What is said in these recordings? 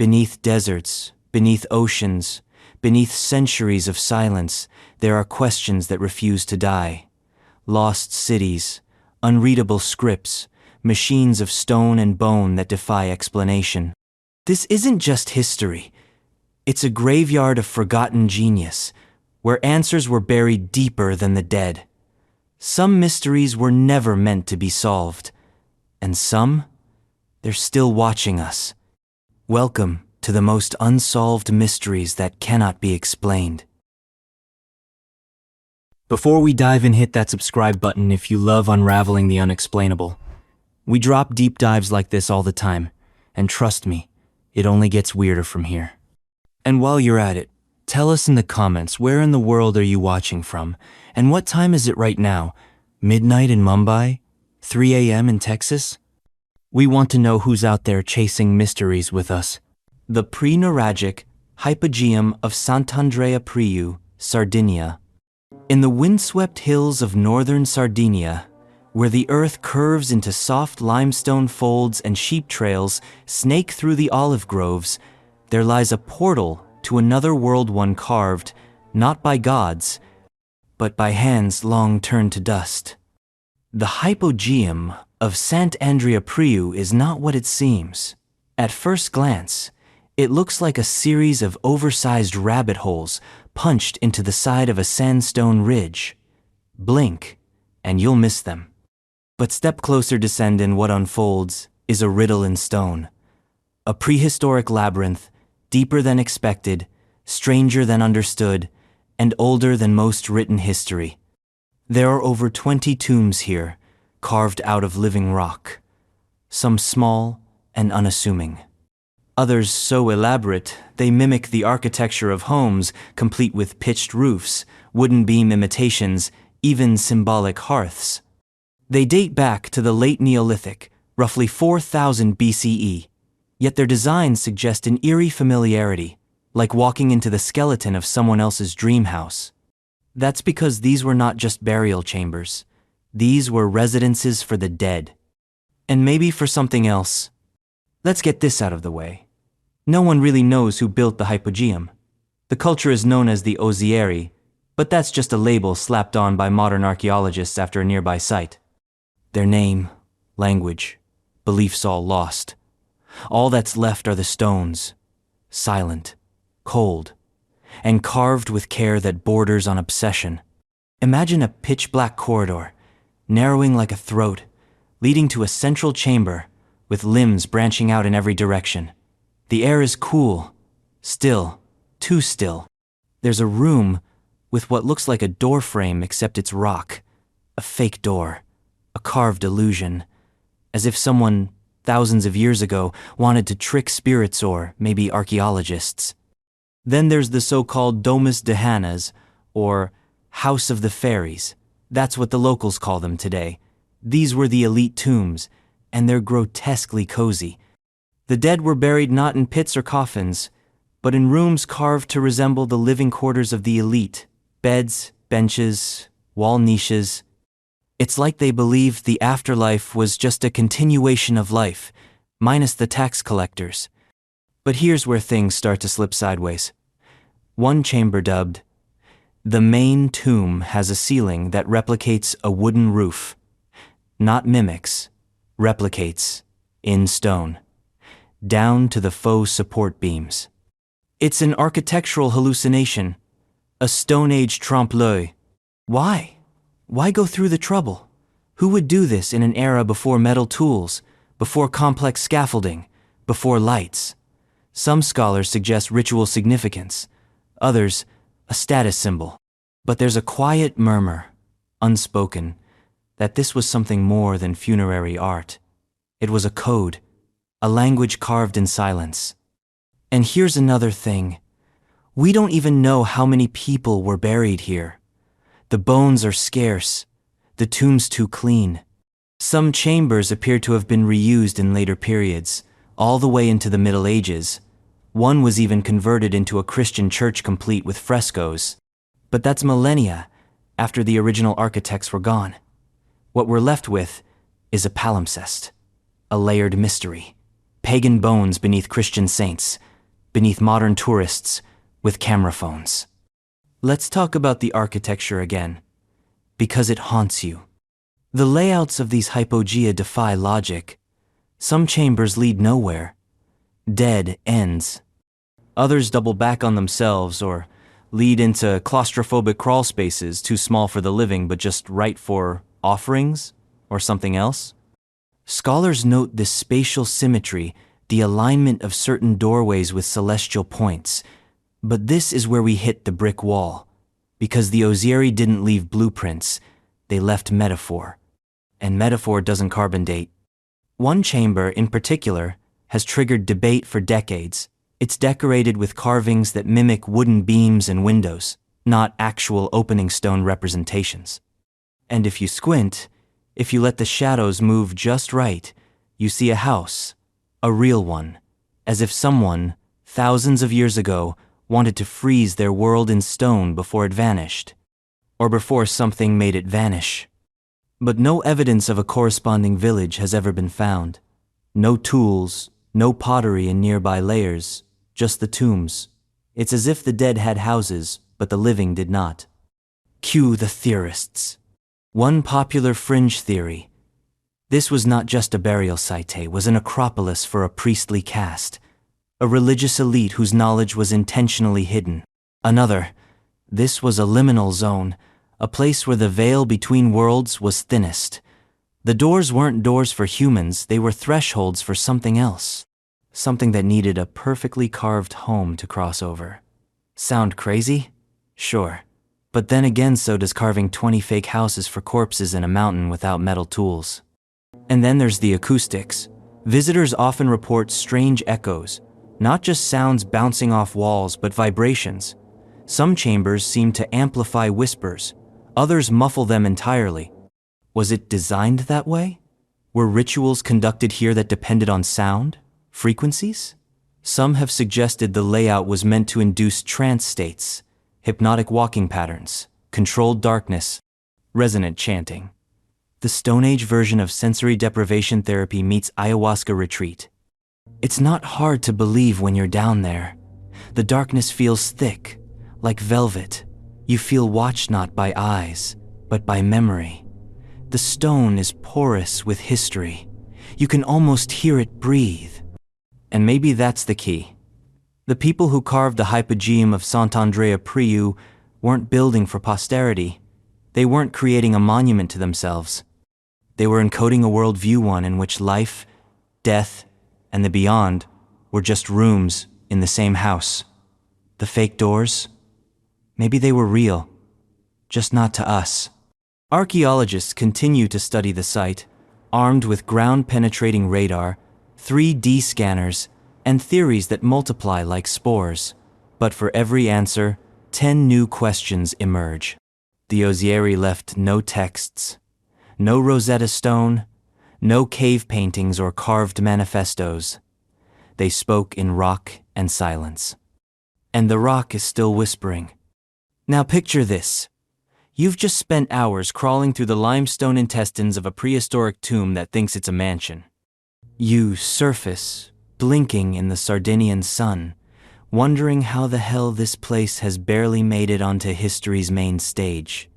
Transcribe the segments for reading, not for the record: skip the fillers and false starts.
Beneath deserts, beneath oceans, beneath centuries of silence, there are questions that refuse to die. Lost cities, unreadable scripts, machines of stone and bone that defy explanation. This isn't just history. It's a graveyard of forgotten genius, where answers were buried deeper than the dead. Some mysteries were never meant to be solved, and some, they're still watching us. Welcome to the most unsolved mysteries that cannot be explained. Before we dive in, hit that subscribe button if you love unraveling the unexplainable. We drop deep dives like this all the time, and trust me, it only gets weirder from here. And while you're at it, tell us in the comments, where in the world are you watching from, and what time is it right now? Midnight in Mumbai? 3 a.m. in Texas? We want to know who's out there chasing mysteries with us. The pre-Nuragic Hypogeum of Sant'Andrea Priu, Sardinia. In the windswept hills of northern Sardinia, where the earth curves into soft limestone folds and sheep trails snake through the olive groves, there lies a portal to another world, one carved, not by gods, but by hands long turned to dust. The Hypogeum of Sant'Andrea Priu is not what it seems. At first glance, it looks like a series of oversized rabbit holes punched into the side of a sandstone ridge. Blink, and you'll miss them. But step closer, descend, and what unfolds is a riddle in stone. A prehistoric labyrinth, deeper than expected, stranger than understood, and older than most written history. There are over 20 tombs here, carved out of living rock. Some small and unassuming. Others so elaborate, they mimic the architecture of homes, complete with pitched roofs, wooden beam imitations, even symbolic hearths. They date back to the late Neolithic, roughly 4000 BCE, yet their designs suggest an eerie familiarity, like walking into the skeleton of someone else's dream house. That's because these were not just burial chambers. These were residences for the dead. And maybe for something else. Let's get this out of the way. No one really knows who built the Hypogeum. The culture is known as the Ozieri, but that's just a label slapped on by modern archaeologists after a nearby site. Their name, language, beliefs all lost. All that's left are the stones, silent, cold, and carved with care that borders on obsession. Imagine a pitch-black corridor, narrowing like a throat, leading to a central chamber with limbs branching out in every direction. The air is cool, still, too still. There's a room with what looks like a door frame, except it's rock, a fake door, a carved illusion, as if someone, thousands of years ago, wanted to trick spirits or maybe archaeologists. Then there's the so-called Domus de Hanas, or House of the Fairies. That's what the locals call them today. These were the elite tombs, and they're grotesquely cozy. The dead were buried not in pits or coffins, but in rooms carved to resemble the living quarters of the elite. Beds, benches, wall niches. It's like they believed the afterlife was just a continuation of life, minus the tax collectors. But here's where things start to slip sideways. One chamber, dubbed the main tomb, has a ceiling that replicates a wooden roof. Not mimics, replicates, in stone, down to the faux support beams. It's an architectural hallucination, a Stone Age trompe-l'oeil. Why? Why go through the trouble? Who would do this in an era before metal tools, before complex scaffolding, before lights? Some scholars suggest ritual significance, others, a status symbol. But there's a quiet murmur, unspoken, that this was something more than funerary art. It was a code, a language carved in silence. And here's another thing. We don't even know how many people were buried here. The bones are scarce, the tombs too clean. Some chambers appear to have been reused in later periods, all the way into the Middle Ages. One was even converted into a Christian church complete with frescoes. But that's millennia after the original architects were gone. What we're left with is a palimpsest, a layered mystery. Pagan bones beneath Christian saints, beneath modern tourists with camera phones. Let's talk about the architecture again, because it haunts you. The layouts of these hypogea defy logic. Some chambers lead nowhere. Dead ends. Others double back on themselves or lead into claustrophobic crawl spaces too small for the living but just right for offerings or something else. Scholars note this spatial symmetry, the alignment of certain doorways with celestial points. But this is where we hit the brick wall, because the Ozieri didn't leave blueprints, they left metaphor. And metaphor doesn't carbon date. One chamber, in particular, has triggered debate for decades. It's decorated with carvings that mimic wooden beams and windows, not actual opening stone representations. And if you squint, if you let the shadows move just right, you see a house, a real one, as if someone, thousands of years ago, wanted to freeze their world in stone before it vanished, or before something made it vanish. But no evidence of a corresponding village has ever been found. No tools, no pottery in nearby layers, just the tombs. It's as if the dead had houses, but the living did not. Cue the theorists. One popular fringe theory. This was not just a burial site, it was an acropolis for a priestly caste, a religious elite whose knowledge was intentionally hidden. Another, this was a liminal zone, a place where the veil between worlds was thinnest. The doors weren't doors for humans, they were thresholds for something else. Something that needed a perfectly carved home to cross over. Sound crazy? Sure. But then again, so does carving 20 fake houses for corpses in a mountain without metal tools. And then there's the acoustics. Visitors often report strange echoes, not just sounds bouncing off walls, but vibrations. Some chambers seem to amplify whispers, others muffle them entirely. Was it designed that way? Were rituals conducted here that depended on sound, frequencies? Some have suggested the layout was meant to induce trance states, hypnotic walking patterns, controlled darkness, resonant chanting. The Stone Age version of sensory deprivation therapy meets ayahuasca retreat. It's not hard to believe when you're down there. The darkness feels thick, like velvet. You feel watched not by eyes, but by memory. The stone is porous with history. You can almost hear it breathe. And maybe that's the key. The people who carved the Hypogeum of Sant'Andrea Priu weren't building for posterity. They weren't creating a monument to themselves. They were encoding a worldview, one in which life, death, and the beyond were just rooms in the same house. The fake doors? Maybe they were real, just not to us. Archaeologists continue to study the site, armed with ground-penetrating radar, 3D scanners, and theories that multiply like spores. But for every answer, 10 new questions emerge. The Ozieri left no texts, no Rosetta Stone, no cave paintings or carved manifestos. They spoke in rock and silence. And the rock is still whispering. Now picture this. You've just spent hours crawling through the limestone intestines of a prehistoric tomb that thinks it's a mansion. You surface, blinking in the Sardinian sun, wondering how the hell this place has barely made it onto history's main stage.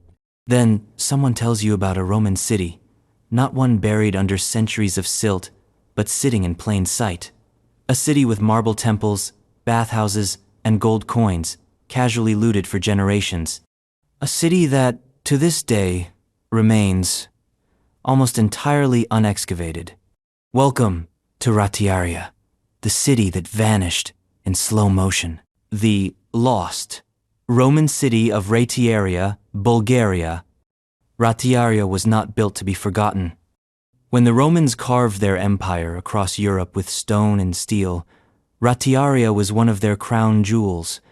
Then someone tells you about a Roman city, not one buried under centuries of silt, but sitting in plain sight. A city with marble temples, bathhouses, and gold coins, casually looted for generations. A city that, to this day, remains almost entirely unexcavated. Welcome to Ratiaria, the city that vanished in slow motion. The lost Roman city of Ratiaria, Bulgaria. Ratiaria was not built to be forgotten. When the Romans carved their empire across Europe with stone and steel, Ratiaria was one of their crown jewels,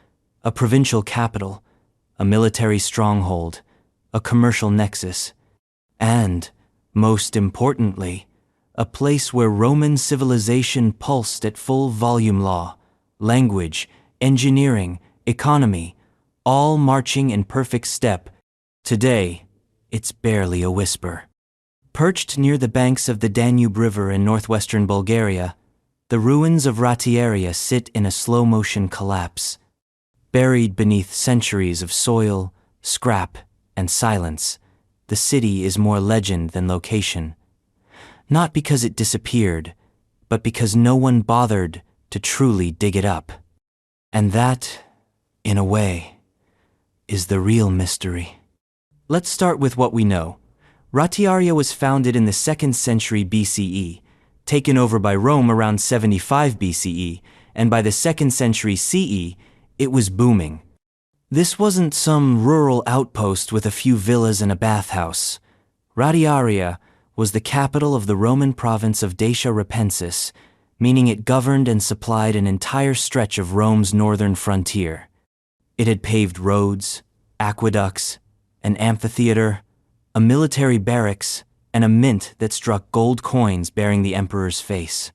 a provincial capital, a military stronghold, a commercial nexus, and, most importantly, a place where Roman civilization pulsed at full volume, law, language, engineering, economy, all marching in perfect step. Today, it's barely a whisper. Perched near the banks of the Danube River in northwestern Bulgaria, the ruins of Ratiaria sit in a slow-motion collapse. Buried beneath centuries of soil, scrap, and silence, the city is more legend than location. Not because it disappeared, but because no one bothered to truly dig it up. And that, in a way, is the real mystery. Let's start with what we know. Ratiaria was founded in the 2nd century BCE, taken over by Rome around 75 BCE, and by the 2nd century CE, it was booming. This wasn't some rural outpost with a few villas and a bathhouse. Ratiaria was the capital of the Roman province of Dacia Repensis, meaning it governed and supplied an entire stretch of Rome's northern frontier. It had paved roads, aqueducts, an amphitheater, a military barracks, and a mint that struck gold coins bearing the emperor's face.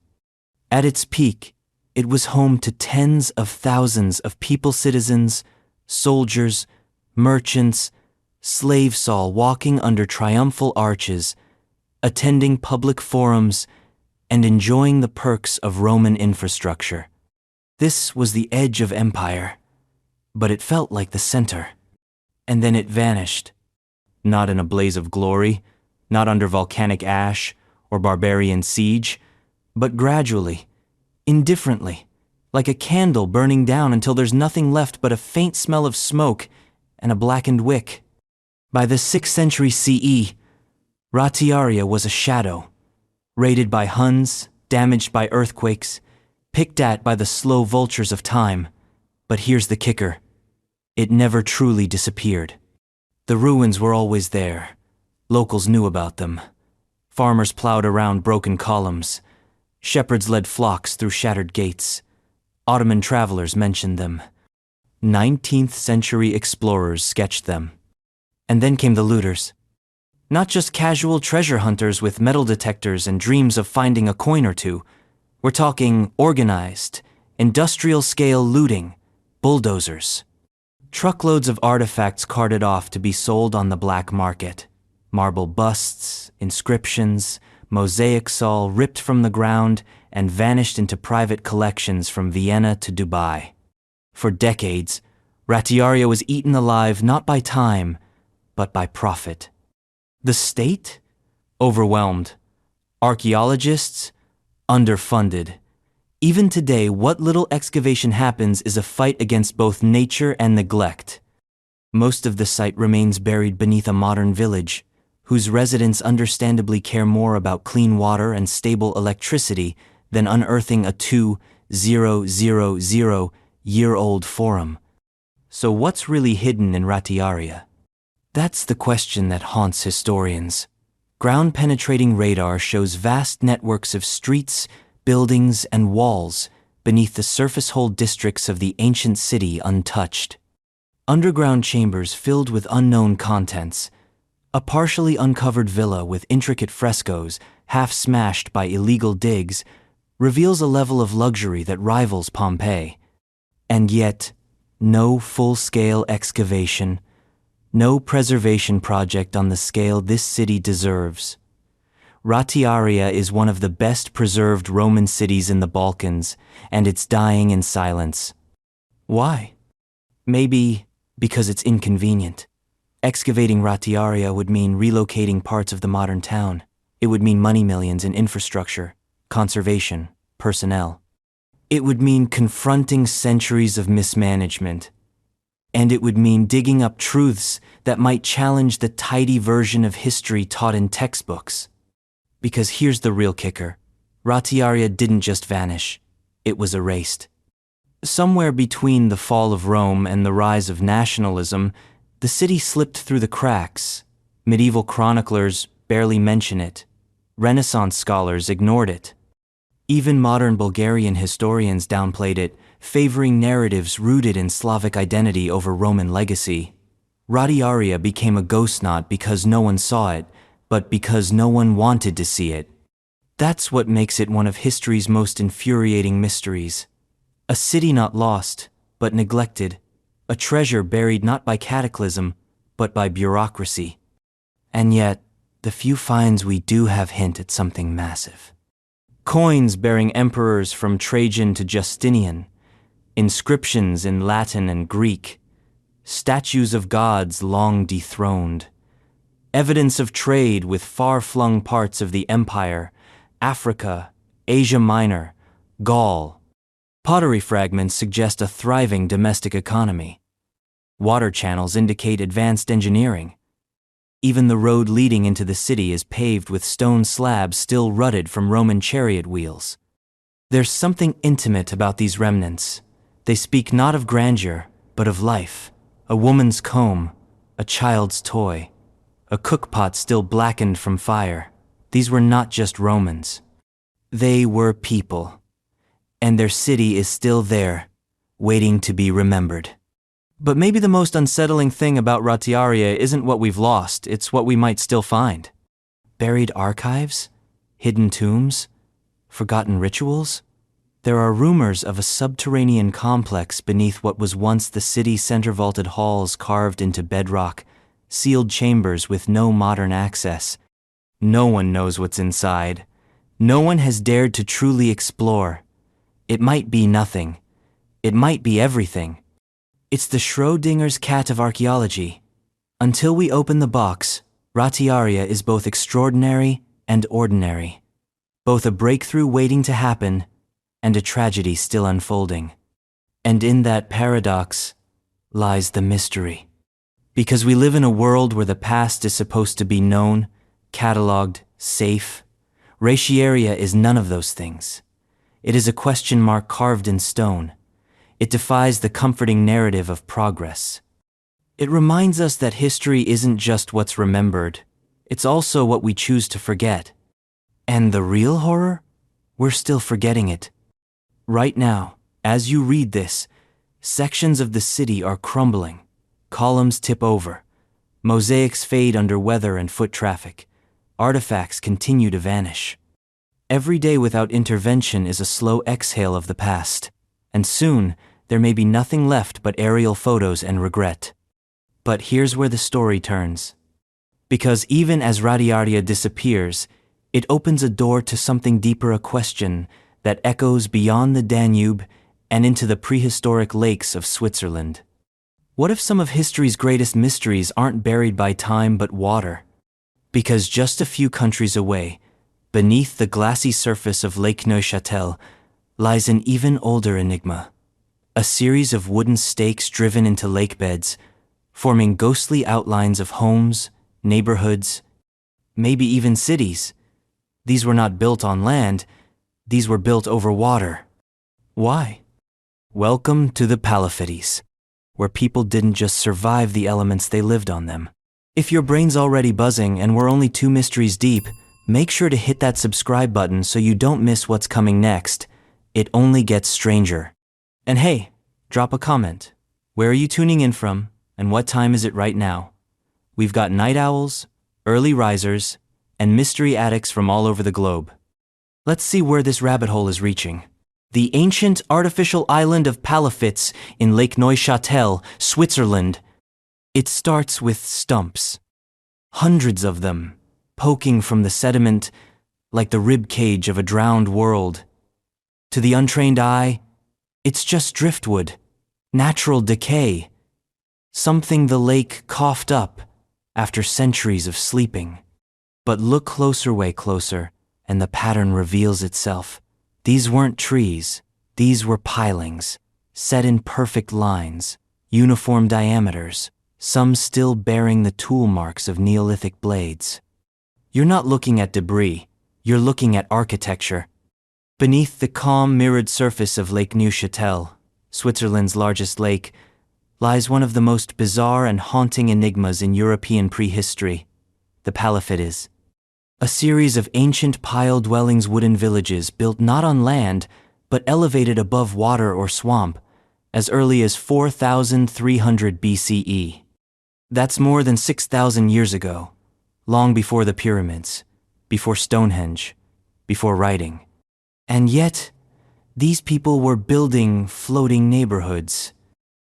At its peak, it was home to tens of thousands of people-citizens, soldiers, merchants, slaves all walking under triumphal arches, attending public forums, and enjoying the perks of Roman infrastructure. This was the edge of empire, but it felt like the center. And then it vanished. Not in a blaze of glory, not under volcanic ash or barbarian siege, but gradually, indifferently, like a candle burning down until there's nothing left but a faint smell of smoke and a blackened wick. By the 6th century CE, Ratiaria was a shadow, raided by Huns, damaged by earthquakes, picked at by the slow vultures of time. But here's the kicker. It never truly disappeared. The ruins were always there. Locals knew about them. Farmers plowed around broken columns. Shepherds led flocks through shattered gates. Ottoman travelers mentioned them. 19th century explorers sketched them. And then came the looters. Not just casual treasure hunters with metal detectors and dreams of finding a coin or two. We're talking organized, industrial-scale looting, bulldozers. Truckloads of artifacts carted off to be sold on the black market. Marble busts, inscriptions, mosaics all ripped from the ground and vanished into private collections from Vienna to Dubai. For decades, Ratiaria was eaten alive not by time, but by profit. The state? Overwhelmed. Archaeologists? Underfunded. Even today, what little excavation happens is a fight against both nature and neglect. Most of the site remains buried beneath a modern village, whose residents understandably care more about clean water and stable electricity than unearthing a 2,000-year-old forum. So what's really hidden in Ratiaria? That's the question that haunts historians. Ground-penetrating radar shows vast networks of streets, buildings, and walls beneath the surface-hold districts of the ancient city untouched. Underground chambers filled with unknown contents. A partially uncovered villa with intricate frescoes, half smashed by illegal digs, reveals a level of luxury that rivals Pompeii. And yet, no full-scale excavation, no preservation project on the scale this city deserves. Ratiaria is one of the best preserved Roman cities in the Balkans, and it's dying in silence. Why? Maybe because it's inconvenient. Excavating Ratiaria would mean relocating parts of the modern town. It would mean money millions in infrastructure, conservation, personnel. It would mean confronting centuries of mismanagement. And it would mean digging up truths that might challenge the tidy version of history taught in textbooks. Because here's the real kicker. Ratiaria didn't just vanish. It was erased. Somewhere between the fall of Rome and the rise of nationalism, the city slipped through the cracks. Medieval chroniclers barely mention it. Renaissance scholars ignored it. Even modern Bulgarian historians downplayed it, favoring narratives rooted in Slavic identity over Roman legacy. Ratiaria became a ghost not because no one saw it, but because no one wanted to see it. That's what makes it one of history's most infuriating mysteries. A city not lost, but neglected. A treasure buried not by cataclysm, but by bureaucracy. And yet, the few finds we do have hint at something massive. Coins bearing emperors from Trajan to Justinian, inscriptions in Latin and Greek, statues of gods long dethroned, evidence of trade with far-flung parts of the empire, Africa, Asia Minor, Gaul. Pottery fragments suggest a thriving domestic economy. Water channels indicate advanced engineering. Even the road leading into the city is paved with stone slabs still rutted from Roman chariot wheels. There's something intimate about these remnants. They speak not of grandeur, but of life. A woman's comb, a child's toy, a cookpot still blackened from fire. These were not just Romans. They were people. And their city is still there, waiting to be remembered. But maybe the most unsettling thing about Ratiaria isn't what we've lost, it's what we might still find. Buried archives? Hidden tombs? Forgotten rituals? There are rumors of a subterranean complex beneath what was once the city's center, vaulted halls carved into bedrock, sealed chambers with no modern access. No one knows what's inside. No one has dared to truly explore. It might be nothing. It might be everything. It's the Schrodinger's cat of archaeology. Until we open the box, Ratiaria is both extraordinary and ordinary, both a breakthrough waiting to happen and a tragedy still unfolding. And in that paradox lies the mystery. Because we live in a world where the past is supposed to be known, catalogued, safe, Ratiaria is none of those things. It is a question mark carved in stone. It defies the comforting narrative of progress. It reminds us that history isn't just what's remembered, it's also what we choose to forget. And the real horror? We're still forgetting it. Right now, as you read this, sections of the city are crumbling, columns tip over, mosaics fade under weather and foot traffic, artifacts continue to vanish. Every day without intervention is a slow exhale of the past, and soon there may be nothing left but aerial photos and regret. But here's where the story turns. Because even as Ratiaria disappears, it opens a door to something deeper, a question that echoes beyond the Danube and into the prehistoric lakes of Switzerland. What if some of history's greatest mysteries aren't buried by time but water? Because just a few countries away, beneath the glassy surface of Lake Neuchâtel, lies an even older enigma. A series of wooden stakes driven into lake beds, forming ghostly outlines of homes, neighborhoods, maybe even cities. These were not built on land, these were built over water. Why? Welcome to the Palafittes, where people didn't just survive the elements, they lived on them. If your brain's already buzzing and we're only 2 mysteries deep, make sure to hit that subscribe button so you don't miss what's coming next. It only gets stranger. And hey, drop a comment. Where are you tuning in from, and what time is it right now? We've got night owls, early risers, and mystery addicts from all over the globe. Let's see where this rabbit hole is reaching. The ancient artificial island of Palafittes in Lake Neuchâtel, Switzerland. It starts with stumps. Hundreds of them, poking from the sediment like the rib cage of a drowned world. To the untrained eye, it's just driftwood, natural decay, something the lake coughed up after centuries of sleeping. But look closer, way closer, and the pattern reveals itself. These weren't trees, these were pilings, set in perfect lines, uniform diameters, some still bearing the tool marks of Neolithic blades. You're not looking at debris, you're looking at architecture. Beneath the calm, mirrored surface of Lake Neuchâtel, Switzerland's largest lake, lies one of the most bizarre and haunting enigmas in European prehistory, the Palafittes. A series of ancient pile-dwellings, wooden villages built not on land, but elevated above water or swamp, as early as 4,300 BCE. That's more than 6,000 years ago, long before the pyramids, before Stonehenge, before writing. And yet, these people were building floating neighborhoods.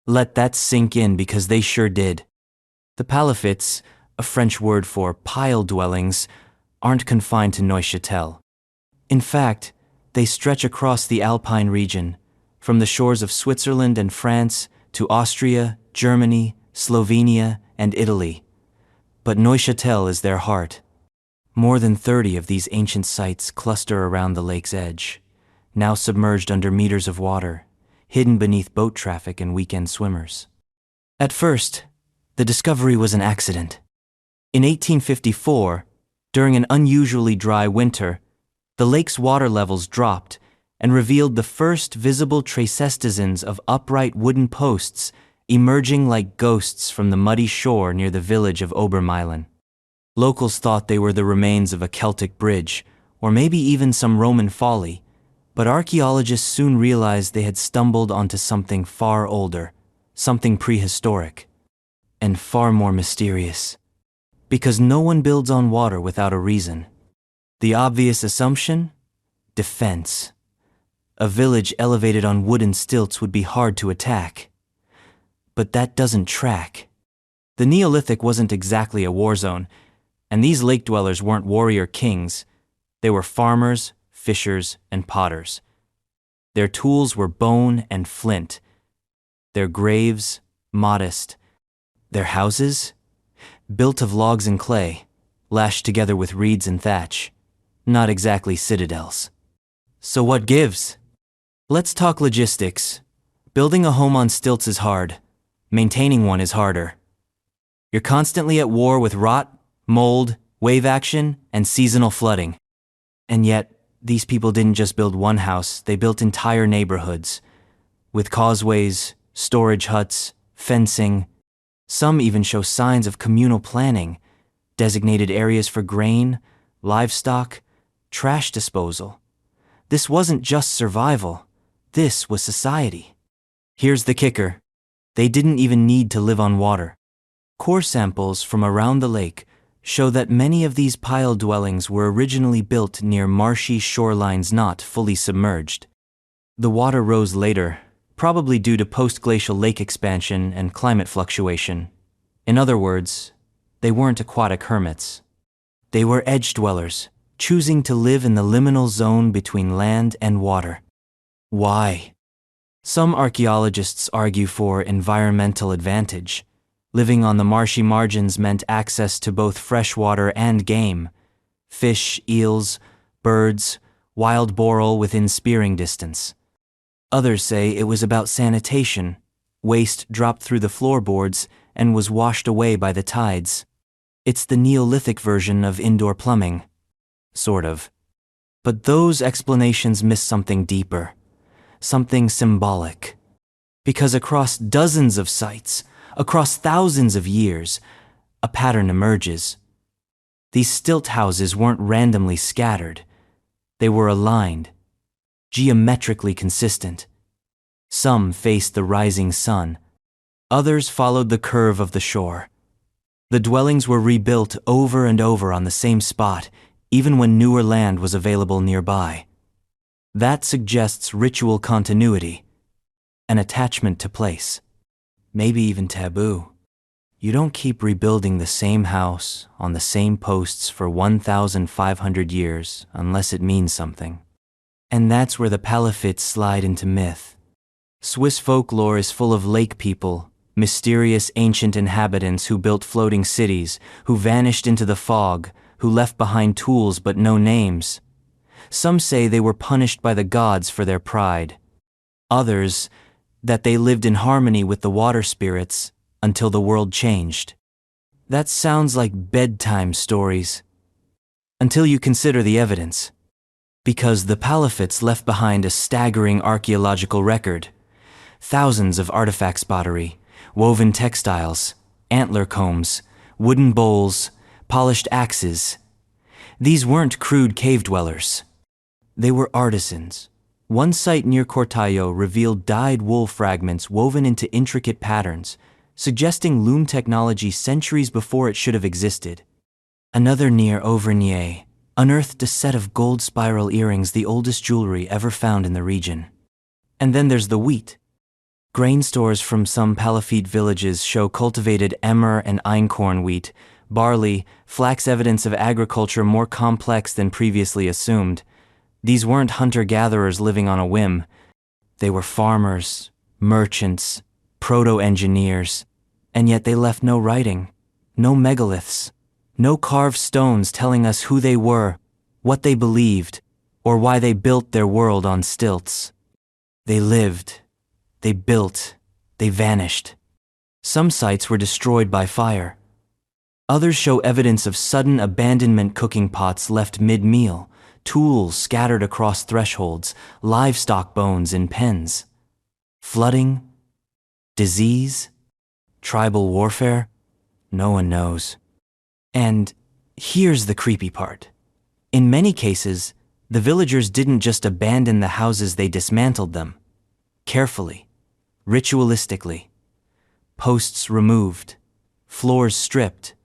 Let that sink in, because they sure did. The Palafittes, a French word for pile dwellings, aren't confined to Neuchâtel. In fact, They stretch across the Alpine region, from the shores of Switzerland and France to Austria, Germany, Slovenia, and Italy. But Neuchâtel is their heart. More than 30 of these ancient sites cluster around the lake's edge, now submerged under meters of water, hidden beneath boat traffic and weekend swimmers. At first, the discovery was an accident. In 1854, during an unusually dry winter, the lake's water levels dropped and revealed the first visible tracestazons of upright wooden posts emerging like ghosts from the muddy shore near the village of Obermeilen. Locals thought they were the remains of a Celtic bridge, or maybe even some Roman folly, but archaeologists soon realized they had stumbled onto something far older, something prehistoric, and far more mysterious. Because no one builds on water without a reason. The obvious assumption? Defense. A village elevated on wooden stilts would be hard to attack. But that doesn't track. The Neolithic wasn't exactly a war zone, and these lake dwellers weren't warrior kings. They were farmers, fishers, and potters. Their tools were bone and flint. Their graves, modest. Their houses? Built of logs and clay, lashed together with reeds and thatch. Not exactly citadels. So what gives? Let's talk logistics. Building a home on stilts is hard. Maintaining one is harder. You're constantly at war with rot, mold, wave action, and seasonal flooding. And yet, these people didn't just build one house, they built entire neighborhoods. With causeways, storage huts, fencing. Some even show signs of communal planning, designated areas for grain, livestock, trash disposal. This wasn't just survival. This was society. Here's the kicker. They didn't even need to live on water. Core samples from around the lake show that many of these pile dwellings were originally built near marshy shorelines not fully submerged. The water rose later, probably due to post-glacial lake expansion and climate fluctuation. In other words, they weren't aquatic hermits. They were edge dwellers, choosing to live in the liminal zone between land and water. Why? Some archaeologists argue for environmental advantage. Living on the marshy margins meant access to both fresh water and game. Fish, eels, birds, wild boral within spearing distance. Others say it was about sanitation. Waste dropped through the floorboards and was washed away by the tides. It's the Neolithic version of indoor plumbing. Sort of. But those explanations miss something deeper. Something symbolic. Because across dozens of sites, across thousands of years, a pattern emerges. These stilt houses weren't randomly scattered. They were aligned, geometrically consistent. Some faced the rising sun. Others followed the curve of the shore. The dwellings were rebuilt over and over on the same spot, even when newer land was available nearby. That suggests ritual continuity, an attachment to place, maybe even taboo. You don't keep rebuilding the same house on the same posts for 1,500 years unless it means something. And that's where the Palafittes slide into myth. Swiss folklore is full of lake people, mysterious ancient inhabitants who built floating cities, who vanished into the fog, who left behind tools but no names. Some say they were punished by the gods for their pride. Others, that they lived in harmony with the water spirits until the world changed. That sounds like bedtime stories. Until you consider the evidence. Because the Palafittes left behind a staggering archaeological record. Thousands of artifacts pottery, woven textiles, antler combs, wooden bowls, polished axes. These weren't crude cave dwellers. They were artisans. One site near Cortaio revealed dyed wool fragments woven into intricate patterns, suggesting loom technology centuries before it should have existed. Another near Auvergne unearthed a set of gold spiral earrings, the oldest jewelry ever found in the region. And then there's the wheat. Grain stores from some Palafitte villages show cultivated emmer and einkorn wheat, barley, flax, evidence of agriculture more complex than previously assumed. These weren't hunter-gatherers living on a whim. They were farmers, merchants, proto-engineers, and yet they left no writing, no megaliths, no carved stones telling us who they were, what they believed, or why they built their world on stilts. They lived, they built, they vanished. Some sites were destroyed by fire. Others show evidence of sudden abandonment: cooking pots left mid-meal, tools scattered across thresholds, livestock bones in pens. Flooding? Disease? Tribal warfare? No one knows. And here's the creepy part. In many cases, the villagers didn't just abandon the houses, they dismantled them. Carefully, ritualistically. Posts removed, floors stripped,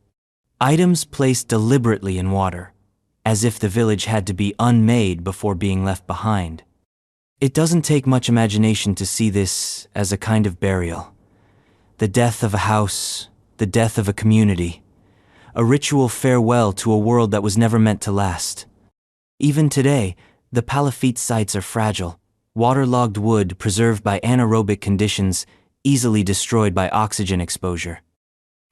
items placed deliberately in water, as if the village had to be unmade before being left behind. It doesn't take much imagination to see this as a kind of burial. The death of a house, the death of a community, a ritual farewell to a world that was never meant to last. Even today, the Palafitte sites are fragile, waterlogged wood preserved by anaerobic conditions, easily destroyed by oxygen exposure.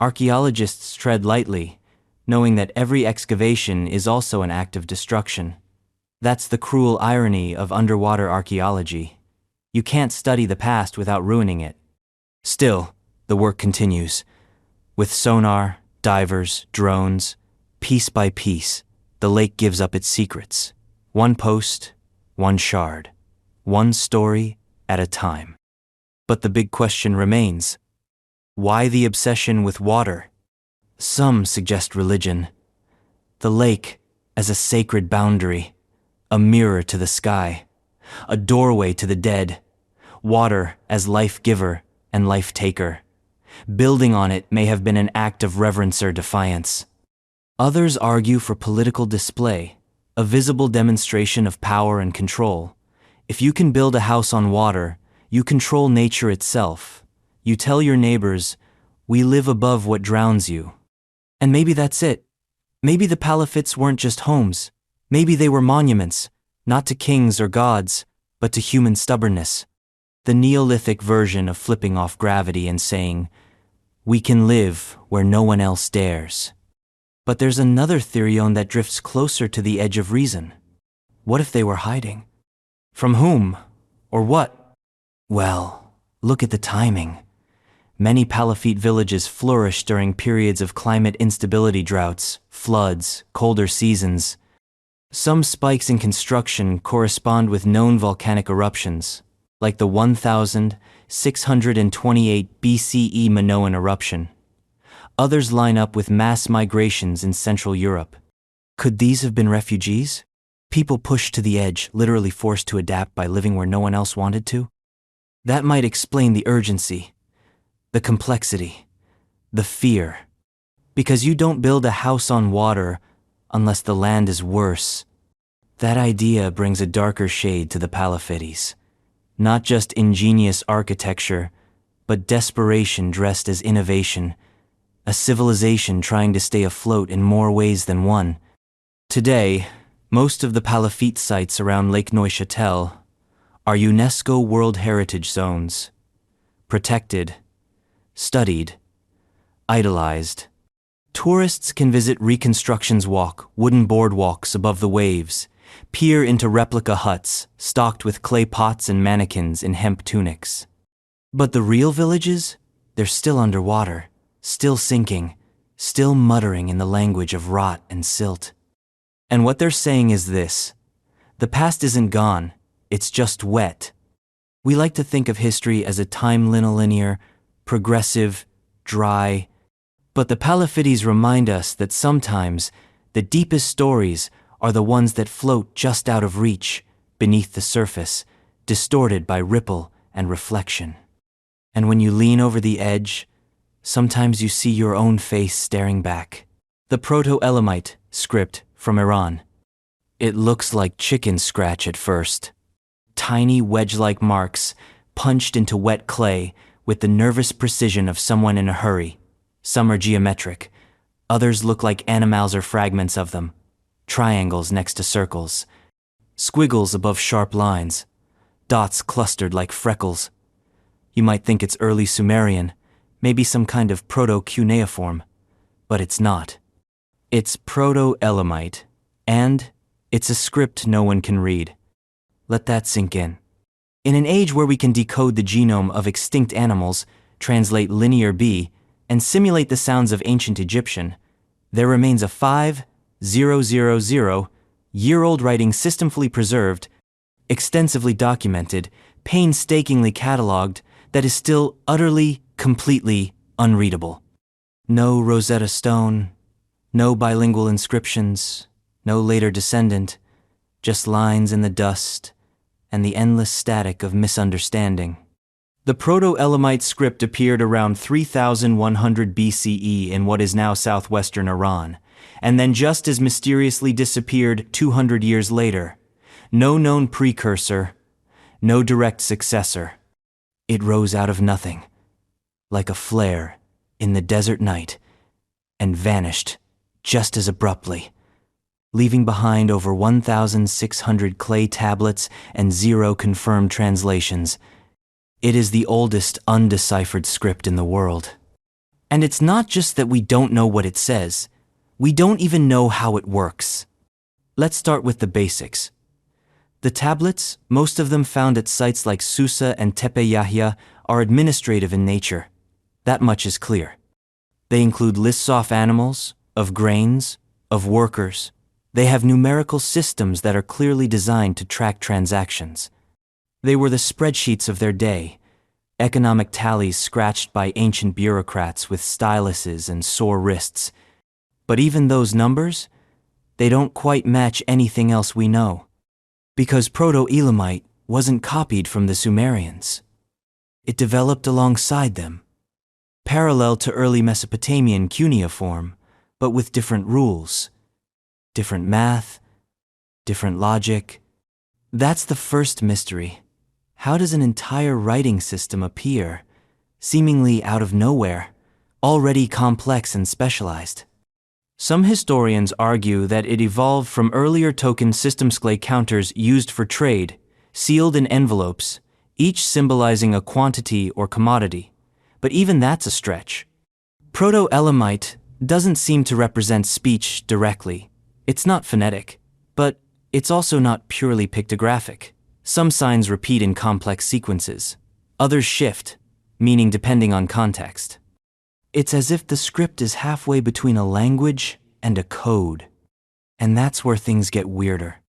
Archaeologists tread lightly, knowing that every excavation is also an act of destruction. That's the cruel irony of underwater archaeology. You can't study the past without ruining it. Still, the work continues. With sonar, divers, drones, piece by piece, the lake gives up its secrets. One post, one shard, one story at a time. But the big question remains. Why the obsession with water? Some suggest religion. The lake as a sacred boundary, a mirror to the sky, a doorway to the dead, water as life-giver and life-taker. Building on it may have been an act of reverence or defiance. Others argue for political display, a visible demonstration of power and control. If you can build a house on water, you control nature itself. You tell your neighbors, we live above what drowns you. And maybe that's it. Maybe the Palafittes weren't just homes. Maybe they were monuments, not to kings or gods, but to human stubbornness. The Neolithic version of flipping off gravity and saying, we can live where no one else dares. But there's another Tyrion that drifts closer to the edge of reason. What if they were hiding? From whom? Or what? Well, look at the timing. Many Palafitte villages flourished during periods of climate instability: droughts, floods, colder seasons. Some spikes in construction correspond with known volcanic eruptions, like the 1628 BCE Minoan eruption. Others line up with mass migrations in Central Europe. Could these have been refugees? People pushed to the edge, literally forced to adapt by living where no one else wanted to? That might explain the urgency, the complexity, the fear. Because you don't build a house on water unless the land is worse. That idea brings a darker shade to the Palafittes. Not just ingenious architecture, but desperation dressed as innovation, a civilization trying to stay afloat in more ways than one. Today, most of the Palafitte sites around Lake Neuchâtel are UNESCO World Heritage Zones, protected, studied, idolized. Tourists can visit reconstructions, walk wooden boardwalks above the waves, peer into replica huts stocked with clay pots and mannequins in hemp tunics. But the real villages? They're still underwater, still sinking, still muttering in the language of rot and silt. And what they're saying is this: the past isn't gone, it's just wet. We like to think of history as a time-linear, progressive, dry. But the Palafittes remind us that sometimes the deepest stories are the ones that float just out of reach, beneath the surface, distorted by ripple and reflection. And when you lean over the edge, sometimes you see your own face staring back. The Proto-Elamite script from Iran. It looks like chicken scratch at first. Tiny wedge-like marks punched into wet clay with the nervous precision of someone in a hurry. Some are geometric, others look like animals or fragments of them, triangles next to circles. squiggles above sharp lines, dots clustered like freckles. You might think it's early Sumerian, maybe some kind of proto-cuneiform, but it's not. It's Proto-Elamite, and it's a script no one can read. Let that sink in. In an age where we can decode the genome of extinct animals, translate linear B, and simulate the sounds of ancient Egyptian, there remains a 5,000-year-old writing systemfully preserved, extensively documented, painstakingly catalogued, that is still utterly, completely unreadable. No Rosetta Stone, no bilingual inscriptions, no later descendant, just lines in the dust and the endless static of misunderstanding. The Proto-Elamite script appeared around 3100 BCE in what is now southwestern Iran, and then just as mysteriously disappeared 200 years later. No known precursor, no direct successor. It rose out of nothing, like a flare in the desert night, and vanished just as abruptly, leaving behind over 1,600 clay tablets and 0 confirmed translations. It is the oldest undeciphered script in the world. And it's not just that we don't know what it says, we don't even know how it works. Let's start with the basics. The tablets, most of them found at sites like Susa and Tepe Yahya, are administrative in nature. That much is clear. They include lists of animals, of grains, of workers. They have numerical systems that are clearly designed to track transactions. They were the spreadsheets of their day, economic tallies scratched by ancient bureaucrats with styluses and sore wrists. But even those numbers, they don't quite match anything else we know. Because Proto-Elamite wasn't copied from the Sumerians. It developed alongside them, parallel to early Mesopotamian cuneiform, but with different rules, different math, different logic. That's the first mystery. How does an entire writing system appear, seemingly out of nowhere, already complex and specialized? Some historians argue that it evolved from earlier token system clay counters used for trade, sealed in envelopes, each symbolizing a quantity or commodity. But even that's a stretch. Proto-Elamite doesn't seem to represent speech directly. It's not phonetic, but it's also not purely pictographic. Some signs repeat in complex sequences. Others shift, meaning depending on context. It's as if the script is halfway between a language and a code. And that's where things get weirder.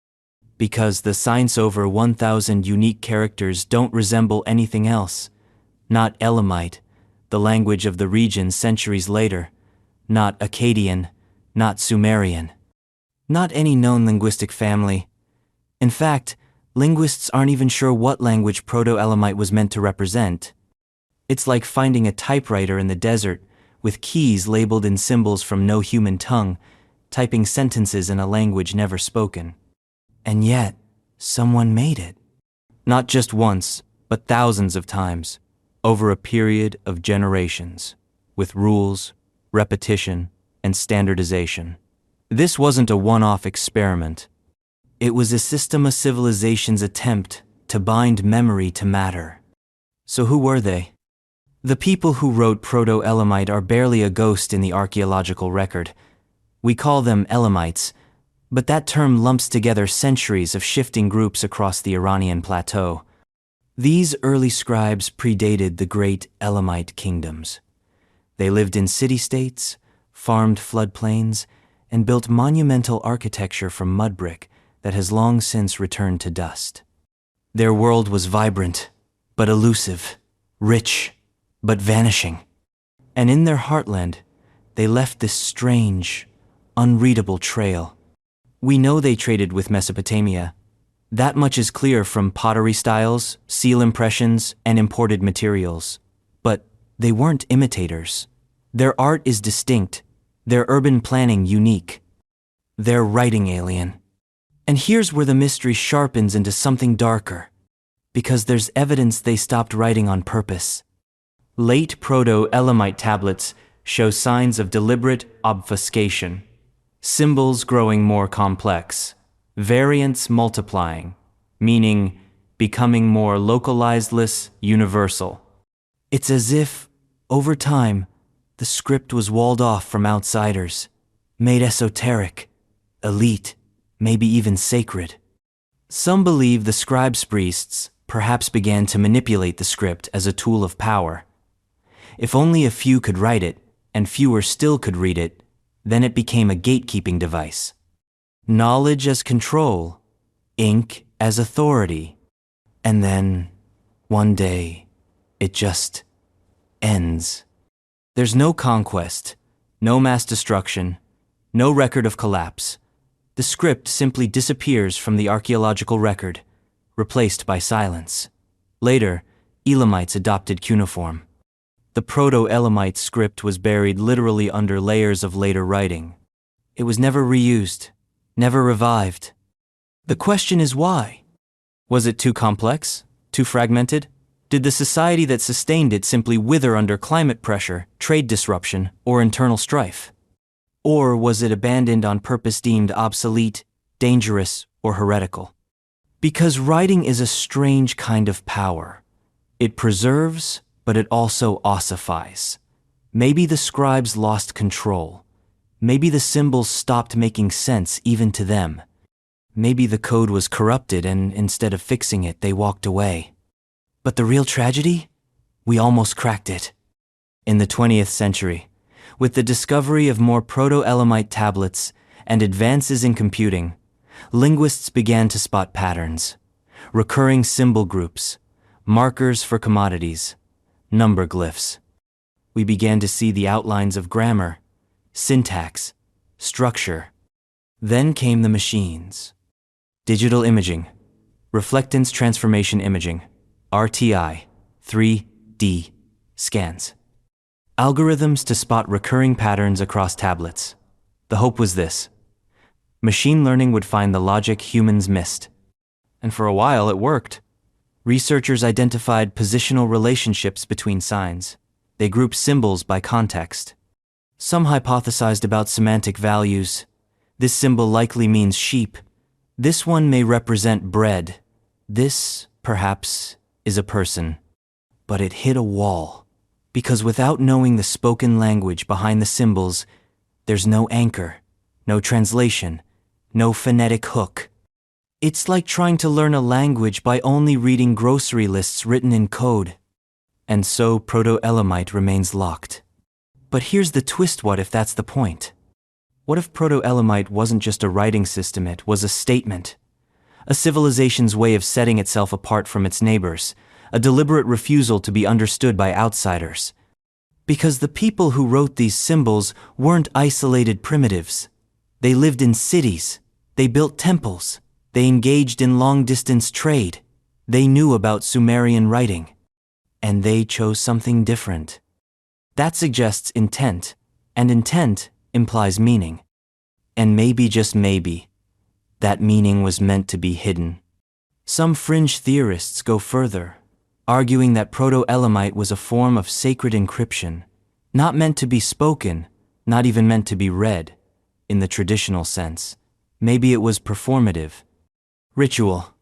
Because the signs over 1,000 unique characters don't resemble anything else. Not Elamite, the language of the region centuries later. Not Akkadian, not Sumerian. Not any known linguistic family. In fact, linguists aren't even sure what language Proto-Elamite was meant to represent. It's like finding a typewriter in the desert with keys labeled in symbols from no human tongue, typing sentences in a language never spoken. And yet, someone made it. Not just once, but thousands of times, over a period of generations, with rules, repetition, and standardization. This wasn't a one-off experiment. It was a system of civilization's attempt to bind memory to matter. So who were they? The people who wrote Proto-Elamite are barely a ghost in the archaeological record. We call them Elamites, but that term lumps together centuries of shifting groups across the Iranian plateau. These early scribes predated the great Elamite kingdoms. They lived in city-states, farmed floodplains, and built monumental architecture from mud brick that has long since returned to dust. Their world was vibrant, but elusive, rich, but vanishing. And in their heartland, they left this strange, unreadable trail. We know they traded with Mesopotamia. That much is clear from pottery styles, seal impressions, and imported materials. But they weren't imitators. Their art is distinct, their urban planning unique. Their writing alien. And here's where the mystery sharpens into something darker, because there's evidence they stopped writing on purpose. Late Proto-Elamite tablets show signs of deliberate obfuscation, symbols growing more complex, variants multiplying, meaning becoming more localizedless, universal. It's as if, over time, the script was walled off from outsiders, made esoteric, elite, maybe even sacred. Some believe the scribes' priests perhaps began to manipulate the script as a tool of power. If only a few could write it, and fewer still could read it, then it became a gatekeeping device. Knowledge as control, ink as authority. And then, one day, it just ends. There's no conquest, no mass destruction, no record of collapse. The script simply disappears from the archaeological record, replaced by silence. Later, Elamites adopted cuneiform. The Proto-Elamite script was buried literally under layers of later writing. It was never reused, never revived. The question is why? Was it too complex? Too fragmented? Did the society that sustained it simply wither under climate pressure, trade disruption, or internal strife? Or was it abandoned on purpose, deemed obsolete, dangerous, or heretical? Because writing is a strange kind of power. It preserves, but it also ossifies. Maybe the scribes lost control. Maybe the symbols stopped making sense even to them. Maybe the code was corrupted and instead of fixing it, they walked away. But the real tragedy? We almost cracked it. In the 20th century, with the discovery of more Proto-Elamite tablets and advances in computing, linguists began to spot patterns, recurring symbol groups, markers for commodities, number glyphs. We began to see the outlines of grammar, syntax, structure. Then came the machines. Digital imaging, reflectance transformation imaging, RTI, 3D scans. Algorithms to spot recurring patterns across tablets. The hope was this: machine learning would find the logic humans missed. And for a while it worked. Researchers identified positional relationships between signs. They grouped symbols by context. Some hypothesized about semantic values. This symbol likely means sheep. This one may represent bread. This, perhaps, is a person. But it hit a wall, because without knowing the spoken language behind the symbols, there's no anchor, no translation, no phonetic hook. It's like trying to learn a language by only reading grocery lists written in code. And so Proto-Elamite remains locked. But here's the twist: what if that's the point? What if Proto-Elamite wasn't just a writing system, it was a statement? A civilization's way of setting itself apart from its neighbors, a deliberate refusal to be understood by outsiders. Because the people who wrote these symbols weren't isolated primitives. They lived in cities, they built temples, they engaged in long-distance trade, they knew about Sumerian writing. And they chose something different. That suggests intent, and intent implies meaning. And maybe, just maybe, that meaning was meant to be hidden. Some fringe theorists go further, arguing that Proto-Elamite was a form of sacred encryption, not meant to be spoken, not even meant to be read, in the traditional sense. Maybe it was performative. Ritual,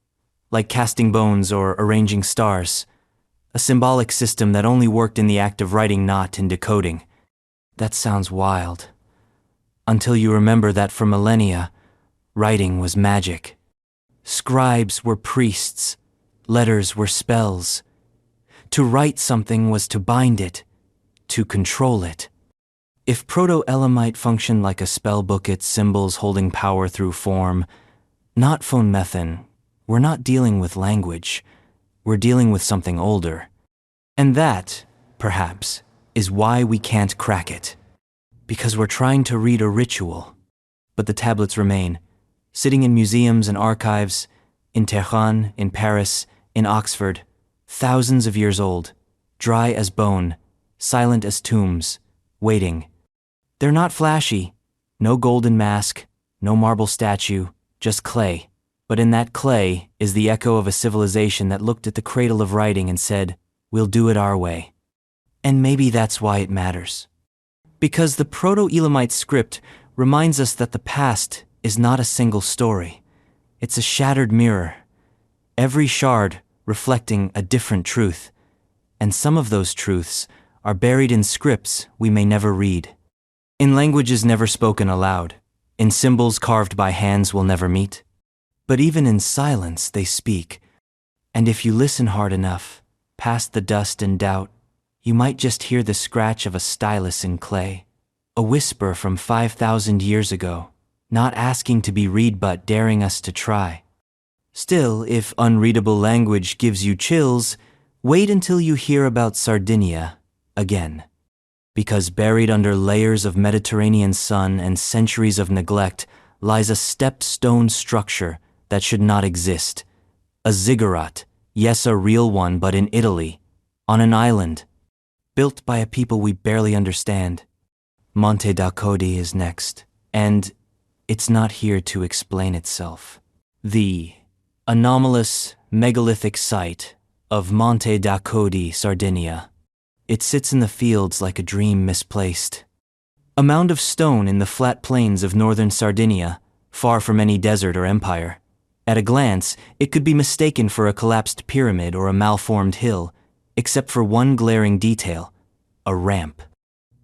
like casting bones or arranging stars. A symbolic system that only worked in the act of writing, not in decoding. That sounds wild. Until you remember that for millennia, writing was magic. Scribes were priests. Letters were spells. To write something was to bind it, to control it. If Proto-Elamite functioned like a spell book, its symbols holding power through form, not phone method, we're not dealing with language. We're dealing with something older. And that, perhaps, is why we can't crack it. Because we're trying to read a ritual. But the tablets remain, sitting in museums and archives, in Tehran, in Paris, in Oxford, thousands of years old, dry as bone, silent as tombs, waiting. They're not flashy, no golden mask, no marble statue, just clay. But in that clay is the echo of a civilization that looked at the cradle of writing and said, "We'll do it our way." And maybe that's why it matters. Because the Proto-Elamite script reminds us that the past is not a single story. It's a shattered mirror, every shard reflecting a different truth, and some of those truths are buried in scripts we may never read, in languages never spoken aloud, in symbols carved by hands we'll never meet. But even in silence they speak, and if you listen hard enough, past the dust and doubt, you might just hear the scratch of a stylus in clay, a whisper from 5,000 years ago, not asking to be read but daring us to try. Still, if unreadable language gives you chills, wait until you hear about Sardinia again. Because buried under layers of Mediterranean sun and centuries of neglect lies a stepped stone structure that should not exist. A ziggurat, yes, a real one, but in Italy, on an island, built by a people we barely understand. Monte da Codi is next, and it's not here to explain itself. The anomalous megalithic site of Monte da Codi, Sardinia. It sits in the fields like a dream misplaced. A mound of stone in the flat plains of northern Sardinia, far from any desert or empire. At a glance, it could be mistaken for a collapsed pyramid or a malformed hill, except for one glaring detail: a ramp.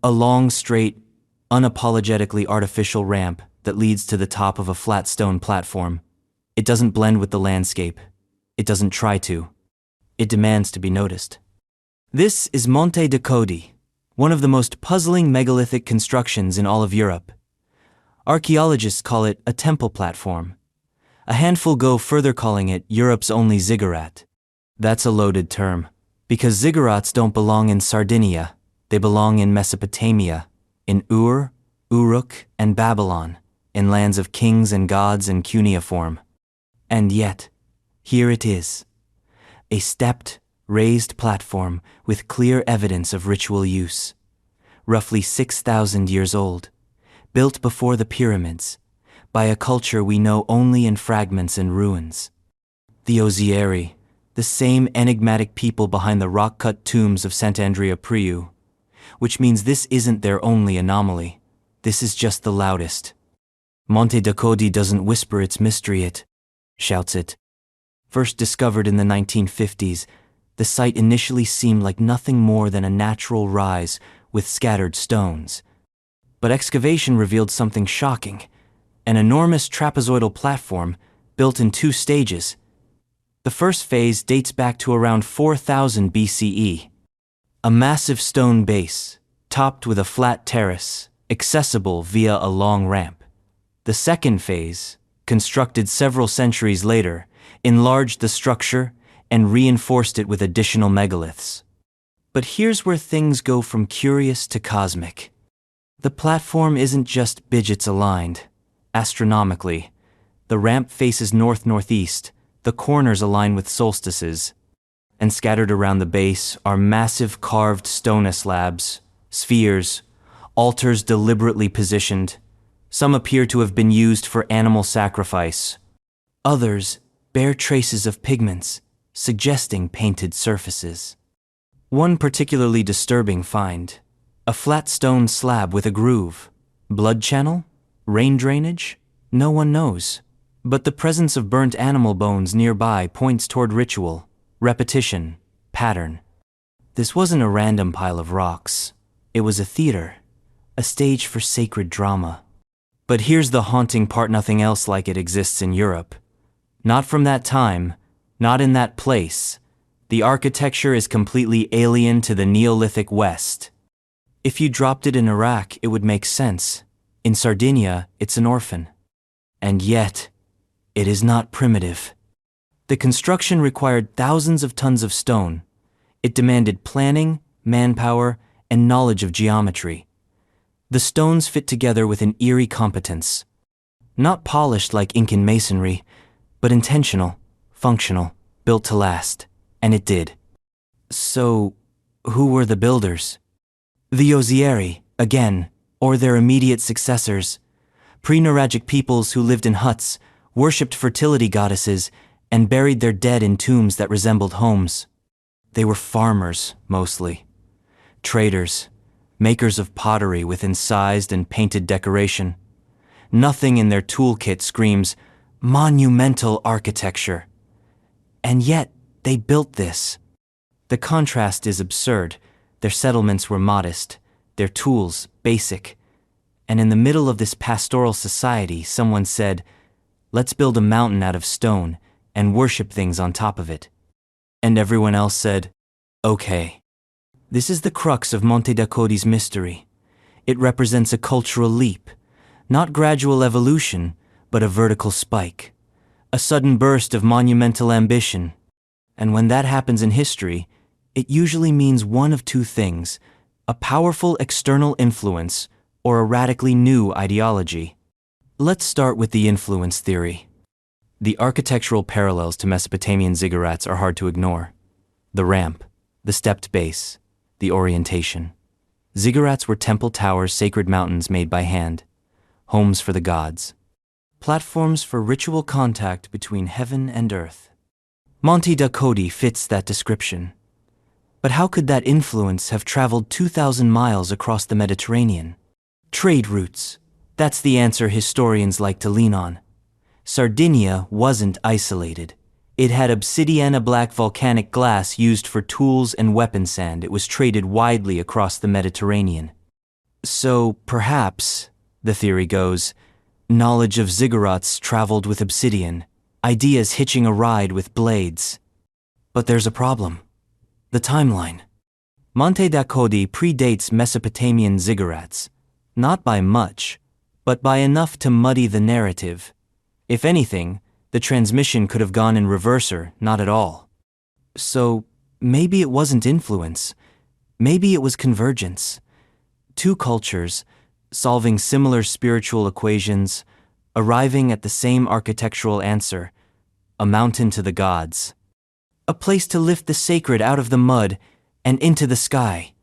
A long, straight, unapologetically artificial ramp that leads to the top of a flat stone platform. It doesn't blend with the landscape. It doesn't try to. It demands to be noticed. This is Monte da Codi, one of the most puzzling megalithic constructions in all of Europe. Archaeologists call it a temple platform. A handful go further calling it Europe's only ziggurat. That's a loaded term, because ziggurats don't belong in Sardinia. They belong in Mesopotamia, in Ur, Uruk, and Babylon, in lands of kings and gods and cuneiform. And yet, here it is, a stepped, raised platform with clear evidence of ritual use. Roughly 6,000 years old, built before the pyramids, by a culture we know only in fragments and ruins. The Ozieri, the same enigmatic people behind the rock-cut tombs of Sant'Andrea Priu, which means this isn't their only anomaly. This is just the loudest. Monte da Codi doesn't whisper its mystery, it shouts it. First discovered in the 1950s, the site initially seemed like nothing more than a natural rise with scattered stones. But excavation revealed something shocking: an enormous trapezoidal platform built in 2 stages. The first phase dates back to around 4000 BCE. A massive stone base, topped with a flat terrace, accessible via a long ramp. The second phase, constructed several centuries later, enlarged the structure and reinforced it with additional megaliths. But here's where things go from curious to cosmic. The platform isn't just Bidgets aligned. Astronomically, the ramp faces north-northeast, the corners align with solstices, and scattered around the base are massive carved stone slabs, spheres, altars deliberately positioned. Some appear to have been used for animal sacrifice. Others bear traces of pigments, suggesting painted surfaces. One particularly disturbing find: a flat stone slab with a groove. Blood channel? Rain drainage? No one knows. But the presence of burnt animal bones nearby points toward ritual, repetition, pattern. This wasn't a random pile of rocks. It was a theater, a stage for sacred drama. But here's the haunting part: nothing else like it exists in Europe. Not from that time, not in that place. The architecture is completely alien to the Neolithic West. If you dropped it in Iraq, it would make sense. In Sardinia, it's an orphan. And yet, it is not primitive. The construction required thousands of tons of stone. It demanded planning, manpower, and knowledge of geometry. The stones fit together with an eerie competence. Not polished like Incan masonry, but intentional, functional, built to last. And it did. So, who were the builders? The Ozieri, again, or their immediate successors. Pre-Nuragic peoples who lived in huts, worshipped fertility goddesses, and buried their dead in tombs that resembled homes. They were farmers, mostly. Traders, makers of pottery with incised and painted decoration. Nothing in their toolkit screams, Monumental architecture. And yet, they built this. The contrast is absurd. Their settlements were modest, their tools basic. And in the middle of this pastoral society, someone said, "Let's build a mountain out of stone and worship things on top of it." And everyone else said, "Okay." This is the crux of Monte Dacoti's mystery. It represents a cultural leap, not gradual evolution, but a vertical spike, a sudden burst of monumental ambition. And when that happens in history, it usually means one of two things: a powerful external influence or a radically new ideology. Let's start with the influence theory. The architectural parallels to Mesopotamian ziggurats are hard to ignore. The ramp, the stepped base, the orientation. Ziggurats were temple towers, sacred mountains made by hand, homes for the gods, platforms for ritual contact between heaven and earth. Monte Dacote fits that description. But how could that influence have traveled 2,000 miles across the Mediterranean? Trade routes. That's the answer historians like to lean on. Sardinia wasn't isolated. It had obsidiana black volcanic glass used for tools and weapon sand. It was traded widely across the Mediterranean. So perhaps, the theory goes, knowledge of ziggurats traveled with obsidian, ideas hitching a ride with blades. But there's a problem. The timeline. Monte Dacote predates Mesopotamian ziggurats, not by much, but by enough to muddy the narrative. If anything, the transmission could have gone in reverse or not at all. So maybe it wasn't influence. Maybe it was convergence. Two cultures, solving similar spiritual equations, arriving at the same architectural answer: a mountain to the gods. A place to lift the sacred out of the mud and into the sky.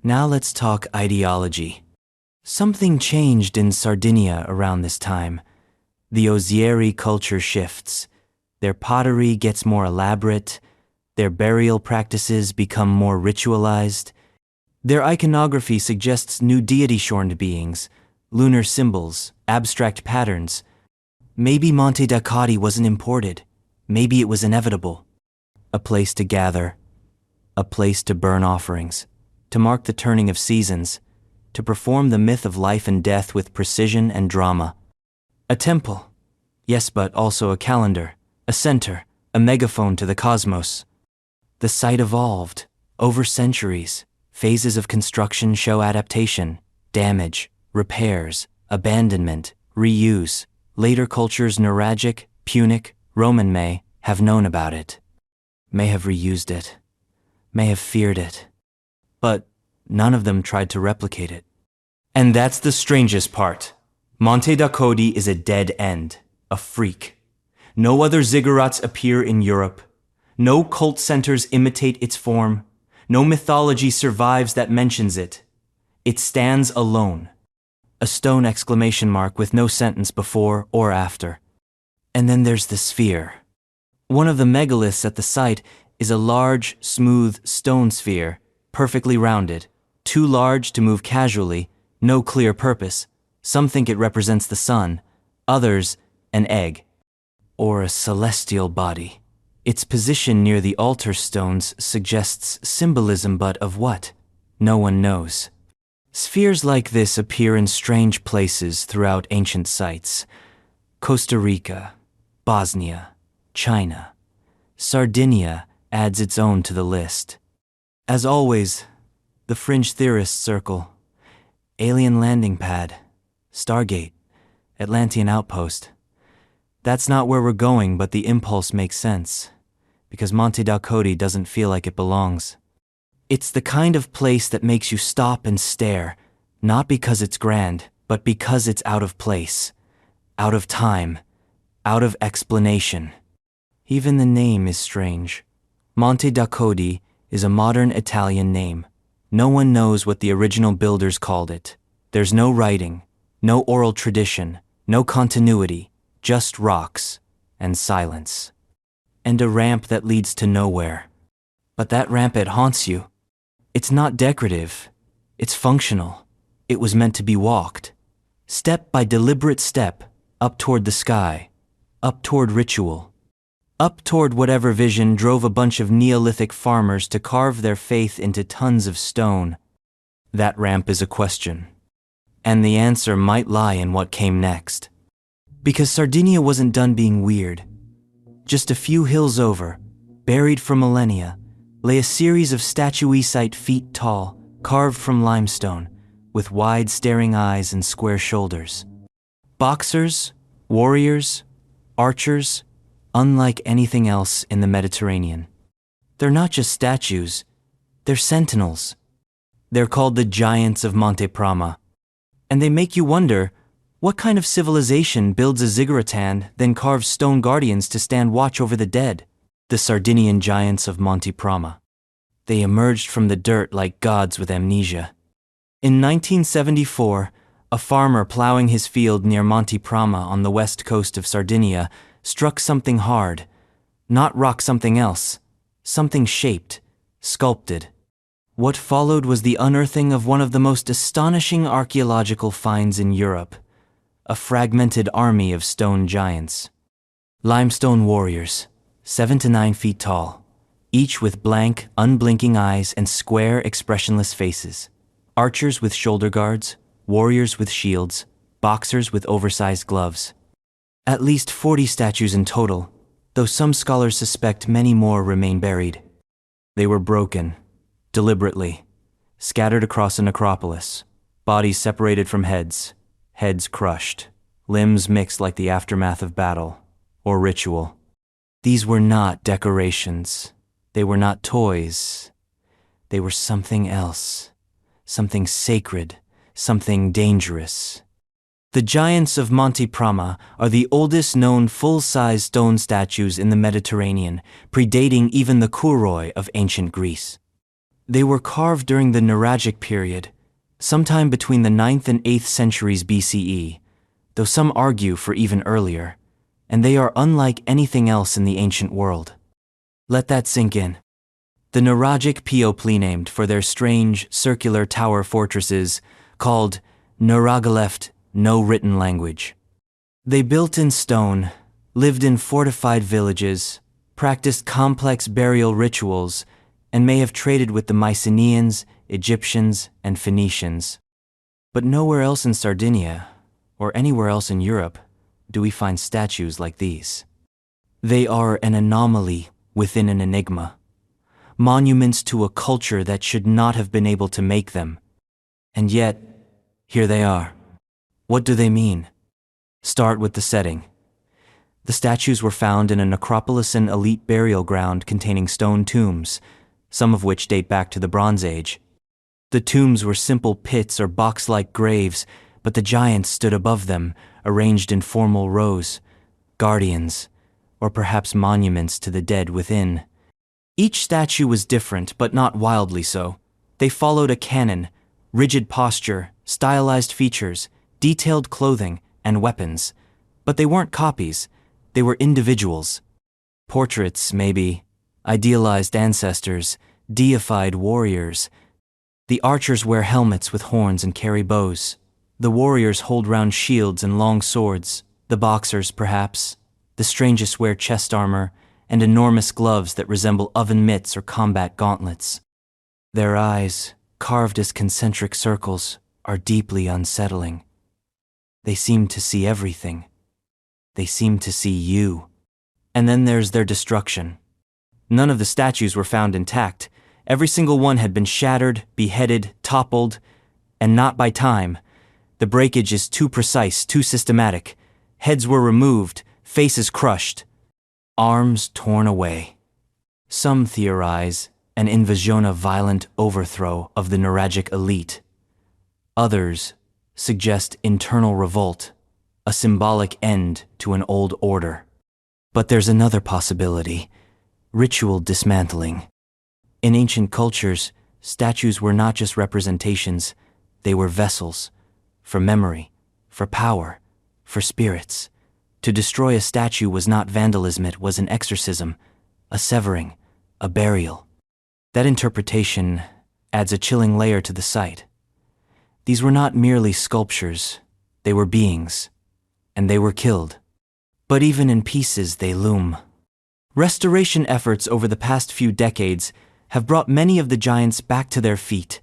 Now let's talk ideology. Something changed in Sardinia around this time. The Ozieri culture shifts. Their pottery gets more elaborate. Their burial practices become more ritualized. Their iconography suggests new deity-shorned beings, lunar symbols, abstract patterns. Maybe Monte Dacote wasn't imported. Maybe it was inevitable. A place to gather, a place to burn offerings, to mark the turning of seasons, to perform the myth of life and death with precision and drama. A temple, yes, but also a calendar, a center, a megaphone to the cosmos. The site evolved, over centuries. Phases of construction show adaptation, damage, repairs, abandonment, reuse. Later cultures, Nuragic, Punic, Roman may have known about it, may have reused it, may have feared it. But none of them tried to replicate it. And that's the strangest part. Monte Dacote is a dead end, a freak. No other ziggurats appear in Europe. No cult centers imitate its form. No mythology survives that mentions it. It stands alone. A stone exclamation mark with no sentence before or after. And then there's the sphere. One of the megaliths at the site is a large, smooth stone sphere, perfectly rounded, too large to move casually, no clear purpose. Some think it represents the sun, others, an egg, or a celestial body. Its position near the altar stones suggests symbolism, but of what? No one knows. Spheres like this appear in strange places throughout ancient sites. Costa Rica, Bosnia, China. Sardinia adds its own to the list. As always, the fringe theorists circle. Alien landing pad, Stargate, Atlantean outpost. That's not where we're going, but the impulse makes sense, because Monte Dacote doesn't feel like it belongs. It's the kind of place that makes you stop and stare, not because it's grand, but because it's out of place, out of time, out of explanation. Even the name is strange. Monte Dacote is a modern Italian name. No one knows what the original builders called it. There's no writing, no oral tradition, no continuity, just rocks and silence. And a ramp that leads to nowhere. But that ramp, it haunts you. It's not decorative. It's functional. It was meant to be walked. Step by deliberate step, up toward the sky. up toward ritual. Up toward whatever vision drove a bunch of Neolithic farmers to carve their faith into tons of stone. That ramp is a question. And the answer might lie in what came next. Because Sardinia wasn't done being weird. Just a few hills over, buried for millennia, lay a series of statuesite feet tall, carved from limestone, with wide staring eyes and square shoulders. Boxers, warriors, archers, unlike anything else in the Mediterranean. They're not just statues, they're sentinels. They're called the Giants of Monte Prama. And they make you wonder, what kind of civilization builds a ziggurat then carves stone guardians to stand watch over the dead? The Sardinian Giants of Monte Prama. They emerged from the dirt like gods with amnesia. In 1974, a farmer plowing his field near Monte Prama on the west coast of Sardinia struck something hard, not rock something else, something shaped, sculpted. What followed was the unearthing of one of the most astonishing archaeological finds in Europe, a fragmented army of stone giants. Limestone warriors, 7 to 9 feet tall, each with blank, unblinking eyes and square, expressionless faces. Archers with shoulder guards, warriors with shields, boxers with oversized gloves. At least 40 statues in total, though some scholars suspect many more remain buried. They were broken, deliberately, scattered across a necropolis, bodies separated from heads, heads crushed, limbs mixed like the aftermath of battle or ritual. These were not decorations. They were not toys. They were something else, something sacred, something dangerous. The Giants of Monte Prama are the oldest known full-size stone statues in the Mediterranean, predating even the Kouroi of ancient Greece. They were carved during the Nuragic period, sometime between the 9th and 8th centuries BCE, though some argue for even earlier, and they are unlike anything else in the ancient world. Let that sink in. The Nuragic People named for their strange, circular tower fortresses called Nuragaleft, no written language. They built in stone, lived in fortified villages, practiced complex burial rituals, and may have traded with the Mycenaeans, Egyptians, and Phoenicians. But nowhere else in Sardinia, or anywhere else in Europe, do we find statues like these. They are an anomaly within an enigma, monuments to a culture that should not have been able to make them. And yet, here they are. What do they mean? Start with the setting. The statues were found in a necropolitan elite burial ground containing stone tombs, some of which date back to the Bronze Age. The tombs were simple pits or box-like graves, but the giants stood above them, arranged in formal rows, guardians, or perhaps monuments to the dead within. Each statue was different, but not wildly so. They followed a canon, rigid posture, stylized features, detailed clothing, and weapons. But they weren't copies, they were individuals. Portraits, maybe, idealized ancestors, deified warriors. The archers wear helmets with horns and carry bows. The warriors hold round shields and long swords. The boxers, perhaps. The strangest wear chest armor and enormous gloves that resemble oven mitts or combat gauntlets. Their eyes, carved as concentric circles, are deeply unsettling. They seem to see everything. They seem to see you. And then there's their destruction. None of the statues were found intact. Every single one had been shattered, beheaded, toppled, and not by time. The breakage is too precise, too systematic. Heads were removed, faces crushed, arms torn away. Some theorize an invasion, violent overthrow of the Nuragic elite. Others suggest internal revolt, a symbolic end to an old order. But there's another possibility: ritual dismantling. In ancient cultures, statues were not just representations, they were vessels, for memory, for power, for spirits. To destroy a statue was not vandalism, it was an exorcism, a severing, a burial. That interpretation adds a chilling layer to the site. These were not merely sculptures, they were beings, and they were killed. But even in pieces they loom. Restoration efforts over the past few decades have brought many of the giants back to their feet.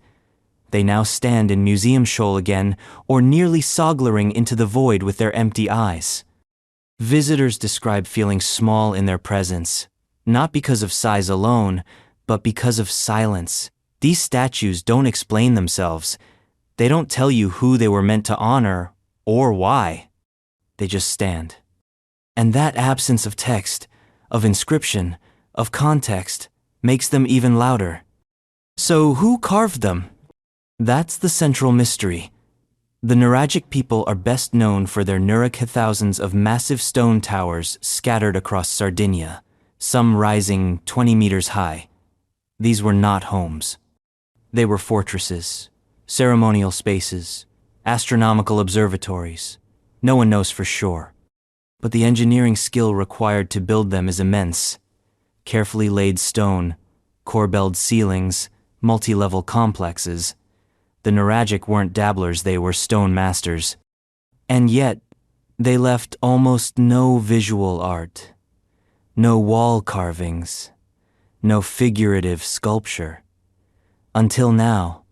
They now stand in museum shoal again, or nearly soglering into the void with their empty eyes. Visitors describe feeling small in their presence, not because of size alone, but because of silence. These statues don't explain themselves. They don't tell you who they were meant to honor or why. They just stand. And that absence of text, of inscription, of context, makes them even louder. So who carved them? That's the central mystery. The Nuragic people are best known for their Nuragic thousands of massive stone towers scattered across Sardinia, some rising 20 meters high. These were not homes. They were fortresses, ceremonial spaces, astronomical observatories. No one knows for sure. But the engineering skill required to build them is immense. Carefully laid stone, corbelled ceilings, multi-level complexes. The Nuragic weren't dabblers, they were stone masters. And yet, they left almost no visual art. No wall carvings. No figurative sculpture. Until now,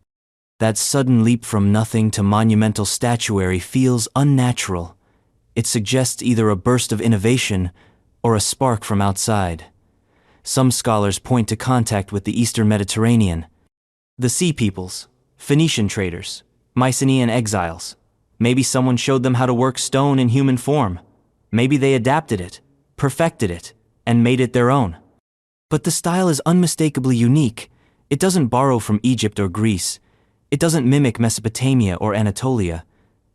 that sudden leap from nothing to monumental statuary feels unnatural. It suggests either a burst of innovation or a spark from outside. Some scholars point to contact with the Eastern Mediterranean. The Sea Peoples, Phoenician traders, Mycenaean exiles. Maybe someone showed them how to work stone in human form. Maybe they adapted it, perfected it, and made it their own. But the style is unmistakably unique. It doesn't borrow from Egypt or Greece. It doesn't mimic Mesopotamia or Anatolia.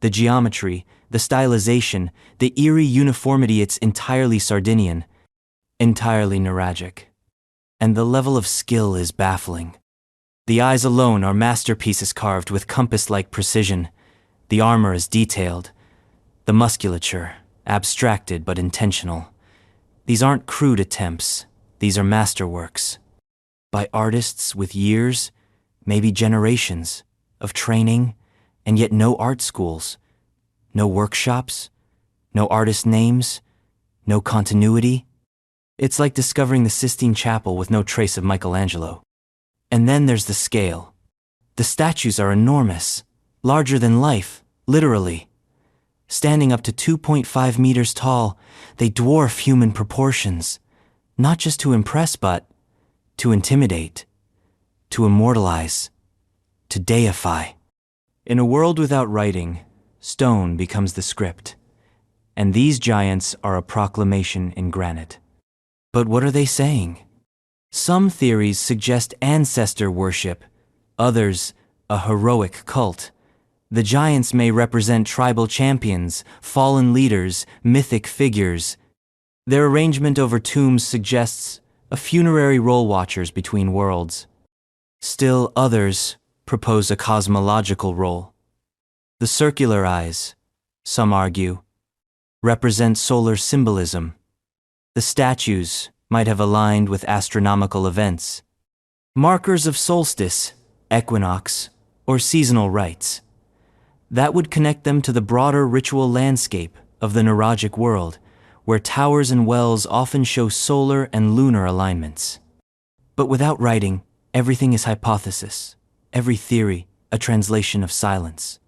The geometry, the stylization, the eerie uniformity, it's entirely Sardinian, entirely Nuragic. And the level of skill is baffling. The eyes alone are masterpieces carved with compass-like precision. The armor is detailed. The musculature, abstracted but intentional. These aren't crude attempts. These are masterworks. By artists with years, maybe generations, of training, and yet no art schools. No workshops, no artist names, no continuity. It's like discovering the Sistine Chapel with no trace of Michelangelo. And then there's the scale. The statues are enormous, larger than life, literally. Standing up to 2.5 meters tall, they dwarf human proportions, not just to impress but to intimidate, to immortalize, to deify. In a world without writing, stone becomes the script, and these giants are a proclamation in granite. But what are they saying? Some theories suggest ancestor worship, others a heroic cult. The giants may represent tribal champions, fallen leaders, mythic figures. Their arrangement over tombs suggests a funerary role watchers between worlds. Still others propose a cosmological role. The circular eyes, some argue, represent solar symbolism. The statues might have aligned with astronomical events, markers of solstice, equinox, or seasonal rites. That would connect them to the broader ritual landscape of the Nuragic world, where towers and wells often show solar and lunar alignments. But without writing, everything is hypothesis, every theory a translation of silence.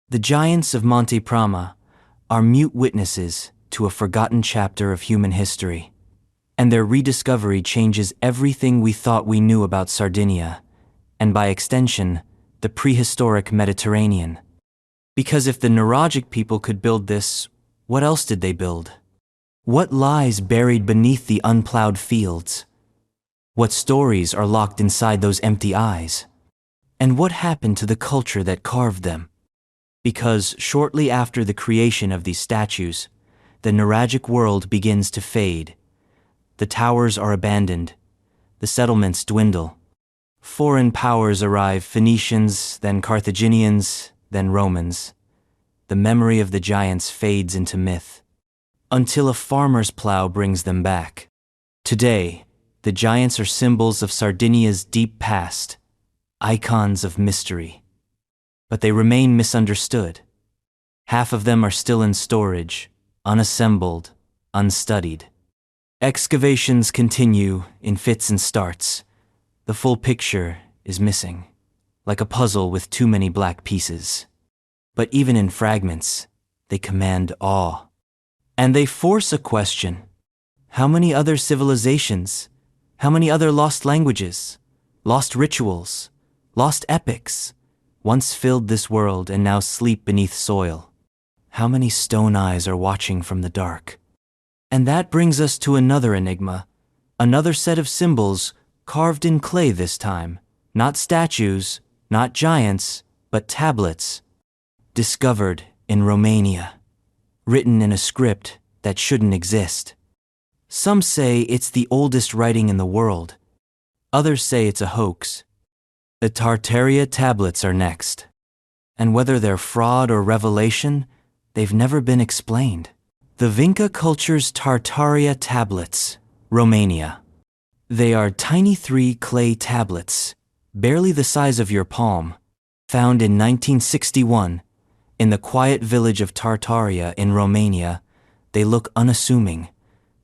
The giants of Monte Prama are mute witnesses to a forgotten chapter of human history, and their rediscovery changes everything we thought we knew about Sardinia, and by extension, the prehistoric Mediterranean. Because if the Nuragic people could build this, what else did they build? What lies buried beneath the unplowed fields? What stories are locked inside those empty eyes? And what happened to the culture that carved them? Because shortly after the creation of these statues, the Nuragic world begins to fade. The towers are abandoned. The settlements dwindle. Foreign powers arrive, Phoenicians, then Carthaginians, then Romans. The memory of the giants fades into myth, until a farmer's plow brings them back. Today, the giants are symbols of Sardinia's deep past, icons of mystery. But they remain misunderstood. Half of them are still in storage, unassembled, unstudied. Excavations continue in fits and starts. The full picture is missing, like a puzzle with too many black pieces. But even in fragments, they command awe. And they force a question. How many other civilizations? How many other lost languages, lost rituals, lost epics, once filled this world and now sleep beneath soil? How many stone eyes are watching from the dark? And that brings us to another enigma, another set of symbols carved in clay this time. Not statues, not giants, but tablets, discovered in Romania, written in a script that shouldn't exist. Some say it's the oldest writing in the world. Others say it's a hoax. The Tartaria tablets are next. And whether they're fraud or revelation, they've never been explained. The Vinca culture's Tartaria tablets, Romania. They are tiny 3 clay tablets, barely the size of your palm, found in 1961 in the quiet village of Tartaria in Romania. They look unassuming.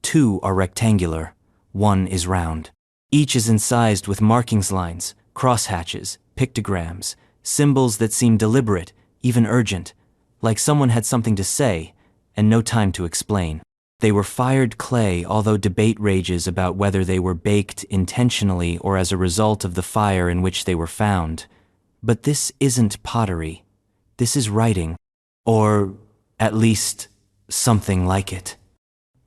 2 are rectangular, 1 is round. Each is incised with markings lines, crosshatches, pictograms, symbols that seem deliberate, even urgent, like someone had something to say and no time to explain. They were fired clay, although debate rages about whether they were baked intentionally or as a result of the fire in which they were found. But this isn't pottery. This is writing, or at least something like it.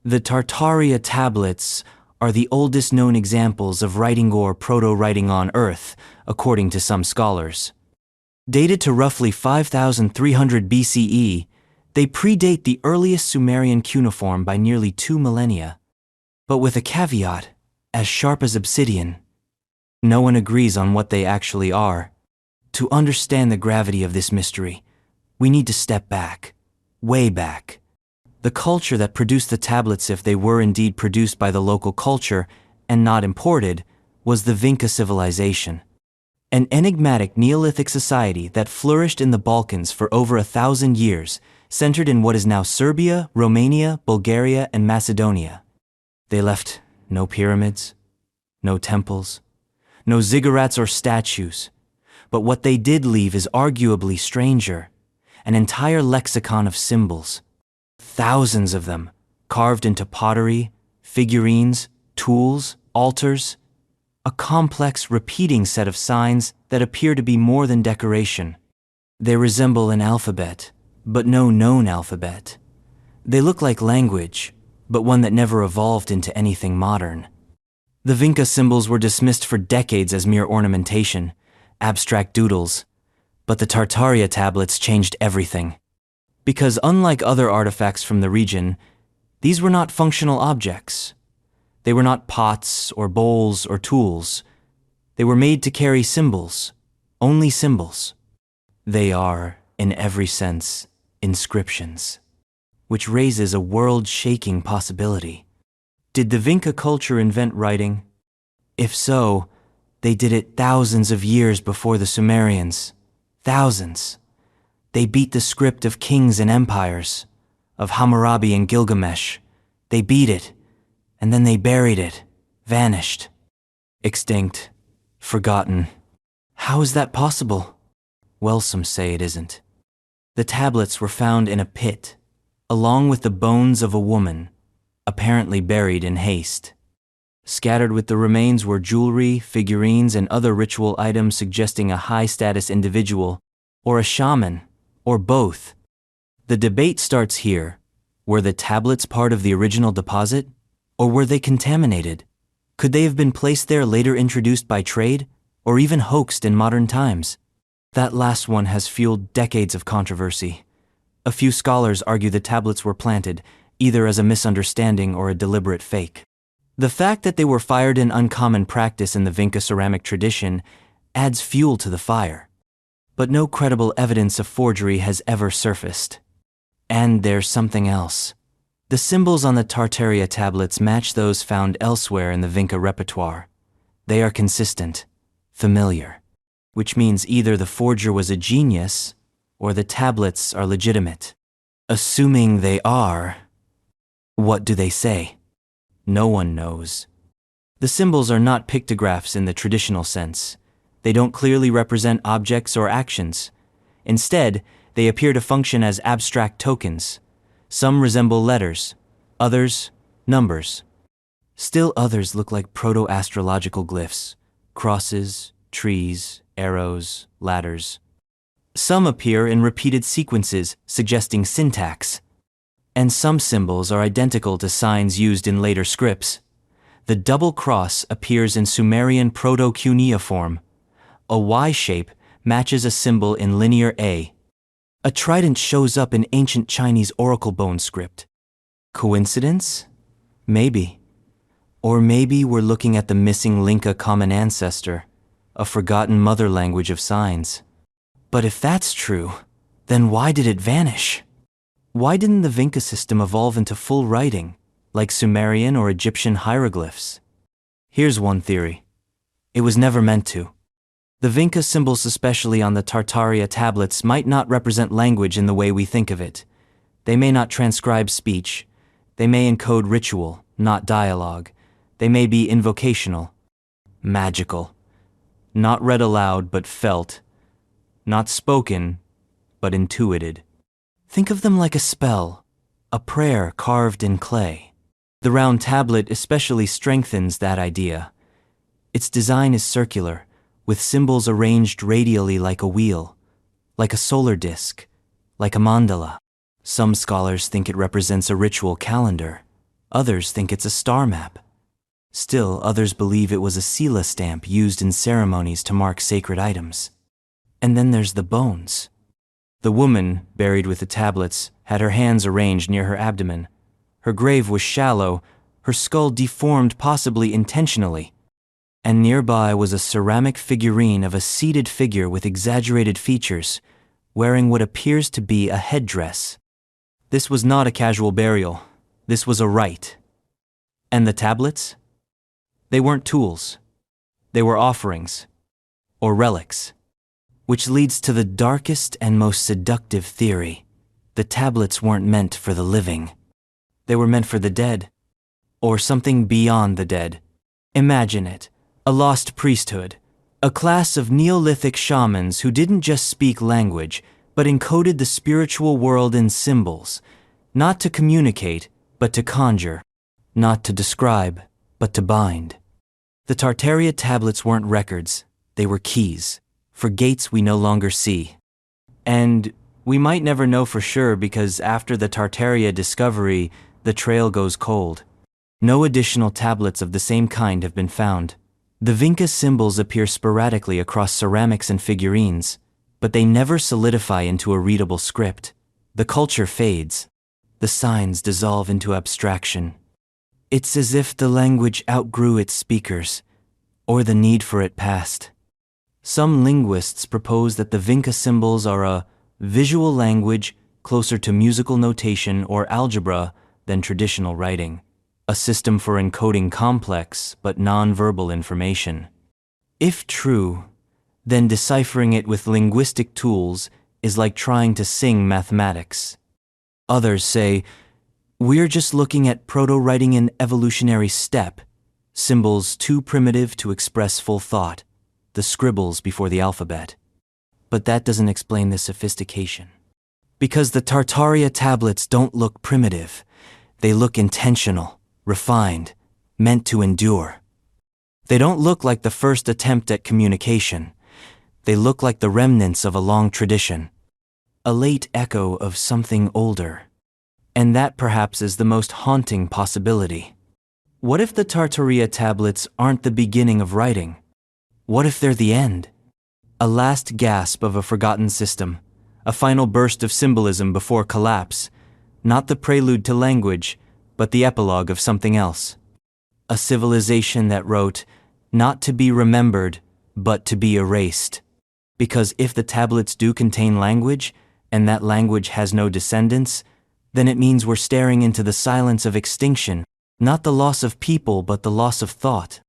The Tartaria tablets are the oldest known examples of writing or proto-writing on Earth, according to some scholars. Dated to roughly 5,300 BCE, they predate the earliest Sumerian cuneiform by nearly 2 millennia. But with a caveat, as sharp as obsidian. No one agrees on what they actually are. To understand the gravity of this mystery, we need to step back, way back. The culture that produced the tablets, if they were indeed produced by the local culture and not imported, was the Vinca civilization. An enigmatic Neolithic society that flourished in the Balkans for over 1,000 years, centered in what is now Serbia, Romania, Bulgaria, and Macedonia. They left no pyramids, no temples, no ziggurats or statues, but what they did leave is arguably stranger, an entire lexicon of symbols. Thousands of them, carved into pottery, figurines, tools, altars, a complex, repeating set of signs that appear to be more than decoration. They resemble an alphabet, but no known alphabet. They look like language, but one that never evolved into anything modern. The Vinca symbols were dismissed for decades as mere ornamentation, abstract doodles, but the Tartaria tablets changed everything. Because unlike other artifacts from the region, these were not functional objects. They were not pots or bowls or tools. They were made to carry symbols, only symbols. They are, in every sense, inscriptions, which raises a world-shaking possibility. Did the Vinca culture invent writing? If so, they did it thousands of years before the Sumerians. Thousands. They beat the script of kings and empires, of Hammurabi and Gilgamesh. They beat it, and then they buried it, vanished, extinct, forgotten. How is that possible? Well, some say it isn't. The tablets were found in a pit, along with the bones of a woman, apparently buried in haste. Scattered with the remains were jewelry, figurines, and other ritual items suggesting a high-status individual, or a shaman, or both. The debate starts here. Were the tablets part of the original deposit, or were they contaminated? Could they have been placed there, later introduced by trade, or even hoaxed in modern times? That last one has fueled decades of controversy. A few scholars argue the tablets were planted, either as a misunderstanding or a deliberate fake. The fact that they were fired in uncommon practice in the Vinca ceramic tradition adds fuel to the fire. But no credible evidence of forgery has ever surfaced. And there's something else. The symbols on the Tartaria tablets match those found elsewhere in the Vinca repertoire. They are consistent, familiar, which means either the forger was a genius or the tablets are legitimate. Assuming they are, What do they say? No one knows. The symbols are not pictographs in the traditional sense. They don't clearly represent objects or actions. Instead, they appear to function as abstract tokens. Some resemble letters, others, numbers. Still others look like proto-astrological glyphs, crosses, trees, arrows, ladders. Some appear in repeated sequences, suggesting syntax. And some symbols are identical to signs used in later scripts. The double cross appears in Sumerian proto-cuneiform. A Y shape matches a symbol in linear A. A trident shows up in ancient Chinese oracle bone script. Coincidence? Maybe. Or maybe we're looking at the missing Linka common ancestor, a forgotten mother language of signs. But if that's true, then why did it vanish? Why didn't the Vinca system evolve into full writing, like Sumerian or Egyptian hieroglyphs? Here's one theory. It was never meant to. The Vinca symbols, especially on the Tartaria tablets, might not represent language in the way we think of it. They may not transcribe speech. They may encode ritual, not dialogue. They may be invocational, magical. Not read aloud, but felt. Not spoken, but intuited. Think of them like a spell, a prayer carved in clay. The round tablet especially strengthens that idea. Its design is circular, with symbols arranged radially like a wheel, like a solar disk, like a mandala. Some scholars think it represents a ritual calendar. Others think it's a star map. Still, others believe it was a sila stamp used in ceremonies to mark sacred items. And then there's the bones. The woman, buried with the tablets, had her hands arranged near her abdomen. Her grave was shallow, her skull deformed possibly intentionally. And nearby was a ceramic figurine of a seated figure with exaggerated features, wearing what appears to be a headdress. This was not a casual burial. This was a rite. And the tablets? They weren't tools. They were offerings, or relics. Which leads to the darkest and most seductive theory. The tablets weren't meant for the living. They were meant for the dead, or something beyond the dead. Imagine it. A lost priesthood, a class of Neolithic shamans who didn't just speak language, but encoded the spiritual world in symbols, not to communicate, but to conjure, not to describe, but to bind. The Tartaria tablets weren't records, they were keys, for gates we no longer see. And we might never know for sure because after the Tartaria discovery, the trail goes cold. No additional tablets of the same kind have been found. The Vinca symbols appear sporadically across ceramics and figurines, but they never solidify into a readable script. The culture fades. The signs dissolve into abstraction. It's as if the language outgrew its speakers, or the need for it passed. Some linguists propose that the Vinca symbols are a visual language closer to musical notation or algebra than traditional writing. A system for encoding complex but non-verbal information. If true, then deciphering it with linguistic tools is like trying to sing mathematics. Others say, we're just looking at proto-writing an evolutionary step, symbols too primitive to express full thought, the scribbles before the alphabet. But that doesn't explain the sophistication. Because the Tartaria tablets don't look primitive, they look intentional. Refined, meant to endure. They don't look like the first attempt at communication. They look like the remnants of a long tradition, a late echo of something older. And that perhaps is the most haunting possibility. What if the Tartaria tablets aren't the beginning of writing? What if they're the end? A last gasp of a forgotten system, a final burst of symbolism before collapse, not the prelude to language, but the epilogue of something else. A civilization that wrote, not to be remembered, but to be erased. Because if the tablets do contain language, and that language has no descendants, then it means we're staring into the silence of extinction, not the loss of people, but the loss of thought.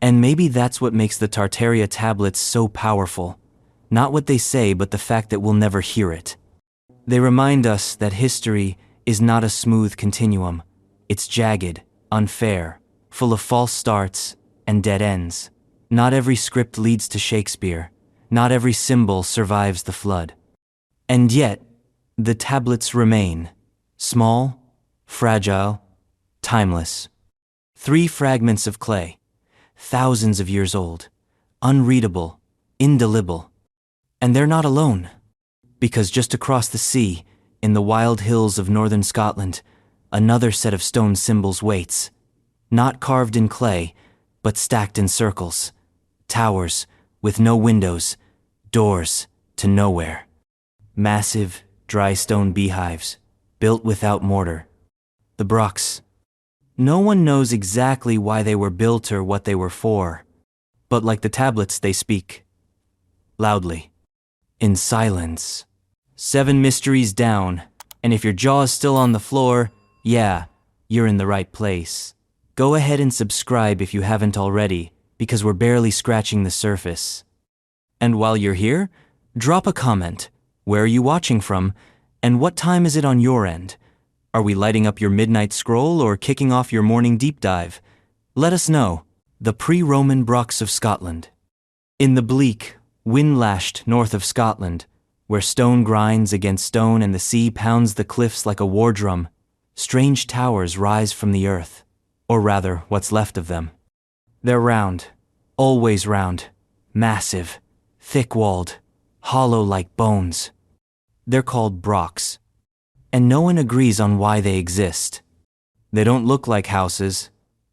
And maybe that's what makes the Tartaria tablets so powerful. Not what they say, but the fact that we'll never hear it. They remind us that history is not a smooth continuum. It's jagged, unfair, full of false starts and dead ends. Not every script leads to Shakespeare. Not every symbol survives the flood. And yet, the tablets remain. Small, fragile, timeless. 3 fragments of clay, thousands of years old, unreadable, indelible. And they're not alone. Because just across the sea, in the wild hills of northern Scotland, another set of stone symbols waits. Not carved in clay, but stacked in circles. Towers with no windows, doors to nowhere. Massive, dry stone beehives, built without mortar. The Brochs. No one knows exactly why they were built or what they were for. But like the tablets, they speak. Loudly. In silence. 7 mysteries down, and if your jaw is still on the floor, yeah, you're in the right place. Go ahead and subscribe if you haven't already, because we're barely scratching the surface. And while you're here, drop a comment. Where are you watching from, and what time is it on your end? Are we lighting up your midnight scroll or kicking off your morning deep dive? Let us know. The pre-Roman Brochs of Scotland. In the bleak, wind-lashed north of Scotland, where stone grinds against stone and the sea pounds the cliffs like a war drum, strange towers rise from the earth, or rather, what's left of them. They're round, always round, massive, thick-walled, hollow like bones. They're called Brochs, and no one agrees on why they exist. They don't look like houses.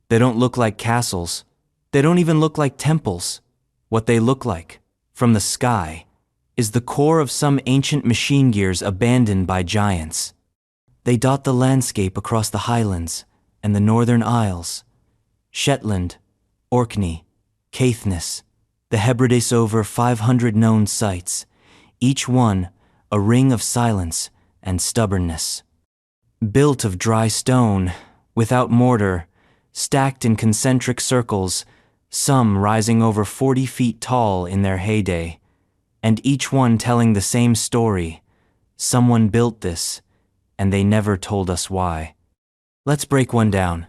They don't look like castles. They don't even look like temples. What they look like, from the sky, is the core of some ancient machine gears abandoned by giants. They dot the landscape across the Highlands and the Northern Isles, Shetland, Orkney, Caithness, the Hebrides, over 500 known sites, each one a ring of silence and stubbornness. Built of dry stone, without mortar, stacked in concentric circles, some rising over 40 feet tall in their heyday, and each one telling the same story. Someone built this, and they never told us why. Let's break one down.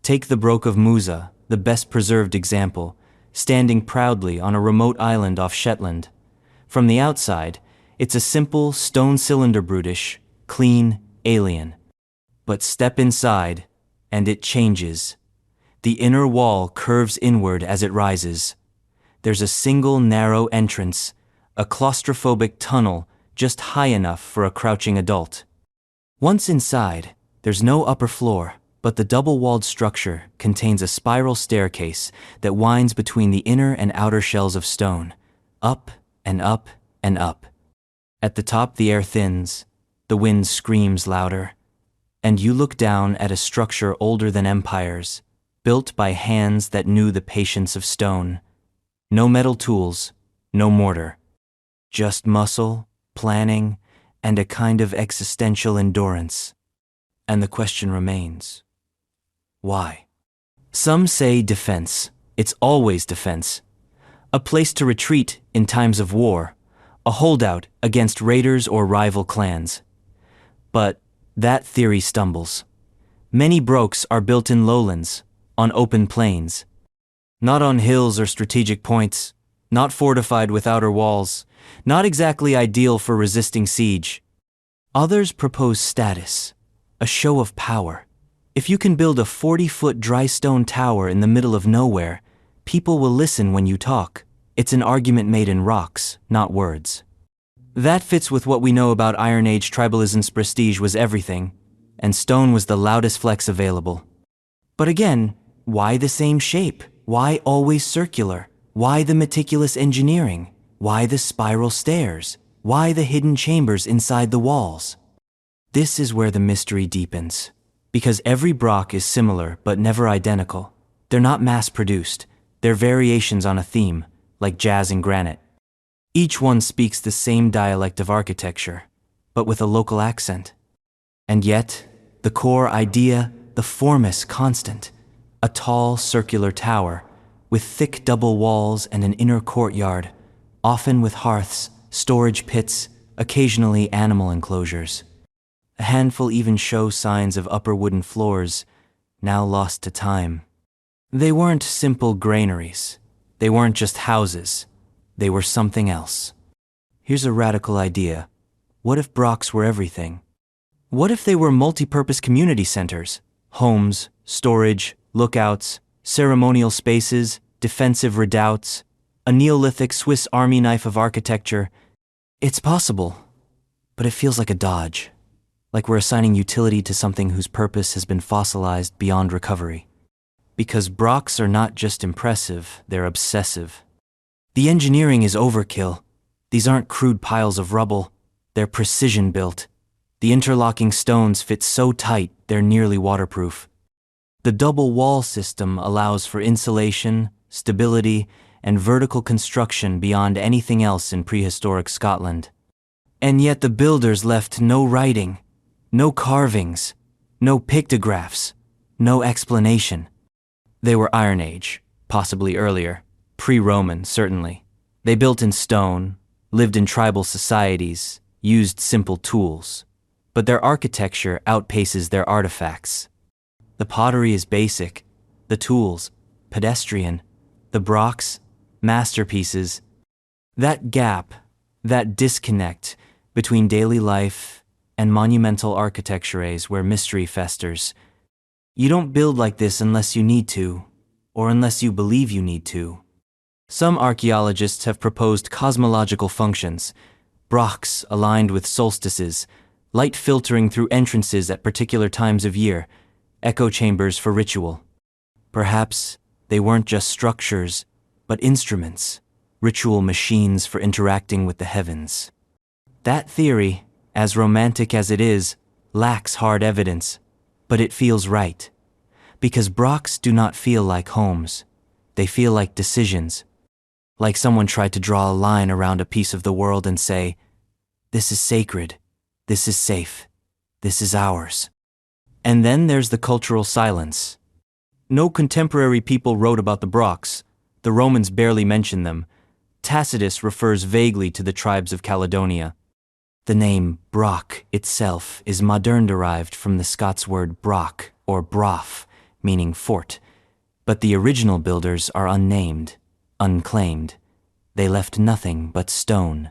Take the Broch of Musa, the best preserved example, standing proudly on a remote island off Shetland. From the outside, it's a simple stone cylinder, brutish, clean, alien. But step inside, and it changes. The inner wall curves inward as it rises. There's a single narrow entrance, a claustrophobic tunnel just high enough for a crouching adult. Once inside, there's no upper floor, but the double-walled structure contains a spiral staircase that winds between the inner and outer shells of stone, up and up and up. At the top, the air thins, the wind screams louder, and you look down at a structure older than empires, built by hands that knew the patience of stone. No metal tools, no mortar. Just muscle, planning, and a kind of existential endurance. And the question remains, why? Some say defense. It's always defense. A place to retreat in times of war, a holdout against raiders or rival clans. But that theory stumbles. Many Brochs are built in lowlands, on open plains. Not on hills or strategic points, not fortified with outer walls, not exactly ideal for resisting siege. Others propose status, a show of power. If you can build a 40-foot dry stone tower in the middle of nowhere, people will listen when you talk. It's an argument made in rocks, not words. That fits with what we know about Iron Age tribalism's. Prestige was everything, and stone was the loudest flex available. But again, why the same shape? Why always circular? Why the meticulous engineering? Why the spiral stairs? Why the hidden chambers inside the walls? This is where the mystery deepens. Because every Broch is similar but never identical. They're not mass-produced. They're variations on a theme, like jazz and granite. Each one speaks the same dialect of architecture, but with a local accent. And yet, the core idea, the form is constant. A tall, circular tower, with thick double walls and an inner courtyard, often with hearths, storage pits, occasionally animal enclosures. A handful even show signs of upper wooden floors, now lost to time. They weren't simple granaries. They weren't just houses. They were something else. Here's a radical idea. What if Brochs were everything? What if they were multi-purpose community centers? Homes, storage, lookouts, ceremonial spaces, defensive redoubts, a Neolithic Swiss Army knife of architecture. It's possible, but it feels like a dodge. Like we're assigning utility to something whose purpose has been fossilized beyond recovery. Because Brochs are not just impressive, they're obsessive. The engineering is overkill. These aren't crude piles of rubble, they're precision built. The interlocking stones fit so tight, they're nearly waterproof. The double wall system allows for insulation, stability, and vertical construction beyond anything else in prehistoric Scotland. And yet the builders left no writing, no carvings, no pictographs, no explanation. They were Iron Age, possibly earlier, pre-Roman certainly. They built in stone, lived in tribal societies, used simple tools. But their architecture outpaces their artifacts. The pottery is basic, the tools, pedestrian, the Brochs, masterpieces. That gap, that disconnect between daily life and monumental architecture is where mystery festers. You don't build like this unless you need to, or unless you believe you need to. Some archaeologists have proposed cosmological functions, Brochs aligned with solstices, light filtering through entrances at particular times of year, echo chambers for ritual. Perhaps they weren't just structures, but instruments, ritual machines for interacting with the heavens. That theory, as romantic as it is, lacks hard evidence, but it feels right. Because Brochs do not feel like homes. They feel like decisions. Like someone tried to draw a line around a piece of the world and say, "This is sacred. This is safe. This is ours." And then there's the cultural silence. No contemporary people wrote about the Brochs. The Romans barely mention them. Tacitus refers vaguely to the tribes of Caledonia. The name Broch itself is modern-derived from the Scots word broch or broth, meaning fort, but the original builders are unnamed, unclaimed. They left nothing but stone.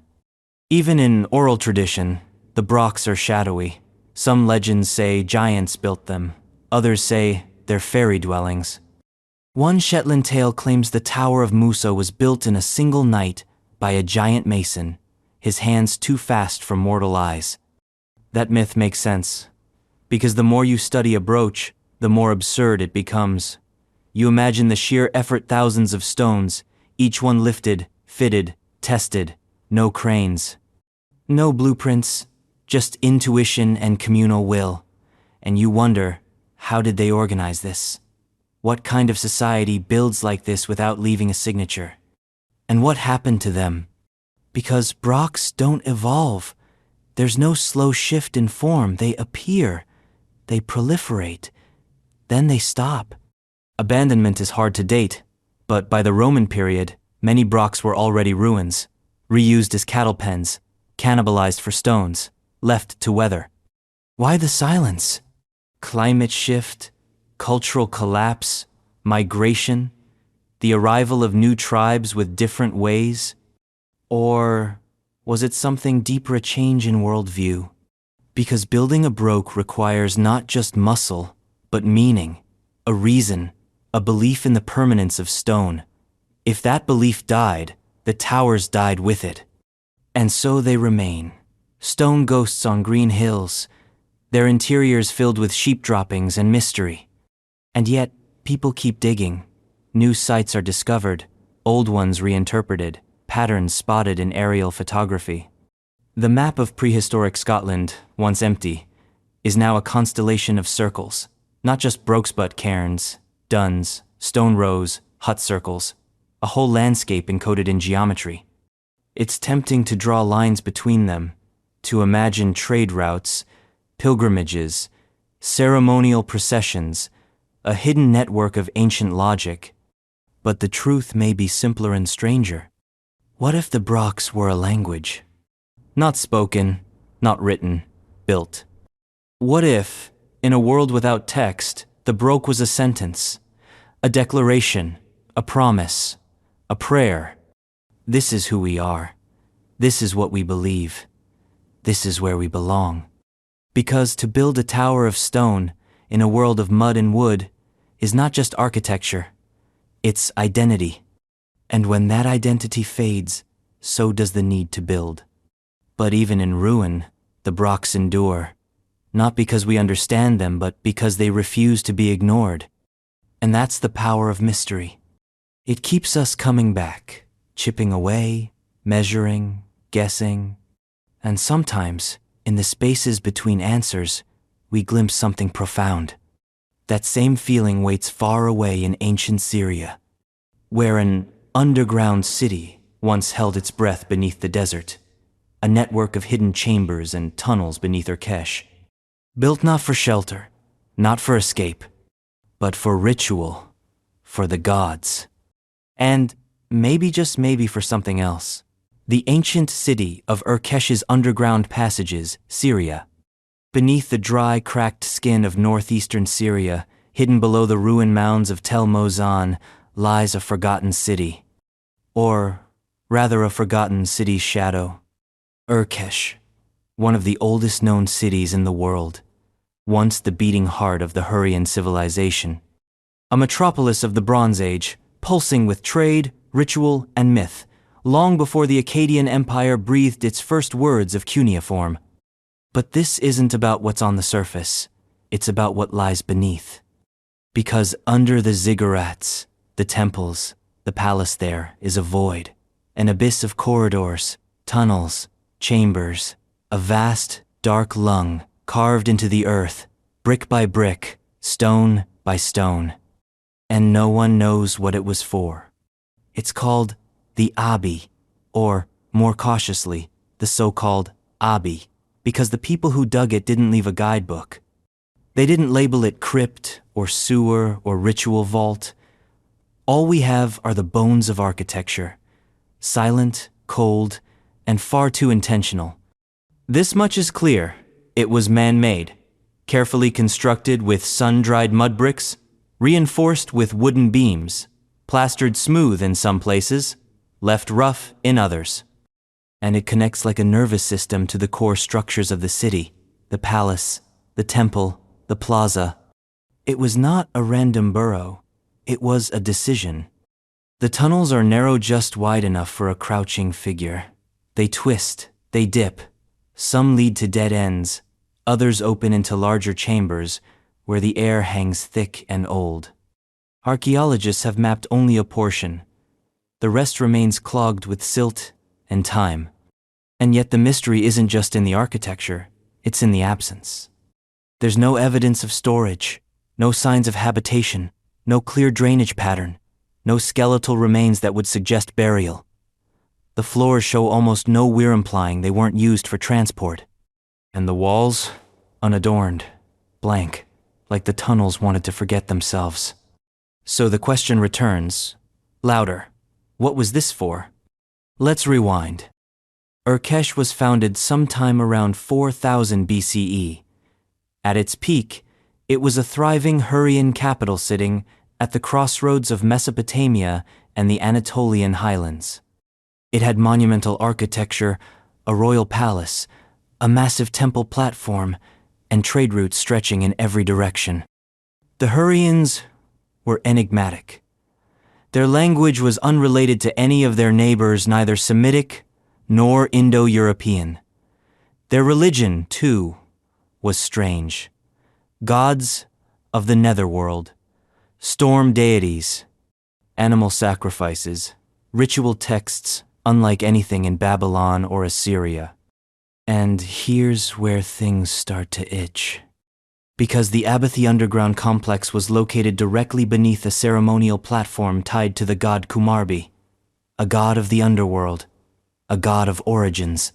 Even in oral tradition, the Brochs are shadowy. Some legends say giants built them, others say they're fairy dwellings. One Shetland tale claims the Tower of Musa was built in a single night by a giant mason, his hands too fast for mortal eyes. That myth makes sense, because the more you study a brooch, the more absurd it becomes. You imagine the sheer effort, thousands of stones, each one lifted, fitted, tested, no cranes. No blueprints, just intuition and communal will. And you wonder, how did they organize this? What kind of society builds like this without leaving a signature? And what happened to them? Because Brochs don't evolve. There's no slow shift in form. They appear. They proliferate. Then they stop. Abandonment is hard to date, but by the Roman period, many Brochs were already ruins, reused as cattle pens, cannibalized for stones, left to weather. Why the silence? Climate shift, cultural collapse, migration, the arrival of new tribes with different ways? Or was it something deeper, a change in worldview? Because building a broch requires not just muscle, but meaning, a reason, a belief in the permanence of stone. If that belief died, the towers died with it. And so they remain, stone ghosts on green hills, their interiors filled with sheep droppings and mystery. And yet, people keep digging. New sites are discovered, old ones reinterpreted, patterns spotted in aerial photography. The map of prehistoric Scotland, once empty, is now a constellation of circles, not just Brochs but cairns, duns, stone rows, hut circles, a whole landscape encoded in geometry. It's tempting to draw lines between them, to imagine trade routes, pilgrimages, ceremonial processions, a hidden network of ancient logic. But the truth may be simpler and stranger. What if the Brochs were a language? Not spoken, not written, built. What if, in a world without text, the Broch was a sentence, a declaration, a promise, a prayer? This is who we are. This is what we believe. This is where we belong. Because to build a tower of stone in a world of mud and wood is not just architecture, it's identity. And when that identity fades, so does the need to build. But even in ruin, the Brochs endure, not because we understand them, but because they refuse to be ignored. And that's the power of mystery. It keeps us coming back, chipping away, measuring, guessing, and sometimes, in the spaces between answers, we glimpse something profound. That same feeling waits far away in ancient Syria, where an underground city once held its breath beneath the desert, a network of hidden chambers and tunnels beneath Urkesh, built not for shelter, not for escape, but for ritual, for the gods, and maybe just maybe for something else. The ancient city of Urkesh's underground passages, Syria. Beneath the dry, cracked skin of northeastern Syria, hidden below the ruined mounds of Tel Mozan, lies a forgotten city. Or, rather, a forgotten city's shadow. Urkesh, one of the oldest known cities in the world, once the beating heart of the Hurrian civilization. A metropolis of the Bronze Age, pulsing with trade, ritual, and myth, long before the Akkadian Empire breathed its first words of cuneiform. But this isn't about what's on the surface, it's about what lies beneath. Because under the ziggurats, the temples, the palace there is a void, an abyss of corridors, tunnels, chambers, a vast, dark lung carved into the earth, brick by brick, stone by stone. And no one knows what it was for. It's called the Abi, or, more cautiously, the so-called Abi, because the people who dug it didn't leave a guidebook. They didn't label it crypt, or sewer, or ritual vault. All we have are the bones of architecture, silent, cold, and far too intentional. This much is clear: it was man-made, carefully constructed with sun-dried mud bricks, reinforced with wooden beams, plastered smooth in some places, left rough in others. And it connects like a nervous system to the core structures of the city, the palace, the temple, the plaza. It was not a random burrow, it was a decision. The tunnels are narrow just wide enough for a crouching figure. They twist, they dip. Some lead to dead ends, others open into larger chambers where the air hangs thick and old. Archaeologists have mapped only a portion. The rest remains clogged with silt and time. And yet the mystery isn't just in the architecture, it's in the absence. There's no evidence of storage, no signs of habitation, no clear drainage pattern, no skeletal remains that would suggest burial. The floors show almost no wear, implying they weren't used for transport. And the walls, unadorned, blank, like the tunnels wanted to forget themselves. So the question returns, louder. What was this for? Let's rewind. Urkesh was founded sometime around 4000 BCE. At its peak, it was a thriving Hurrian capital sitting at the crossroads of Mesopotamia and the Anatolian highlands. It had monumental architecture, a royal palace, a massive temple platform, and trade routes stretching in every direction. The Hurrians were enigmatic. Their language was unrelated to any of their neighbors, neither Semitic nor Indo-European. Their religion, too, was strange. Gods of the netherworld, storm deities, animal sacrifices, ritual texts unlike anything in Babylon or Assyria. And here's where things start to itch. Because the Abathy underground complex was located directly beneath a ceremonial platform tied to the god Kumarbi, a god of the underworld, a god of origins.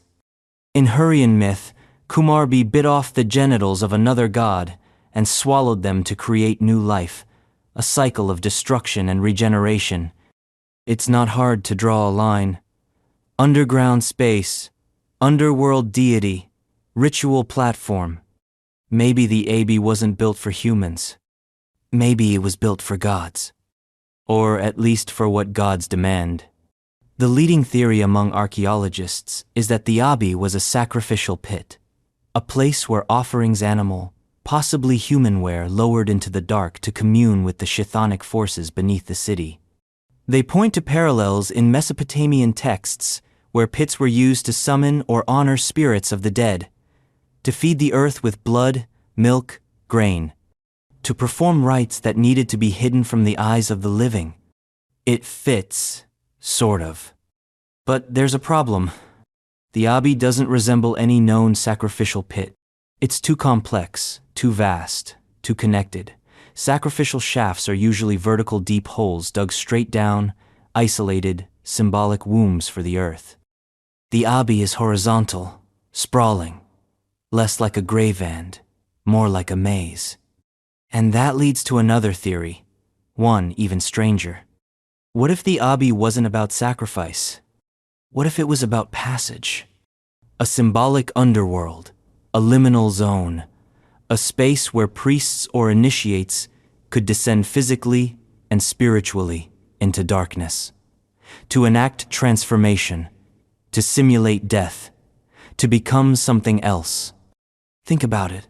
In Hurrian myth, Kumarbi bit off the genitals of another god and swallowed them to create new life, a cycle of destruction and regeneration. It's not hard to draw a line. Underground space, underworld deity, ritual platform. Maybe the Abbey wasn't built for humans. Maybe it was built for gods. Or at least for what gods demand. The leading theory among archaeologists is that the Abbey was a sacrificial pit, a place where offerings animal, possibly human were lowered into the dark to commune with the chthonic forces beneath the city. They point to parallels in Mesopotamian texts where pits were used to summon or honor spirits of the dead, to feed the earth with blood, milk, grain, to perform rites that needed to be hidden from the eyes of the living. It fits, sort of. But there's a problem. The Abbey doesn't resemble any known sacrificial pit. It's too complex, too vast, too connected. Sacrificial shafts are usually vertical deep holes dug straight down, isolated, symbolic wombs for the earth. The Abbey is horizontal, sprawling, less like a graveyard, more like a maze. And that leads to another theory, one even stranger. What if the Abbey wasn't about sacrifice? What if it was about passage? A symbolic underworld, a liminal zone, a space where priests or initiates could descend physically and spiritually into darkness, to enact transformation, to simulate death, to become something else. Think about it.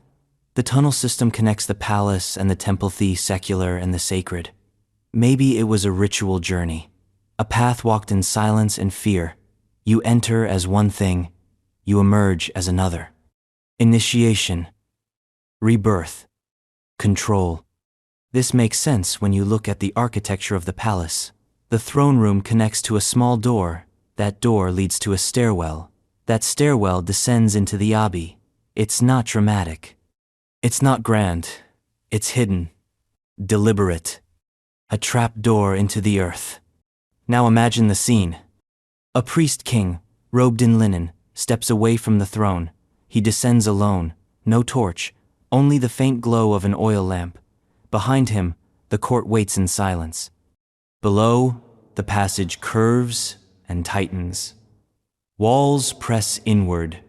The tunnel system connects the palace and the temple, the secular and the sacred. Maybe it was a ritual journey, a path walked in silence and fear. You enter as one thing, you emerge as another. Initiation, rebirth, control. This makes sense when you look at the architecture of the palace. The throne room connects to a small door. That door leads to a stairwell. That stairwell descends into the Abbey. It's not dramatic. It's not grand. It's hidden, deliberate. A trap door into the earth. Now imagine the scene. A priest king, robed in linen, steps away from the throne. He descends alone, no torch, only the faint glow of an oil lamp. Behind him, the court waits in silence. Below, the passage curves and tightens. Walls press inward.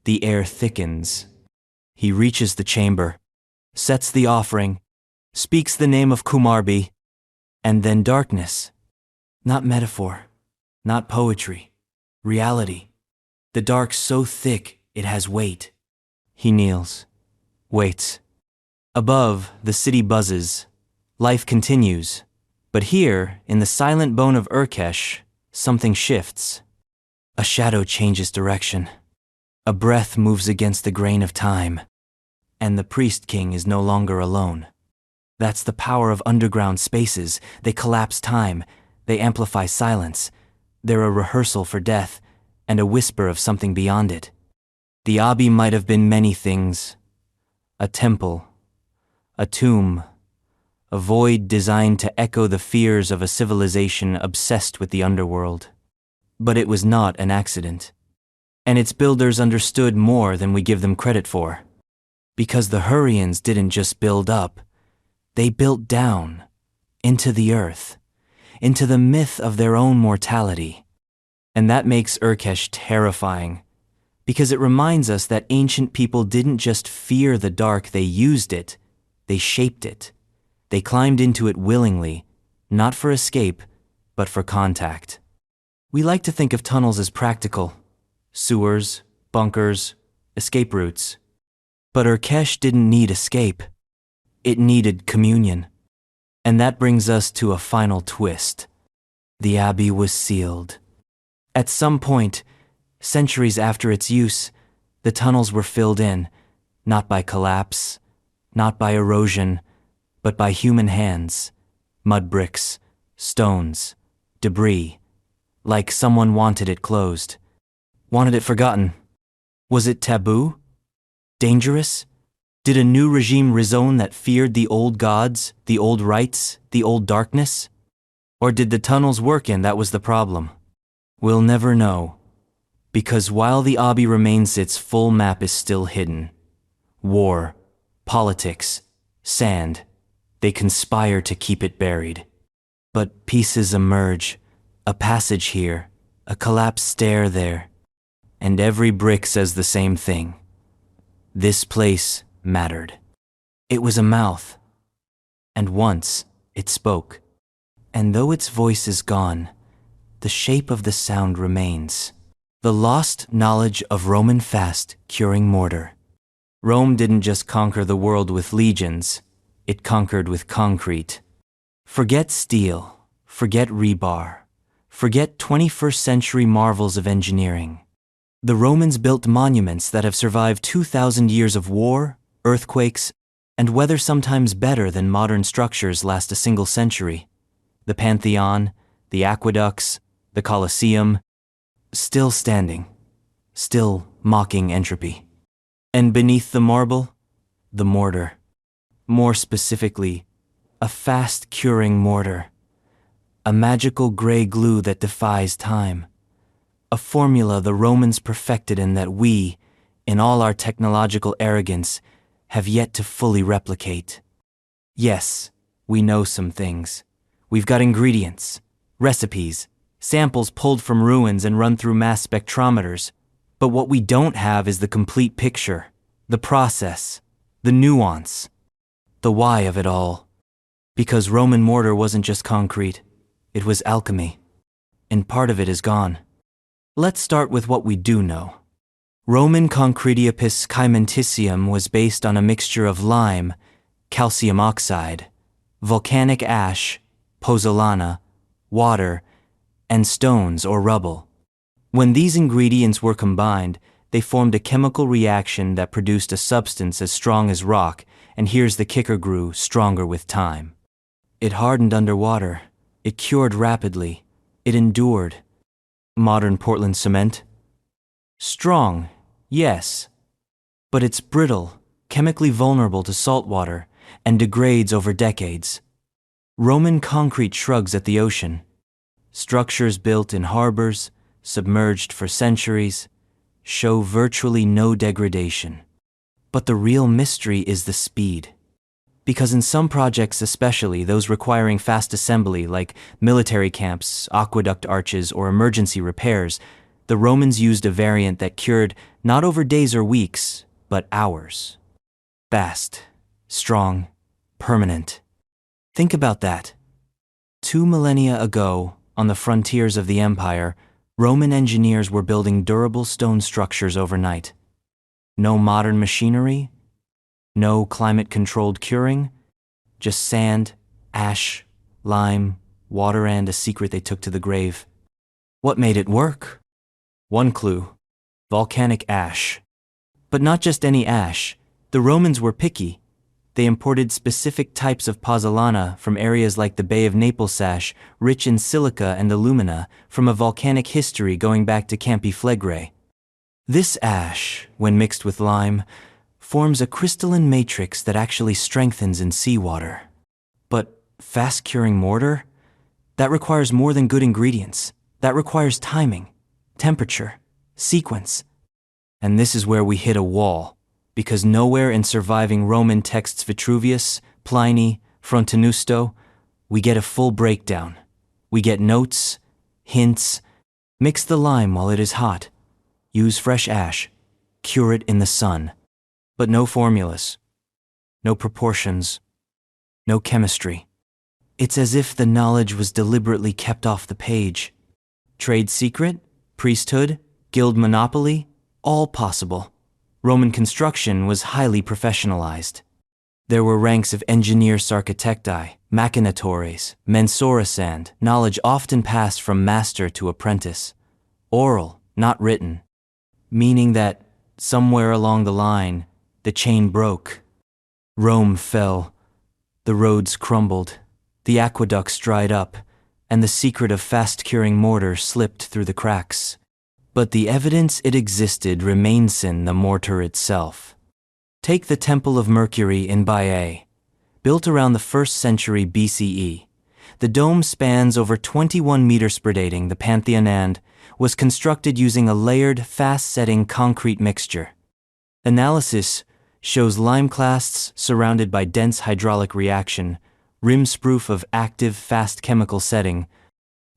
The air thickens. He reaches the chamber, sets the offering, speaks the name of Kumarbi, and then darkness. Not metaphor, not poetry, reality. The dark so thick it has weight. He kneels, waits. Above, the city buzzes. Life continues. But here, in the silent bone of Urkesh, something shifts. A shadow changes direction. A breath moves against the grain of time. And the priest king is no longer alone. That's the power of underground spaces. They collapse time. They amplify silence. They're a rehearsal for death, and a whisper of something beyond it. The Abbey might have been many things. A temple, a tomb, a void designed to echo the fears of a civilization obsessed with the underworld. But it was not an accident. And its builders understood more than we give them credit for. Because the Hurrians didn't just build up, they built down, into the earth, into the myth of their own mortality. And that makes Urkesh terrifying, because it reminds us that ancient people didn't just fear the dark, they used it, they shaped it. They climbed into it willingly, not for escape, but for contact. We like to think of tunnels as practical, sewers, bunkers, escape routes. But Urkesh didn't need escape. It needed communion. And that brings us to a final twist. The Abbey was sealed. At some point, centuries after its use, the tunnels were filled in, not by collapse, not by erosion, but by human hands, mud bricks, stones, debris, like someone wanted it closed, wanted it forgotten. Was it taboo? Dangerous? Did a new regime rezone that feared the old gods, the old rites, the old darkness? Or did the tunnels work and that was the problem? We'll never know, because while the Abbey remains, its full map is still hidden. War, politics, sand, they conspire to keep it buried. But pieces emerge, a passage here, a collapsed stair there, and every brick says the same thing. This place mattered. It was a mouth, and once it spoke. And though its voice is gone, the shape of the sound remains. The lost knowledge of Roman fast-curing mortar. Rome didn't just conquer the world with legions, it conquered with concrete. Forget steel, forget rebar, forget 21st century marvels of engineering. The Romans built monuments that have survived 2,000 years of war, earthquakes, and weather sometimes better than modern structures last a single century. The Pantheon, the aqueducts, the Colosseum, still standing, still mocking entropy. And beneath the marble, the mortar. More specifically, a fast-curing mortar. A magical gray glue that defies time. A formula the Romans perfected and that we, in all our technological arrogance, have yet to fully replicate. Yes, we know some things. We've got ingredients, recipes, samples pulled from ruins and run through mass spectrometers. But what we don't have is the complete picture, the process, the nuance, the why of it all. Because Roman mortar wasn't just concrete, it was alchemy, and part of it is gone. Let's start with what we do know. Roman concretiopus caementicium was based on a mixture of lime, calcium oxide, volcanic ash, pozzolana, water, and stones or rubble. When these ingredients were combined, they formed a chemical reaction that produced a substance as strong as rock, and here's the kicker, grew stronger with time. It hardened underwater, it cured rapidly, it endured. Modern Portland cement? Strong, yes, but it's brittle, chemically vulnerable to salt water, and degrades over decades. Roman concrete shrugs at the ocean. Structures built in harbors, submerged for centuries, show virtually no degradation. But the real mystery is the speed. Because in some projects, especially those requiring fast assembly like military camps, aqueduct arches, or emergency repairs, the Romans used a variant that cured not over days or weeks, but hours. Fast, strong, permanent. Think about that. 2 millennia ago, on the frontiers of the empire, Roman engineers were building durable stone structures overnight. No modern machinery, no climate-controlled curing, just sand, ash, lime, water, and a secret they took to the grave. What made it work? One clue: volcanic ash. But not just any ash. The Romans were picky. They imported specific types of pozzolana from areas like the Bay of Naples ash, rich in silica and alumina, from a volcanic history going back to Campi Flegrei. This ash, when mixed with lime, forms a crystalline matrix that actually strengthens in seawater. But fast-curing mortar? That requires more than good ingredients. That requires timing, temperature, sequence. And this is where we hit a wall, because nowhere in surviving Roman texts Vitruvius, Pliny, Frontinusto, we get a full breakdown. We get notes, hints. Mix the lime while it is hot. Use fresh ash. Cure it in the sun. But no formulas, no proportions, no chemistry. It's as if the knowledge was deliberately kept off the page. Trade secret, priesthood, guild monopoly, all possible. Roman construction was highly professionalized. There were ranks of engineers architecti, machinatores, mensuras, and knowledge often passed from master to apprentice. Oral, not written. Meaning that, somewhere along the line, the chain broke. Rome fell. The roads crumbled. The aqueducts dried up, and the secret of fast-curing mortar slipped through the cracks. But the evidence it existed remains in the mortar itself. Take the Temple of Mercury in Baiae. Built around the 1st century BCE, the dome spans over 21 meters, predating the Pantheon, and was constructed using a layered, fast-setting concrete mixture. Analysis shows lime clasts surrounded by dense hydraulic reaction, rim sproof of active, fast chemical setting.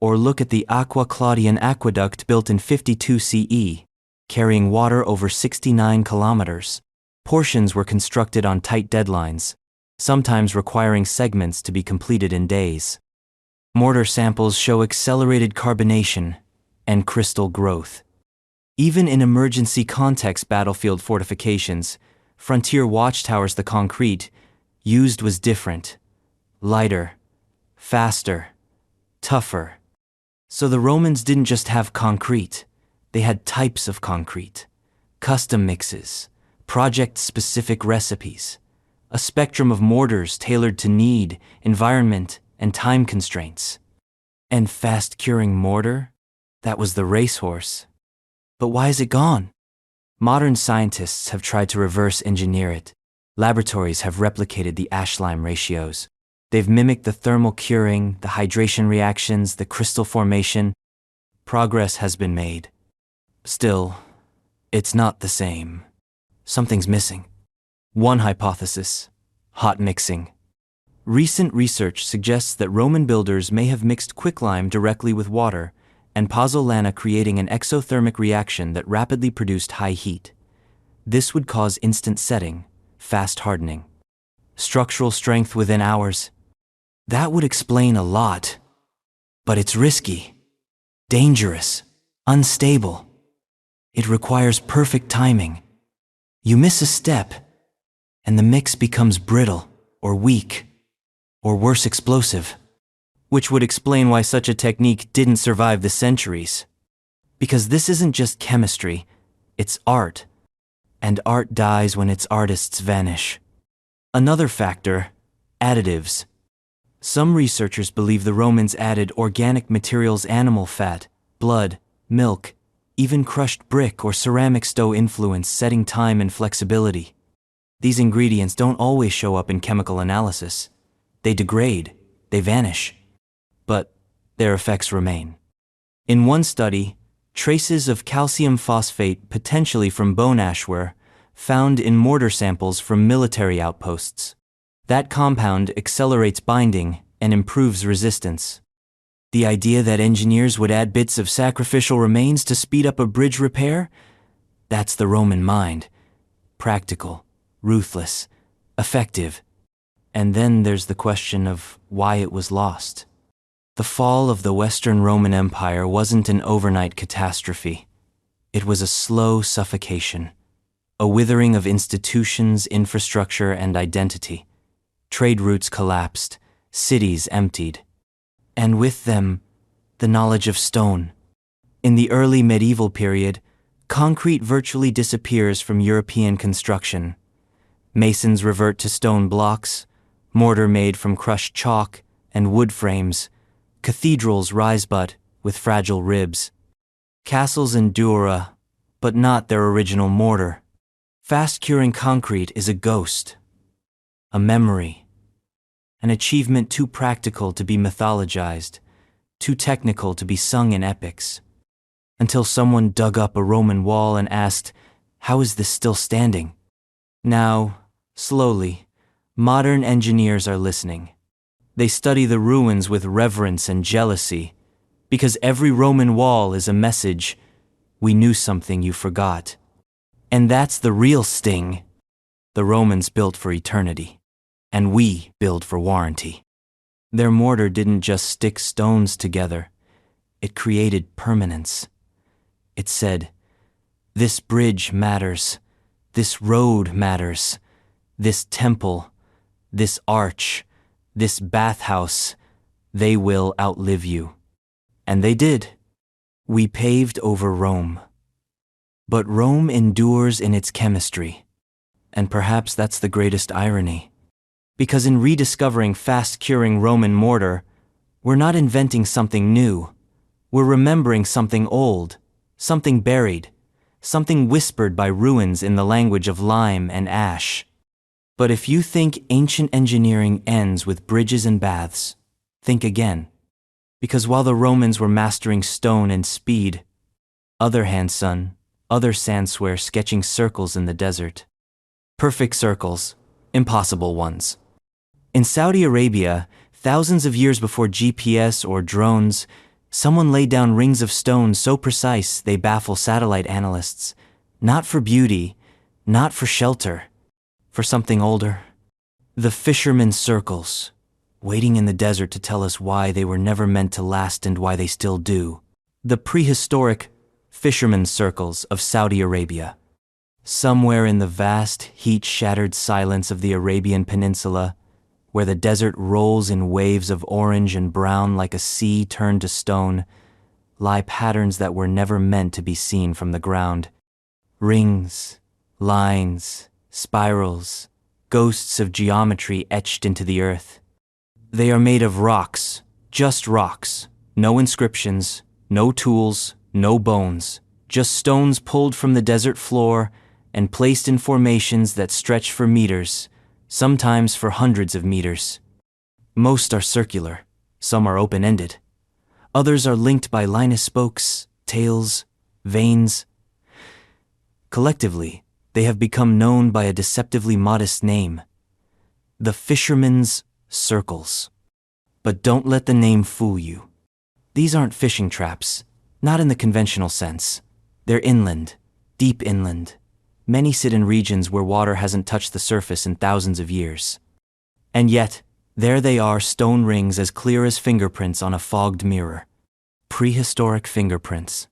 Or look at the Aqua Claudian aqueduct built in 52 CE, carrying water over 69 kilometers. Portions were constructed on tight deadlines, sometimes requiring segments to be completed in days. Mortar samples show accelerated carbonation and crystal growth. Even in emergency context battlefield fortifications, frontier watchtowers, the concrete used was different, lighter, faster, tougher. So the Romans didn't just have concrete, they had types of concrete, custom mixes, project-specific recipes, a spectrum of mortars tailored to need, environment, and time constraints. And fast-curing mortar? That was the racehorse. But why is it gone? Modern scientists have tried to reverse engineer it. Laboratories have replicated the ash-lime ratios. They've mimicked the thermal curing, the hydration reactions, the crystal formation. Progress has been made. Still, it's not the same. Something's missing. One hypothesis: hot mixing. Recent research suggests that Roman builders may have mixed quicklime directly with water and pozzolana, creating an exothermic reaction that rapidly produced high heat. This would cause instant setting, fast hardening, structural strength within hours. That would explain a lot. But it's risky, dangerous, unstable. It requires perfect timing. You miss a step, and the mix becomes brittle or weak, or worse, explosive. Which would explain why such a technique didn't survive the centuries. Because this isn't just chemistry, it's art. And art dies when its artists vanish. Another factor: additives. Some researchers believe the Romans added organic materials, animal fat, blood, milk, even crushed brick or ceramic stone, influence setting time and flexibility. These ingredients don't always show up in chemical analysis. They degrade, they vanish. But their effects remain. In one study, traces of calcium phosphate, potentially from bone ash, were found in mortar samples from military outposts. That compound accelerates binding and improves resistance. The idea that engineers would add bits of sacrificial remains to speed up a bridge repair? That's the Roman mind. Practical, ruthless, effective. And then there's the question of why it was lost. The fall of the Western Roman Empire wasn't an overnight catastrophe. It was a slow suffocation, a withering of institutions, infrastructure, and identity. Trade routes collapsed, cities emptied, and with them, the knowledge of stone. In the early medieval period, concrete virtually disappears from European construction. Masons revert to stone blocks, mortar made from crushed chalk, and wood frames. Cathedrals rise but with fragile ribs. Castles endure, but not their original mortar. Fast-curing concrete is a ghost, a memory, an achievement too practical to be mythologized, too technical to be sung in epics. Until someone dug up a Roman wall and asked, "How is this still standing?" Now, slowly, modern engineers are listening. They study the ruins with reverence and jealousy, because every Roman wall is a message: we knew something you forgot. And that's the real sting. The Romans built for eternity, and we build for warranty. Their mortar didn't just stick stones together, it created permanence. It said, this bridge matters, this road matters, this temple, this arch, this bathhouse, they will outlive you. And they did. We paved over Rome. But Rome endures in its chemistry. And perhaps that's the greatest irony. Because in rediscovering fast-curing Roman mortar, we're not inventing something new. We're remembering something old, something buried, something whispered by ruins in the language of lime and ash. But if you think ancient engineering ends with bridges and baths, think again. Because while the Romans were mastering stone and speed, other hands, son, other sands were sketching circles in the desert. Perfect circles, impossible ones. In Saudi Arabia, thousands of years before GPS or drones, someone laid down rings of stone so precise they baffle satellite analysts. Not for beauty, not for shelter, for something older. The fishermen's circles, waiting in the desert to tell us why they were never meant to last and why they still do. The prehistoric fishermen's circles of Saudi Arabia. Somewhere in the vast, heat-shattered silence of the Arabian Peninsula, where the desert rolls in waves of orange and brown like a sea turned to stone, lie patterns that were never meant to be seen from the ground. Rings, lines, spirals, ghosts of geometry etched into the earth. They are made of rocks, just rocks, no inscriptions, no tools, no bones, just stones pulled from the desert floor and placed in formations that stretch for meters, sometimes for hundreds of meters. Most are circular, some are open-ended. Others are linked by linus spokes, tails, veins. Collectively, they have become known by a deceptively modest name: the Fishermen's Circles. But don't let the name fool you. These aren't fishing traps, not in the conventional sense. They're inland, deep inland. Many sit in regions where water hasn't touched the surface in thousands of years. And yet, there they are, stone rings as clear as fingerprints on a fogged mirror. Prehistoric fingerprints.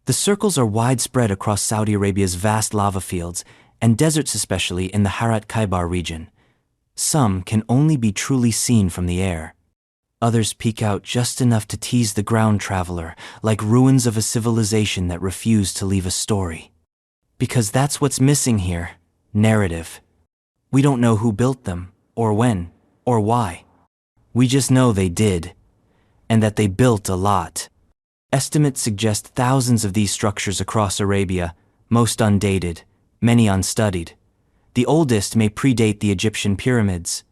The circles are widespread across Saudi Arabia's vast lava fields and deserts, especially in the Harat Khaibar region. Some can only be truly seen from the air. Others peek out just enough to tease the ground traveler, like ruins of a civilization that refused to leave a story. Because that's what's missing here: narrative. We don't know who built them, or when, or why. We just know they did, and that they built a lot. Estimates suggest thousands of these structures across Arabia, most undated, many unstudied. The oldest may predate the Egyptian pyramids.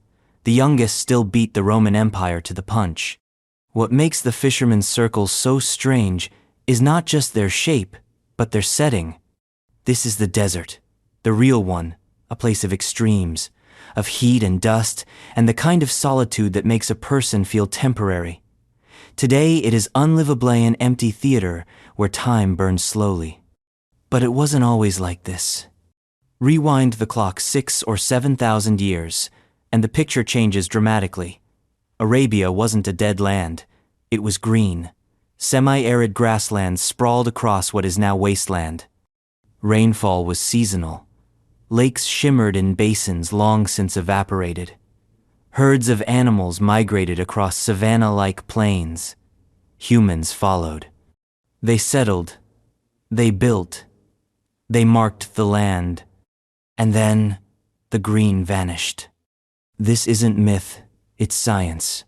The youngest still beat the Roman Empire to the punch. What makes the Fishermen's Circles so strange is not just their shape, but their setting. This is the desert, the real one, a place of extremes, of heat and dust, and the kind of solitude that makes a person feel temporary. Today it is unlivable, an empty theater where time burns slowly. But it wasn't always like this. Rewind the clock 6,000 or 7,000 years, and the picture changes dramatically. Arabia wasn't a dead land. It was green. Semi-arid grasslands sprawled across what is now wasteland. Rainfall was seasonal. Lakes shimmered in basins long since evaporated. Herds of animals migrated across savanna-like plains. Humans followed. They settled. They built. They marked the land. And then the green vanished. This isn't myth, it's science.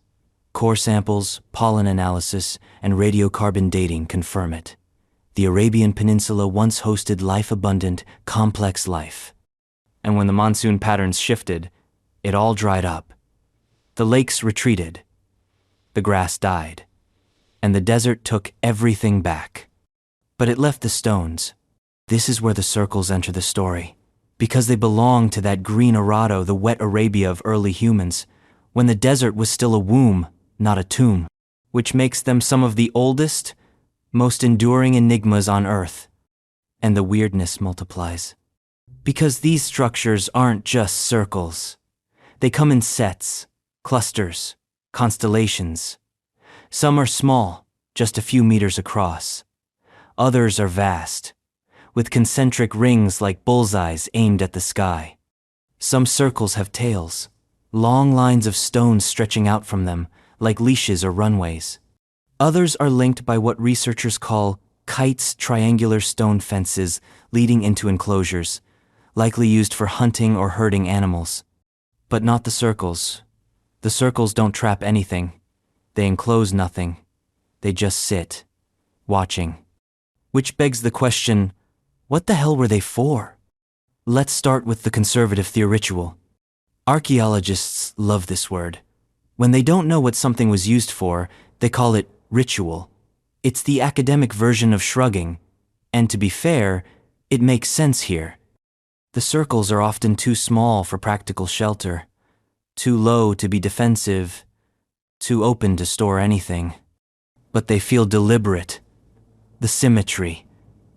Core samples, pollen analysis, and radiocarbon dating confirm it. The Arabian Peninsula once hosted life-abundant, complex life. And when the monsoon patterns shifted, it all dried up. The lakes retreated. The grass died. And the desert took everything back. But it left the stones. This is where the circles enter the story. Because they belong to that green Arado, the wet Arabia of early humans, when the desert was still a womb, not a tomb, which makes them some of the oldest, most enduring enigmas on Earth. And the weirdness multiplies. Because these structures aren't just circles. They come in sets, clusters, constellations. Some are small, just a few meters across. Others are vast, with concentric rings like bullseyes aimed at the sky. Some circles have tails, long lines of stones stretching out from them, like leashes or runways. Others are linked by what researchers call kites, triangular stone fences leading into enclosures, likely used for hunting or herding animals. But not the circles. The circles don't trap anything. They enclose nothing. They just sit, watching. Which begs the question, what the hell were they for? Let's start with the conservative theoretical. Archaeologists love this word. When they don't know what something was used for, they call it ritual. It's the academic version of shrugging, and to be fair, it makes sense here. The circles are often too small for practical shelter, too low to be defensive, too open to store anything. But they feel deliberate. The symmetry,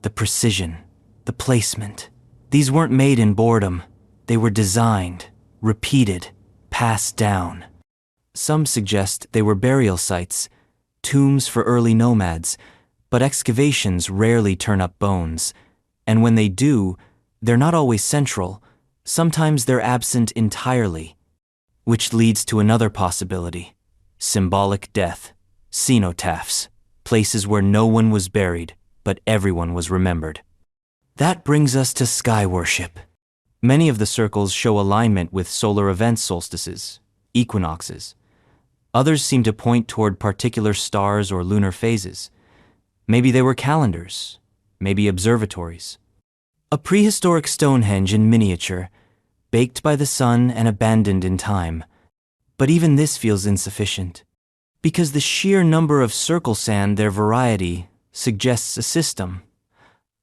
the precision, the placement. These weren't made in boredom. They were designed, repeated, passed down. Some suggest they were burial sites, tombs for early nomads, but excavations rarely turn up bones, and when they do, they're not always central. Sometimes they're absent entirely, which leads to another possibility: symbolic death, cenotaphs, places where no one was buried, but everyone was remembered. That brings us to sky worship. Many of the circles show alignment with solar event solstices, equinoxes. Others seem to point toward particular stars or lunar phases. Maybe they were calendars, maybe observatories. A prehistoric Stonehenge in miniature, baked by the sun and abandoned in time. But even this feels insufficient, because the sheer number of circle sand, their variety, suggests a system,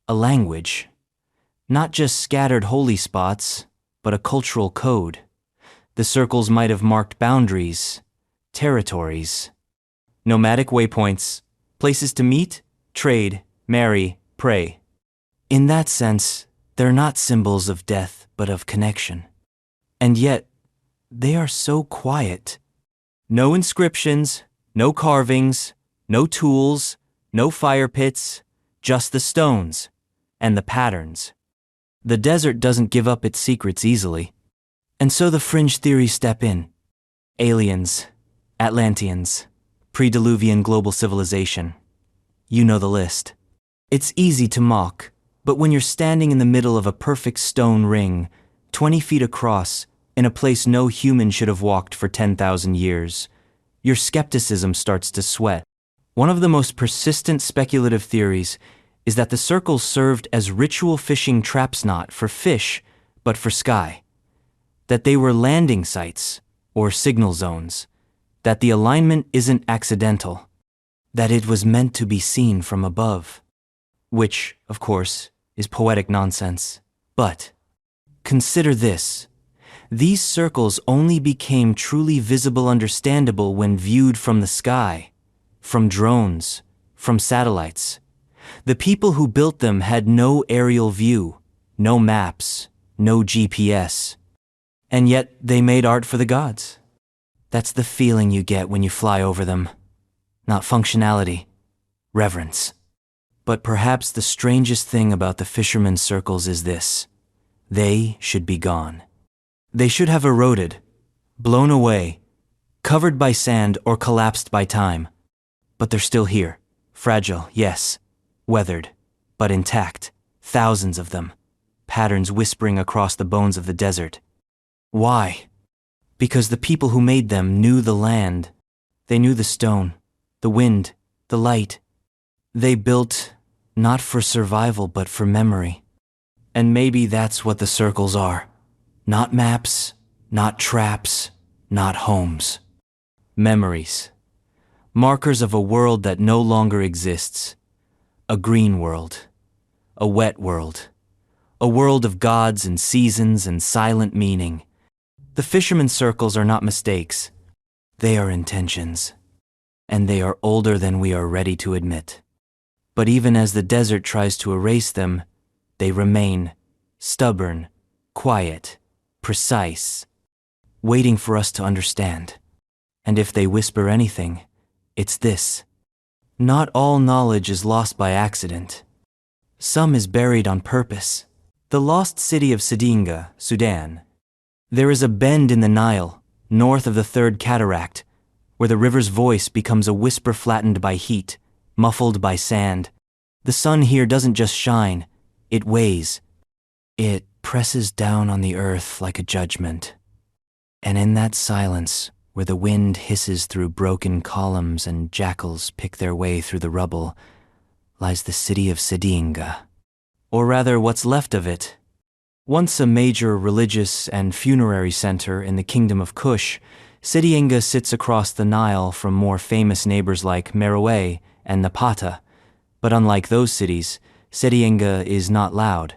a language. Not just scattered holy spots, but a cultural code. The circles might have marked boundaries, territories, nomadic waypoints, places to meet, trade, marry, pray. In that sense, they're not symbols of death, but of connection. And yet, they are so quiet. No inscriptions, no carvings, no tools, no fire pits, just the stones and the patterns. The desert doesn't give up its secrets easily. And so the fringe theories step in. Aliens, Atlanteans, pre-Diluvian global civilization. You know the list. It's easy to mock, but when you're standing in the middle of a perfect stone ring, 20 feet across, in a place no human should have walked for 10,000 years, your skepticism starts to sweat. One of the most persistent speculative theories is that the circles served as ritual fishing traps, not for fish, but for sky. That they were landing sites, or signal zones. That the alignment isn't accidental. That it was meant to be seen from above. Which, of course, is poetic nonsense. But consider this. These circles only became truly visible, understandable when viewed from the sky, from drones, from satellites. The people who built them had no aerial view, no maps, no GPS. And yet they made art for the gods. That's the feeling you get when you fly over them. Not functionality, reverence. But perhaps the strangest thing about the fishermen's circles is this: they should be gone. They should have eroded, blown away, covered by sand or collapsed by time. But they're still here, fragile, yes, weathered, but intact, thousands of them, patterns whispering across the bones of the desert. Why? Because the people who made them knew the land. They knew the stone, the wind, the light. They built not for survival but for memory. And maybe that's what the circles are. Not maps, not traps, not homes. Memories. Markers of a world that no longer exists. A green world. A wet world. A world of gods and seasons and silent meaning. The fishermen's circles are not mistakes. They are intentions. And they are older than we are ready to admit. But even as the desert tries to erase them, they remain stubborn, quiet, precise, waiting for us to understand. And if they whisper anything, it's this: not all knowledge is lost by accident. Some is buried on purpose. The lost city of Sadinga, Sudan. There is a bend in the Nile, north of the Third Cataract, where the river's voice becomes a whisper flattened by heat, muffled by sand. The sun here doesn't just shine, it weighs. It presses down on the earth like a judgment. And in that silence, where the wind hisses through broken columns and jackals pick their way through the rubble, lies the city of Sadinga. Or rather, what's left of it. Once a major religious and funerary center in the kingdom of Kush, Sadinga sits across the Nile from more famous neighbors like Meroe and Napata. But unlike those cities, Sadinga is not loud.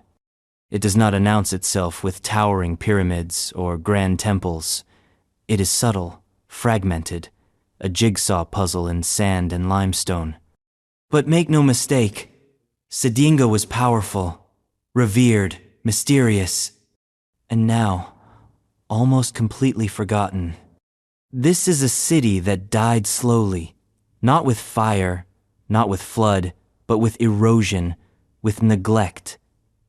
It does not announce itself with towering pyramids or grand temples. It is subtle, fragmented, a jigsaw puzzle in sand and limestone. But make no mistake, Sadinga was powerful, revered, mysterious. and now, almost completely forgotten. This is a city that died slowly, not with fire, not with flood, but with erosion, with neglect,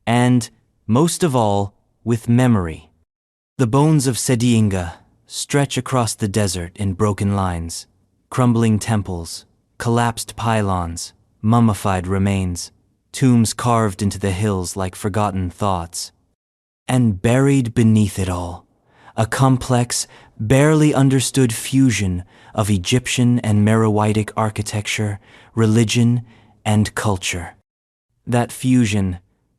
and, most of all, with memory. The bones of Sadinga stretch across the desert in broken lines, crumbling temples, collapsed pylons, mummified remains, tombs carved into the hills like forgotten thoughts. And buried beneath it all, a complex, barely understood fusion of Egyptian and Meroitic architecture, religion, and culture. That fusion,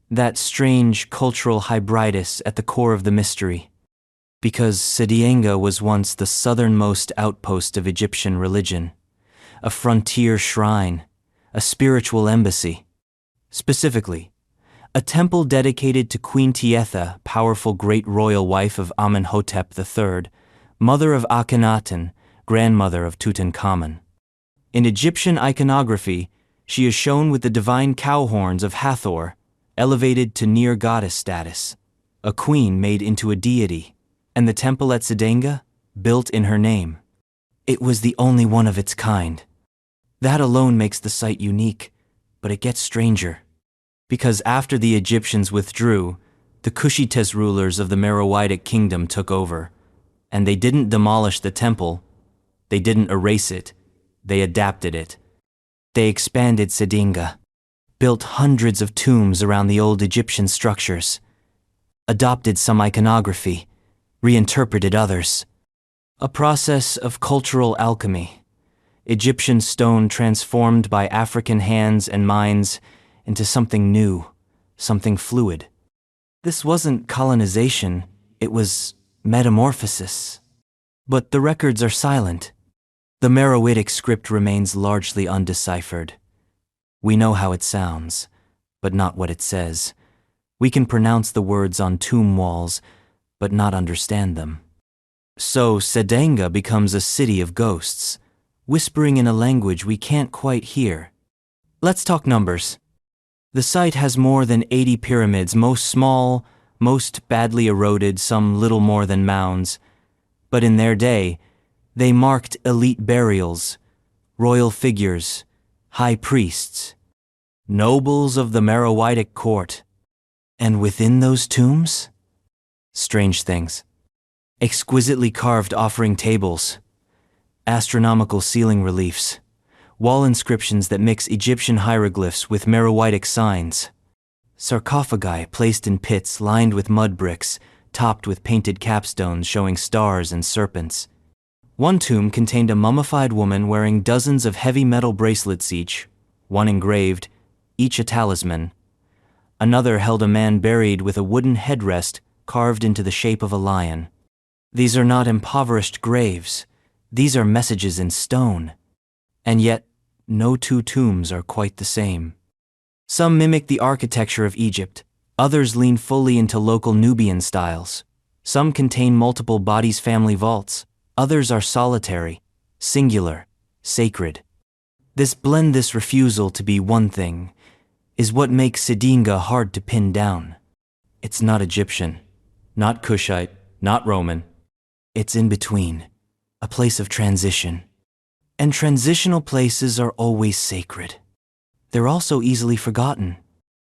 that strange cultural hybridus at the core of the mystery. Because Sadinga was once the southernmost outpost of Egyptian religion, a frontier shrine, a spiritual embassy. Specifically, a temple dedicated to Queen Tietha, powerful great royal wife of Amenhotep III, mother of Akhenaten, grandmother of Tutankhamun. In Egyptian iconography, she is shown with the divine cow horns of Hathor, elevated to near goddess status, a queen made into a deity, and the temple at Sadinga, built in her name. It was the only one of its kind. That alone makes the site unique, but it gets stranger. Because after the Egyptians withdrew, the Kushites rulers of the Meroitic kingdom took over, and they didn't demolish the temple, they didn't erase it, they adapted it. They expanded Sadinga, built hundreds of tombs around the old Egyptian structures, adopted some iconography, reinterpreted others. A process of cultural alchemy, Egyptian stone transformed by African hands and minds into something new, something fluid. This wasn't colonization, it was metamorphosis. But the records are silent. The Meroitic script remains largely undeciphered. We know how it sounds, but not what it says. We can pronounce the words on tomb walls, but not understand them. So Sadinga becomes a city of ghosts, whispering in a language we can't quite hear. Let's talk numbers. The site has more than 80 pyramids, most small, most badly eroded, some little more than mounds. But in their day, they marked elite burials, royal figures, high priests, nobles of the Meroitic court. And within those tombs? Strange things. Exquisitely carved offering tables, astronomical ceiling reliefs, wall inscriptions that mix Egyptian hieroglyphs with Meroitic signs, sarcophagi placed in pits lined with mud bricks, topped with painted capstones showing stars and serpents. One tomb contained a mummified woman wearing dozens of heavy metal bracelets each, one engraved, each a talisman. Another held a man buried with a wooden headrest carved into the shape of a lion. These are not impoverished graves. These are messages in stone. And yet, no two tombs are quite the same. Some mimic the architecture of Egypt, others lean fully into local Nubian styles. Some contain multiple bodies family vaults, others are solitary, singular, sacred. This blend, this refusal to be one thing, is what makes Sadinga hard to pin down. It's not Egyptian, not Kushite, not Roman. It's in between, a place of transition. And transitional places are always sacred. They're also easily forgotten.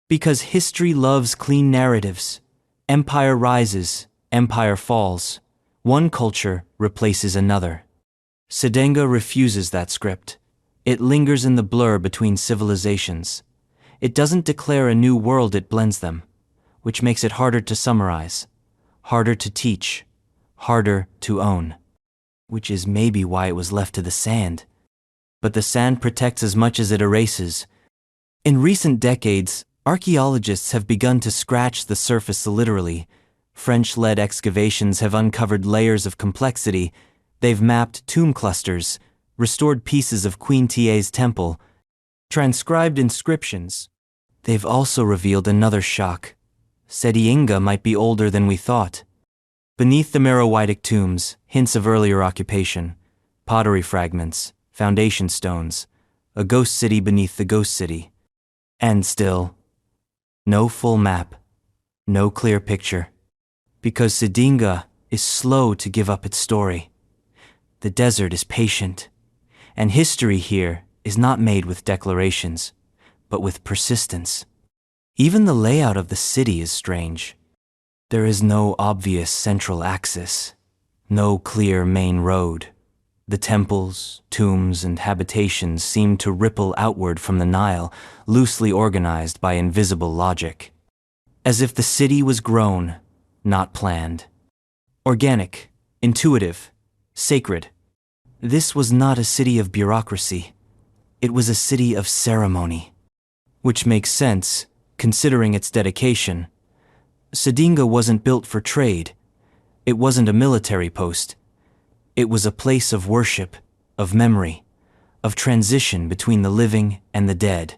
Because history loves clean narratives. Empire rises, empire falls. One culture replaces another. Sadinga refuses that script. It lingers in the blur between civilizations. It doesn't declare a new world, it blends them, which makes it harder to summarize, harder to teach, harder to own. Which is maybe why it was left to the sand. But the sand protects as much as it erases. In recent decades, archaeologists have begun to scratch the surface literally. French-led excavations have uncovered layers of complexity. They've mapped tomb clusters, restored pieces of Queen Tiet's temple, transcribed inscriptions. They've also revealed another shock. Sadinga might be older than we thought. Beneath the Meroitic tombs, hints of earlier occupation, pottery fragments, foundation stones, a ghost city beneath the ghost city. And still, no full map, no clear picture. Because Sadinga is slow to give up its story. The desert is patient, and history here is not made with declarations, but with persistence. Even the layout of the city is strange. There is no obvious central axis, no clear main road. The temples, tombs, and habitations seem to ripple outward from the Nile, loosely organized by invisible logic. As if the city was grown, not planned. Organic, intuitive, sacred. This was not a city of bureaucracy. It was a city of ceremony. Which makes sense, considering its dedication. Sadinga wasn't built for trade. It wasn't a military post. It was a place of worship, of memory, of transition between the living and the dead.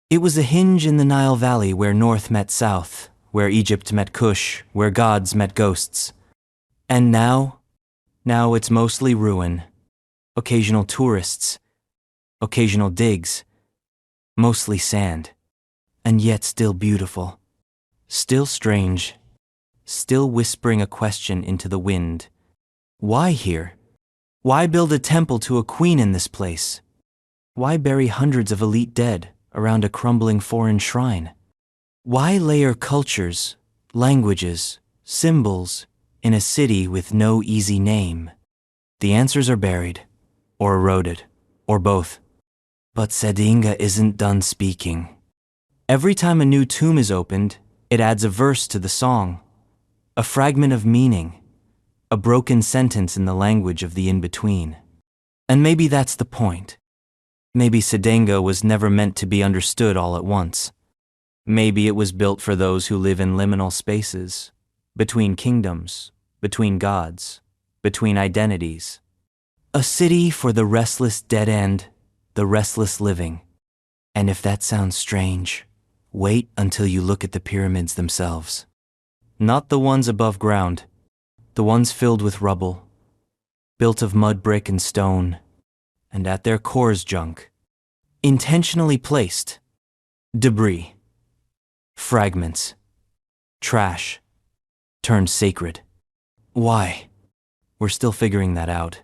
It was a hinge in the Nile Valley where north met south, where Egypt met Kush, where gods met ghosts. And now it's mostly ruin. Occasional tourists, occasional digs, mostly sand, and yet still beautiful, still strange, still whispering a question into the wind. Why here? Why build a temple to a queen in this place? Why bury hundreds of elite dead around a crumbling foreign shrine? Why layer cultures, languages, symbols in a city with no easy name? The answers are buried, or eroded, or both. But Sadinga isn't done speaking. Every time a new tomb is opened, it adds a verse to the song, a fragment of meaning, a broken sentence in the language of the in-between. And maybe that's the point. Maybe Sadinga was never meant to be understood all at once. Maybe it was built for those who live in liminal spaces, between kingdoms, between gods, between identities. A city for the restless dead end, the restless living. And if that sounds strange, wait until you look at the pyramids themselves. Not the ones above ground, the ones filled with rubble, built of mud, brick, and stone, and at their cores junk. Intentionally placed. Debris. Fragments. Trash. Turned sacred. Why? We're still figuring that out.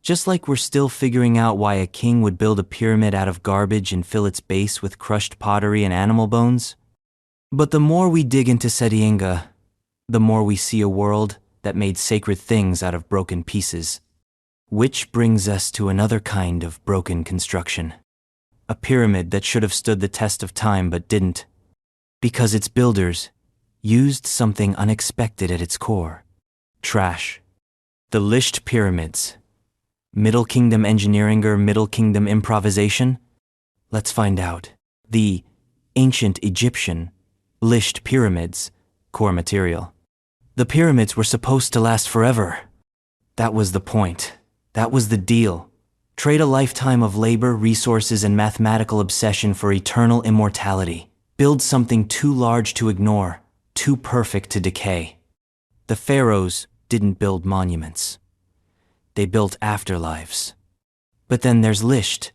Just like we're still figuring out why a king would build a pyramid out of garbage and fill its base with crushed pottery and animal bones. But the more we dig into Sadinga, the more we see a world that made sacred things out of broken pieces. Which brings us to another kind of broken construction. A pyramid that should have stood the test of time but didn't. Because its builders used something unexpected at its core. Trash. The Lish pyramids. Middle Kingdom engineering or Middle Kingdom improvisation? Let's find out. The ancient Egyptian Lish pyramids, core material. The pyramids were supposed to last forever. That was the point. That was the deal. Trade a lifetime of labor, resources, and mathematical obsession for eternal immortality. Build something too large to ignore, too perfect to decay. The pharaohs didn't build monuments. They built afterlives. But then there's Lish,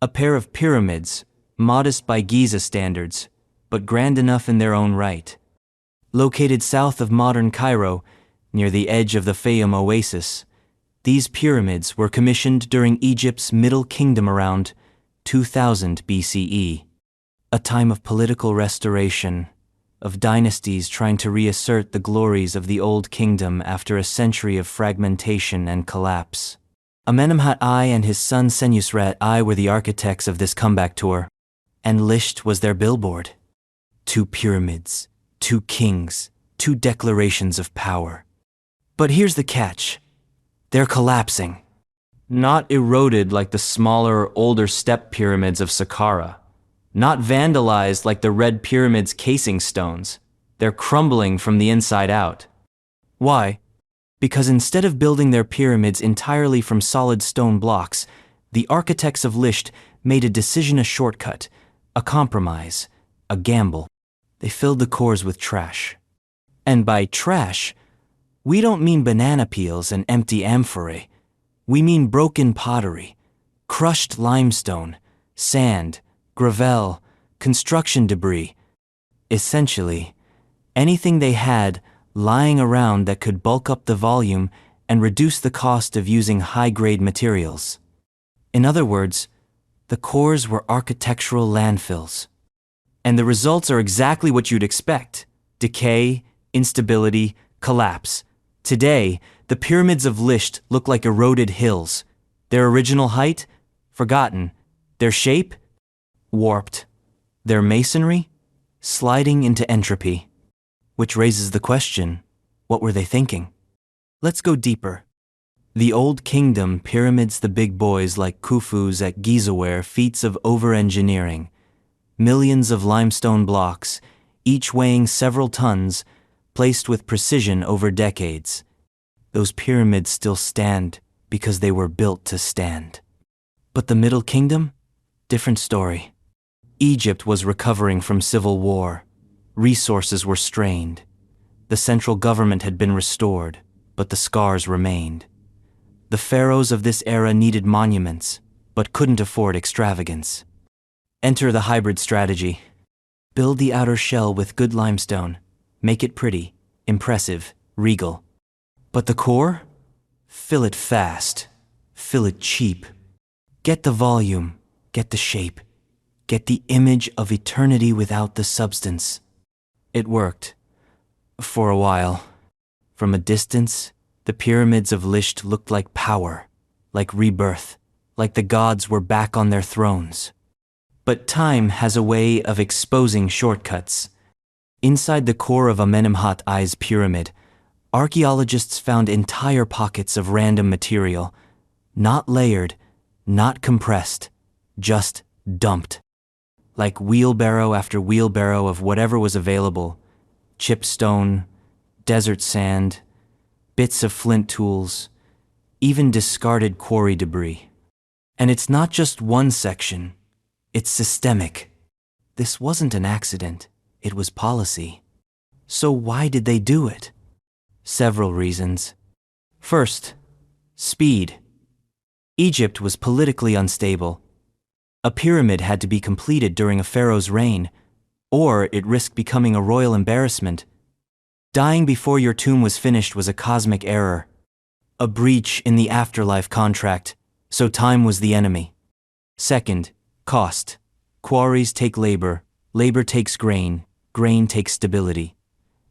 a pair of pyramids, modest by Giza standards, but grand enough in their own right. Located south of modern Cairo, near the edge of the Fayum oasis, these pyramids were commissioned during Egypt's Middle Kingdom around 2000 BCE, a time of political restoration, of dynasties trying to reassert the glories of the Old Kingdom after a century of fragmentation and collapse. Amenemhat I and his son Senusret I were the architects of this comeback tour, and Lish was their billboard. 2 pyramids, 2 kings, 2 declarations of power. But here's the catch. They're collapsing. Not eroded like the smaller, older step pyramids of Sakara. Not vandalized like the Red Pyramid's casing stones. They're crumbling from the inside out. Why? Because instead of building their pyramids entirely from solid stone blocks, the architects of Lish made a decision, a shortcut, a compromise, a gamble. They filled the cores with trash. And by trash, we don't mean banana peels and empty amphorae. We mean broken pottery, crushed limestone, sand, gravel, construction debris. Essentially, anything they had lying around that could bulk up the volume and reduce the cost of using high-grade materials. In other words, the cores were architectural landfills. And the results are exactly what you'd expect: decay, instability, collapse. Today, the pyramids of Lish look like eroded hills. Their original height? Forgotten. Their shape? Warped. Their masonry? Sliding into entropy. Which raises the question, what were they thinking? Let's go deeper. The Old Kingdom pyramids the big boys like Khufu's at Giza were feats of over-engineering. Millions of limestone blocks, each weighing several tons, placed with precision over decades. Those pyramids still stand because they were built to stand. But the Middle Kingdom? Different story. Egypt was recovering from civil war. Resources were strained. The central government had been restored, but the scars remained. The pharaohs of this era needed monuments, but couldn't afford extravagance. Enter the hybrid strategy. Build the outer shell with good limestone. Make it pretty, impressive, regal. But the core? Fill it fast. Fill it cheap. Get the volume. Get the shape. Get the image of eternity without the substance. It worked. For a while. From a distance, the pyramids of Lish looked like power, like rebirth, like the gods were back on their thrones. But time has a way of exposing shortcuts. Inside the core of Amenemhat I's pyramid, archaeologists found entire pockets of random material, not layered, not compressed, just dumped. Like wheelbarrow after wheelbarrow of whatever was available: chipped stone, desert sand, bits of flint tools, even discarded quarry debris. And it's not just one section, it's systemic. This wasn't an accident, it was policy. So why did they do it? Several reasons. First, speed. Egypt was politically unstable. A pyramid had to be completed during a pharaoh's reign, or it risked becoming a royal embarrassment. Dying before your tomb was finished was a cosmic error, a breach in the afterlife contract, so time was the enemy. Second, cost. Quarries take labor, labor takes grain, grain takes stability.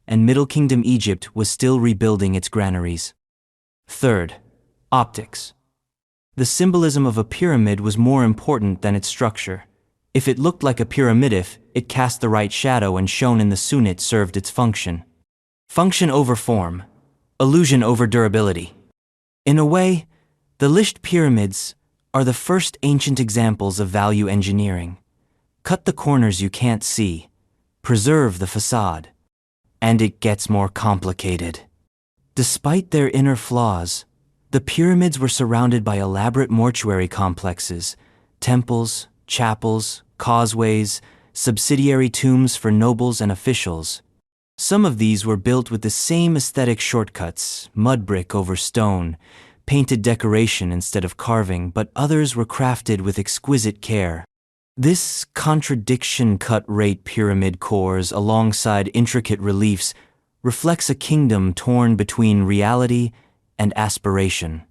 And Middle Kingdom Egypt was still rebuilding its granaries. Third, optics. The symbolism of a pyramid was more important than its structure. If it looked like a pyramidif, it cast the right shadow and shone in the sunit served its function. Function over form, illusion over durability. In a way, the Lish pyramids are the first ancient examples of value engineering. Cut the corners you can't see, preserve the facade. And it gets more complicated. Despite their inner flaws, the pyramids were surrounded by elaborate mortuary complexes, temples, chapels, causeways, subsidiary tombs for nobles and officials. Some of these were built with the same aesthetic shortcuts: mud brick over stone, painted decoration instead of carving, but others were crafted with exquisite care. This contradiction cut-rate pyramid cores alongside intricate reliefs reflects a kingdom torn between reality and aspiration.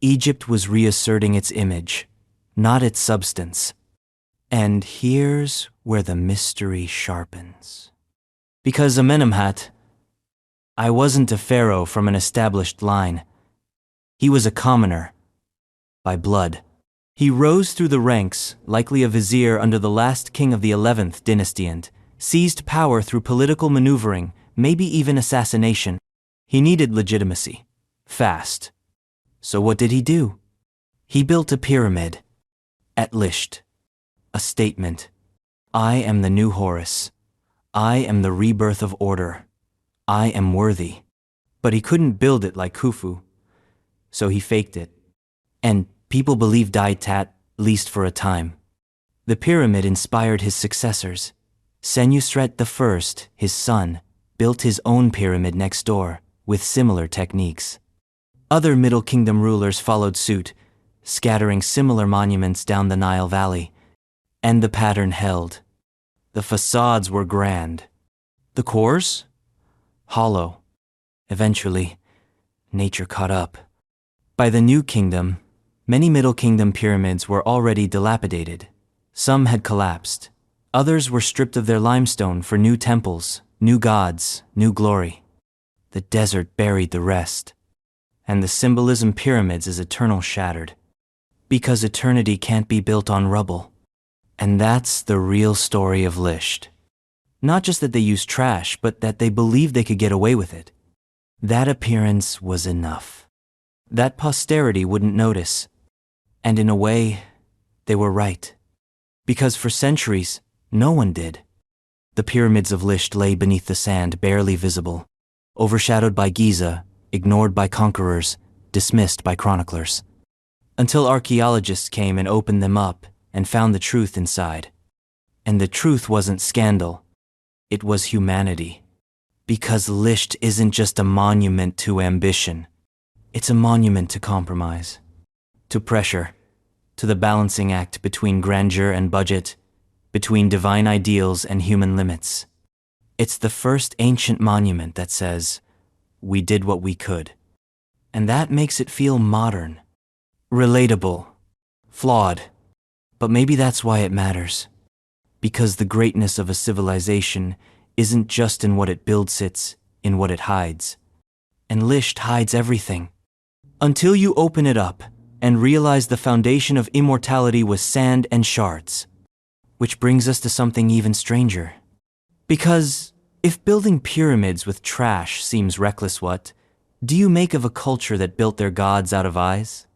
Egypt was reasserting its image, not its substance. And here's where the mystery sharpens. Because Amenemhat, I wasn't a pharaoh from an established line. He was a commoner, by blood. He rose through the ranks, likely a vizier under the last king of the 11th dynasty, and seized power through political maneuvering, maybe even assassination. He needed legitimacy. Fast. So what did he do? He built a pyramid. At Lish. A statement. I am the new Horus. I am the rebirth of order. I am worthy. But he couldn't build it like Khufu. So he faked it. And people believed died at least for a time. The pyramid inspired his successors. Senusret I, his son, built his own pyramid next door with similar techniques. Other Middle Kingdom rulers followed suit, scattering similar monuments down the Nile Valley. And the pattern held. The facades were grand. The cores? Hollow. Eventually, nature caught up. By the New Kingdom, many Middle Kingdom pyramids were already dilapidated. Some had collapsed. Others were stripped of their limestone for new temples, new gods, new glory. The desert buried the rest. And the symbolism pyramids is eternal shattered. Because eternity can't be built on rubble. And that's the real story of Lish. Not just that they used trash, but that they believed they could get away with it. That appearance was enough. That posterity wouldn't notice. And in a way, they were right. Because for centuries, no one did. The pyramids of Lish lay beneath the sand, barely visible, overshadowed by Giza, ignored by conquerors, dismissed by chroniclers. Until archaeologists came and opened them up and found the truth inside. And the truth wasn't scandal. It was humanity. Because Lish isn't just a monument to ambition. It's a monument to compromise, to pressure, to the balancing act between grandeur and budget, between divine ideals and human limits. It's the first ancient monument that says, we did what we could. And that makes it feel modern, relatable, flawed. But maybe that's why it matters. Because the greatness of a civilization isn't just in what it builds, it's in what it hides. And Lish hides everything. Until you open it up and realize the foundation of immortality was sand and shards. Which brings us to something even stranger. Because if building pyramids with trash seems reckless, what do you make of a culture that built their gods out of eyes?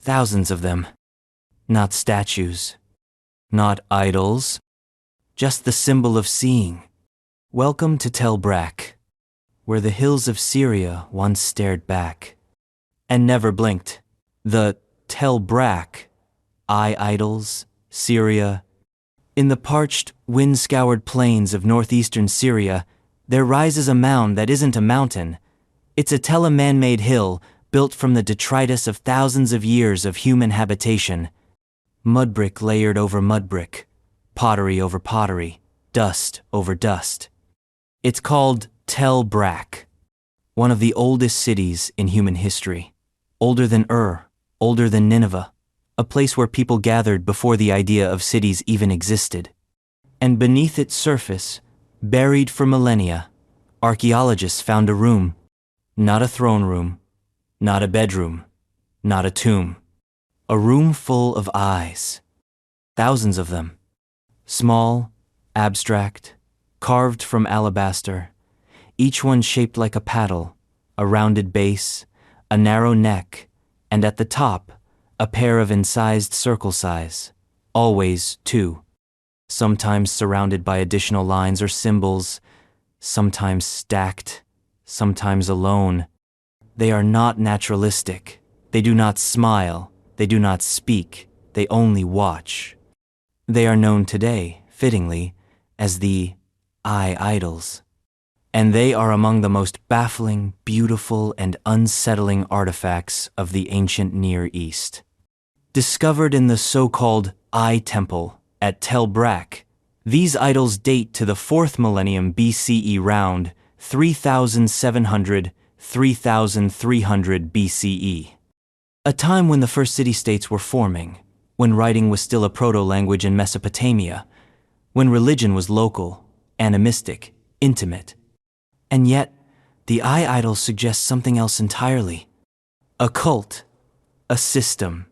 Thousands of them. Not statues. Not idols. Just the symbol of seeing. Welcome to Tell Brak, where the hills of Syria once stared back and never blinked. The Tell Brak, eye idols, Syria. In the parched, wind-scoured plains of northeastern Syria, there rises a mound that isn't a mountain. It's a Tell man-made hill built from the detritus of thousands of years of human habitation. Mud brick layered over mud brick, pottery over pottery, dust over dust. It's called Tell Brak, one of the oldest cities in human history. Older than older than Nineveh, a place where people gathered before the idea of cities even existed. And beneath its surface, buried for millennia, archaeologists found a room. Not a throne room, not a bedroom, not a tomb. A room full of eyes. Thousands of them. Small, abstract, carved from alabaster, each one shaped like a paddle, a rounded base, a narrow neck, and at the top, a pair of incised circle size, always two, sometimes surrounded by additional lines or symbols, sometimes stacked, sometimes alone. They are not naturalistic. They do not smile. They do not speak. They only watch. They are known today, fittingly, as the eye idols. And they are among the most baffling, beautiful, and unsettling artifacts of the ancient Near East. Discovered in the so-called Eye Temple at Tell Brak, these idols date to the 4th millennium BCE round 3700-3300 BCE. A time when the first city-states were forming, when writing was still a proto-language in Mesopotamia, when religion was local, animistic, intimate. And yet, the eye idols suggest something else entirely. A cult, a system,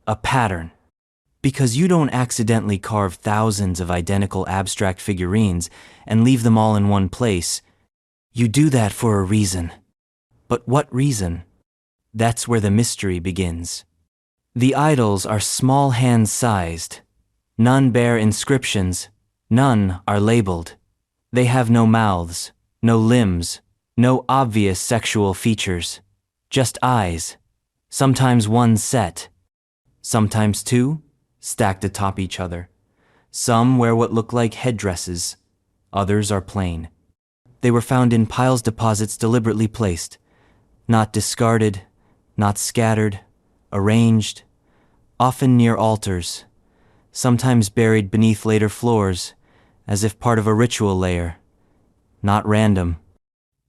a pattern. Because you don't accidentally carve thousands of identical abstract figurines and leave them all in one place. You do that for a reason. But what reason? That's where the mystery begins. The idols are small hand-sized. None bear inscriptions. None are labeled. They have no mouths, no limbs, no obvious sexual features. Just eyes. Sometimes one set. Sometimes two, stacked atop each other. Some wear what look like headdresses. Others are plain. They were found in piles deposits deliberately placed. Not discarded, not scattered, arranged, often near altars, sometimes buried beneath later floors, as if part of a ritual layer. Not random.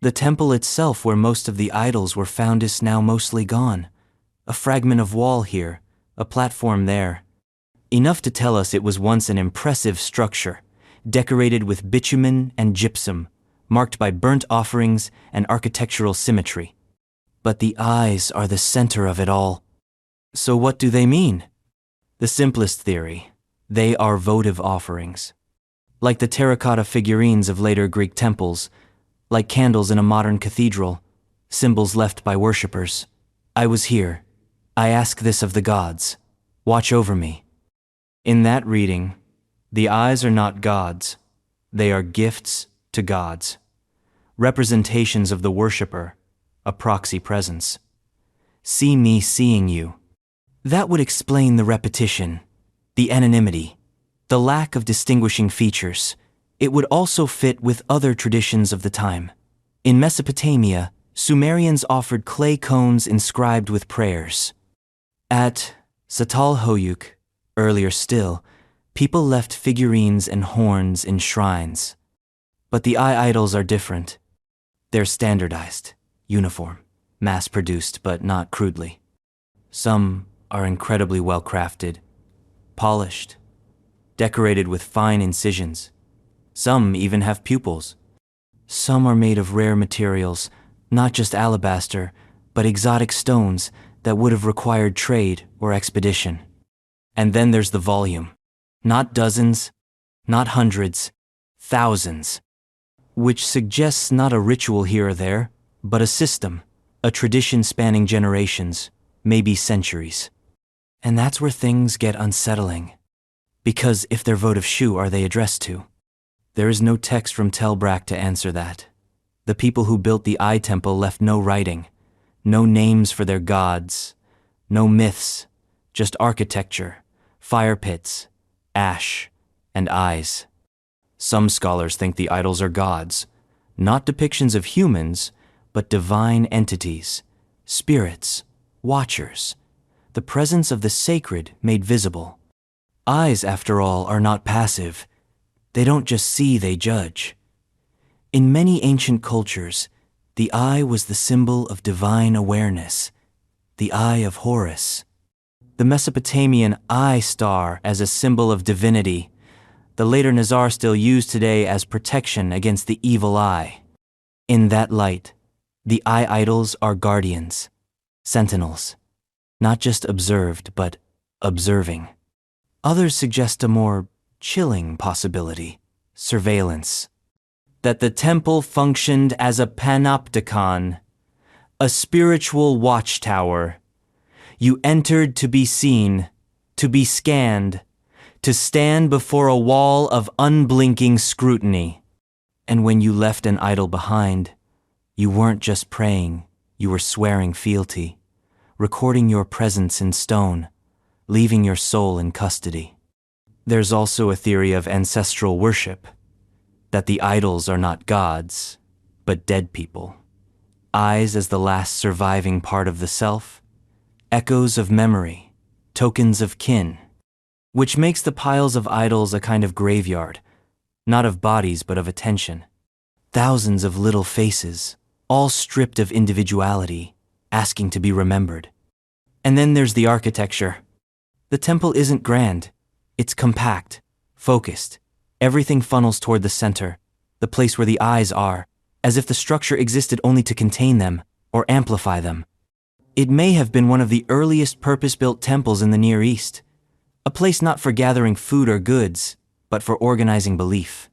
The temple itself where most of the idols were found is now mostly gone. A fragment of wall here, a platform there. Enough to tell us it was once an impressive structure, decorated with bitumen and gypsum, marked by burnt offerings and architectural symmetry. But the eyes are the center of it all. So what do they mean? The simplest theory, they are votive offerings. Like the terracotta figurines of later Greek temples, like candles in a modern cathedral, symbols left by worshippers. I was here. I ask this of the gods. Watch over me. In that reading, the eyes are not gods. They are gifts to gods. Representations of the worshipper, a proxy presence. See me seeing you. That would explain the repetition, the anonymity, the lack of distinguishing features. It would also fit with other traditions of the time. In Mesopotamia, Sumerians offered clay cones inscribed with prayers. At Çatalhöyük, earlier still, people left figurines and horns in shrines. But the eye idols are different. They're standardized, uniform, mass-produced, but not crudely. Some are incredibly well-crafted, polished, decorated with fine incisions. Some even have pupils. Some are made of rare materials, not just alabaster, but exotic stones that would have required trade or expedition. And then there's the volume. Not dozens, not hundreds, thousands. Which suggests not a ritual here or there, but a system, a tradition spanning generations, maybe centuries. And that's where things get unsettling. Because if they're votive, who are they addressed to? There is no text from Tell Brak to answer that. The people who built the eye temple left no writing, no names for their gods, no myths, just architecture, fire pits, ash, and eyes. Some scholars think the idols are gods, not depictions of humans, but divine entities, spirits, watchers, the presence of the sacred made visible. Eyes, after all, are not passive. They don't just see, they judge. In many ancient cultures, the eye was the symbol of divine awareness, the eye of Horus. The Mesopotamian eye star as a symbol of divinity, the later Nazar still used today as protection against the evil eye. In that light, the eye idols are guardians, sentinels, not just observed, but observing. Others suggest a more chilling possibility, surveillance. That the temple functioned as a panopticon, a spiritual watchtower. You entered to be seen, to be scanned, to stand before a wall of unblinking scrutiny. And when you left an idol behind, you weren't just praying, you were swearing fealty, recording your presence in stone, leaving your soul in custody. There's also a theory of ancestral worship, that the idols are not gods, but dead people. Eyes as the last surviving part of the self, echoes of memory, tokens of kin, which makes the piles of idols a kind of graveyard, not of bodies but of attention. Thousands of little faces, all stripped of individuality, asking to be remembered. And then there's the architecture. The temple isn't grand. It's compact, focused. Everything funnels toward the center, the place where the eyes are, as if the structure existed only to contain them or amplify them. It may have been one of the earliest purpose-built temples in the Near East, a place not for gathering food or goods, but for organizing belief,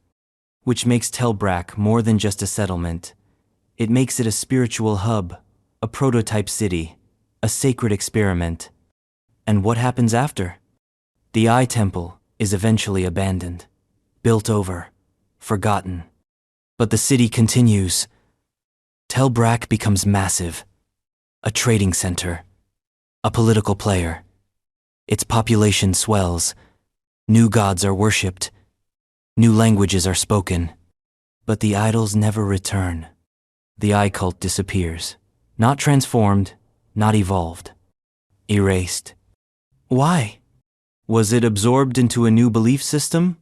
which makes Tell Brak more than just a settlement. It makes it a spiritual hub, a prototype city, a sacred experiment. And what happens after? The Eye Temple is eventually abandoned, built over, forgotten. But the city continues. Tell Brak becomes massive, a trading center, a political player. Its population swells, new gods are worshipped, new languages are spoken. But the idols never return. The eye cult disappears, not transformed, not evolved, erased. Why? Was it absorbed into a new belief system?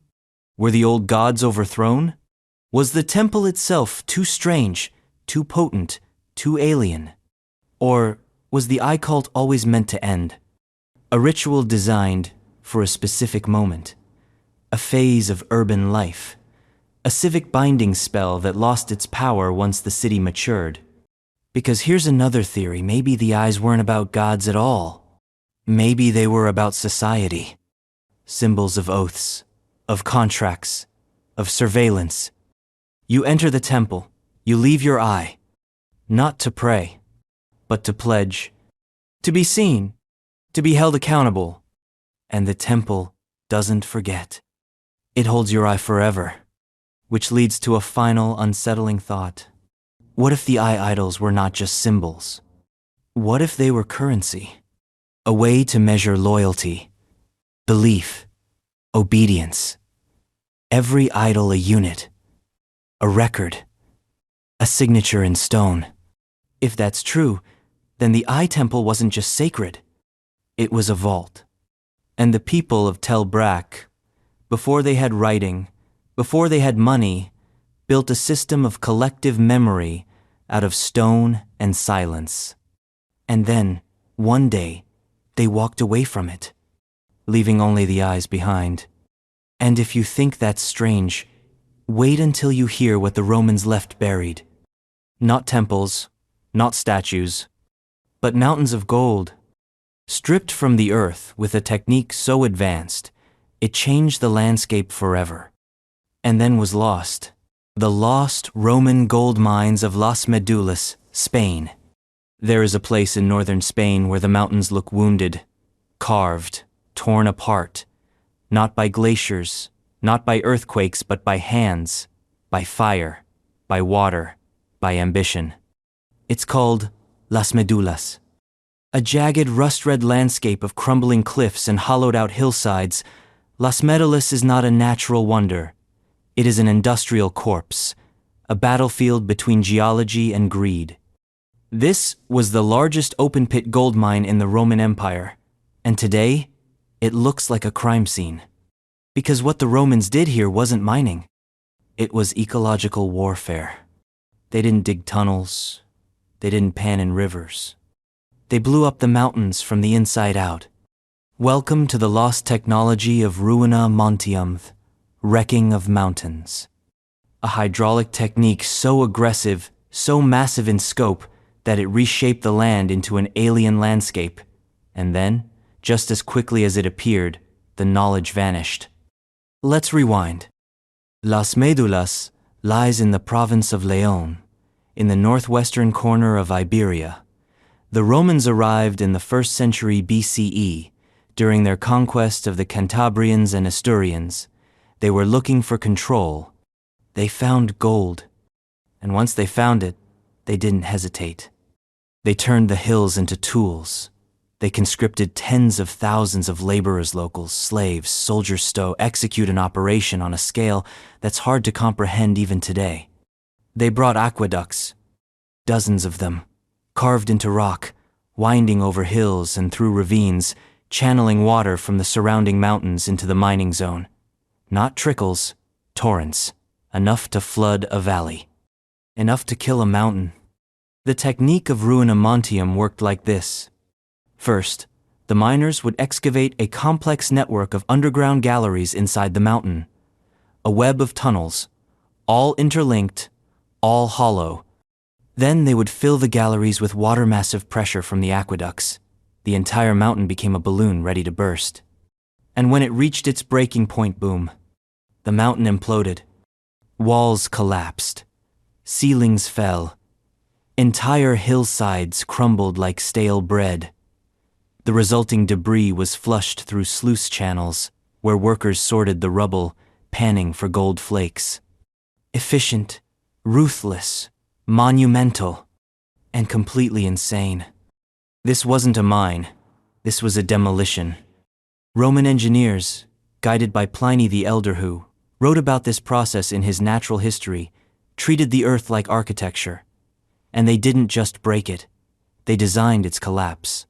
Were the old gods overthrown? Was the temple itself too strange, Too potent? Too alien? Or was the eye cult always meant to end? A ritual designed for a specific moment. A phase of urban life. A civic binding spell that lost its power once the city matured. Because here's another theory, maybe the eyes weren't about gods at all. Maybe they were about society. Symbols of oaths, of contracts, of surveillance. You enter the temple, you leave your eye, not to pray, but to pledge, to be seen, to be held accountable. And the temple doesn't forget. It holds your eye forever, which leads to a final unsettling thought. What if the eye idols were not just symbols? What if they were currency? A way to measure loyalty, belief, obedience. Every idol a unit, a record, a signature in stone. If that's true, then the eye temple wasn't just sacred. It was a vault. And the people of Tell Brak, before they had writing, before they had money, built a system of collective memory out of stone and silence. And then, one day, they walked away from it, leaving only the eyes behind. And if you think that's strange, wait until you hear what the Romans left buried. Not temples, not statues, but mountains of gold. Stripped from the earth with a technique so advanced, it changed the landscape forever. And then was lost. The lost Roman gold mines of Las Medulas, Spain. There is a place in northern Spain where the mountains look wounded, carved, torn apart, not by glaciers, not by earthquakes, but by hands, by fire, by water, by ambition. It's called Las Medulas. A jagged rust-red landscape of crumbling cliffs and hollowed-out hillsides, Las Medulas is not a natural wonder. It is an industrial corpse, a battlefield between geology and greed. This was the largest open-pit gold mine in the Roman Empire, and today, it looks like a crime scene. Because what the Romans did here wasn't mining. It was ecological warfare. They didn't dig tunnels. They didn't pan in rivers. They blew up the mountains from the inside out. Welcome to the lost technology of ruina montium, wrecking of mountains. A hydraulic technique so aggressive, so massive in scope, that it reshaped the land into an alien landscape. And then, just as quickly as it appeared, the knowledge vanished. Let's rewind. Las Medulas lies in the province of León, in the northwestern corner of Iberia. The Romans arrived in the 1st century BCE during their conquest of the Cantabrians and Asturians. They were looking for control. They found gold. And once they found it, they didn't hesitate. They turned the hills into tools. They conscripted tens of thousands of laborers, locals, slaves, soldiers to execute an operation on a scale that's hard to comprehend even today. They brought aqueducts, dozens of them, carved into rock, winding over hills and through ravines, channeling water from the surrounding mountains into the mining zone. Not trickles, torrents, enough to flood a valley, enough to kill a mountain. The technique of ruina montium worked like this. First, the miners would excavate a complex network of underground galleries inside the mountain, a web of tunnels, all interlinked, all hollow. Then they would fill the galleries with water massive pressure from the aqueducts. The entire mountain became a balloon ready to burst. And when it reached its breaking point, boom, the mountain imploded. Walls collapsed. Ceilings fell. Entire hillsides crumbled like stale bread. The resulting debris was flushed through sluice channels, where workers sorted the rubble, panning for gold flakes. Efficient, ruthless, monumental, and completely insane. This wasn't a mine. This was a demolition. Roman engineers, guided by Pliny the Elder, who wrote about this process in his Natural History, treated the earth like architecture. And they didn't just break it. They designed its collapse.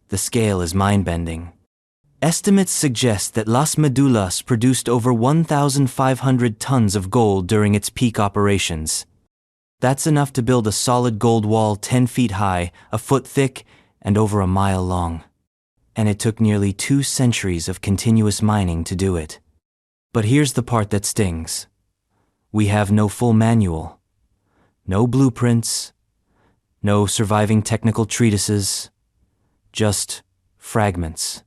The scale is mind-bending. Estimates suggest that Las Medulas produced over 1,500 tons of gold during its peak operations. That's enough to build a solid gold wall 10 feet high, a foot thick, and over a mile long. And it took nearly 2 centuries of continuous mining to do it. But here's the part that stings. We have no full manual, no blueprints, no surviving technical treatises, just fragments,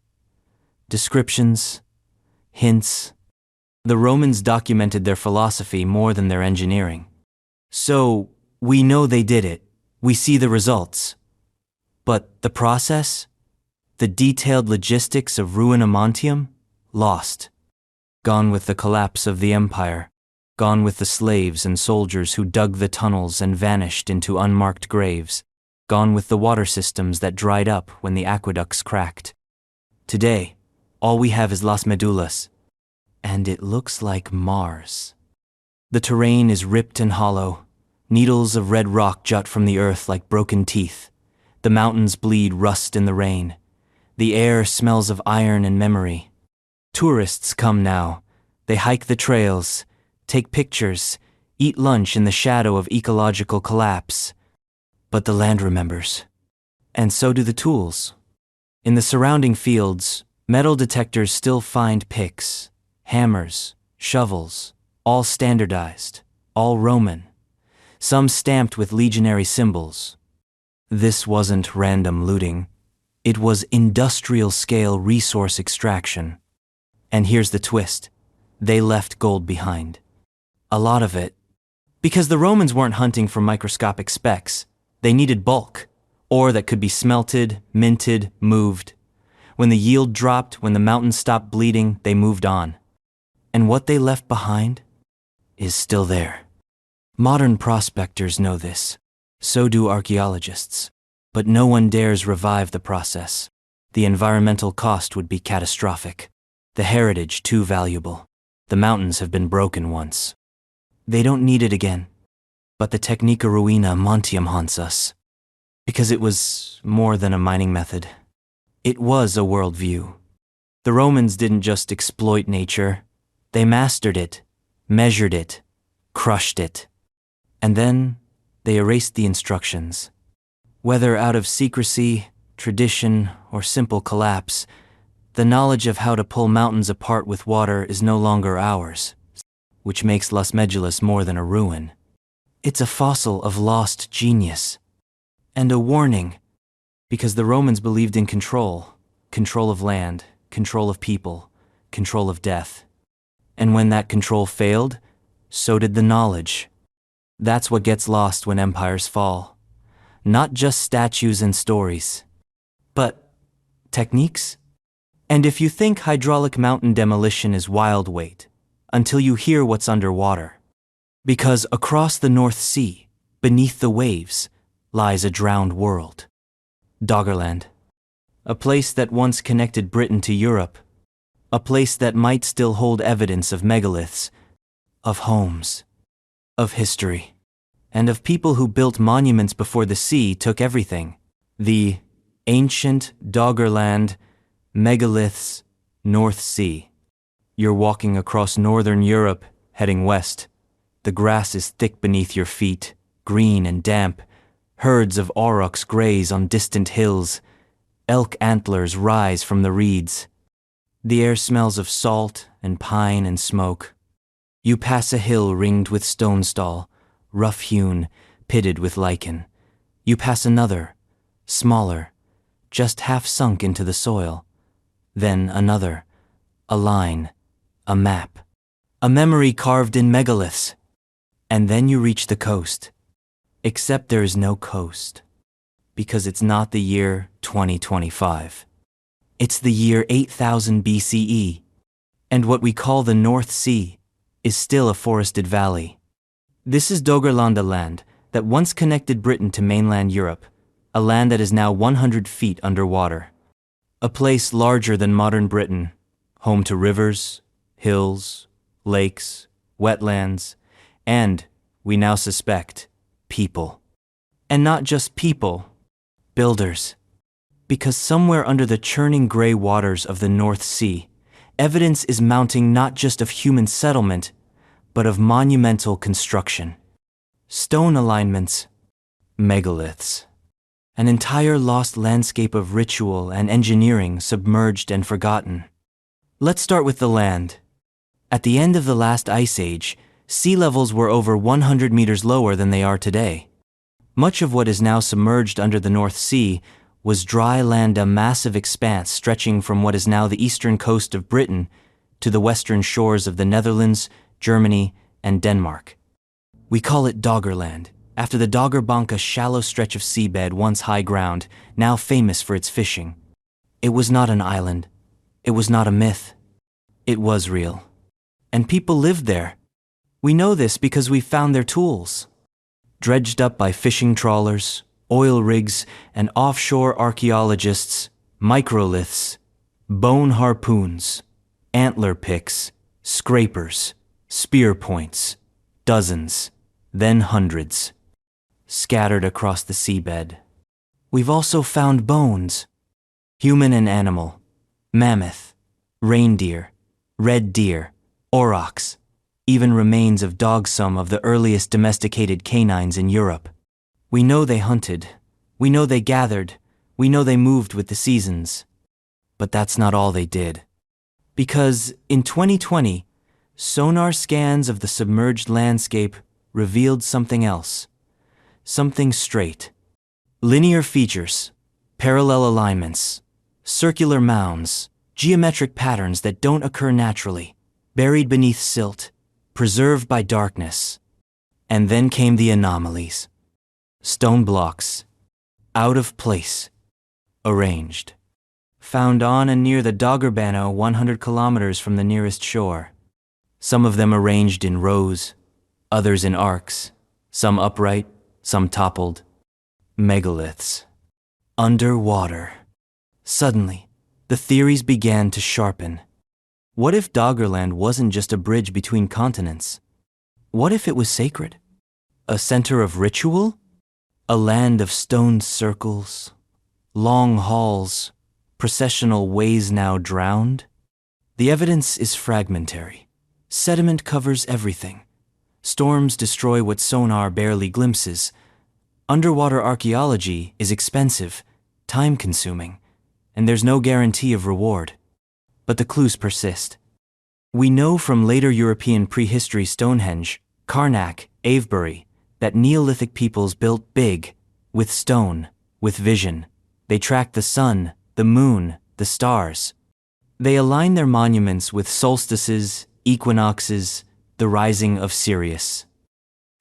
descriptions, hints. The Romans documented their philosophy more than their engineering. So, we know they did it. We see the results. But the process? The detailed logistics of Ruina Montium? Lost. Gone with the collapse of the empire. Gone with the slaves and soldiers who dug the tunnels and vanished into unmarked graves. Gone with the water systems that dried up when the aqueducts cracked. Today, all we have is Las Medulas. And it looks like Mars. The terrain is ripped and hollow. Needles of red rock jut from the earth like broken teeth. The mountains bleed rust in the rain. The air smells of iron and memory. Tourists come now. They hike the trails, take pictures, eat lunch in the shadow of ecological collapse. But the land remembers. And so do the tools. In the surrounding fields, metal detectors still find picks, hammers, shovels, all standardized, all Roman, some stamped with legionary symbols. This wasn't random looting. It was industrial-scale resource extraction. And here's the twist. They left gold behind. A lot of it. Because the Romans weren't hunting for microscopic specks. They needed bulk, ore that could be smelted, minted, moved. When the yield dropped, when the mountains stopped bleeding, they moved on. And what they left behind is still there. Modern prospectors know this. So do archaeologists. But no one dares revive the process. The environmental cost would be catastrophic. The heritage too valuable. The mountains have been broken once. They don't need it again. But the Technica Ruina Montium haunts us. Because it was more than a mining method. It was a worldview. The Romans didn't just exploit nature. They mastered it, measured it, crushed it. And then they erased the instructions. Whether out of secrecy, tradition, or simple collapse, the knowledge of how to pull mountains apart with water is no longer ours, which makes Las Medulas more than a ruin. It's a fossil of lost genius. And a warning, because the Romans believed in control of land, control of people, control of death. And when that control failed, so did the knowledge. That's what gets lost when empires fall. Not just statues and stories, but techniques. And if you think hydraulic mountain demolition is wild, wait until you hear what's underwater. Because across the North Sea, beneath the waves, lies a drowned world. Doggerland. A place that once connected Britain to Europe. A place that might still hold evidence of megaliths, of homes, of history, and of people who built monuments before the sea took everything. The ancient Doggerland, megaliths, North Sea. You're walking across northern Europe, heading west. The grass is thick beneath your feet, green and damp. Herds of aurochs graze on distant hills. Elk antlers rise from the reeds. The air smells of salt and pine and smoke. You pass a hill ringed with stone stall, rough-hewn, pitted with lichen. You pass another, smaller, just half sunk into the soil. Then another, a line, a map, a memory carved in megaliths. And then you reach the coast. Except there is no coast. Because it's not the year 2025. It's the year 8000 BCE. And what we call the North Sea is still a forested valley. This is Doggerland, a land that once connected Britain to mainland Europe, a land that is now 100 feet underwater. A place larger than modern Britain, home to rivers, hills, lakes, wetlands, and, we now suspect, people. And not just people, builders. Because somewhere under the churning gray waters of the North Sea, evidence is mounting not just of human settlement, but of monumental construction. Stone alignments, megaliths. An entire lost landscape of ritual and engineering submerged and forgotten. Let's start with the land. At the end of the last ice age, sea levels were over 100 meters lower than they are today. Much of what is now submerged under the North Sea was dry land, a massive expanse stretching from what is now the eastern coast of Britain to the western shores of the Netherlands, Germany, and Denmark. We call it Doggerland, after the Doggerbank, a shallow stretch of seabed once high ground, now famous for its fishing. It was not an island. It was not a myth. It was real. And people lived there. We know this because we found their tools. Dredged up by fishing trawlers, oil rigs, and offshore archaeologists, microliths, bone harpoons, antler picks, scrapers, spear points, dozens, then hundreds, scattered across the seabed. We've also found bones, human and animal, mammoth, reindeer, red deer, aurochs, even remains of dogs, some of the earliest domesticated canines in Europe. We know they hunted, we know they gathered, we know they moved with the seasons. But that's not all they did. Because in 2020, sonar scans of the submerged landscape revealed something else. Something straight. Linear features, parallel alignments, circular mounds, geometric patterns that don't occur naturally, buried beneath silt, preserved by darkness. And then came the anomalies. Stone blocks, out of place, arranged. Found on and near the Doggerbank, 100 kilometers from the nearest shore. Some of them arranged in rows, others in arcs, some upright, some toppled. Megaliths. Underwater. Suddenly, the theories began to sharpen. What if Doggerland wasn't just a bridge between continents? What if it was sacred? A center of ritual? A land of stone circles, long halls, processional ways now drowned? The evidence is fragmentary. Sediment covers everything. Storms destroy what sonar barely glimpses. Underwater archaeology is expensive, time-consuming, and there's no guarantee of reward. But the clues persist. We know from later European prehistory Stonehenge, Karnak, Avebury, that Neolithic peoples built big, with stone, with vision. They tracked the sun, the moon, the stars. They aligned their monuments with solstices, equinoxes, the rising of Sirius.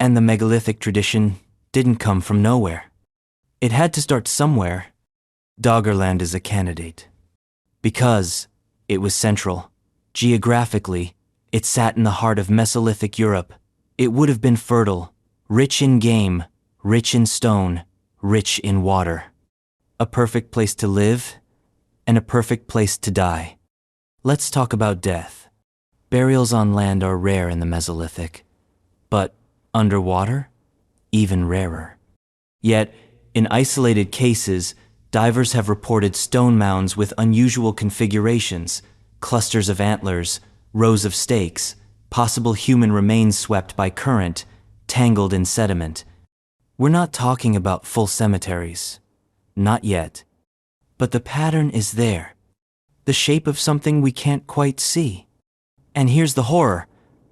And the megalithic tradition didn't come from nowhere. It had to start somewhere. Doggerland is a candidate. Because it was central. Geographically, it sat in the heart of Mesolithic Europe. It would have been fertile, rich in game, rich in stone, rich in water. A perfect place to live, and a perfect place to die. Let's talk about death. Burials on land are rare in the Mesolithic, but underwater, even rarer. Yet, in isolated cases, divers have reported stone mounds with unusual configurations, clusters of antlers, rows of stakes, possible human remains swept by current, tangled in sediment. We're not talking about full cemeteries. Not yet. But the pattern is there. The shape of something we can't quite see. And here's the horror.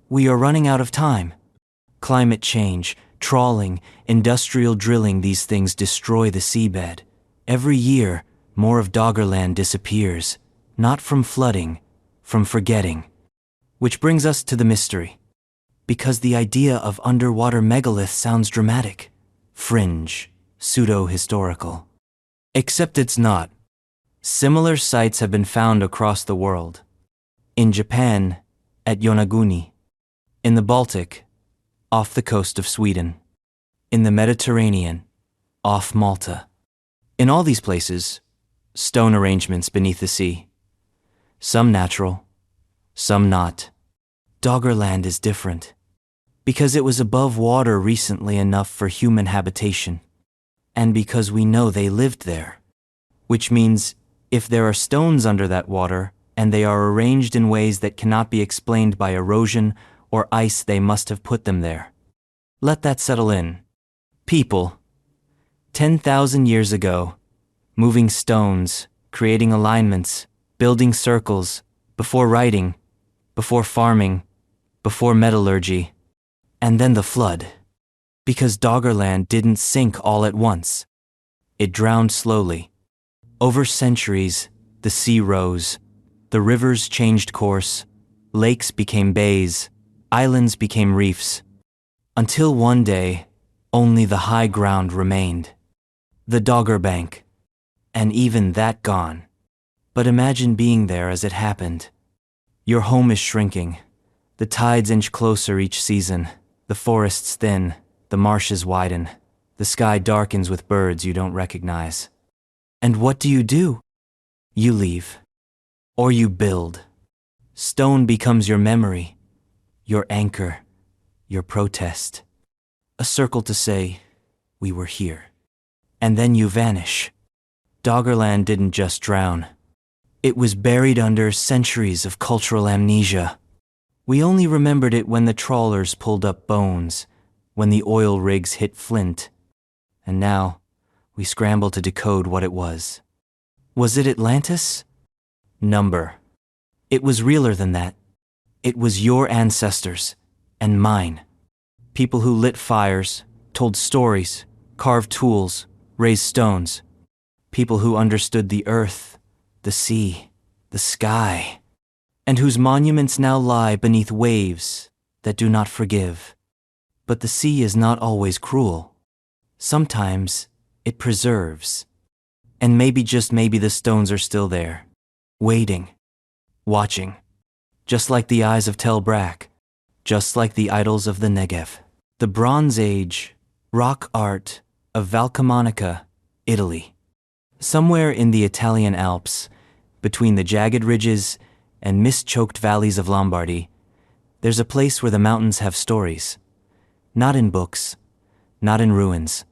We are running out of time. Climate change, trawling, industrial drilling, these things destroy the seabed. Every year, more of Doggerland disappears. Not from flooding, from forgetting. Which brings us to the mystery. Because the idea of underwater megalith sounds dramatic, fringe, pseudo-historical. Except it's not. Similar sites have been found across the world. In Japan, at Yonaguni. In the Baltic, off the coast of Sweden. In the Mediterranean, off Malta. In all these places, stone arrangements beneath the sea. Some natural, some not. Doggerland is different. Because it was above water recently enough for human habitation. And because we know they lived there. Which means, if there are stones under that water, and they are arranged in ways that cannot be explained by erosion or ice, they must have put them there. Let that settle in. People, 10,000 years ago, moving stones, creating alignments, building circles, before writing, before farming, before metallurgy, and then the flood. Because Doggerland didn't sink all at once. It drowned slowly. Over centuries, the sea rose, the rivers changed course, lakes became bays, islands became reefs, until one day, only the high ground remained. The Dogger Bank. And even that gone. But imagine being there as it happened. Your home is shrinking. The tides inch closer each season. The forests thin. The marshes widen. The sky darkens with birds you don't recognize. And what do? You leave. Or you build. Stone becomes your memory, your anchor, your protest. A circle to say, we were here. And then you vanish. Doggerland didn't just drown. It was buried under centuries of cultural amnesia. We only remembered it when the trawlers pulled up bones, when the oil rigs hit flint. And now, we scramble to decode what it was. Was it Atlantis? Number. It was realer than that. It was your ancestors, and mine. People who lit fires, told stories, carved tools, raised stones. People who understood the earth, the sea, the sky, and whose monuments now lie beneath waves that do not forgive. But the sea is not always cruel. Sometimes it preserves. And maybe, just maybe, the stones are still there, waiting, watching, just like the eyes of Tell Brak, just like the idols of the Negev. The Bronze Age rock art of Valcamonica, Italy. Somewhere in the Italian Alps, between the jagged ridges and mist-choked valleys of Lombardy, there's a place where the mountains have stories. Not in books, not in ruins,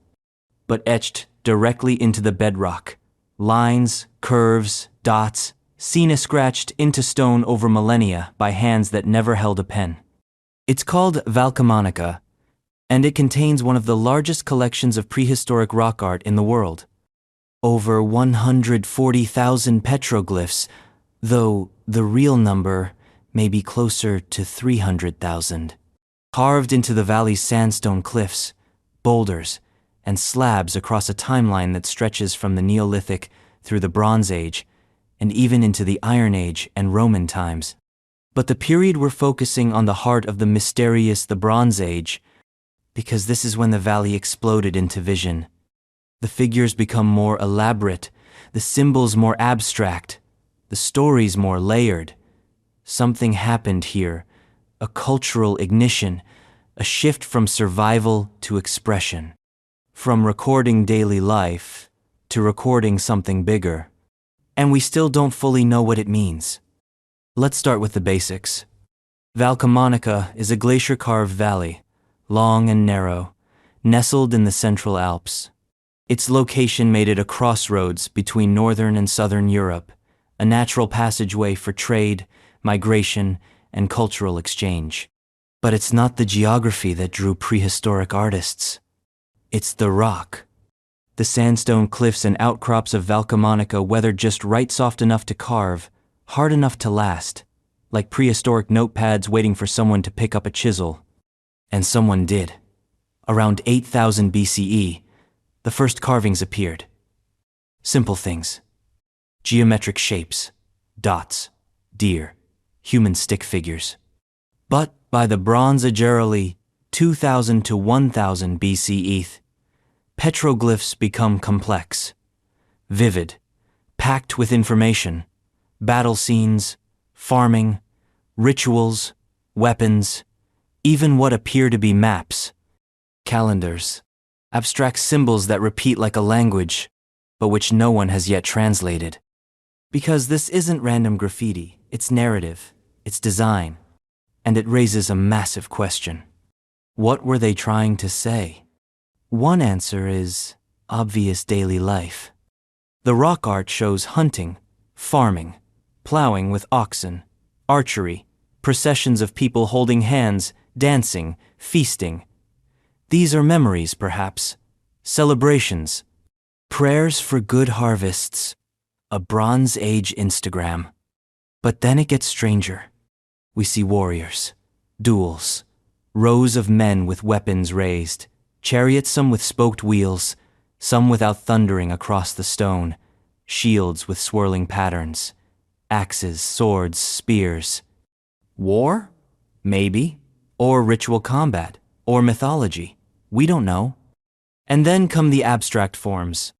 but etched directly into the bedrock. Lines, curves, dots, seen scratched into stone over millennia by hands that never held a pen. It's called Valcamonica, and it contains one of the largest collections of prehistoric rock art in the world. Over 140,000 petroglyphs, though the real number may be closer to 300,000. Carved into the valley's sandstone cliffs, boulders, and slabs across a timeline that stretches from the Neolithic through the Bronze Age, and even into the Iron Age and Roman times. But the period we're focusing on, the heart of the mysterious, the Bronze Age, because this is when the valley exploded into vision. The figures become more elaborate, the symbols more abstract, the stories more layered. Something happened here, a cultural ignition, a shift from survival to expression. From recording daily life to recording something bigger. And we still don't fully know what it means. Let's start with the basics. Valcamonica is a glacier-carved valley, long and narrow, nestled in the Central Alps. Its location made it a crossroads between northern and southern Europe, a natural passageway for trade, migration, and cultural exchange. But it's not the geography that drew prehistoric artists. It's the rock. The sandstone cliffs and outcrops of Valcamonica weathered just right, soft enough to carve, hard enough to last, like prehistoric notepads waiting for someone to pick up a chisel. And someone did. Around 8,000 BCE, the first carvings appeared. Simple things. Geometric shapes, dots, deer, human stick figures. But by the Bronze Age, early 2000 to 1000 BCE, petroglyphs become complex, vivid, packed with information, battle scenes, farming, rituals, weapons, even what appear to be maps, calendars, abstract symbols that repeat like a language, but which no one has yet translated. Because this isn't random graffiti, it's narrative, it's design, and it raises a massive question. What were they trying to say? One answer is obvious: daily life. The rock art shows hunting, farming, plowing with oxen, archery, processions of people holding hands, dancing, feasting. These are memories, perhaps. Celebrations. Prayers for good harvests. A Bronze Age Instagram. But then it gets stranger. We see warriors. Duels. Rows of men with weapons raised. Chariots, some with spoked wheels, some without, thundering across the stone. Shields with swirling patterns. Axes, swords, spears. War? Maybe. Or ritual combat. Or mythology. We don't know. And then come the abstract forms.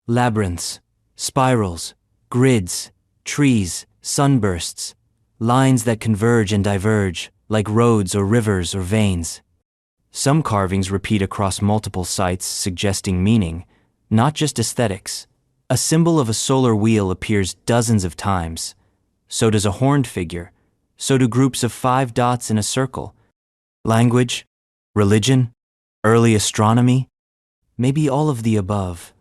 Labyrinths, spirals, grids, trees, sunbursts, lines that converge and diverge, like roads or rivers or veins. Some carvings repeat across multiple sites, suggesting meaning, not just aesthetics. A symbol of a solar wheel appears dozens of times. So does a horned figure. So do groups of 5 dots in a circle. Language, religion, early astronomy, maybe all of the above.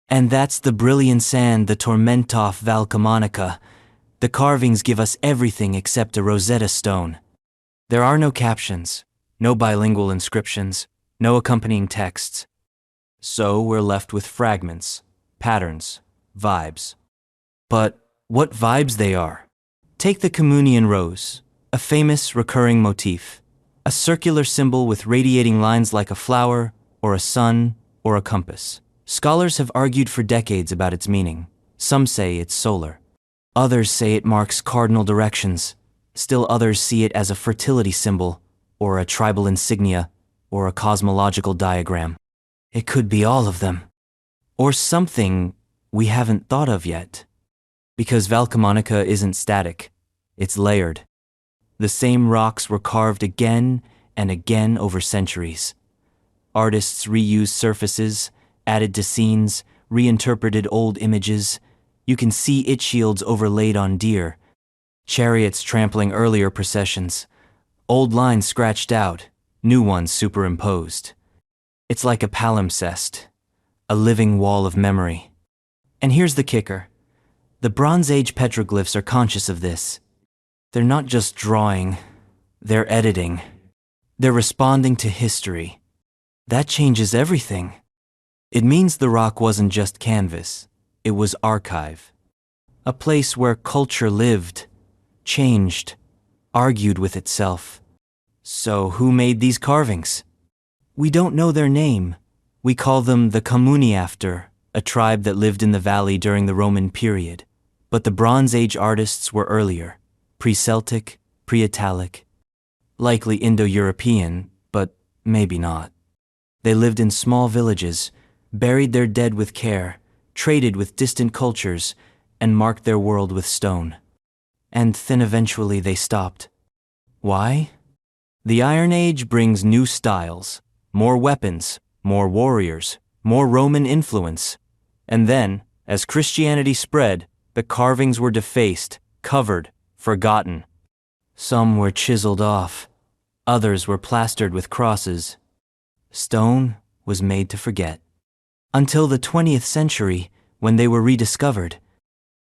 And that's the brilliant sand, the tormentoff Valcamonica. The carvings give us everything except a Rosetta Stone. There are no captions, no bilingual inscriptions, no accompanying texts. So we're left with fragments, patterns, vibes. But what vibes they are! Take the communion rose, a famous recurring motif, a circular symbol with radiating lines like a flower, or a sun, or a compass. Scholars have argued for decades about its meaning. Some say it's solar. Others say it marks cardinal directions. Still others see it as a fertility symbol, or a tribal insignia, or a cosmological diagram. It could be all of them. Or something we haven't thought of yet. Because Valcamonica isn't static, it's layered. The same rocks were carved again and again over centuries. Artists reused surfaces, added to scenes, reinterpreted old images. You can see it shields overlaid on deer, chariots trampling earlier processions, old lines scratched out, new ones superimposed. It's like a palimpsest, a living wall of memory. And here's the kicker. The Bronze Age petroglyphs are conscious of this. They're not just drawing, they're editing. They're responding to history. That changes everything. It means the rock wasn't just canvas, it was archive. A place where culture lived, changed, argued with itself. So who made these carvings? We don't know their name. We call them the Comuni after a tribe that lived in the valley during the Roman period. But the Bronze Age artists were earlier, pre-Celtic, pre-Italic, likely Indo-European, but maybe not. They lived in small villages, buried their dead with care, traded with distant cultures, and marked their world with stone. And then eventually they stopped. Why? The Iron Age brings new styles, more weapons, more warriors, more Roman influence. And then, as Christianity spread, the carvings were defaced, covered, forgotten. Some were chiseled off. Others were plastered with crosses. Stone was made to forget. Until the 20th century, when they were rediscovered.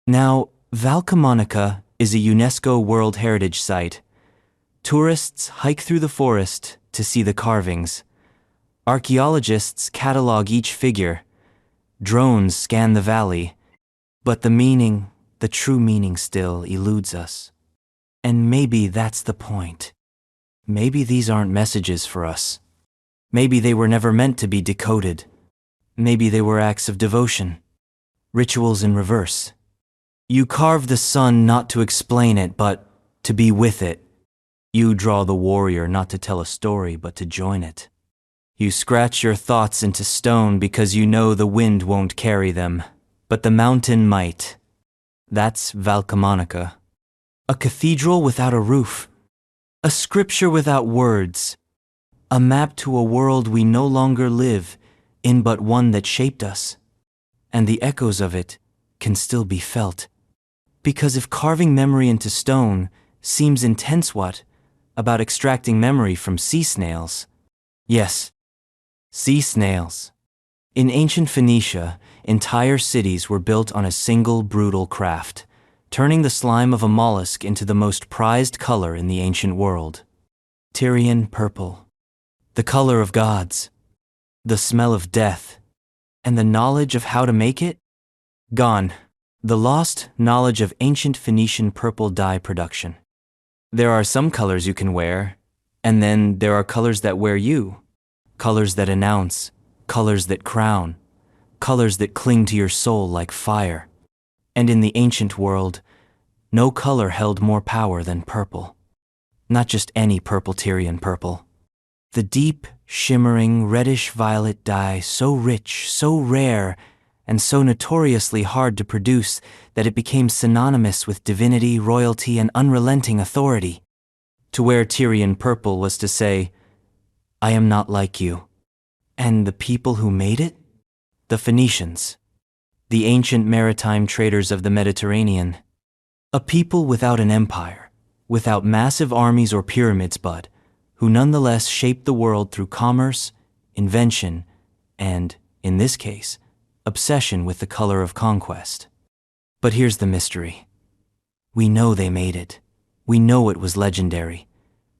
Now, Valcamonica is a UNESCO World Heritage Site. Tourists hike through the forest to see the carvings. Archaeologists catalog each figure. Drones scan the valley. But the meaning, the true meaning still eludes us. And maybe that's the point. Maybe these aren't messages for us. Maybe they were never meant to be decoded. Maybe they were acts of devotion. Rituals in reverse. You carve the sun not to explain it, but to be with it. You draw the warrior not to tell a story, but to join it. You scratch your thoughts into stone because you know the wind won't carry them, but the mountain might. That's Valcamonica. A cathedral without a roof. A scripture without words. A map to a world we no longer live in, but one that shaped us. And the echoes of it can still be felt. Because if carving memory into stone seems intense, what about extracting memory from sea snails? Yes, sea snails. In ancient Phoenicia, entire cities were built on a single brutal craft, turning the slime of a mollusk into the most prized color in the ancient world. Tyrion purple. The color of gods, the smell of death, and the knowledge of how to make it? Gone. The lost knowledge of ancient Phoenician purple dye production. There are some colors you can wear, and then there are colors that wear you. Colors that announce, colors that crown, colors that cling to your soul like fire. And in the ancient world, no color held more power than purple. Not just any purple Tyrion purple. The deep, shimmering, reddish-violet dye so rich, so rare, and so notoriously hard to produce that it became synonymous with divinity, royalty, and unrelenting authority. To wear Tyrion purple was to say, I am not like you. And the people who made it? The Phoenicians. The ancient maritime traders of the Mediterranean. A people without an empire, without massive armies or pyramids, but who nonetheless shaped the world through commerce, invention, and, in this case, obsession with the color of conquest. But here's the mystery. We know they made it. We know it was legendary.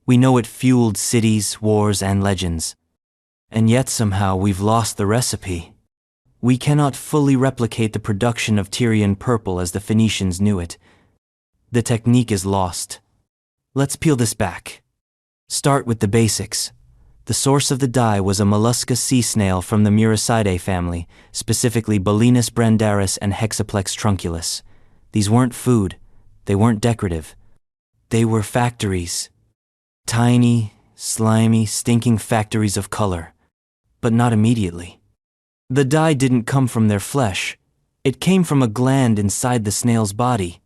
We know it fueled cities, wars, and legends. And yet somehow we've lost the recipe. We cannot fully replicate the production of Tyrion purple as the Phoenicians knew it. The technique is lost. Let's peel this back. Start with the basics. The source of the dye was a mollusca sea snail from the Muricidae family, specifically Bolinus brandaris and Hexaplex trunculus. These weren't food. They weren't decorative. They were factories. Tiny, slimy, stinking factories of color. But not immediately. The dye didn't come from their flesh. It came from a gland inside the snail's body.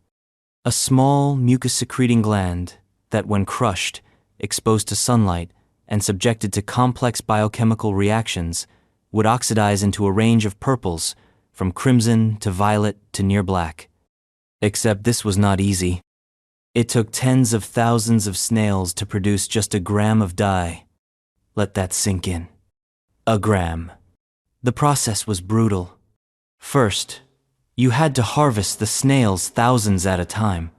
A small, mucus-secreting gland that, when crushed, exposed to sunlight, and subjected to complex biochemical reactions, would oxidize into a range of purples, from crimson to violet to near black. Except this was not easy. It took tens of thousands of snails to produce just a gram of dye. Let that sink in. A gram. The process was brutal. First, you had to harvest the snails thousands at a time.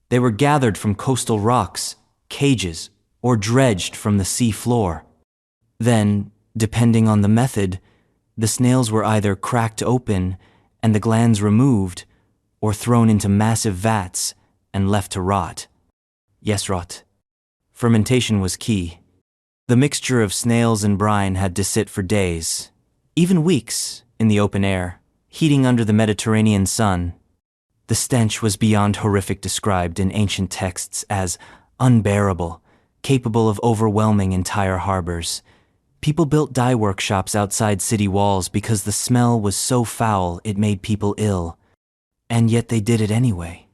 They were gathered from coastal rocks, cages, or dredged from the sea floor. Then, depending on the method, the snails were either cracked open and the glands removed, or thrown into massive vats and left to rot. Yes, rot. Fermentation was key. The mixture of snails and brine had to sit for days, even weeks, in the open air, heating under the Mediterranean sun. The stench was beyond horrific, described in ancient texts as unbearable, capable of overwhelming entire harbors. People built dye workshops outside city walls because the smell was so foul it made people ill. And yet they did it anyway.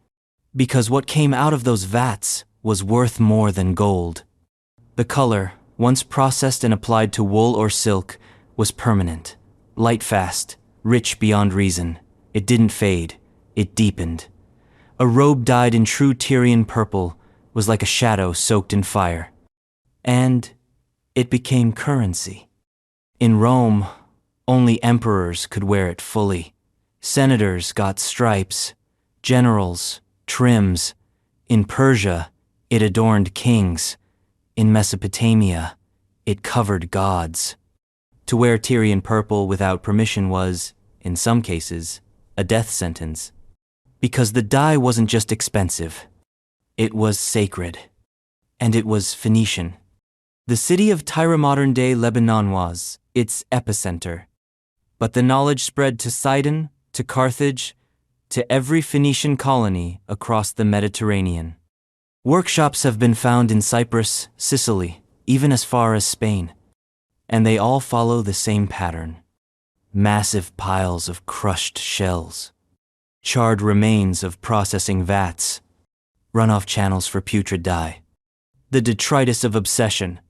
Because what came out of those vats was worth more than gold. The color, once processed and applied to wool or silk, was permanent, light-fast, rich beyond reason. It didn't fade. It deepened. A robe dyed in true Tyrion purple was like a shadow soaked in fire. And it became currency. In Rome, only emperors could wear it fully. Senators got stripes, generals, trims. In Persia, it adorned kings. In Mesopotamia, it covered gods. To wear Tyrion purple without permission was, in some cases, a death sentence. Because the dye wasn't just expensive. It was sacred. And it was Phoenician. The city of Tyre, modern-day Lebanon, was its epicenter. But the knowledge spread to Sidon, to Carthage, to every Phoenician colony across the Mediterranean. Workshops have been found in Cyprus, Sicily, even as far as Spain. And they all follow the same pattern. Massive piles of crushed shells. Charred remains of processing vats. Runoff channels for putrid dye. The detritus of obsession.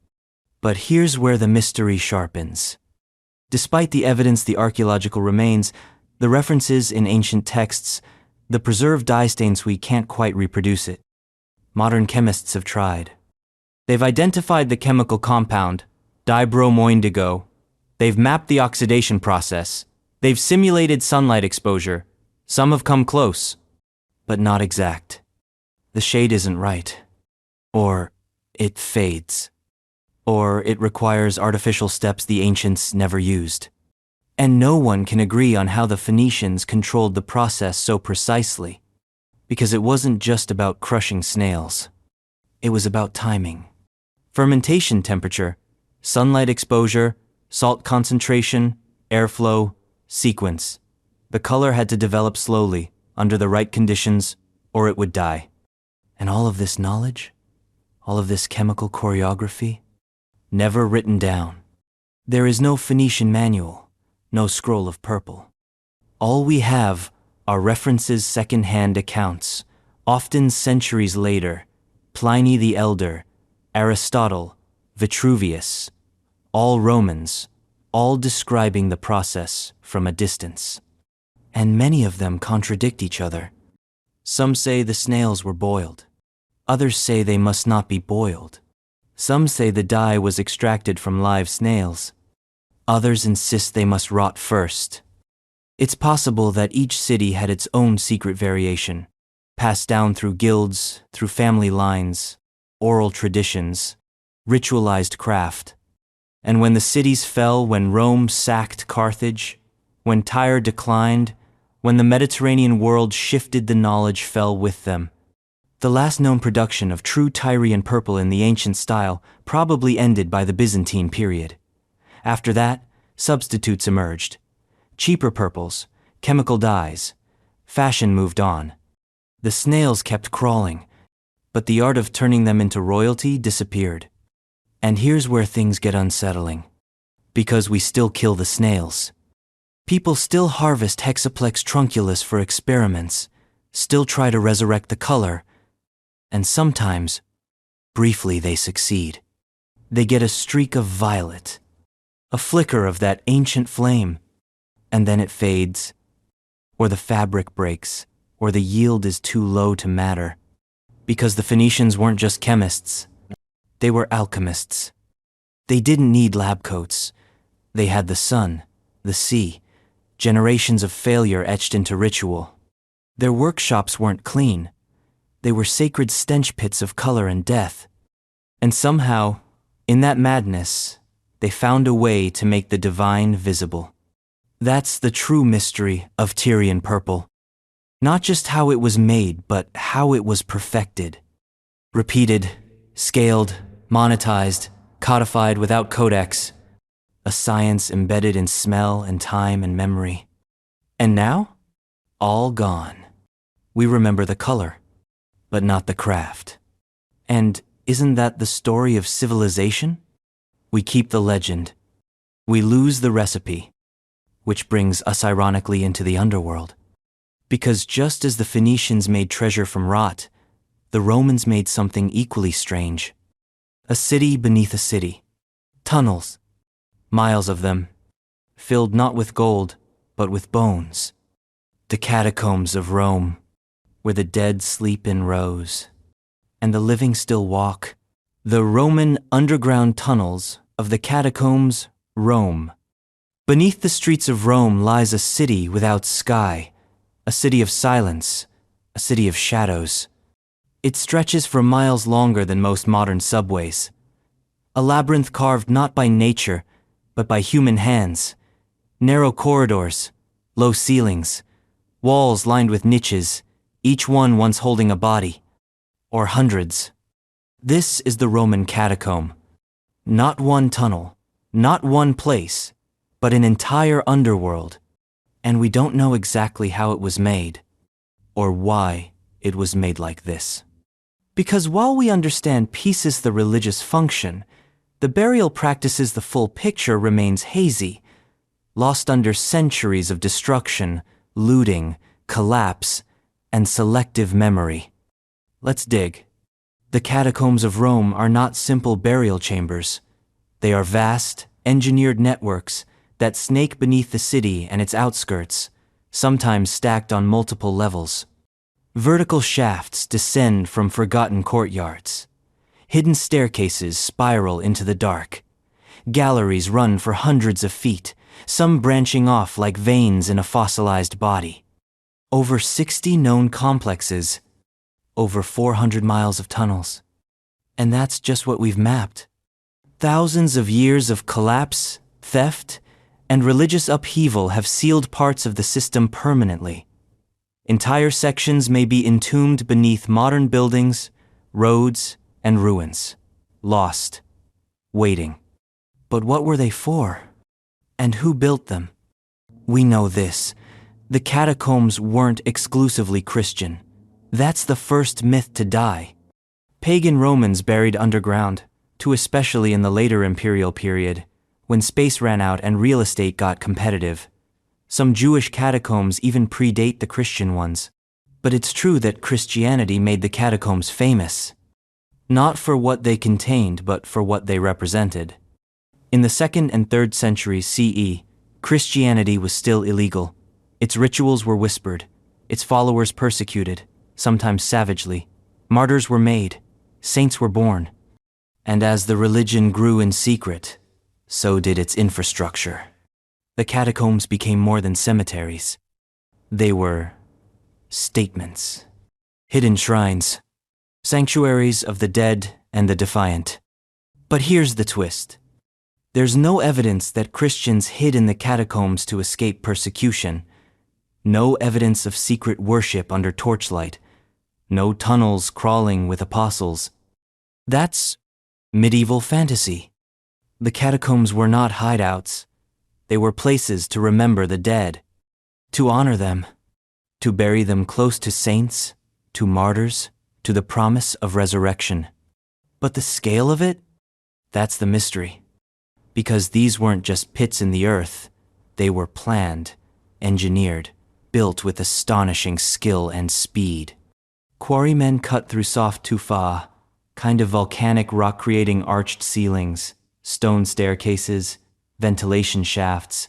But here's where the mystery sharpens. Despite the evidence, the archaeological remains, the references in ancient texts, the preserved dye stains, we can't quite reproduce it. Modern chemists have tried. They've identified the chemical compound, dibromoindigo. They've mapped the oxidation process. They've simulated sunlight exposure. Some have come close, but not exact. The shade isn't right. Or it fades. or it requires artificial steps the ancients never used. And no one can agree on how the Phoenicians controlled the process so precisely, because it wasn't just about crushing snails. It was about timing. Fermentation temperature, sunlight exposure, salt concentration, airflow, sequence. The color had to develop slowly, under the right conditions, or it would die. And all of this knowledge, all of this chemical choreography, never written down. There is no Phoenician manual, no scroll of purple. All we have are references, second-hand accounts, often centuries later, Pliny the Elder, Aristotle, Vitruvius, all Romans, all describing the process from a distance. And many of them contradict each other. Some say the snails were boiled. Others say they must not be boiled. Some say the dye was extracted from live snails. Others insist they must rot first. It's possible that each city had its own secret variation, passed down through guilds, through family lines, oral traditions, ritualized craft. And when the cities fell, when Rome sacked Carthage, when Tyre declined, when the Mediterranean world shifted, the knowledge fell with them. The last known production of true Tyrian purple in the ancient style probably ended by the Byzantine period. After that, substitutes emerged. Cheaper purples, chemical dyes. Fashion moved on. The snails kept crawling, but the art of turning them into royalty disappeared. And here's where things get unsettling. Because we still kill the snails. People still harvest Hexaplex trunculus for experiments, still try to resurrect the color, and sometimes, briefly, they succeed. They get a streak of violet, a flicker of that ancient flame, and then it fades, or the fabric breaks, or the yield is too low to matter. Because the Phoenicians weren't just chemists, they were alchemists. They didn't need lab coats. They had the sun, the sea, generations of failure etched into ritual. Their workshops weren't clean. They were sacred stench pits of color and death. And somehow, in that madness, they found a way to make the divine visible. That's the true mystery of Tyrian purple. Not just how it was made, but how it was perfected. Repeated, scaled, monetized, codified without codex. A science embedded in smell and time and memory. And now, all gone. We remember the color, but not the craft. And isn't that the story of civilization? We keep the legend. We lose the recipe, which brings us ironically into the underworld. Because just as the Phoenicians made treasure from rot, the Romans made something equally strange. A city beneath a city. Tunnels. Miles of them. Filled not with gold, but with bones. The catacombs of Rome, where the dead sleep in rows, and the living still walk. The Roman underground tunnels of the catacombs, Rome. Beneath the streets of Rome lies a city without sky, a city of silence, a city of shadows. It stretches for miles longer than most modern subways. A labyrinth carved not by nature, but by human hands. Narrow corridors, low ceilings, walls lined with niches, each one once holding a body, or hundreds. This is the Roman catacomb. Not one tunnel, not one place, but an entire underworld. And we don't know exactly how it was made, or why it was made like this. Because while we understand pieces the religious function, the burial practices the full picture remains hazy, lost under centuries of destruction, looting, collapse, and selective memory. Let's dig. The catacombs of Rome are not simple burial chambers. They are vast, engineered networks that snake beneath the city and its outskirts, sometimes stacked on multiple levels. Vertical shafts descend from forgotten courtyards. Hidden staircases spiral into the dark. Galleries run for hundreds of feet, some branching off like veins in a fossilized body. Over 60 known complexes, over 400 miles of tunnels. And that's just what we've mapped. Thousands of years of collapse, theft, and religious upheaval have sealed parts of the system permanently. Entire sections may be entombed beneath modern buildings, roads, and ruins. Lost. Waiting. But what were they for? And who built them? We know this. The catacombs weren't exclusively Christian. That's the first myth to die. Pagan Romans buried underground, too, especially in the later imperial period, when space ran out and real estate got competitive. Some Jewish catacombs even predate the Christian ones. But it's true that Christianity made the catacombs famous. Not for what they contained, but for what they represented. In the 2nd and 3rd centuries CE, Christianity was still illegal. Its rituals were whispered, its followers persecuted, sometimes savagely. Martyrs were made, saints were born. And as the religion grew in secret, so did its infrastructure. The catacombs became more than cemeteries. They were statements, hidden shrines, sanctuaries of the dead and the defiant. But here's the twist. There's no evidence that Christians hid in the catacombs to escape persecution. No evidence of secret worship under torchlight. No tunnels crawling with apostles. That's medieval fantasy. The catacombs were not hideouts. They were places to remember the dead, to honor them, to bury them close to saints, to martyrs, to the promise of resurrection. But the scale of it? That's the mystery. Because these weren't just pits in the earth, they were planned, engineered, built with astonishing skill and speed. Quarrymen cut through soft tufa, kind of volcanic rock creating arched ceilings, stone staircases, ventilation shafts.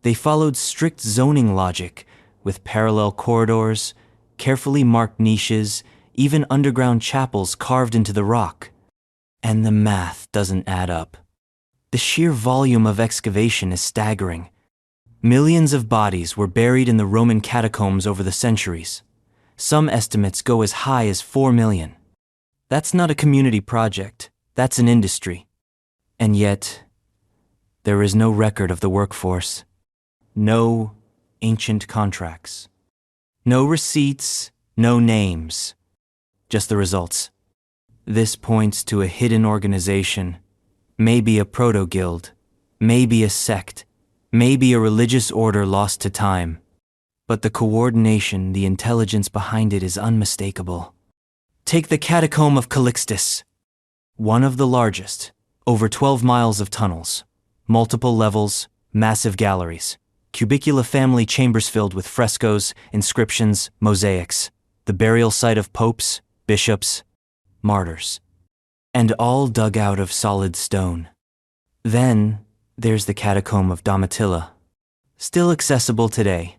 They followed strict zoning logic with parallel corridors, carefully marked niches, even underground chapels carved into the rock. And the math doesn't add up. The sheer volume of excavation is staggering. Millions of bodies were buried in the Roman catacombs over the centuries. Some estimates go as high as 4 million. That's not a community project, that's an industry. And yet, there is no record of the workforce. No ancient contracts. No receipts, no names. Just the results. This points to a hidden organization. Maybe a proto-guild, maybe a sect, maybe a religious order lost to time. But the coordination, the intelligence behind it is unmistakable. Take the Catacomb of Calixtus. One of the largest, over 12 miles of tunnels, multiple levels, massive galleries, cubicula family chambers filled with frescoes, inscriptions, mosaics, the burial site of popes, bishops, martyrs. And all dug out of solid stone. Then there's the Catacomb of Domitilla, still accessible today.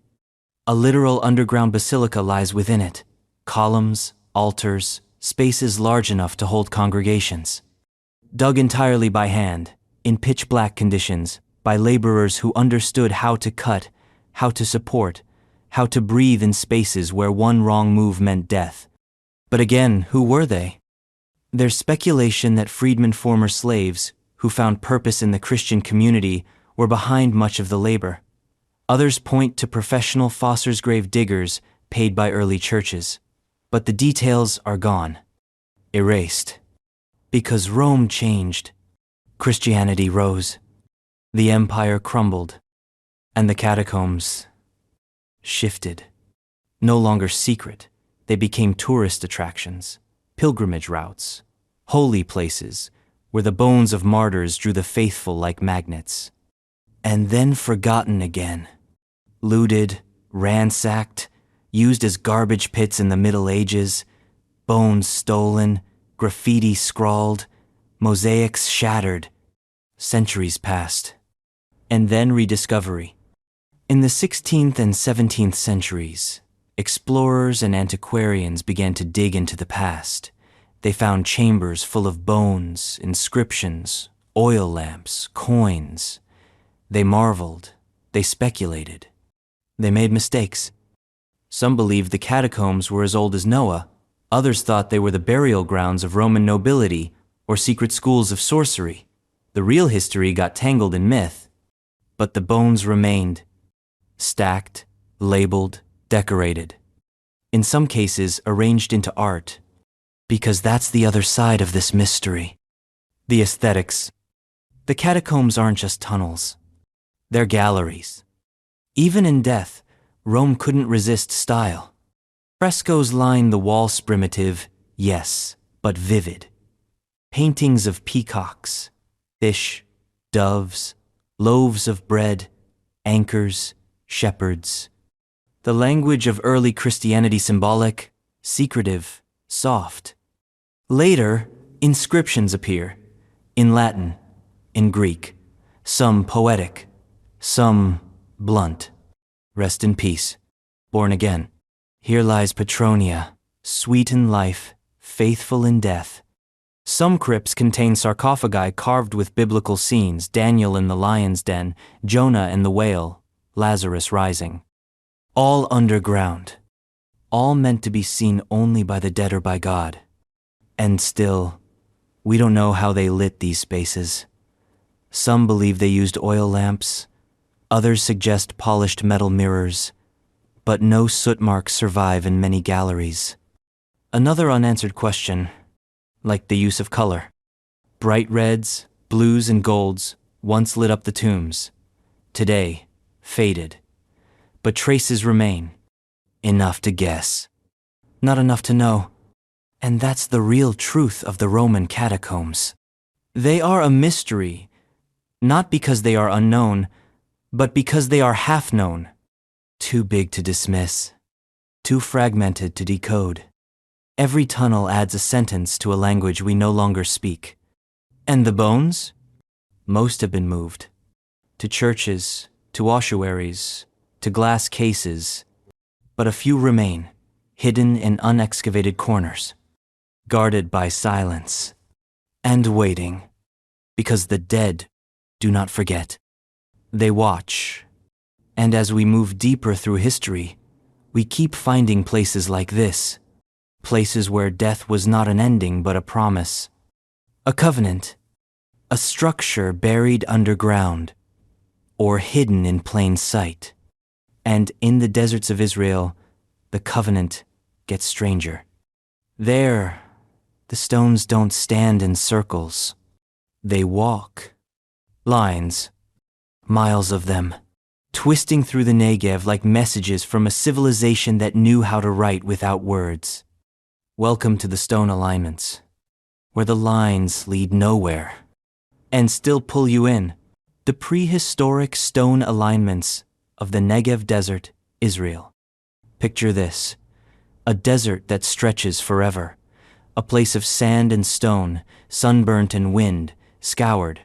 A literal underground basilica lies within it. Columns, altars, spaces large enough to hold congregations. Dug entirely by hand, in pitch-black conditions, by laborers who understood how to cut, how to support, how to breathe in spaces where one wrong move meant death. But again, who were they? There's speculation that freedmen, former slaves, who found purpose in the Christian community, were behind much of the labor. Others point to professional Foster's grave diggers paid by early churches. But the details are gone. Erased. Because Rome changed. Christianity rose. The empire crumbled. And the catacombs shifted. No longer secret, they became tourist attractions, pilgrimage routes, holy places, where the bones of martyrs drew the faithful like magnets. And then forgotten again. Looted, ransacked, used as garbage pits in the Middle Ages, bones stolen, graffiti scrawled, mosaics shattered. Centuries passed. And then rediscovery. In the 16th and 17th centuries, explorers and antiquarians began to dig into the past. They found chambers full of bones, inscriptions, oil lamps, coins. They marveled. They speculated. They made mistakes. Some believed the catacombs were as old as Noah. Others thought they were the burial grounds of Roman nobility or secret schools of sorcery. The real history got tangled in myth, but the bones remained, stacked, labeled, decorated. In some cases, arranged into art, because that's the other side of this mystery. The aesthetics. The catacombs aren't just tunnels. They're galleries. Even in death, Rome couldn't resist style. Frescoes line the walls, primitive, yes, but vivid. Paintings of peacocks, fish, doves, loaves of bread, anchors, shepherds. The language of early Christianity symbolic, secretive, soft. Later, inscriptions appear, in Latin, in Greek, some poetic, some blunt. Rest in peace, born again. Here lies Petronia, sweet in life, faithful in death. Some crypts contain sarcophagi carved with biblical scenes, Daniel in the lion's den, Jonah and the whale, Lazarus rising. All underground, all meant to be seen only by the dead or by God. And still, we don't know how they lit these spaces. Some believe they used oil lamps, others suggest polished metal mirrors, but no soot marks survive in many galleries. Another unanswered question, like the use of color. Bright reds, blues, and golds once lit up the tombs. Today, faded. But traces remain. Enough to guess. Not enough to know. And that's the real truth of the Roman catacombs. They are a mystery, not because they are unknown, but because they are half-known. Too big to dismiss. Too fragmented to decode. Every tunnel adds a sentence to a language we no longer speak. And the bones? Most have been moved. To churches, to ossuaries, to glass cases. But a few remain, hidden in unexcavated corners. Guarded by silence. And waiting. Because the dead do not forget. They watch. And as we move deeper through history, we keep finding places like this. Places where death was not an ending but a promise. A covenant. A structure buried underground. Or hidden in plain sight. And in the deserts of Israel, the covenant gets stranger. There, the stones don't stand in circles. They walk. Lines. Miles of them. Twisting through the Negev like messages from a civilization that knew how to write without words. Welcome to the stone alignments, where the lines lead nowhere, and still pull you in. The prehistoric stone alignments of the Negev Desert, Israel. Picture this, a desert that stretches forever, a place of sand and stone, sunburnt and wind, scoured,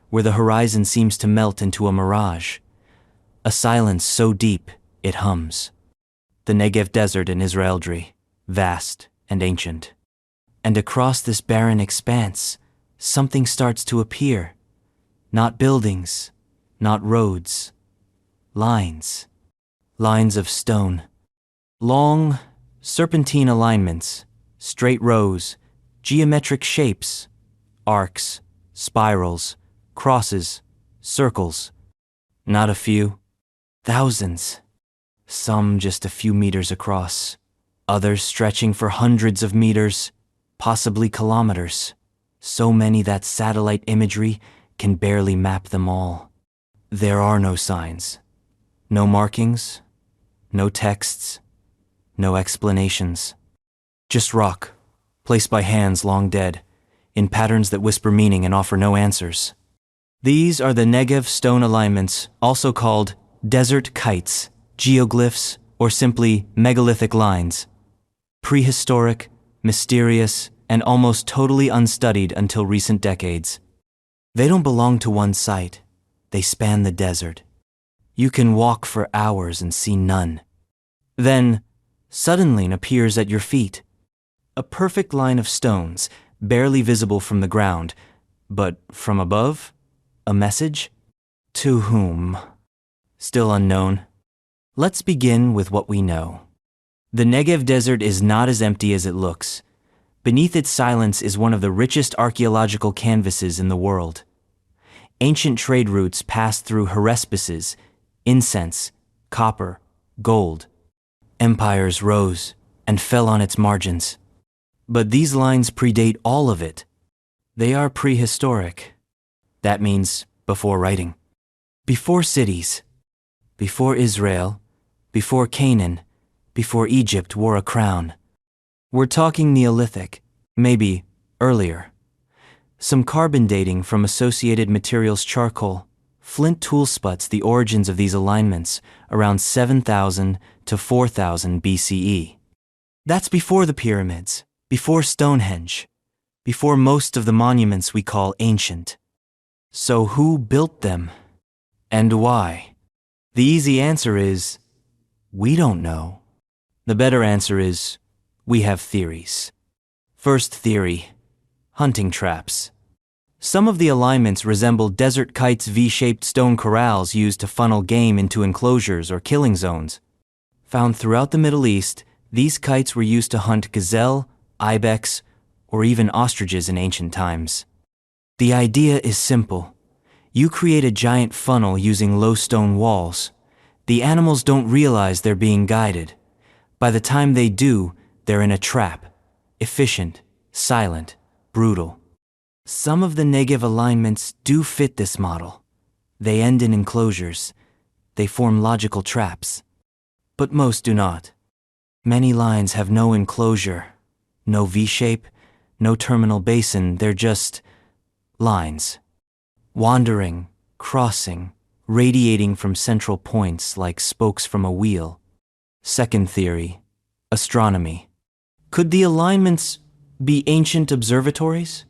where the horizon seems to melt into a mirage. A silence so deep, it hums. The Negev Desert in Israeldry, vast and ancient. And across this barren expanse, something starts to appear. Not buildings, not roads. Lines. Lines of stone. Long, serpentine alignments, straight rows, geometric shapes, arcs, spirals, crosses, circles. Not a few. Thousands. Some just a few meters across. Others stretching for hundreds of meters, possibly kilometers. So many that satellite imagery can barely map them all. There are no signs. No markings. No texts. No explanations. Just rock, placed by hands long dead, in patterns that whisper meaning and offer no answers. These are the Negev stone alignments, also called desert kites, geoglyphs, or simply megalithic lines. Prehistoric, mysterious, and almost totally unstudied until recent decades. They don't belong to one site. They span the desert. You can walk for hours and see none. Then, suddenly appears at your feet. A perfect line of stones, barely visible from the ground, but from above, a message? To whom? Still unknown. Let's begin with what we know. The Negev Desert is not as empty as it looks. Beneath its silence is one of the richest archaeological canvases in the world. Ancient trade routes passed through haruspices, incense, copper, gold. Empires rose and fell on its margins. But these lines predate all of it. They are prehistoric. That means before writing. Before cities. Before Israel. Before Canaan. Before Egypt wore a crown. We're talking Neolithic, maybe earlier. Some carbon dating from associated materials charcoal. Flint tool sputs the origins of these alignments around 7,000 to 4,000 BCE. That's before the pyramids, before Stonehenge, before most of the monuments we call ancient. So who built them? And why? The easy answer is, we don't know. The better answer is, we have theories. First theory, hunting traps. Some of the alignments resemble desert kites' V-shaped stone corrals used to funnel game into enclosures or killing zones. Found throughout the Middle East, these kites were used to hunt gazelle, ibex, or even ostriches in ancient times. The idea is simple. You create a giant funnel using low stone walls. The animals don't realize they're being guided. By the time they do, they're in a trap. Efficient, silent, brutal. Some of the Negev alignments do fit this model. They end in enclosures. They form logical traps. But most do not. Many lines have no enclosure, no V-shape, no terminal basin. They're just lines. Wandering, crossing, radiating from central points like spokes from a wheel. Second theory, astronomy. Could the alignments be ancient observatories?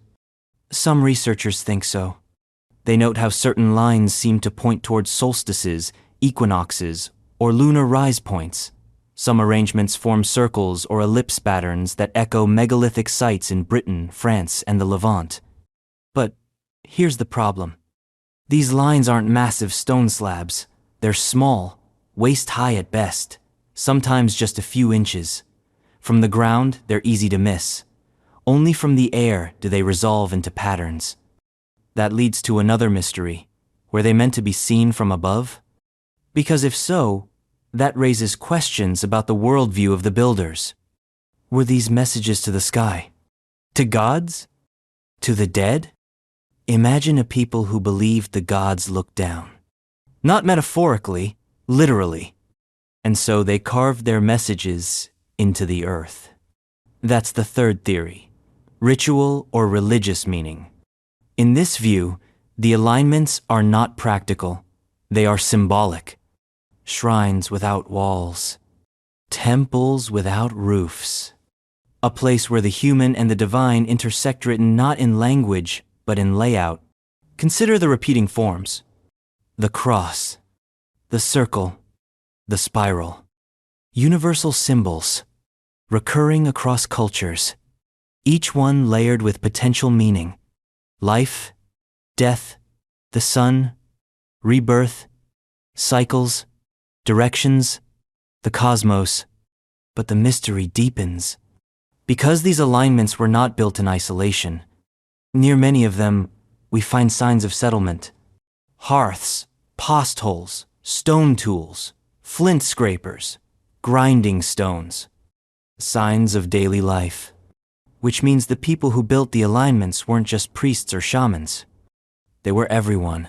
Some researchers think so. They note how certain lines seem to point towards solstices, equinoxes, or lunar rise points. Some arrangements form circles or ellipse patterns that echo megalithic sites in Britain, France, and the Levant. But here's the problem. These lines aren't massive stone slabs. They're small, waist-high at best, sometimes just a few inches. From the ground, they're easy to miss. Only from the air do they resolve into patterns. That leads to another mystery. Were they meant to be seen from above? Because if so, that raises questions about the worldview of the builders. Were these messages to the sky? To gods? To the dead? Imagine a people who believed the gods looked down. Not metaphorically, literally. And so they carved their messages into the earth. That's the third theory. Ritual or religious meaning. In this view, the alignments are not practical. They are symbolic. Shrines without walls. Temples without roofs. A place where the human and the divine intersect, written not in language, but in layout. Consider the repeating forms. The cross. The circle. The spiral. Universal symbols. Recurring across cultures. Each one layered with potential meaning. Life, death, the sun, rebirth, cycles, directions, the cosmos. But the mystery deepens. Because these alignments were not built in isolation, near many of them, we find signs of settlement. Hearths, post holes, stone tools, flint scrapers, grinding stones. Signs of daily life. Which means the people who built the alignments weren't just priests or shamans. They were everyone.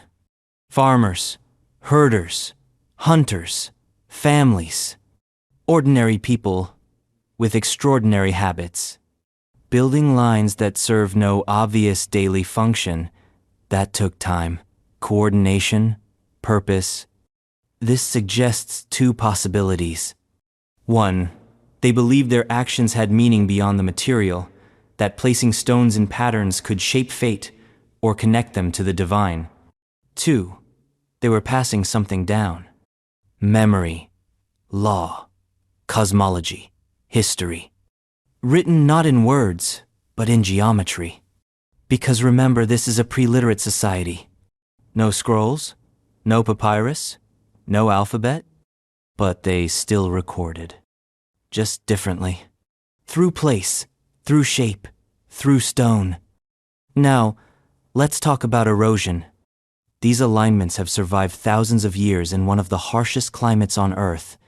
Farmers, herders, hunters, families. Ordinary people with extraordinary habits. Building lines that serve no obvious daily function. That took time, coordination, purpose. This suggests two possibilities. One, they believed their actions had meaning beyond the material, that placing stones in patterns could shape fate or connect them to the divine. Two, they were passing something down. Memory, law, cosmology, history. Written not in words, but in geometry. Because remember, this is a pre-literate society. No scrolls, no papyrus, no alphabet, but they still recorded. Just differently. Through place, through shape, through stone. Now, let's talk about erosion. These alignments have survived thousands of years in one of the harshest climates on Earth.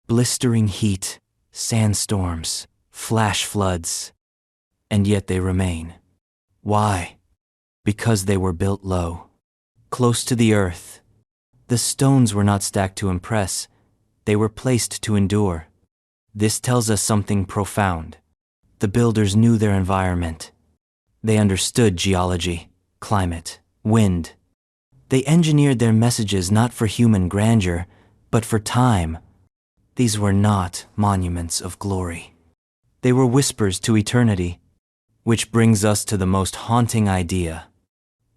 Blistering heat, sandstorms, flash floods. And yet they remain. Why? Because they were built low, close to the earth. The stones were not stacked to impress, they were placed to endure. This tells us something profound. The builders knew their environment. They understood geology, climate, wind. They engineered their messages not for human grandeur, but for time. These were not monuments of glory. They were whispers to eternity. Which brings us to the most haunting idea.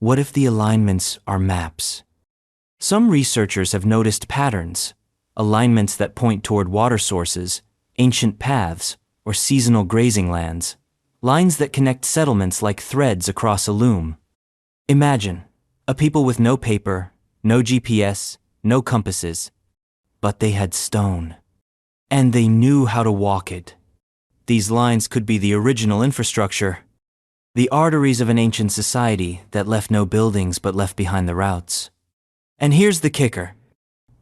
What if the alignments are maps? Some researchers have noticed patterns, alignments that point toward water sources, ancient paths, or seasonal grazing lands, lines that connect settlements like threads across a loom. Imagine, a people with no paper, no GPS, no compasses, but they had stone. And they knew how to walk it. These lines could be the original infrastructure, the arteries of an ancient society that left no buildings but left behind the routes. And here's the kicker.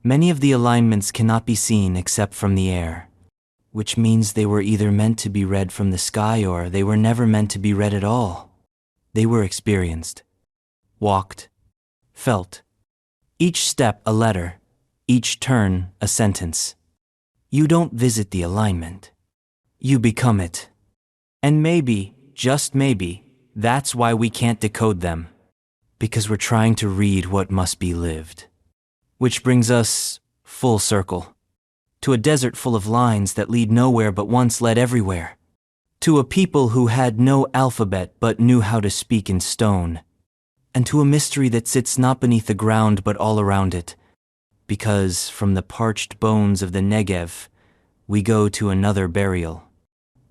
Many of the alignments cannot be seen except from the air, which means they were either meant to be read from the sky or they were never meant to be read at all. They were experienced, walked, felt. Each step a letter, each turn a sentence. You don't visit the alignment. You become it. And maybe, just maybe, that's why we can't decode them. Because we're trying to read what must be lived. Which brings us full circle. To a desert full of lines that lead nowhere but once led everywhere. To a people who had no alphabet but knew how to speak in stone. And to a mystery that sits not beneath the ground but all around it. Because from the parched bones of the Negev, we go to another burial.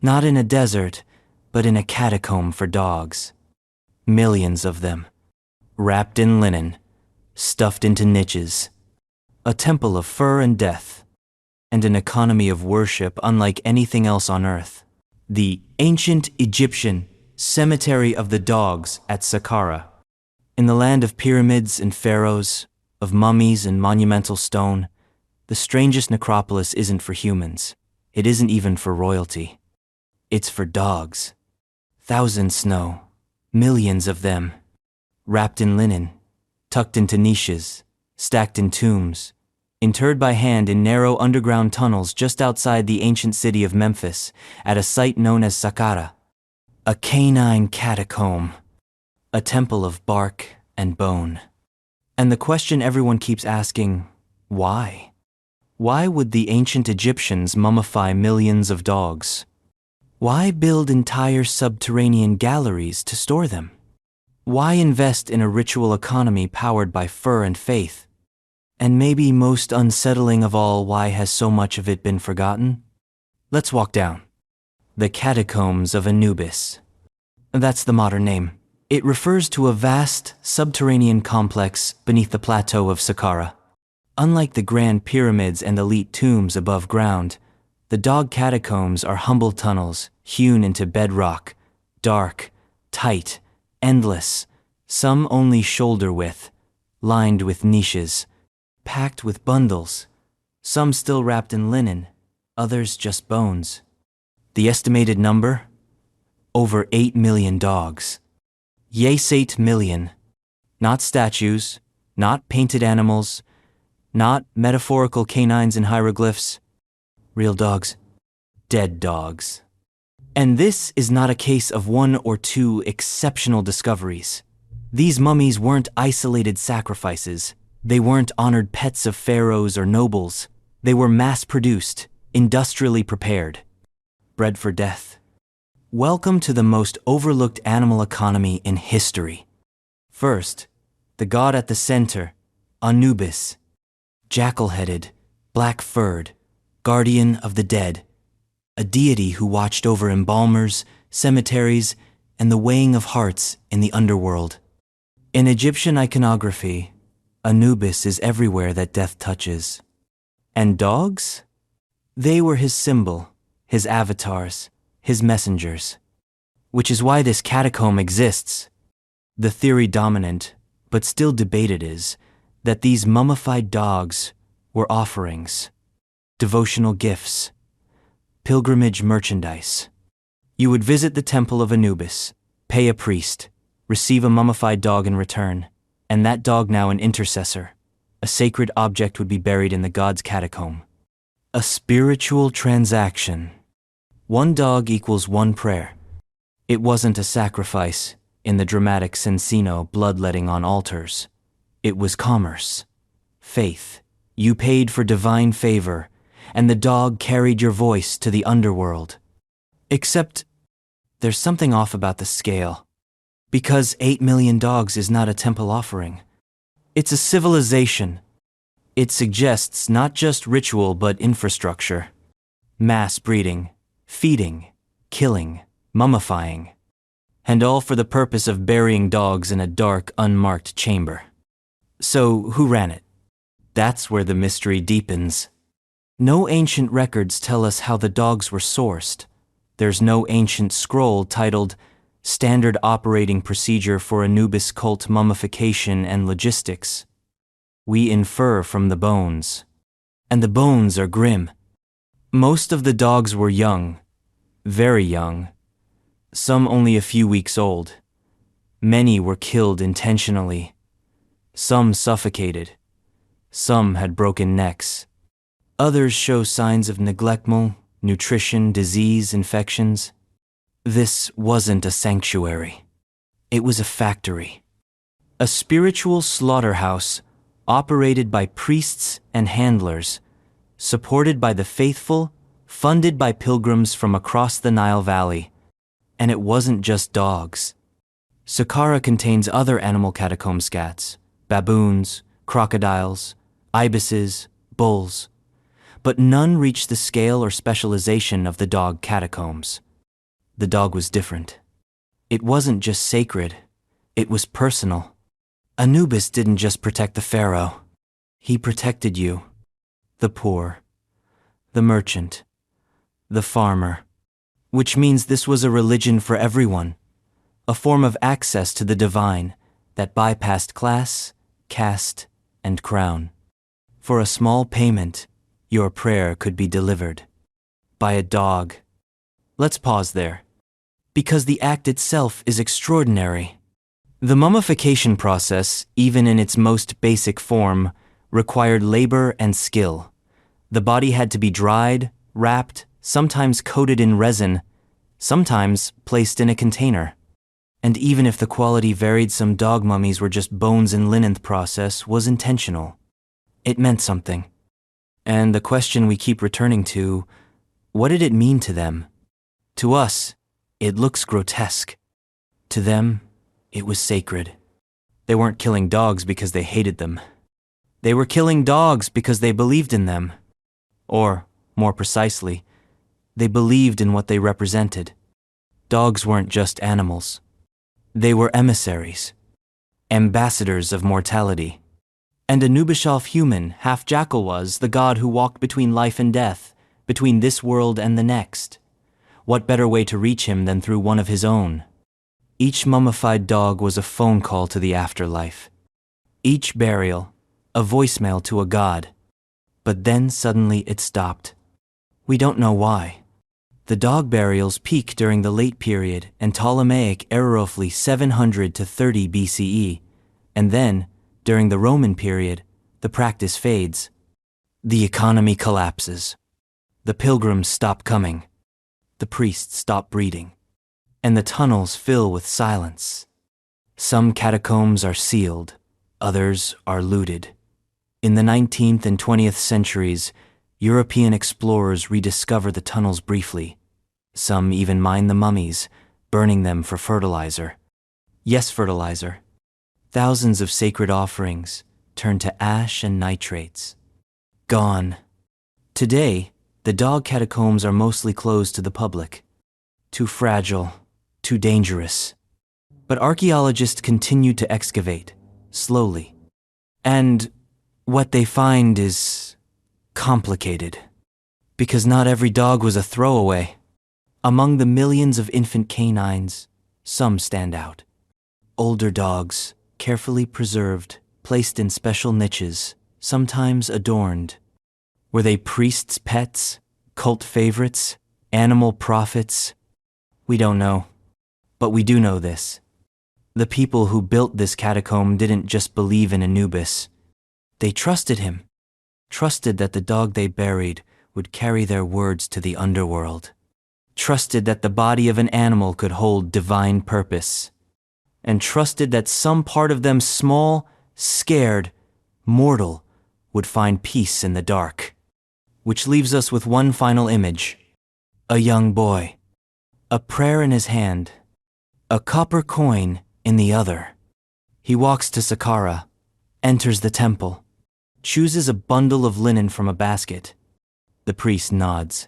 Not in a desert, but in a catacomb for dogs. Millions of them, wrapped in linen, stuffed into niches. A temple of fur and death, and an economy of worship unlike anything else on earth. The ancient Egyptian cemetery of the dogs at Sakara. In the land of pyramids and pharaohs, of mummies and monumental stone, the strangest necropolis isn't for humans. It isn't even for royalty. It's for dogs. Thousands snow, millions of them, wrapped in linen, tucked into niches, stacked in tombs, interred by hand in narrow underground tunnels just outside the ancient city of Memphis, at a site known as Sakara, a canine catacomb, a temple of bark and bone. And the question everyone keeps asking, why? Why would the ancient Egyptians mummify millions of dogs? Why build entire subterranean galleries to store them? Why invest in a ritual economy powered by fur and faith? And maybe most unsettling of all, why has so much of it been forgotten? Let's walk down. The catacombs of Anubis. That's the modern name. It refers to a vast subterranean complex beneath the plateau of Sakara. Unlike the grand pyramids and elite tombs above ground, the dog catacombs are humble tunnels hewn into bedrock, dark, tight, endless, some only shoulder width, lined with niches, packed with bundles, some still wrapped in linen, others just bones. The estimated number? Over 8 million dogs. Yes, 8 million. Not statues, not painted animals, not metaphorical canines and hieroglyphs. Real dogs. Dead dogs. And this is not a case of one or two exceptional discoveries. These mummies weren't isolated sacrifices. They weren't honored pets of pharaohs or nobles. They were mass-produced, industrially prepared. Bred for death. Welcome to the most overlooked animal economy in history. First, the god at the center, Anubis. Jackal-headed, black-furred, guardian of the dead, a deity who watched over embalmers, cemeteries, and the weighing of hearts in the underworld. In Egyptian iconography, Anubis is everywhere that death touches. And dogs? They were his symbol, his avatars, his messengers. Which is why this catacomb exists. The theory dominant, but still debated is that these mummified dogs were offerings, devotional gifts, pilgrimage merchandise. You would visit the temple of Anubis, pay a priest, receive a mummified dog in return, and that dog, now an intercessor, a sacred object, would be buried in the god's catacomb. A spiritual transaction. One dog equals one prayer. It wasn't a sacrifice in the dramatic Cincino bloodletting on altars. It was commerce, faith. You paid for divine favor, and the dog carried your voice to the underworld. Except, there's something off about the scale. Because 8 million dogs is not a temple offering. It's a civilization. It suggests not just ritual but infrastructure. Mass breeding, feeding, killing, mummifying. And all for the purpose of burying dogs in a dark, unmarked chamber. So, who ran it? That's where the mystery deepens. No ancient records tell us how the dogs were sourced. There's no ancient scroll titled Standard Operating Procedure for Anubis Cult Mummification and Logistics. We infer from the bones. And the bones are grim. Most of the dogs were young, very young. Some only a few weeks old. Many were killed intentionally. Some suffocated. Some had broken necks. Others show signs of neglectful nutrition, disease, infections. This wasn't a sanctuary. It was a factory. A spiritual slaughterhouse operated by priests and handlers, supported by the faithful, funded by pilgrims from across the Nile Valley. And it wasn't just dogs. Sakara contains other animal catacomb scats, baboons, crocodiles, ibises, bulls, but none reach the scale or specialization of the dog catacombs. The dog was different. It wasn't just sacred, it was personal. Anubis didn't just protect the pharaoh. He protected you, the poor, the merchant, the farmer, which means this was a religion for everyone, a form of access to the divine that bypassed class, caste, and crown. For a small payment, your prayer could be delivered. By a dog. Let's pause there. Because the act itself is extraordinary. The mummification process, even in its most basic form, required labor and skill. The body had to be dried, wrapped, sometimes coated in resin, sometimes placed in a container. And even if the quality varied, some dog mummies were just bones in linen. The process was intentional. It meant something. And the question we keep returning to, what did it mean to them? To us, it looks grotesque. To them, it was sacred. They weren't killing dogs because they hated them. They were killing dogs because they believed in them. Or, more precisely, they believed in what they represented. Dogs weren't just animals. They were emissaries, ambassadors of mortality. And Anubis, half human, half jackal, was the god who walked between life and death, between this world and the next. What better way to reach him than through one of his own? Each mummified dog was a phone call to the afterlife. Each burial, a voicemail to a god. But then suddenly it stopped. We don't know why. The dog burials peak during the late period and Ptolemaic era, roughly 700 to 30 BCE, and then, during the Roman period, the practice fades. The economy collapses. The pilgrims stop coming. The priests stop breeding. And the tunnels fill with silence. Some catacombs are sealed, others are looted. In the 19th and 20th centuries, European explorers rediscover the tunnels briefly. Some even mine the mummies, burning them for fertilizer. Yes, fertilizer. Thousands of sacred offerings turn to ash and nitrates. Gone. Today, the dog catacombs are mostly closed to the public. Too fragile, too dangerous. But archaeologists continue to excavate, slowly. And what they find is complicated. Because not every dog was a throwaway. Among the millions of infant canines, some stand out. Older dogs, carefully preserved, placed in special niches, sometimes adorned. Were they priests' pets, cult favorites, animal prophets? We don't know. But we do know this. The people who built this catacomb didn't just believe in Anubis. They trusted him. Trusted that the dog they buried would carry their words to the underworld. Trusted that the body of an animal could hold divine purpose. And trusted that some part of them, small, scared, mortal, would find peace in the dark. Which leaves us with one final image. A young boy. A prayer in his hand. A copper coin in the other. He walks to Sakara, enters the temple, chooses a bundle of linen from a basket. The priest nods.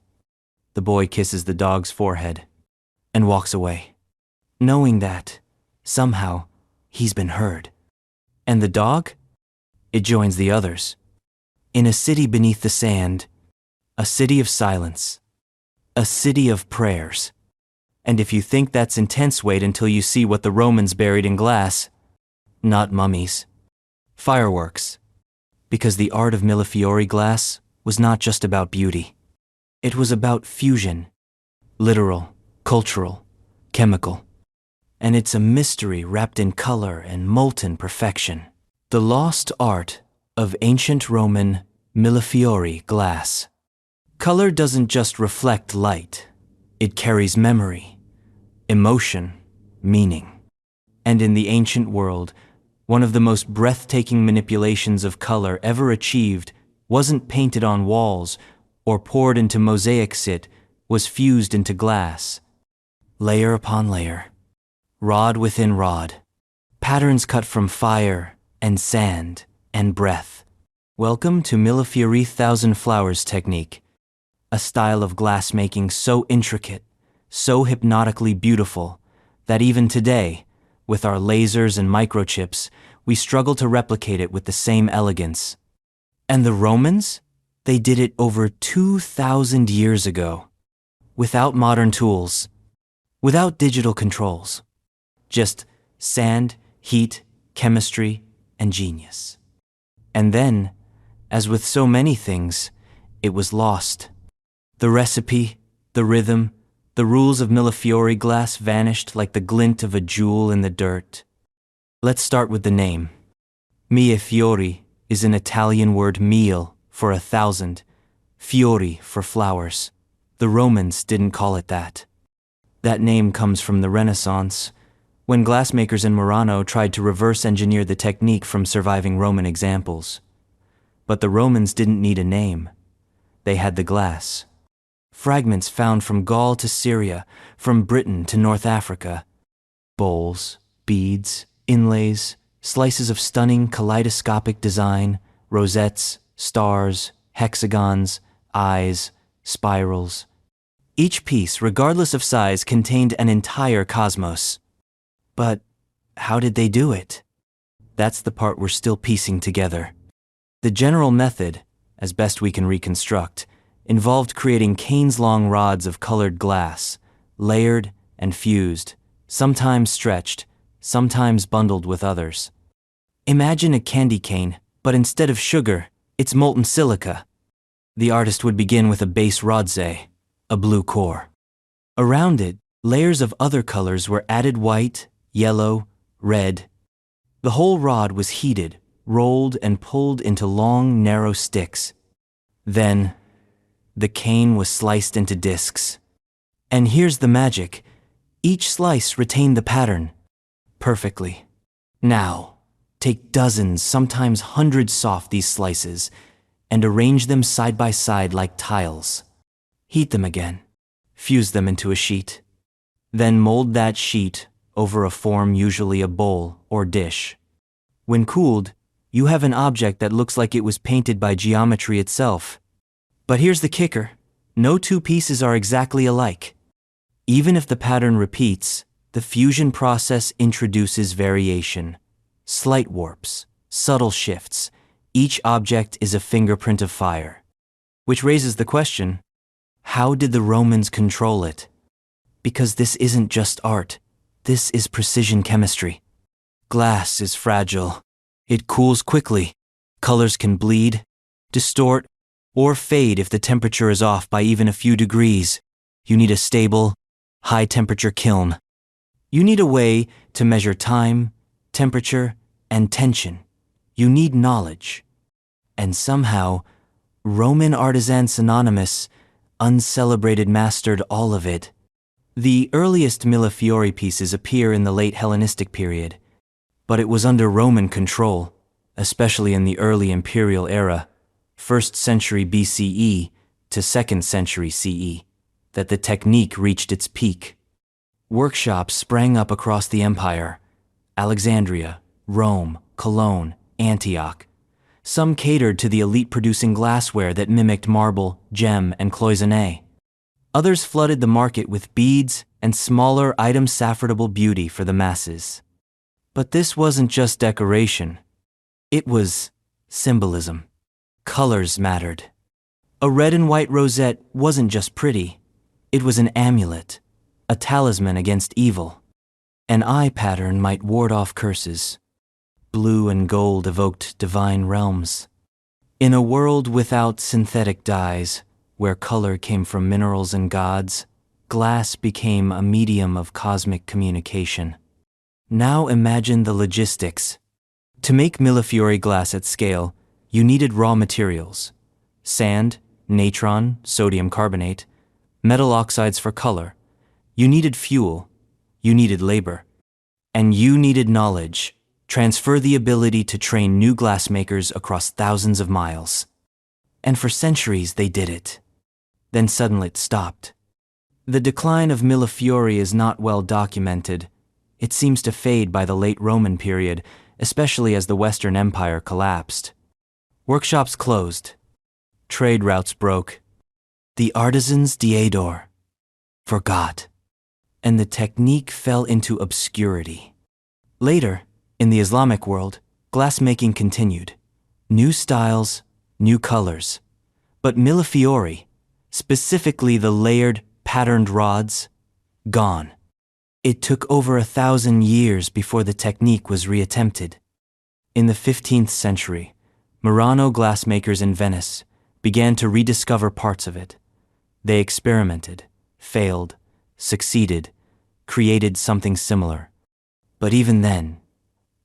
The boy kisses the dog's forehead and walks away, knowing that, somehow, he's been heard. And the dog? It joins the others. In a city beneath the sand, a city of silence, a city of prayers. And if you think that's intense, wait until you see what the Romans buried in glass. Not mummies. Fireworks. Because the art of Millefiori glass was not just about beauty. It was about fusion. Literal, cultural, chemical. And it's a mystery wrapped in color and molten perfection. The lost art of ancient Roman Millefiori glass. Color doesn't just reflect light. It carries memory, emotion, meaning. And in the ancient world, one of the most breathtaking manipulations of color ever achieved wasn't painted on walls or poured into mosaics, it was fused into glass. Layer upon layer, rod within rod, patterns cut from fire and sand and breath. Welcome to Millefiori Thousand Flowers technique, a style of glassmaking so intricate, so hypnotically beautiful, that even today, with our lasers and microchips, we struggle to replicate it with the same elegance. And the Romans? They did it over 2,000 years ago, without modern tools, without digital controls, just sand, heat, chemistry, and genius. And then, as with so many things, it was lost. The recipe, the rhythm, the rules of Millefiori glass vanished like the glint of a jewel in the dirt. Let's start with the name. Mille fiori is an Italian word mille for 1,000, fiori for flowers. The Romans didn't call it that. That name comes from the Renaissance, when glassmakers in Murano tried to reverse engineer the technique from surviving Roman examples. But the Romans didn't need a name. They had the glass. Fragments found from Gaul to Syria, from Britain to North Africa. Bowls, beads, inlays, slices of stunning kaleidoscopic design, rosettes, stars, hexagons, eyes, spirals. Each piece, regardless of size, contained an entire cosmos. But how did they do it? That's the part we're still piecing together. The general method, as best we can reconstruct, involved creating canes-long rods of colored glass, layered and fused, sometimes stretched, sometimes bundled with others. Imagine a candy cane, but instead of sugar, it's molten silica. The artist would begin with a base rodsei, a blue core. Around it, layers of other colors were added: white, yellow, red. The whole rod was heated, rolled, and pulled into long, narrow sticks. Then, the cane was sliced into discs. And here's the magic. Each slice retained the pattern perfectly. Now, take dozens, sometimes hundreds soft these slices, and arrange them side by side like tiles. Heat them again. Fuse them into a sheet. Then mold that sheet over a form, usually a bowl or dish. When cooled, you have an object that looks like it was painted by geometry itself. But here's the kicker. No two pieces are exactly alike. Even if the pattern repeats, the fusion process introduces variation, slight warps, subtle shifts. Each object is a fingerprint of fire. Which raises the question, how did the Romans control it? Because this isn't just art. This is precision chemistry. Glass is fragile. It cools quickly. Colors can bleed, distort, or fade if the temperature is off by even a few degrees. You need a stable, high-temperature kiln. You need a way to measure time, temperature, and tension. You need knowledge. And somehow, Roman artisan synonymous, uncelebrated mastered all of it. The earliest Fiori pieces appear in the late Hellenistic period, but it was under Roman control, especially in the early imperial era, 1st century BCE to 2nd century CE, that the technique reached its peak. Workshops sprang up across the empire: Alexandria, Rome, Cologne, Antioch. Some catered to the elite producing glassware that mimicked marble, gem, and cloisonné. Others flooded the market with beads and smaller item-saffordable beauty for the masses. But this wasn't just decoration. It was symbolism. Colors mattered. A red and white rosette wasn't just pretty. It was an amulet, a talisman against evil. An eye pattern might ward off curses. Blue and gold evoked divine realms. In a world without synthetic dyes, where color came from minerals and gods, glass became a medium of cosmic communication. Now imagine the logistics. To make Fiori glass at scale, you needed raw materials: sand, natron, sodium carbonate, metal oxides for color. You needed fuel. You needed labor. And you needed knowledge. Transfer the ability to train new glassmakers across thousands of miles. And for centuries they did it. Then suddenly it stopped. The decline of Fiori is not well documented. It seems to fade by the late Roman period, especially as the Western Empire collapsed. Workshops closed. Trade routes broke. The artisans diador forgot, and the technique fell into obscurity. Later, in the Islamic world, glassmaking continued. New styles, new colors. But Fiori, specifically the layered, patterned rods, gone. It took over 1,000 years before the technique was reattempted. In the 15th century, Murano glassmakers in Venice began to rediscover parts of it. They experimented, failed, succeeded, created something similar. But even then,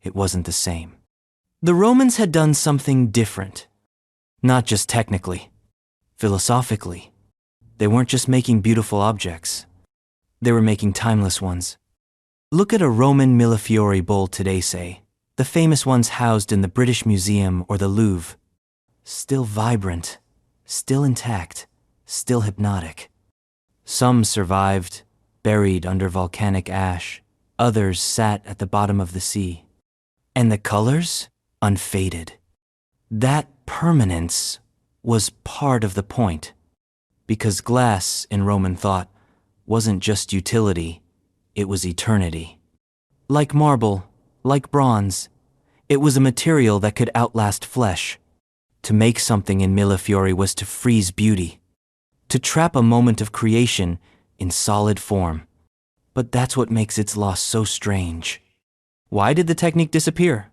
it wasn't the same. The Romans had done something different. Not just technically, philosophically. They weren't just making beautiful objects. They were making timeless ones. Look at a Roman Fiori bowl today, say, the famous ones housed in the British Museum or the Louvre. Still vibrant, still intact, still hypnotic. Some survived, buried under volcanic ash. Others sat at the bottom of the sea. And the colors? Unfaded. That permanence was part of the point. Because glass, in Roman thought, wasn't just utility, it was eternity. Like marble, like bronze, it was a material that could outlast flesh. To make something in Fiori was to freeze beauty, to trap a moment of creation in solid form. But that's what makes its loss so strange. Why did the technique disappear?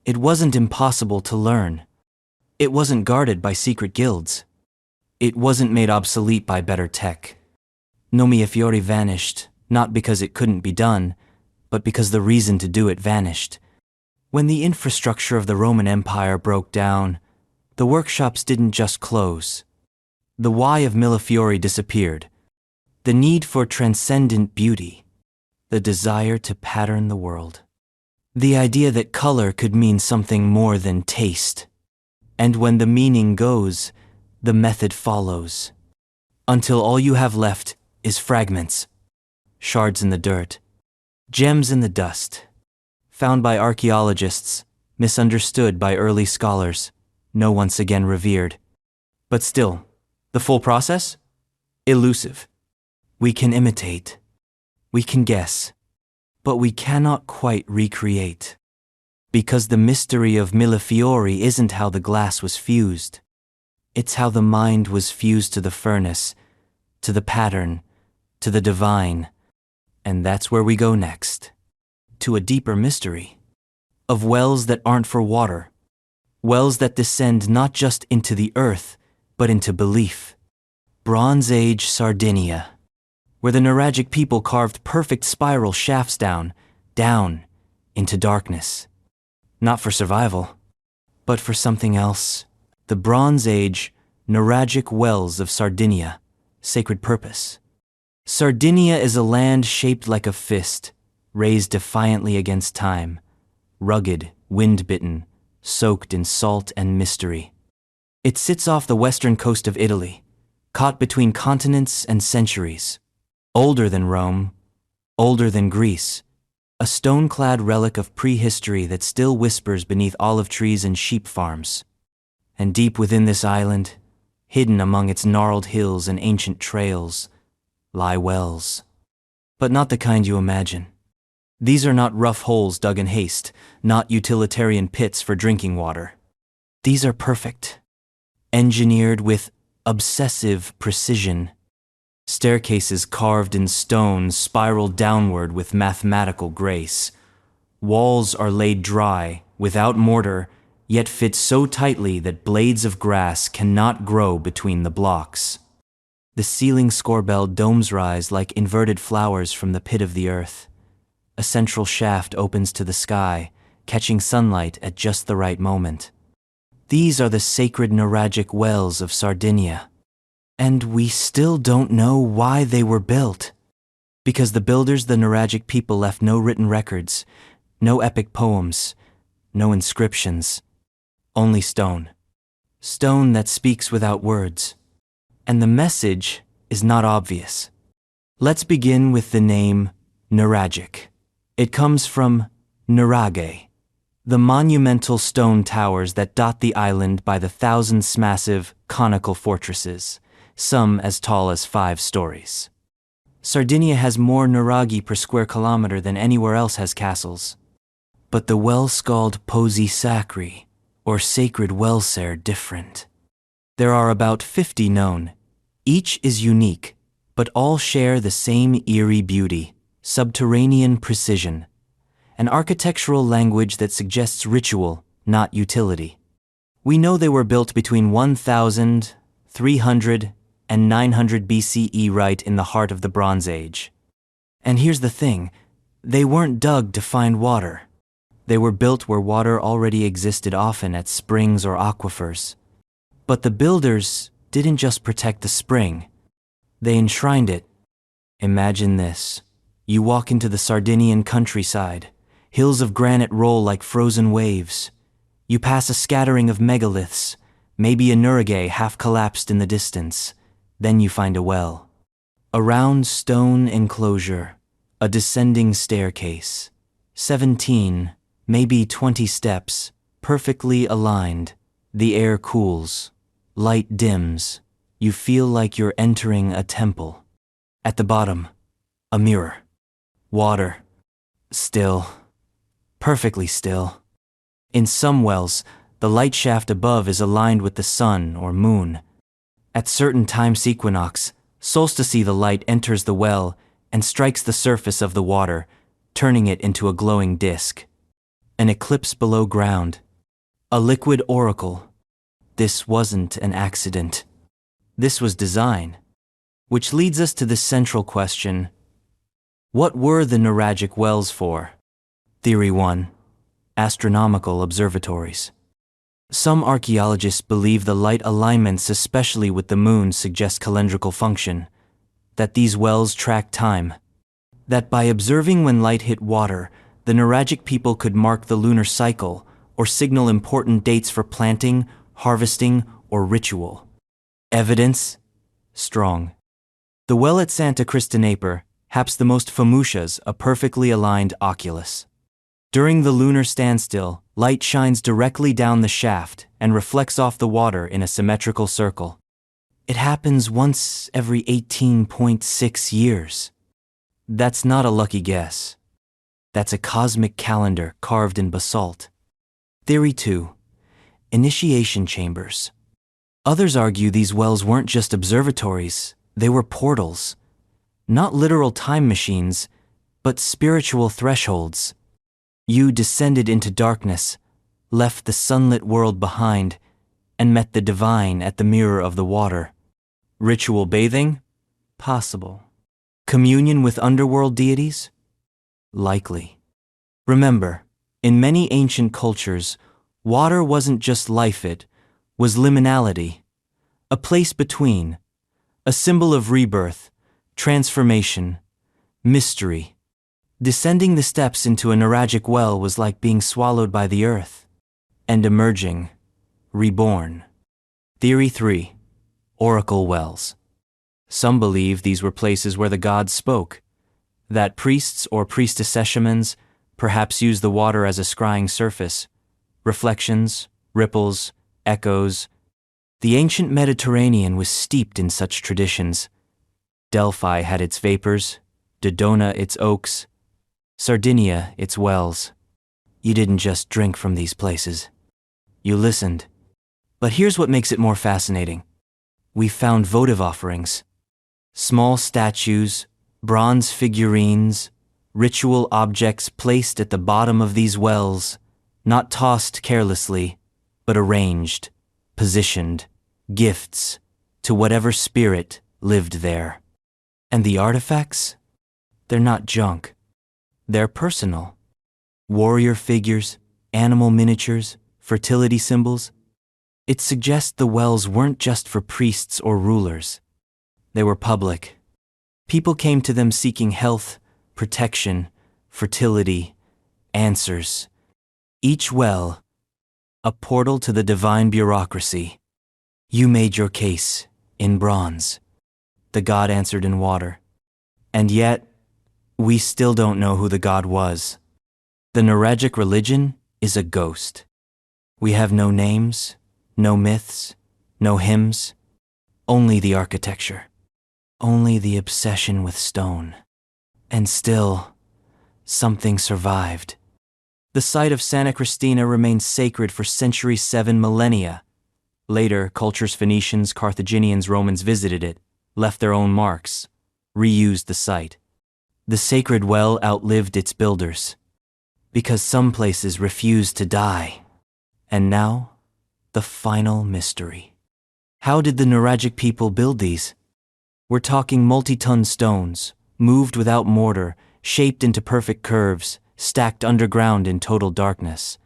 It wasn't impossible to learn. It wasn't guarded by secret guilds. It wasn't made obsolete by better tech. No, Fiori vanished, not because it couldn't be done, but because the reason to do it vanished. When the infrastructure of the Roman Empire broke down, the workshops didn't just close. The why of Fiori disappeared. The need for transcendent beauty. The desire to pattern the world. The idea that color could mean something more than taste. And when the meaning goes, the method follows. Until all you have left is fragments. Shards in the dirt. Gems in the dust. Found by archaeologists, misunderstood by early scholars, no once again revered. But still, the full process? Elusive. We can imitate. We can guess. But we cannot quite recreate. Because the mystery of Fiori isn't how the glass was fused. It's how the mind was fused to the furnace, to the pattern, to the divine. And that's where we go next. To a deeper mystery. of wells that aren't for water, wells that descend not just into the earth, but into belief. Bronze Age Sardinia, where the Nuragic people carved perfect spiral shafts down into darkness. Not for survival, but for something else. The Bronze Age Nuragic wells of Sardinia, sacred purpose. Sardinia is a land shaped like a fist, raised defiantly against time, rugged, wind-bitten, soaked in salt and mystery. It sits off the western coast of Italy, caught between continents and centuries. Older than Rome, older than Greece, a stone-clad relic of prehistory that still whispers beneath olive trees and sheep farms. And deep within this island, hidden among its gnarled hills and ancient trails, lie wells. But not the kind you imagine. These are not rough holes dug in haste, not utilitarian pits for drinking water. These are perfect, engineered with obsessive precision. Staircases carved in stone spiral downward with mathematical grace. Walls are laid dry, without mortar, yet fit so tightly that blades of grass cannot grow between the blocks. The ceiling scorbelled domes rise like inverted flowers from the pit of the earth. A central shaft opens to the sky, catching sunlight at just the right moment. These are the sacred Nuragic wells of Sardinia. And we still don't know why they were built. Because the builders, the Nuragic people, left no written records, no epic poems, no inscriptions. Only stone. Stone that speaks without words. And the message is not obvious. Let's begin with the name Nuragic. It comes from Nurage, the monumental stone towers that dot the island by the thousands massive, conical fortresses, some as tall as 5 stories. Sardinia has more nuraghi per square kilometer than anywhere else has castles. But the wells called posi sacri, or sacred wells, are different. There are about 50 known. Each is unique, but all share the same eerie beauty, subterranean precision, an architectural language that suggests ritual, not utility. We know they were built between 1,300 and 900 BCE, right in the heart of the Bronze Age. And here's the thing, they weren't dug to find water. They were built where water already existed, often at springs or aquifers. But the builders didn't just protect the spring, they enshrined it. Imagine this. You walk into the Sardinian countryside. Hills of granite roll like frozen waves. You pass a scattering of megaliths, maybe a nuraghe half collapsed in the distance. Then you find a well. A round stone enclosure, a descending staircase. 17, maybe 20 steps, perfectly aligned. The air cools. Light dims. You feel like you're entering a temple. At the bottom, a mirror. Water. Still. Perfectly still. In some wells, the light shaft above is aligned with the sun or moon. At certain times equinox, solstice, the light enters the well and strikes the surface of the water, turning it into a glowing disk. An eclipse below ground. A liquid oracle. This wasn't an accident. This was design. Which leads us to the central question. What were the Nuragic wells for? Theory 1. Astronomical observatories. Some archaeologists believe the light alignments, especially with the moon, suggest calendrical function, that these wells track time, that by observing when light hit water, the Nuragic people could mark the lunar cycle or signal important dates for planting, harvesting, or ritual. Evidence? Strong. The well at Santa Cristinaper, perhaps the most famous, a perfectly aligned oculus. During the lunar standstill, light shines directly down the shaft and reflects off the water in a symmetrical circle. It happens once every 18.6 years. That's not a lucky guess. That's a cosmic calendar carved in basalt. Theory 2. Initiation chambers. Others argue these wells weren't just observatories, they were portals. Not literal time machines, but spiritual thresholds. You descended into darkness, left the sunlit world behind, and met the divine at the mirror of the water. Ritual bathing? Possible. Communion with underworld deities? Likely. Remember, in many ancient cultures, water wasn't just life, it was liminality, a place between, a symbol of rebirth, transformation, mystery. Descending the steps into a neuragic well was like being swallowed by the earth, and emerging, reborn. Theory 3. Oracle wells. Some believe these were places where the gods spoke, that priests or priestess perhaps used the water as a scrying surface, reflections, ripples, echoes. The ancient Mediterranean was steeped in such traditions. Delphi had its vapors, Dodona its oaks, Sardinia its wells. You didn't just drink from these places. You listened. But here's what makes it more fascinating. We found votive offerings. Small statues, bronze figurines, ritual objects placed at the bottom of these wells, not tossed carelessly, but arranged, positioned, gifts to whatever spirit lived there. And the artifacts? They're not junk. They're personal. Warrior figures, animal miniatures, fertility symbols. It suggests the wells weren't just for priests or rulers. They were public. People came to them seeking health, protection, fertility, answers. Each well, a portal to the divine bureaucracy. You made your case in bronze. The god answered in water. And yet, we still don't know who the god was. The neuragic religion is a ghost. We have no names, no myths, no hymns, only the architecture, only the obsession with stone. And still, something survived. The site of Santa Cristina remained sacred for century 7 millennia. Later, cultures Phoenicians, Carthaginians, Romans visited it, left their own marks, reused the site. The sacred well outlived its builders, because some places refused to die. And now, the final mystery. How did the neuragic people build these? We're talking multi-ton stones, moved without mortar, shaped into perfect curves, stacked underground in total darkness.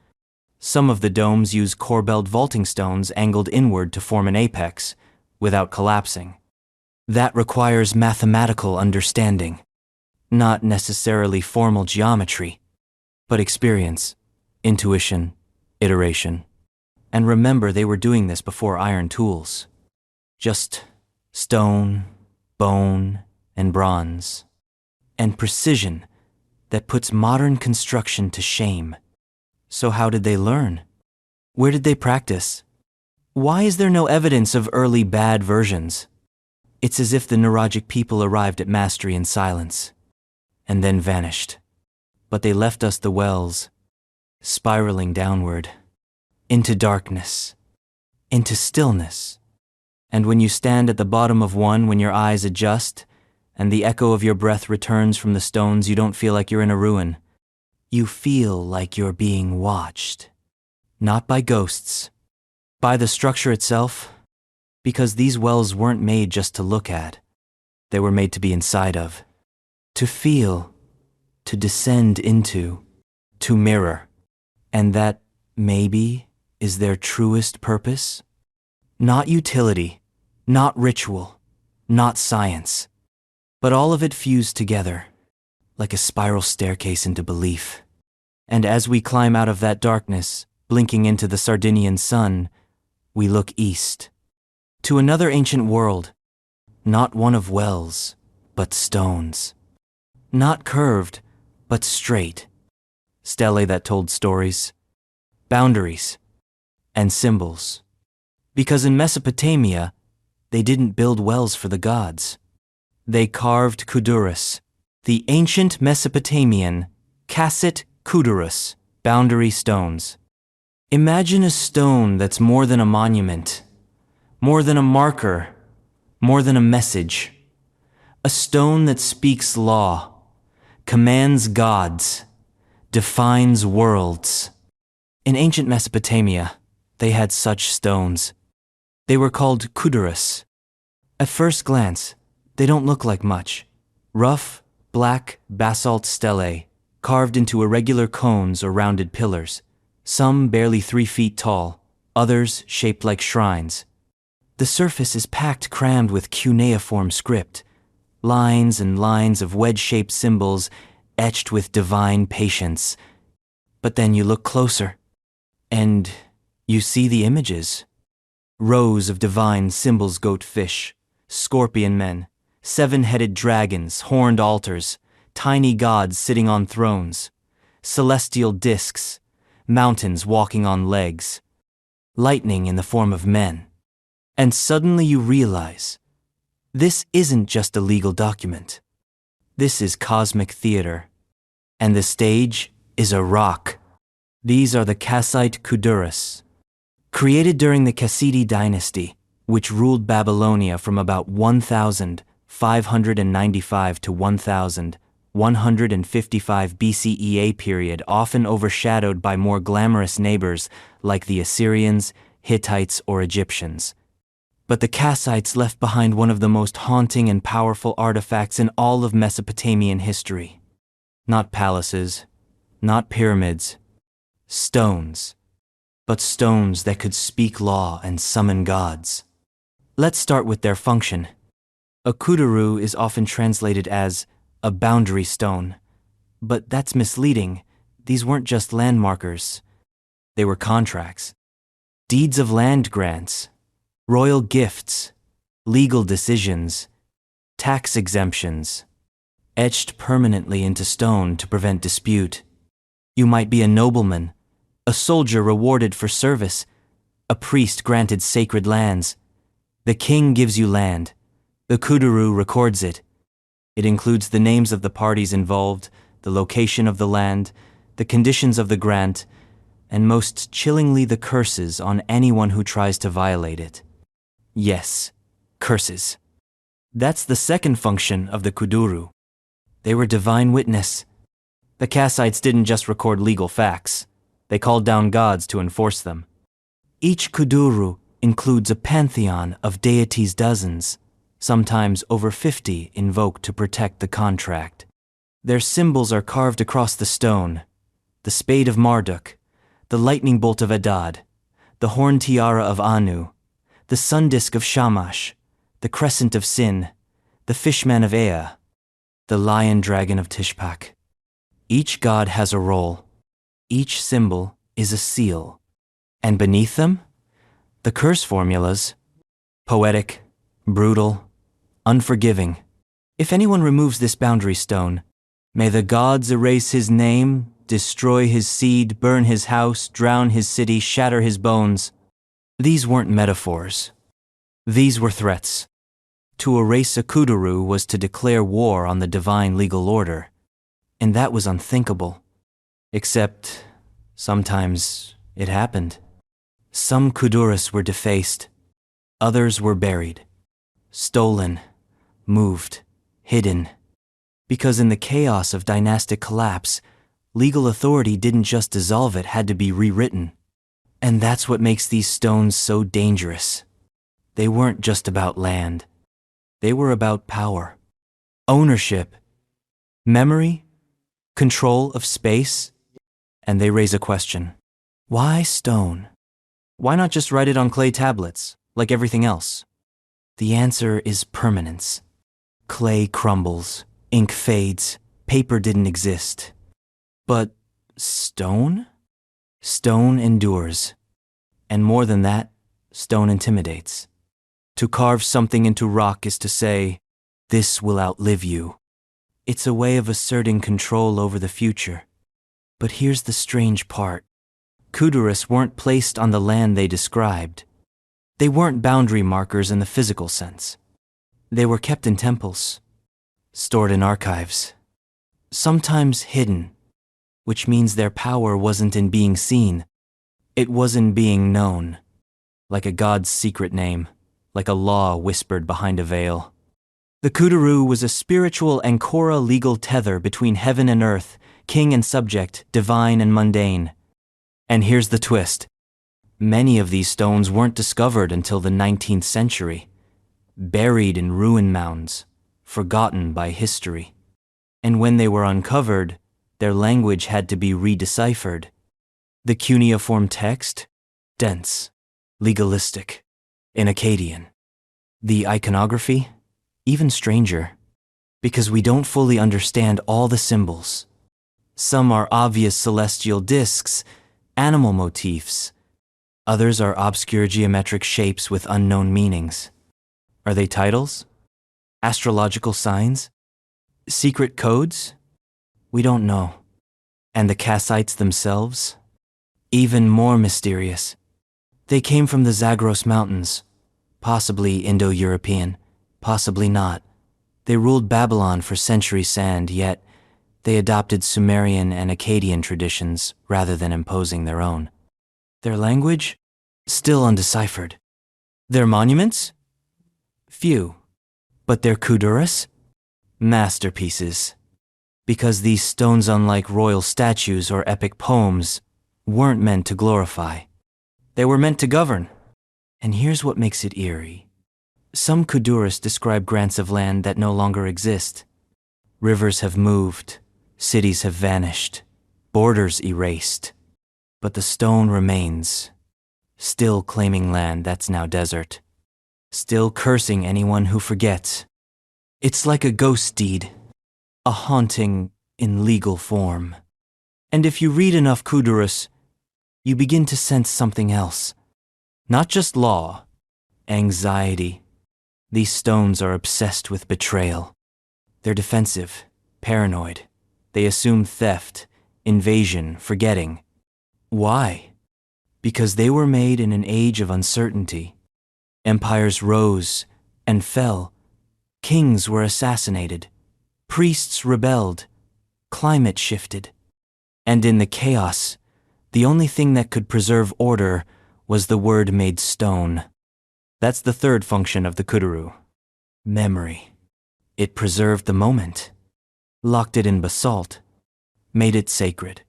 Some of the domes use corbelled vaulting stones angled inward to form an apex, without collapsing. That requires mathematical understanding. Not necessarily formal geometry, but experience, intuition, iteration. And remember, they were doing this before iron tools. Just stone, bone, and bronze. And precision that puts modern construction to shame. So how did they learn? Where did they practice? Why is there no evidence of early bad versions? It's as if the neuragic people arrived at mastery in silence, and then vanished. But they left us the wells, spiraling downward, into darkness, into stillness. And when you stand at the bottom of one, when your eyes adjust, and the echo of your breath returns from the stones, you don't feel like you're in a ruin. You feel like you're being watched. Not by ghosts, by the structure itself, because these wells weren't made just to look at. They were made to be inside of, to feel, to descend into, to mirror. And that, maybe, is their truest purpose? Not utility, not ritual, not science, but all of it fused together, like a spiral staircase into belief. And as we climb out of that darkness, blinking into the Sardinian sun, we look east, to another ancient world, not one of wells, but stones. Not curved, but straight. Stelae that told stories, boundaries, and symbols. Because in Mesopotamia, they didn't build wells for the gods. They carved Kudurus, the ancient Mesopotamian Cassite Kudurus, boundary stones. Imagine a stone that's more than a monument, more than a marker, more than a message. A stone that speaks law, commands gods, defines worlds. In ancient Mesopotamia, they had such stones. They were called Kudurus. At first glance, they don't look like much. Rough, black basalt stelae, carved into irregular cones or rounded pillars, some barely 3 feet tall, others shaped like shrines. The surface is crammed with cuneiform script, lines and lines of wedge-shaped symbols etched with divine patience. But then you look closer, and you see the images. Rows of divine symbols: goat fish, scorpion men, 7-headed dragons, horned altars, tiny gods sitting on thrones, celestial discs, mountains walking on legs, lightning in the form of men. And suddenly you realize, this isn't just a legal document. This is cosmic theater. And the stage is a rock. These are the Cassite Kudurus, created during the Cassite dynasty, which ruled Babylonia from about 1595 to 1155 BCE, period often overshadowed by more glamorous neighbors like the Assyrians, Hittites, or Egyptians. But the Kassites left behind one of the most haunting and powerful artifacts in all of Mesopotamian history. Not palaces, not pyramids, stones, but stones that could speak law and summon gods. Let's start with their function. A kuduru is often translated as a boundary stone, but that's misleading. These weren't just landmarkers. They were contracts, deeds of land grants, royal gifts, legal decisions, tax exemptions, etched permanently into stone to prevent dispute. You might be a nobleman, a soldier rewarded for service, a priest granted sacred lands. The king gives you land. The kuduru records it. It includes the names of the parties involved, the location of the land, the conditions of the grant, and most chillingly the curses on anyone who tries to violate it. Yes, curses. That's the second function of the kuduru. They were divine witness. The Kassites didn't just record legal facts. They called down gods to enforce them. Each kuduru includes a pantheon of deities, dozens, sometimes over 50, invoked to protect the contract. Their symbols are carved across the stone: the spade of Marduk, the lightning bolt of Adad, the horn tiara of Anu, the sun disk of Shamash, the crescent of Sin, the fishman of Ea, the lion dragon of Tishpak. Each god has a role. Each symbol is a seal. And beneath them, the curse formulas: poetic, brutal, unforgiving. If anyone removes this boundary stone, may the gods erase his name, destroy his seed, burn his house, drown his city, shatter his bones. These weren't metaphors. These were threats. To erase a kuduru was to declare war on the divine legal order. And that was unthinkable. Except, sometimes it happened. Some kudurus were defaced. Others were buried, stolen, moved, hidden. Because in the chaos of dynastic collapse, legal authority didn't just dissolve, it had to be rewritten. And that's what makes these stones so dangerous. They weren't just about land. They were about power, ownership, memory, control of space. And they raise a question. Why stone? Why not just write it on clay tablets, like everything else? The answer is permanence. Clay crumbles, ink fades, paper didn't exist. But stone? Stone endures. And more than that, stone intimidates. To carve something into rock is to say, this will outlive you. It's a way of asserting control over the future. But here's the strange part. Kudurus weren't placed on the land they described. They weren't boundary markers in the physical sense. They were kept in temples, stored in archives, sometimes hidden, which means their power wasn't in being seen. It was in being known, like a god's secret name, like a law whispered behind a veil. The kuduru was a spiritual ancora, legal tether between heaven and earth, king and subject, divine and mundane. And here's the twist. Many of these stones weren't discovered until the 19th century, buried in ruin mounds, forgotten by history. And when they were uncovered, their language had to be redeciphered. The cuneiform text? Dense, legalistic, in Akkadian. The iconography? Even stranger, because we don't fully understand all the symbols. Some are obvious celestial discs, animal motifs. Others are obscure geometric shapes with unknown meanings. Are they titles? Astrological signs? Secret codes? We don't know. And the Cassites themselves? Even more mysterious. They came from the Zagros Mountains, possibly Indo-European, possibly not. They ruled Babylon for centuries and yet they adopted Sumerian and Akkadian traditions rather than imposing their own. Their language? Still undeciphered. Their monuments? Few. But their Kudurus? Masterpieces. Because these stones, unlike royal statues or epic poems, weren't meant to glorify. They were meant to govern. And here's what makes it eerie. Some Kudurus describe grants of land that no longer exist. Rivers have moved, cities have vanished, borders erased. But the stone remains, still claiming land that's now desert, still cursing anyone who forgets. It's like a ghost deed, a haunting in legal form. And if you read enough Kudurus, you begin to sense something else. Not just law, anxiety. These stones are obsessed with betrayal. They're defensive, paranoid. They assume theft, invasion, forgetting. Why? Because they were made in an age of uncertainty. Empires rose and fell. Kings were assassinated. Priests rebelled. Climate shifted. And in the chaos, the only thing that could preserve order was the word made stone. That's the third function of the Kuduru. Memory. It preserved the moment, locked it in basalt, made it sacred.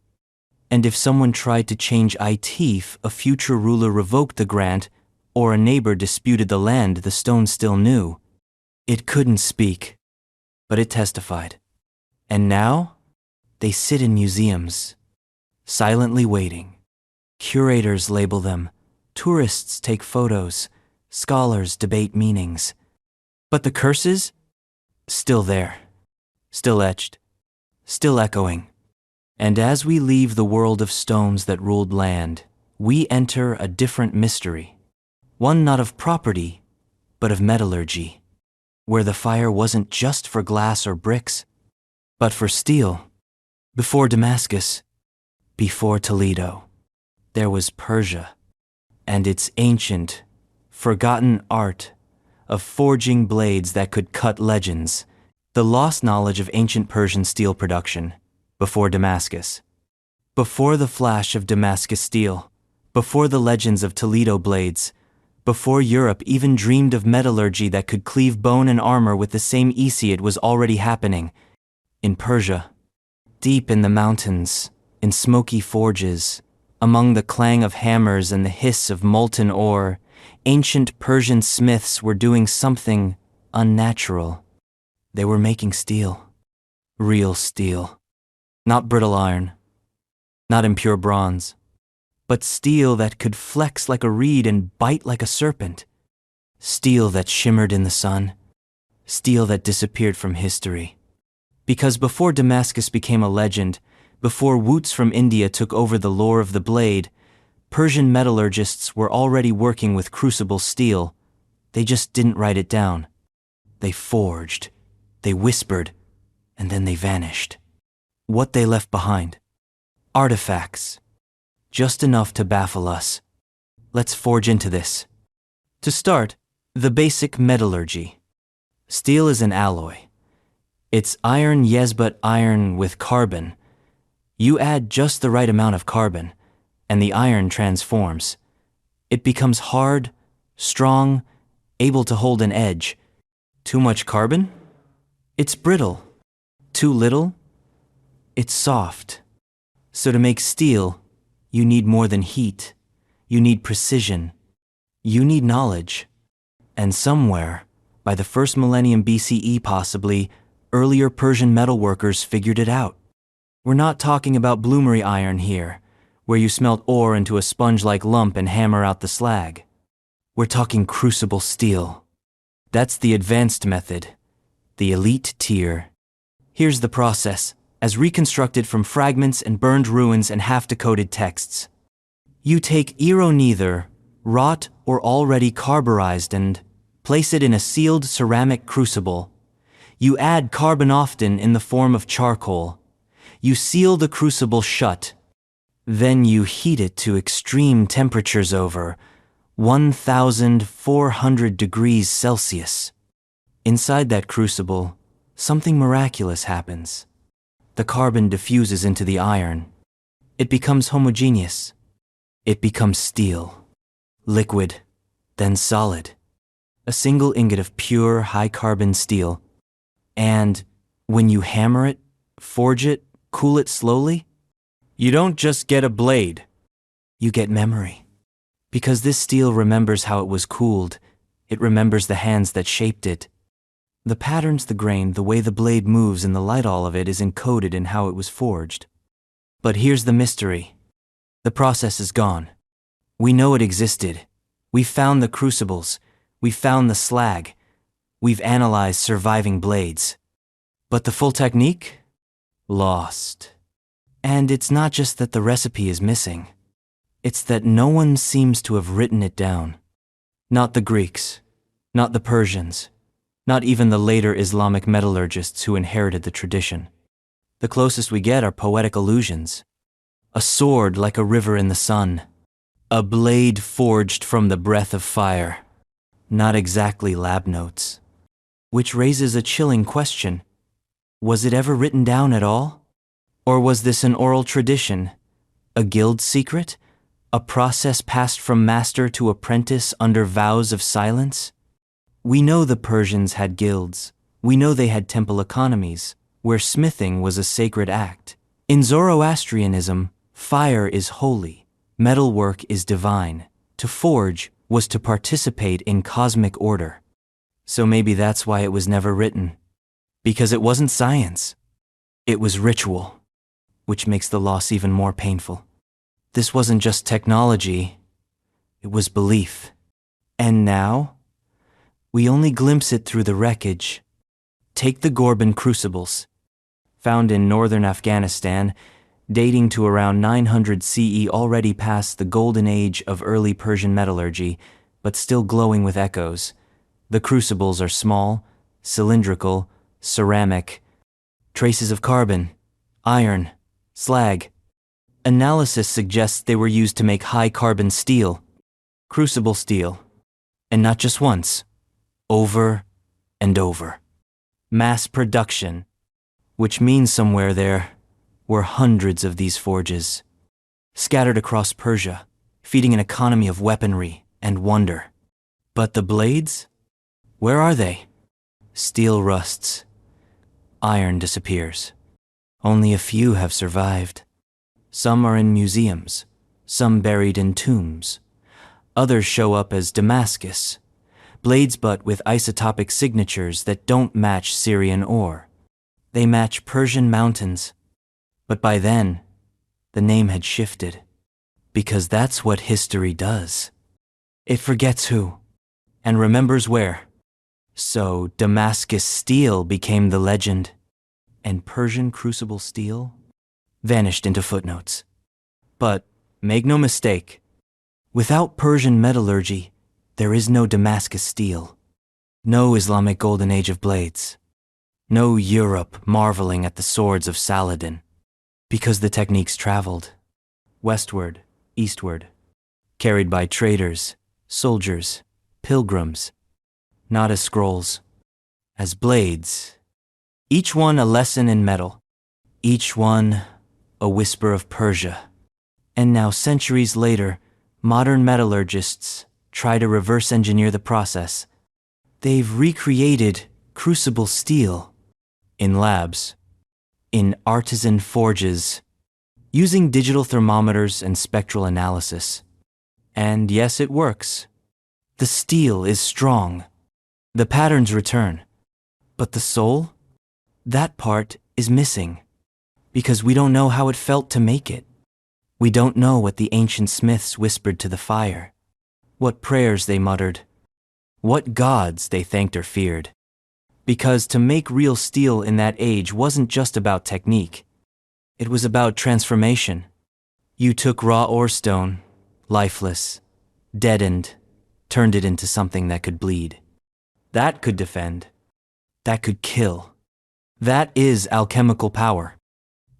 And if someone tried to change Itif, a future ruler revoked the grant, or a neighbor disputed the land, the stone still knew. It couldn't speak, but it testified. And now, they sit in museums, silently waiting. Curators label them, tourists take photos, scholars debate meanings. But the curses? Still there, still etched, still echoing. And as we leave the world of stones that ruled land, we enter a different mystery. One not of property, but of metallurgy, where the fire wasn't just for glass or bricks, but for steel. Before Damascus, before Toledo, there was Persia, and its ancient, forgotten art of forging blades that could cut legends, the lost knowledge of ancient Persian steel production, before Damascus. Before the flash of Damascus steel, before the legends of Toledo blades, before Europe even dreamed of metallurgy that could cleave bone and armor with the same ease, it was already happening. In Persia, deep in the mountains, in smoky forges, among the clang of hammers and the hiss of molten ore, ancient Persian smiths were doing something unnatural. They were making steel. Real steel. Not brittle iron. Not impure bronze. But steel that could flex like a reed and bite like a serpent. Steel that shimmered in the sun. Steel that disappeared from history. Because before Damascus became a legend, before Woots from India took over the lore of the blade, Persian metallurgists were already working with crucible steel. They just didn't write it down. They forged, they whispered, and then they vanished. What they left behind? Artifacts. Just enough to baffle us. Let's forge into this. To start, the basic metallurgy. Steel is an alloy. It's iron, yes, but iron with carbon. You add just the right amount of carbon, and the iron transforms. It becomes hard, strong, able to hold an edge. Too much carbon? It's brittle. Too little? It's soft. So to make steel, you need more than heat. You need precision. You need knowledge. And somewhere, by the first millennium BCE possibly, earlier Persian metalworkers figured it out. We're not talking about bloomery iron here, where you smelt ore into a sponge-like lump and hammer out the slag. We're talking crucible steel. That's the advanced method, the elite tier. Here's the process, as reconstructed from fragments and burned ruins and half-decoded texts. You take neither wrought or already carburized and place it in a sealed ceramic crucible. You add carbon often in the form of charcoal. You seal the crucible shut. Then you heat it to extreme temperatures over 1,400 degrees Celsius. Inside that crucible, something miraculous happens. The carbon diffuses into the iron. It becomes homogeneous. It becomes steel. Liquid, then solid. A single ingot of pure, high-carbon steel. And when you hammer it, forge it, cool it slowly, you don't just get a blade. You get memory. Because this steel remembers how it was cooled. It remembers the hands that shaped it. The patterns, the grain, the way the blade moves and the light, all of it is encoded in how it was forged. But here's the mystery. The process is gone. We know it existed. We found the crucibles. We found the slag. We've analyzed surviving blades. But the full technique? Lost. And it's not just that the recipe is missing. It's that no one seems to have written it down. Not the Greeks. Not the Persians. Not even the later Islamic metallurgists who inherited the tradition. The closest we get are poetic allusions. A sword like a river in the sun. A blade forged from the breath of fire. Not exactly lab notes. Which raises a chilling question. Was it ever written down at all? Or was this an oral tradition? A guild secret? A process passed from master to apprentice under vows of silence? We know the Persians had guilds. We know they had temple economies, where smithing was a sacred act. In Zoroastrianism, fire is holy, metalwork is divine. To forge was to participate in cosmic order. So maybe that's why it was never written. Because it wasn't science. It was ritual, which makes the loss even more painful. This wasn't just technology, it was belief. And now, we only glimpse it through the wreckage. Take the Gorban crucibles, found in northern Afghanistan, dating to around 900 CE, already past the golden age of early Persian metallurgy, but still glowing with echoes. The crucibles are small, cylindrical, ceramic, traces of carbon, iron, slag. Analysis suggests they were used to make high-carbon steel, crucible steel, and not just once, over and over. Mass production, which means somewhere there were hundreds of these forges, scattered across Persia, feeding an economy of weaponry and wonder. But the blades? Where are they? Steel rusts. Iron disappears. Only a few have survived. Some are in museums, some buried in tombs. Others show up as Damascus, blades but with isotopic signatures that don't match Syrian ore. They match Persian mountains. But by then, the name had shifted. Because that's what history does. It forgets who, and remembers where. So Damascus steel became the legend, and Persian crucible steel vanished into footnotes. But make no mistake, without Persian metallurgy, there is no Damascus steel, no Islamic golden age of blades, no Europe marveling at the swords of Saladin, because the techniques traveled westward, eastward, carried by traders, soldiers, pilgrims, not as scrolls, as blades, each one a lesson in metal, each one a whisper of Persia. And now, centuries later, modern metallurgists try to reverse engineer the process. They've recreated crucible steel in labs, in artisan forges, using digital thermometers and spectral analysis. And yes, it works. The steel is strong. The patterns return. But the soul? That part is missing. Because we don't know how it felt to make it. We don't know what the ancient smiths whispered to the fire, what prayers they muttered, what gods they thanked or feared. Because to make real steel in that age wasn't just about technique. It was about transformation. You took raw ore stone, lifeless, deadened, turned it into something that could bleed. That could defend. That could kill. That is alchemical power.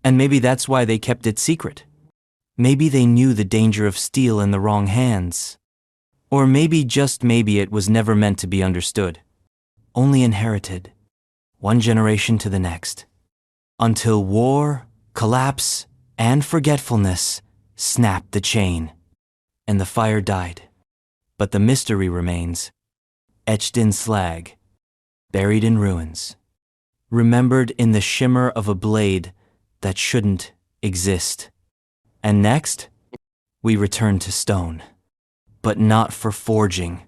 And maybe that's why they kept it secret. Maybe they knew the danger of steel in the wrong hands. Or maybe, just maybe, it was never meant to be understood. Only inherited, one generation to the next. Until war, collapse, and forgetfulness snapped the chain. And the fire died. But the mystery remains, etched in slag, buried in ruins, remembered in the shimmer of a blade that shouldn't exist. And next, we return to stone. But not for forging,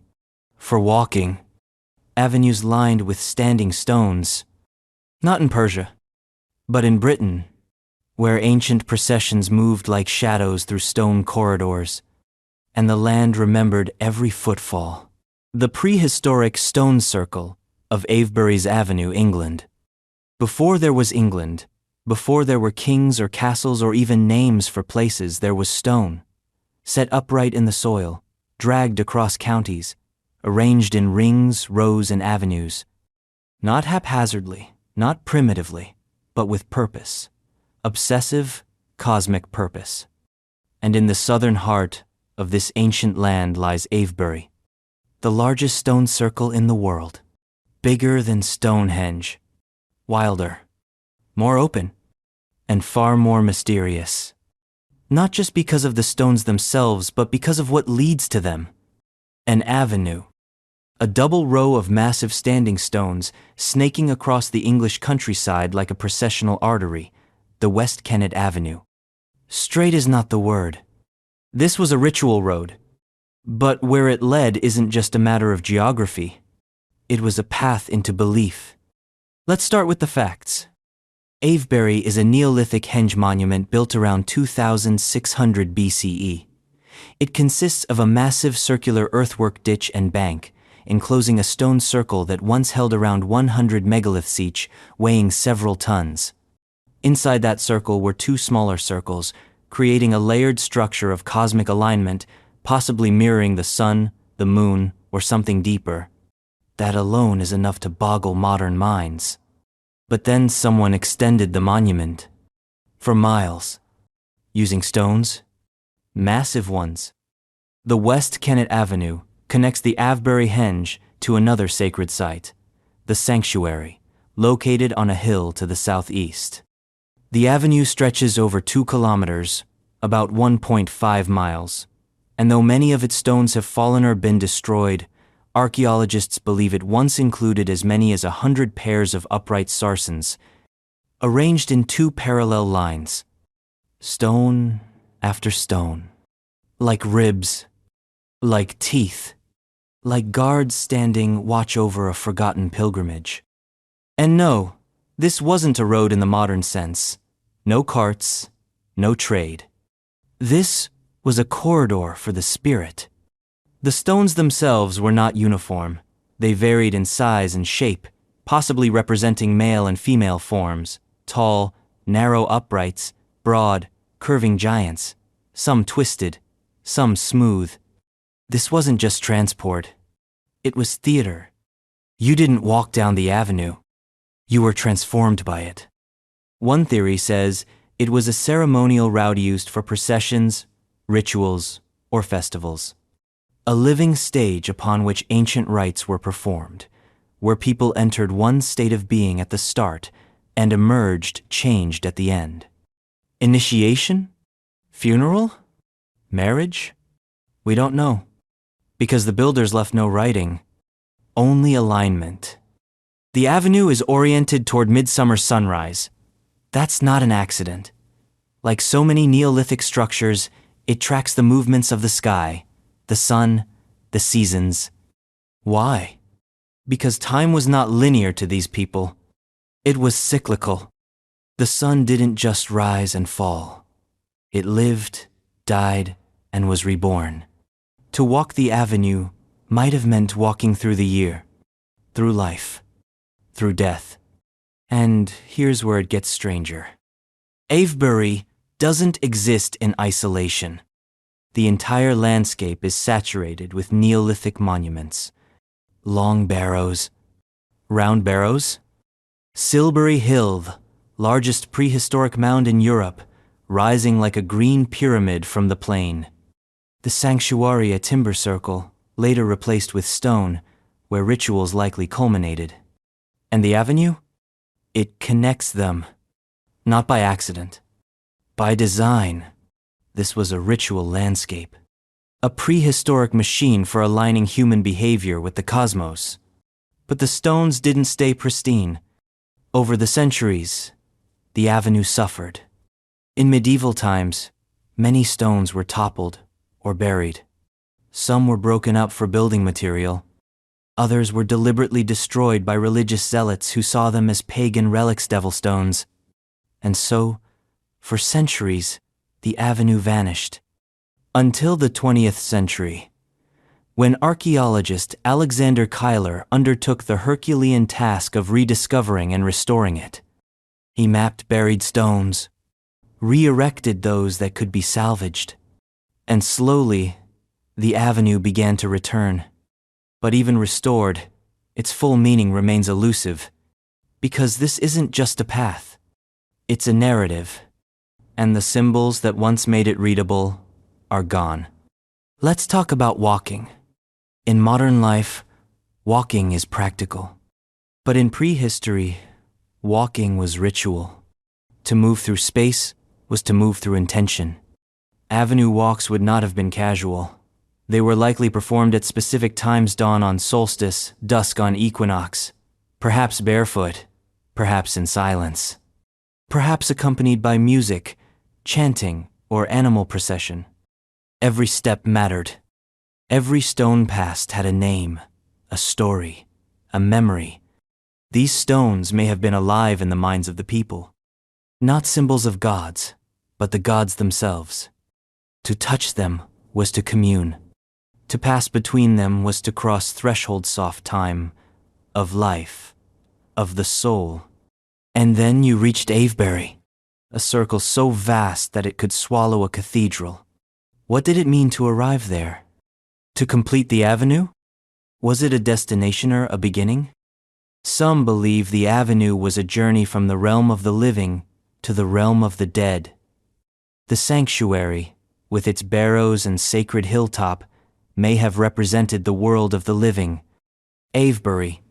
for walking. Avenues lined with standing stones. Not in Persia, but in Britain, where ancient processions moved like shadows through stone corridors, and the land remembered every footfall. The prehistoric stone circle of Abury Avenue, England. Before there was England, before there were kings or castles or even names for places, there was stone, set upright in the soil, dragged across counties, arranged in rings, rows, and avenues. Not haphazardly, not primitively, but with purpose. Obsessive, cosmic purpose. And in the southern heart of this ancient land lies Avebury, the largest stone circle in the world. Bigger than Stonehenge, wilder, more open, and far more mysterious. Not just because of the stones themselves, but because of what leads to them. An avenue. A double row of massive standing stones snaking across the English countryside like a processional artery, the West Kennet Avenue. Straight is not the word. This was a ritual road. But where it led isn't just a matter of geography. It was a path into belief. Let's start with the facts. Avebury is a Neolithic henge monument built around 2600 BCE. It consists of a massive circular earthwork ditch and bank, enclosing a stone circle that once held around 100 megaliths each, weighing several tons. Inside that circle were two smaller circles, creating a layered structure of cosmic alignment, possibly mirroring the sun, the moon, or something deeper. That alone is enough to boggle modern minds. But then someone extended the monument for miles, using stones, massive ones. The West Kennet Avenue connects the Avebury henge to another sacred site, the sanctuary, located on a hill to the southeast. The avenue stretches over 2 kilometers, about 1.5 miles, and though many of its stones have fallen or been destroyed, archaeologists believe it once included as many as 100 pairs of upright sarcens, arranged in 2 parallel lines, stone after stone, like ribs, like teeth, like guards standing watch over a forgotten pilgrimage. And no, this wasn't a road in the modern sense. No carts, no trade. This was a corridor for the spirit. The stones themselves were not uniform. They varied in size and shape, possibly representing male and female forms, tall, narrow uprights, broad, curving giants, some twisted, some smooth. This wasn't just transport. It was theater. You didn't walk down the avenue. You were transformed by it. One theory says it was a ceremonial route used for processions, rituals, or festivals. A living stage upon which ancient rites were performed, where people entered one state of being at the start and emerged changed at the end. Initiation? Funeral? Marriage? We don't know, because the builders left no writing, only alignment. The avenue is oriented toward midsummer sunrise. That's not an accident. Like so many Neolithic structures, it tracks the movements of the sky, the sun, the seasons. Why? Because time was not linear to these people. It was cyclical. The sun didn't just rise and fall. It lived, died, and was reborn. To walk the avenue might have meant walking through the year, through life, through death. And here's where it gets stranger. Avebury doesn't exist in isolation. The entire landscape is saturated with Neolithic monuments. Long barrows. Round barrows? Silbury Hill, largest prehistoric mound in Europe, rising like a green pyramid from the plain. The Sanctuaria timber circle, later replaced with stone, where rituals likely culminated. And the avenue? It connects them. Not by accident. By design. This was a ritual landscape. A prehistoric machine for aligning human behavior with the cosmos. But the stones didn't stay pristine. Over the centuries, the avenue suffered. In medieval times, many stones were toppled or buried. Some were broken up for building material. Others were deliberately destroyed by religious zealots who saw them as pagan relics, devil stones. And so, for centuries, the avenue vanished. Until the 20th century, when archaeologist Alexander Keiler undertook the Herculean task of rediscovering and restoring it. He mapped buried stones, re-erected those that could be salvaged, and slowly, the avenue began to return. But even restored, its full meaning remains elusive, because this isn't just a path. It's a narrative, and the symbols that once made it readable are gone. Let's talk about walking. In modern life, walking is practical. But in prehistory, walking was ritual. To move through space was to move through intention. Avenue walks would not have been casual. They were likely performed at specific times: dawn on solstice, dusk on equinox, perhaps barefoot, perhaps in silence, perhaps accompanied by music, chanting, or animal procession. Every step mattered. Every stone passed had a name, a story, a memory. These stones may have been alive in the minds of the people. Not symbols of gods, but the gods themselves. To touch them was to commune. To pass between them was to cross thresholds of time, of life, of the soul. And then you reached Avebury, a circle so vast that it could swallow a cathedral. What did it mean to arrive there? To complete the avenue? Was it a destination or a beginning? Some believe the avenue was a journey from the realm of the living to the realm of the dead. The sanctuary, with its barrows and sacred hilltop, may have represented the world of the living. Avebury,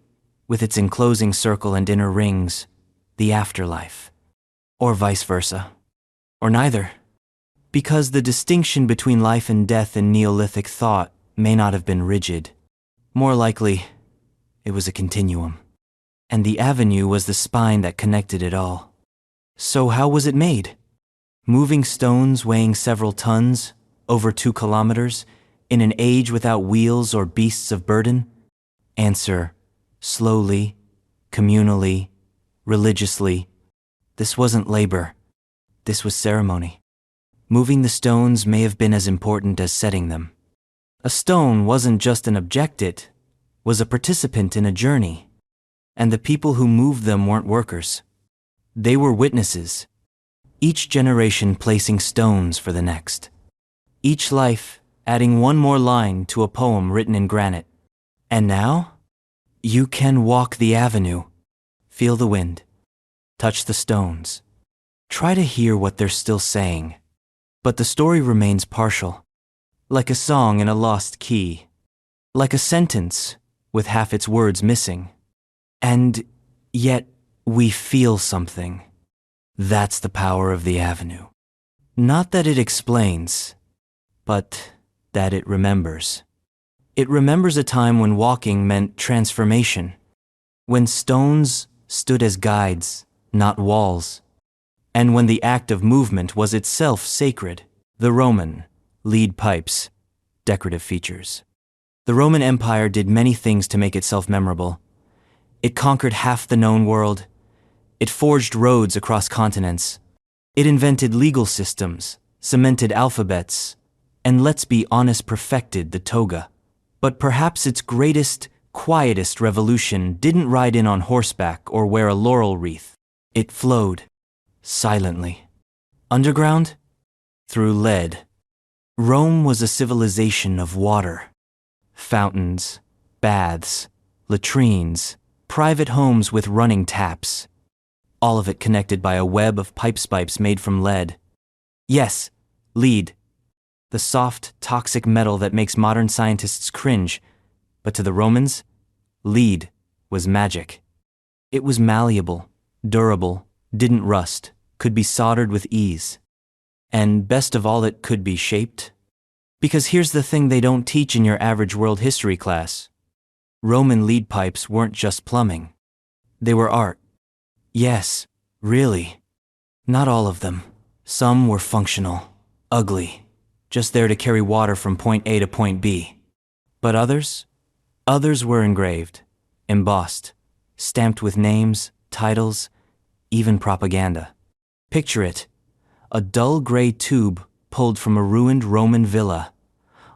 with its enclosing circle and inner rings, the afterlife. Or vice versa. Or neither. Because the distinction between life and death in Neolithic thought may not have been rigid. More likely, it was a continuum. And the avenue was the spine that connected it all. So how was it made? Moving stones weighing several tons, over 2 kilometers, in an age without wheels or beasts of burden? Answer: slowly, communally, religiously. This wasn't labor. This was ceremony. Moving the stones may have been as important as setting them. A stone wasn't just an object, it was a participant in a journey. And the people who moved them weren't workers. They were witnesses, each generation placing stones for the next. Each life adding one more line to a poem written in granite. And now, you can walk the avenue, feel the wind, touch the stones, try to hear what they're still saying. But the story remains partial. Like a song in a lost key, like a sentence with half its words missing. And yet we feel something. That's the power of the avenue. Not that it explains, but that it remembers. It remembers a time when walking meant transformation, when stones stood as guides, not walls, and when the act of movement was itself sacred. The Roman lead pipes, decorative features. The Roman Empire did many things to make itself memorable. It conquered half the known world. It forged roads across continents. It invented legal systems, cemented alphabets, and let's be honest, perfected the toga. But perhaps its greatest, quietest revolution didn't ride in on horseback or wear a laurel wreath. It flowed, silently. Underground? Through lead. Rome was a civilization of water. Fountains, baths, latrines, private homes with running taps. All of it connected by a web of pipes made from lead. Yes, lead. The soft, toxic metal that makes modern scientists cringe. But to the Romans, lead was magic. It was malleable, durable, didn't rust, could be soldered with ease. And best of all, it could be shaped. Because here's the thing they don't teach in your average world history class. Roman lead pipes weren't just plumbing. They were art. Yes, really. Not all of them. Some were functional, ugly, just there to carry water from point A to point B. But others were engraved, embossed, stamped with names, titles, even propaganda. Picture it, a dull gray tube pulled from a ruined Roman villa.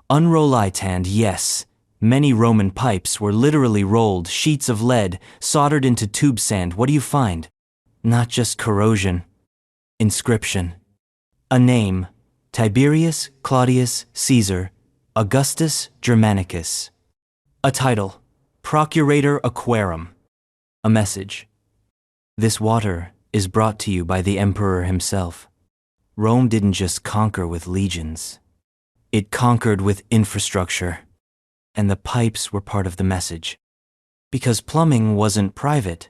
Unrollite, and yes, many Roman pipes were literally rolled sheets of lead soldered into tube sand. What do you find? Not just corrosion. Inscription. A name, Tiberius Claudius Caesar Augustus Germanicus. A title, Procurator Aquarum. A message. This water is brought to you by the emperor himself. Rome didn't just conquer with legions. It conquered with infrastructure. And the pipes were part of the message. Because plumbing wasn't private.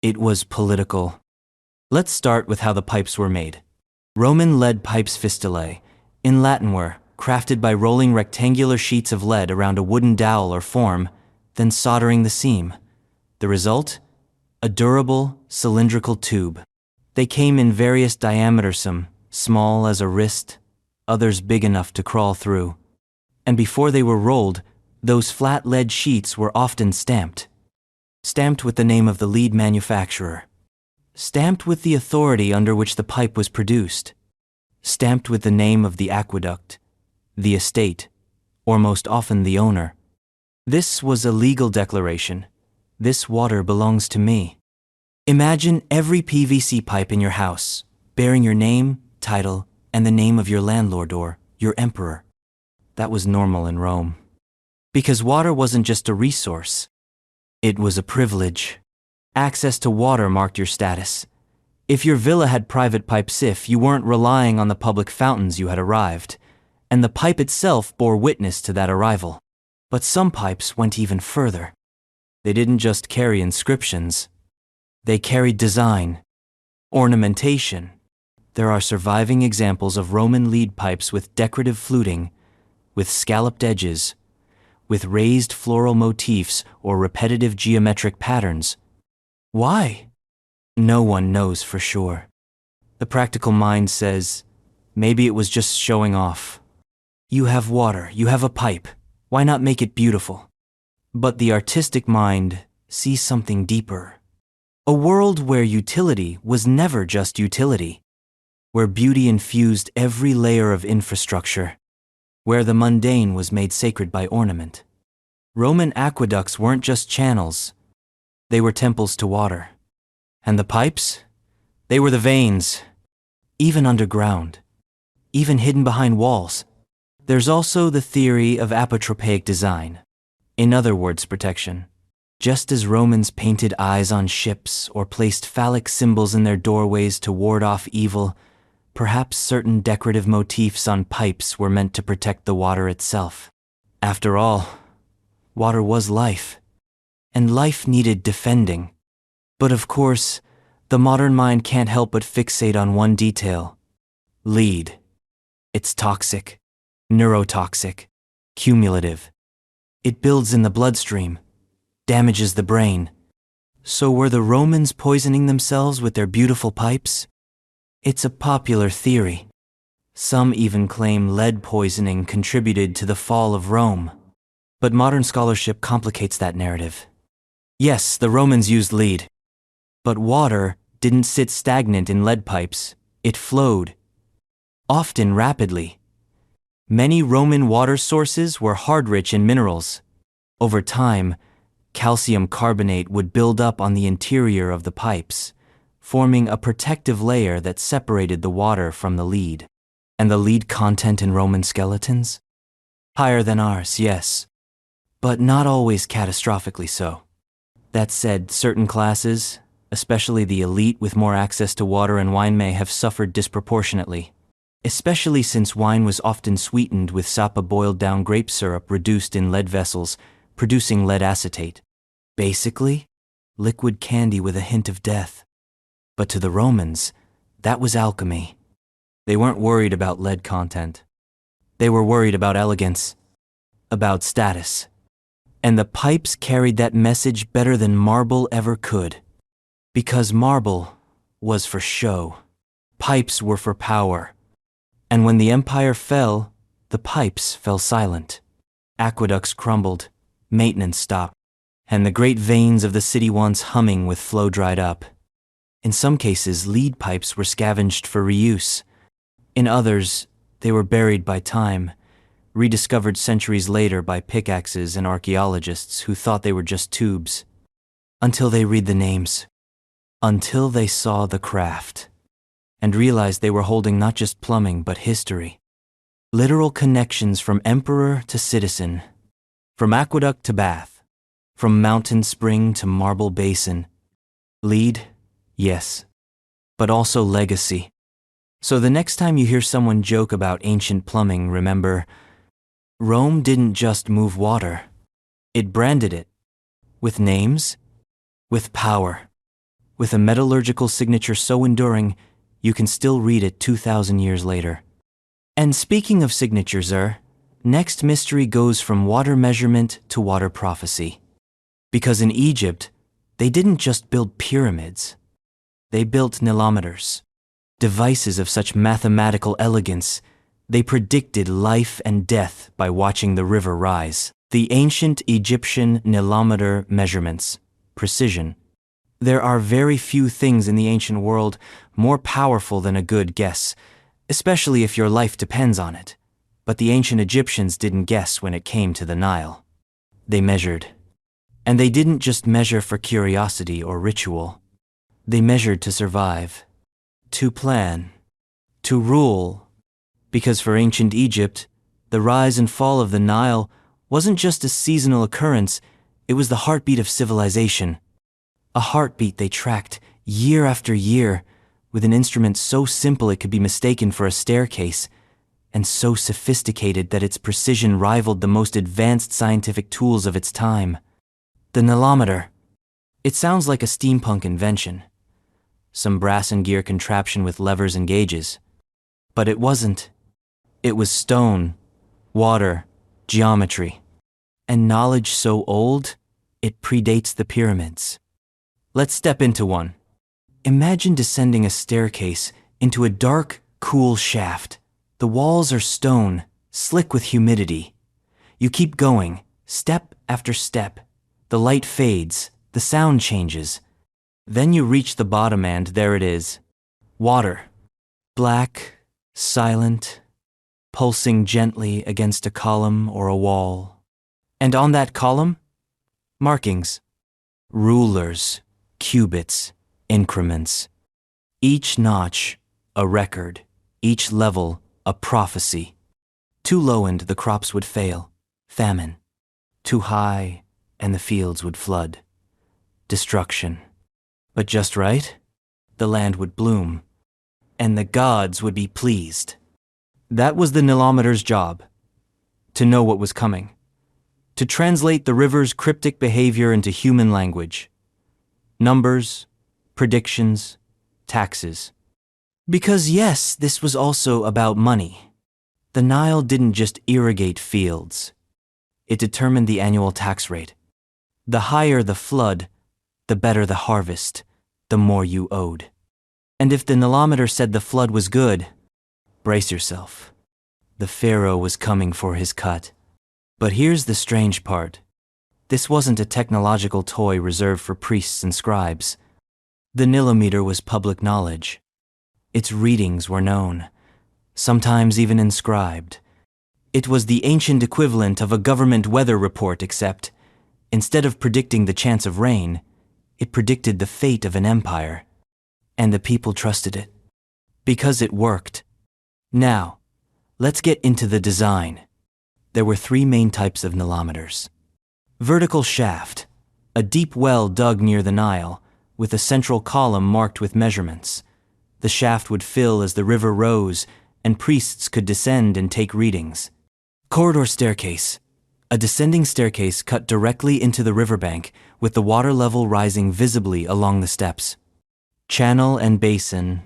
It was political. Let's start with how the pipes were made. Roman lead pipes fistulae, in Latin, were crafted by rolling rectangular sheets of lead around a wooden dowel or form, then soldering the seam. The result? A durable, cylindrical tube. They came in various diameters, some small as a wrist, others big enough to crawl through. And before they were rolled, those flat lead sheets were often stamped. Stamped with the name of the lead manufacturer. Stamped with the authority under which the pipe was produced. Stamped with the name of the aqueduct, the estate, or most often the owner. This was a legal declaration. This water belongs to me. Imagine every PVC pipe in your house, bearing your name, title, and the name of your landlord or your emperor. That was normal in Rome. Because water wasn't just a resource. It was a privilege. Access to water marked your status. If your villa had private pipes, if you weren't relying on the public fountains, you had arrived, and the pipe itself bore witness to that arrival. But some pipes went even further. They didn't just carry inscriptions. They carried design, ornamentation. There are surviving examples of Roman lead pipes with decorative fluting, with scalloped edges, with raised floral motifs or repetitive geometric patterns. Why? No one knows for sure. The practical mind says, maybe it was just showing off. You have water, you have a pipe. Why not make it beautiful? But the artistic mind sees something deeper. A world where utility was never just utility. Where beauty infused every layer of infrastructure. Where the mundane was made sacred by ornament. Roman aqueducts weren't just channels. They were temples to water. And the pipes? They were the veins. Even underground. Even hidden behind walls. There's also the theory of apotropaic design. In other words, protection. Just as Romans painted eyes on ships or placed phallic symbols in their doorways to ward off evil, perhaps certain decorative motifs on pipes were meant to protect the water itself. After all, water was life. And life needed defending. But of course, the modern mind can't help but fixate on one detail. Lead. It's toxic, neurotoxic, cumulative. It builds in the bloodstream, damages the brain. So were the Romans poisoning themselves with their beautiful pipes? It's a popular theory. Some even claim lead poisoning contributed to the fall of Rome. But modern scholarship complicates that narrative. Yes, the Romans used lead. But water didn't sit stagnant in lead pipes. It flowed, often rapidly. Many Roman water sources were hard-rich in minerals. Over time, calcium carbonate would build up on the interior of the pipes, forming a protective layer that separated the water from the lead. And the lead content in Roman skeletons? Higher than ours, yes, but not always catastrophically so. That said, certain classes, especially the elite with more access to water and wine, may have suffered disproportionately, especially since wine was often sweetened with sapa boiled down grape syrup reduced in lead vessels, producing lead acetate. Basically, liquid candy with a hint of death. But to the Romans, that was alchemy. They weren't worried about lead content. They were worried about elegance, about status. And the pipes carried that message better than marble ever could. Because marble was for show. Pipes were for power. And when the empire fell, the pipes fell silent. Aqueducts crumbled, maintenance stopped, and the great veins of the city once humming with flow dried up. In some cases, lead pipes were scavenged for reuse. In others, they were buried by time, rediscovered centuries later by pickaxes and archaeologists who thought they were just tubes. Until they read the names. Until they saw the craft. And realized they were holding not just plumbing but history. Literal connections from emperor to citizen. From aqueduct to bath. From mountain spring to marble basin. Lead, yes, but also legacy. So the next time you hear someone joke about ancient plumbing, remember, Rome didn't just move water. It branded it. With names, with power, with a metallurgical signature so enduring, you can still read it 2,000 years later. And speaking of signatures, next mystery goes from water measurement to water prophecy. Because in Egypt, they didn't just build pyramids. They built nilometers, devices of such mathematical elegance, they predicted life and death by watching the river rise. The ancient Egyptian nilometer measurements, precision. There are very few things in the ancient world more powerful than a good guess, especially if your life depends on it. But the ancient Egyptians didn't guess when it came to the Nile. They measured. And they didn't just measure for curiosity or ritual. They measured to survive, to plan, to rule. Because for ancient Egypt, the rise and fall of the Nile wasn't just a seasonal occurrence, it was the heartbeat of civilization. A heartbeat they tracked year after year with an instrument so simple it could be mistaken for a staircase, and so sophisticated that its precision rivaled the most advanced scientific tools of its time. The nilometer. It sounds like a steampunk invention. Some brass and gear contraption with levers and gauges. But it wasn't. It was stone, water, geometry, and knowledge so old, it predates the pyramids. Let's step into one. Imagine descending a staircase into a dark, cool shaft. The walls are stone, slick with humidity. You keep going, step after step. The light fades, the sound changes. Then you reach the bottom and there it is. Water. Black, silent, pulsing gently against a column or a wall. And on that column, markings. Rulers, cubits, increments. Each notch, a record. Each level, a prophecy. Too low and the crops would fail, famine. Too high, and the fields would flood. Destruction. But just right, the land would bloom, and the gods would be pleased. That was the nilometer's job, to know what was coming, to translate the river's cryptic behavior into human language. Numbers, predictions, taxes. Because yes, this was also about money. The Nile didn't just irrigate fields. It determined the annual tax rate. The higher the flood, the better the harvest, the more you owed. And if the nilometer said the flood was good, brace yourself. The pharaoh was coming for his cut. But here's the strange part. This wasn't a technological toy reserved for priests and scribes. The nilometer was public knowledge. Its readings were known, sometimes even inscribed. It was the ancient equivalent of a government weather report, except, instead of predicting the chance of rain, it predicted the fate of an empire. And the people trusted it. Because it worked. Now, let's get into the design. There were three main types of nilometers. Vertical shaft, a deep well dug near the Nile, with a central column marked with measurements. The shaft would fill as the river rose, and priests could descend and take readings. Corridor staircase, a descending staircase cut directly into the riverbank, with the water level rising visibly along the steps. Channel and basin.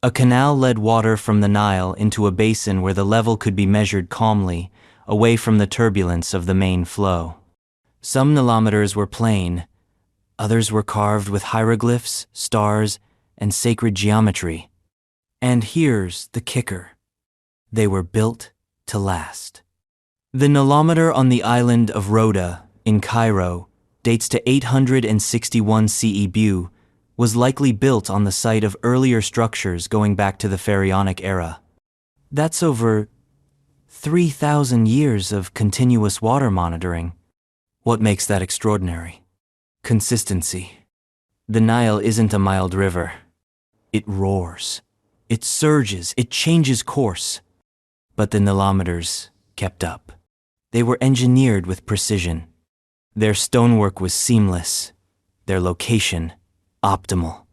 A canal led water from the Nile into a basin where the level could be measured calmly, away from the turbulence of the main flow. Some nilometers were plain, others were carved with hieroglyphs, stars, and sacred geometry. And here's the kicker. They were built to last. The nilometer on the island of Rhoda, in Cairo, dates to 861 CE Bu, was likely built on the site of earlier structures going back to the Pharaonic era. That's over 3,000 years of continuous water monitoring. What makes that extraordinary? Consistency. The Nile isn't a mild river. It roars. It surges. It changes course. But the nilometers kept up. They were engineered with precision. Their stonework was seamless. Their location optimal.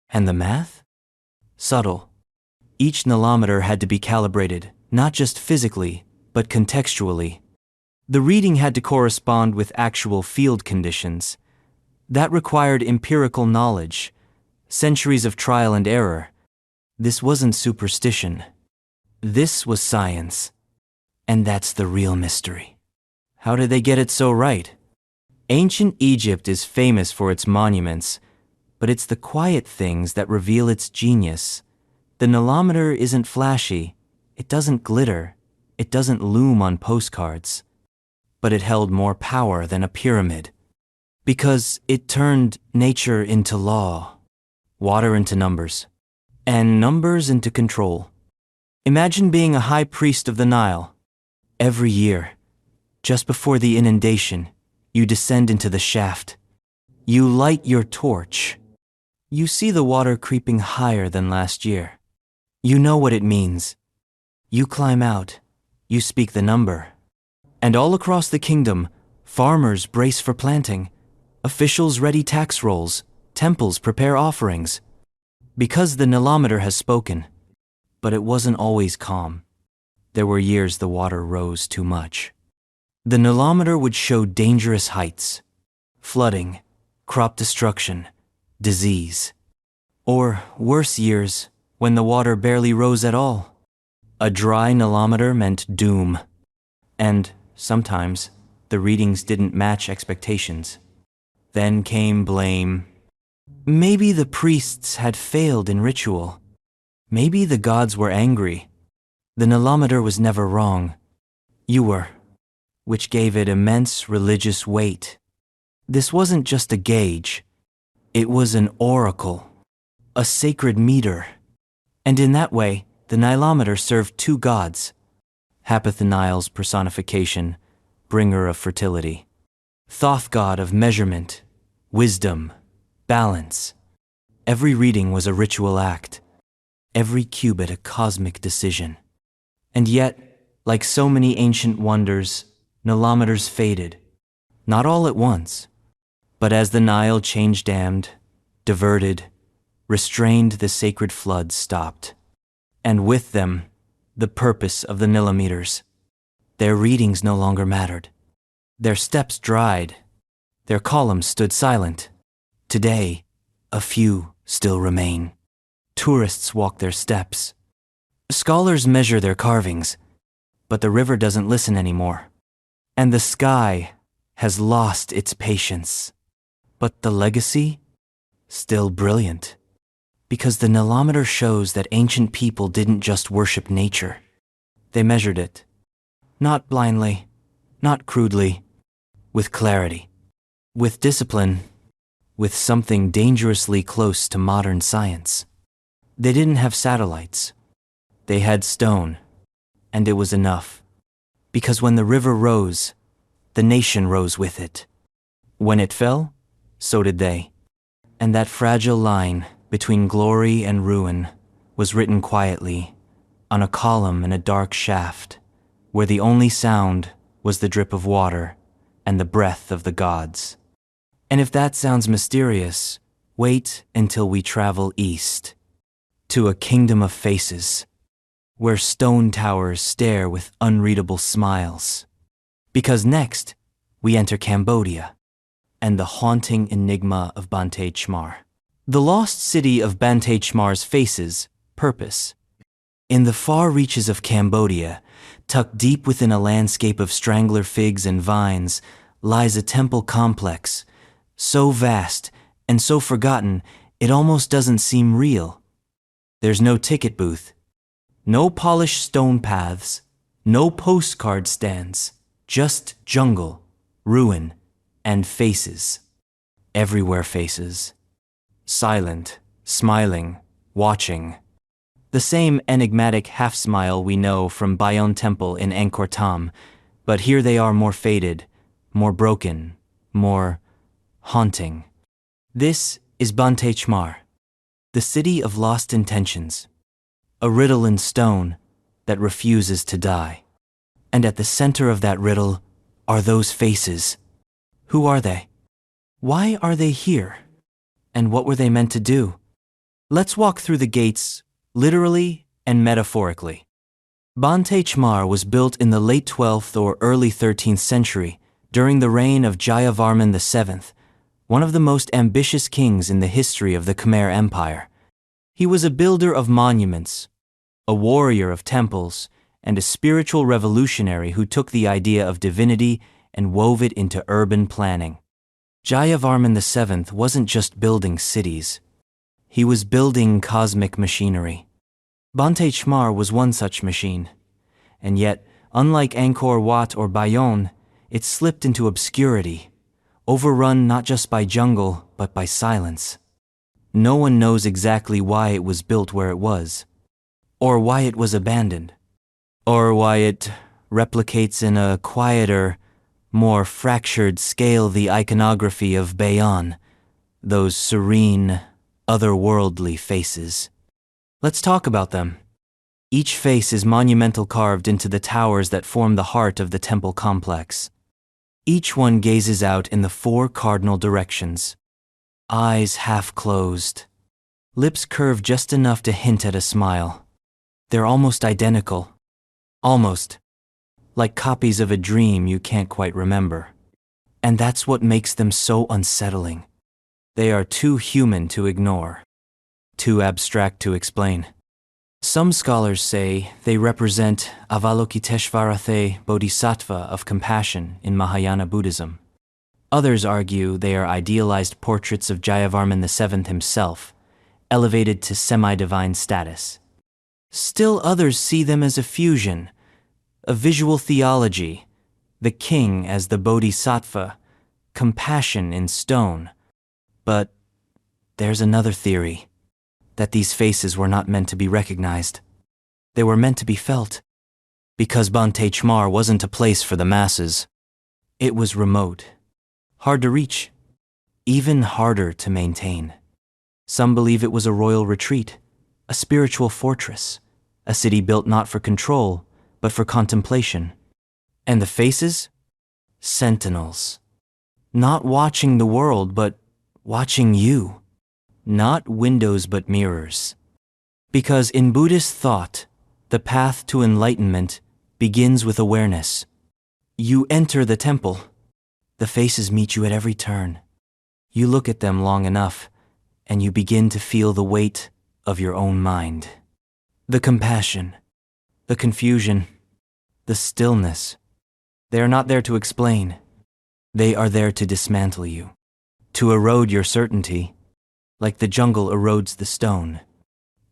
And the math? Subtle. Each nilometer had to be calibrated, not just physically, but contextually. The reading had to correspond with actual field conditions. That required empirical knowledge, centuries of trial and error. This wasn't superstition. This was science. And that's the real mystery. How did they get it so right? Ancient Egypt is famous for its monuments, but it's the quiet things that reveal its genius. The nilometer isn't flashy. It doesn't glitter. It doesn't loom on postcards. But it held more power than a pyramid. Because it turned nature into law, water into numbers, and numbers into control. Imagine being a high priest of the Nile. Every year, just before the inundation, you descend into the shaft. You light your torch. You see the water creeping higher than last year. You know what it means. You climb out. You speak the number. And all across the kingdom, farmers brace for planting. Officials ready tax rolls. Temples prepare offerings. Because the nilometer has spoken. But it wasn't always calm. There were years the water rose too much. The nilometer would show dangerous heights. Flooding, crop destruction, disease. Or worse years, when the water barely rose at all. A dry nilometer meant doom. And sometimes, the readings didn't match expectations. Then came blame. Maybe the priests had failed in ritual. Maybe the gods were angry. The nilometer was never wrong. You were, which gave it immense religious weight. This wasn't just a gauge. It was an oracle, a sacred meter. And in that way, the nilometer served two gods. Hapith the Nile's personification, bringer of fertility. Thoth god of measurement, wisdom, balance. Every reading was a ritual act. Every cubit a cosmic decision. And yet, like so many ancient wonders, nilometers faded. Not all at once, but as the Nile changed dammed, diverted, restrained, the sacred floods stopped. And with them, the purpose of the nilometers. Their readings no longer mattered. Their steps dried. Their columns stood silent. Today, a few still remain. Tourists walk their steps. Scholars measure their carvings, but the river doesn't listen anymore. And the sky has lost its patience. But the legacy? Still brilliant. Because the nilometer shows that ancient people didn't just worship nature. They measured it. Not blindly, not crudely, with clarity, with discipline, with something dangerously close to modern science. They didn't have satellites. They had stone, and it was enough. Because when the river rose, the nation rose with it. When it fell, so did they. And that fragile line between glory and ruin was written quietly on a column in a dark shaft, where the only sound was the drip of water and the breath of the gods. And if that sounds mysterious, wait until we travel east, to a kingdom of faces, where stone towers stare with unreadable smiles. Because next, we enter Cambodia, and the haunting enigma of Bante Chmar. The lost city of Bante Chmar's faces, purpose. In the far reaches of Cambodia, tucked deep within a landscape of strangler figs and vines, lies a temple complex, so vast and so forgotten it almost doesn't seem real. There's no ticket booth, no polished stone paths, no postcard stands, just jungle, ruin, and faces. Everywhere faces. Silent, smiling, watching. The same enigmatic half-smile we know from Bayon Temple in Angkor Thom, but here they are more faded, more broken, more haunting. This is Bante Chmar, the city of lost intentions, a riddle in stone that refuses to die. And at the center of that riddle are those faces. Who are they? Why are they here? And what were they meant to do? Let's walk through the gates, literally and metaphorically. Bante Chmar was built in the late 12th or early 13th century during the reign of Jayavarman VII, one of the most ambitious kings in the history of the Khmer Empire. He was a builder of monuments, a warrior of temples, and a spiritual revolutionary who took the idea of divinity and wove it into urban planning. Jayavarman VII wasn't just building cities. He was building cosmic machinery. Bante Chmar was one such machine. And yet, unlike Angkor Wat or Bayon, it slipped into obscurity, overrun not just by jungle, but by silence. No one knows exactly why it was built where it was, or why it was abandoned, or why it replicates in a quieter, more fractured scale the iconography of Bayon, those serene, otherworldly faces. Let's talk about them. Each face is monumental, carved into the towers that form the heart of the temple complex. Each one gazes out in the four cardinal directions. Eyes half closed. Lips curved just enough to hint at a smile. They're almost identical. Almost. Like copies of a dream you can't quite remember. And that's what makes them so unsettling. They are too human to ignore. Too abstract to explain. Some scholars say they represent Avalokiteshvarathe Bodhisattva of compassion in Mahayana Buddhism. Others argue they are idealized portraits of Jayavarman VII himself, elevated to semi-divine status. Still others see them as a fusion, a visual theology, the king as the bodhisattva, compassion in stone. But there's another theory, that these faces were not meant to be recognized. They were meant to be felt. Because Bante Chmar wasn't a place for the masses. It was remote, hard to reach, even harder to maintain. Some believe it was a royal retreat, a spiritual fortress, a city built not for control, but for contemplation. And the faces? Sentinels. Not watching the world, but watching you. Not windows but mirrors. Because in Buddhist thought, the path to enlightenment begins with awareness. You enter the temple. The faces meet you at every turn. You look at them long enough, and you begin to feel the weight of your own mind. The compassion, the confusion, the stillness. They are not there to explain. They are there to dismantle you, to erode your certainty, like the jungle erodes the stone.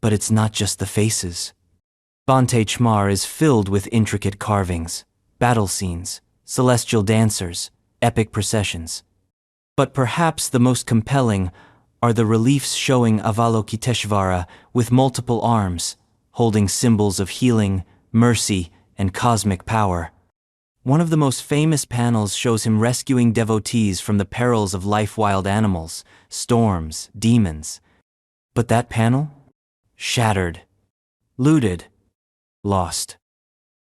But it's not just the faces. Bonte Chmar is filled with intricate carvings, battle scenes, celestial dancers, epic processions. But perhaps the most compelling are the reliefs showing Avalokiteshvara with multiple arms, holding symbols of healing, mercy, and cosmic power. One of the most famous panels shows him rescuing devotees from the perils of life-wild animals, storms, demons. But that panel? Shattered, looted, lost.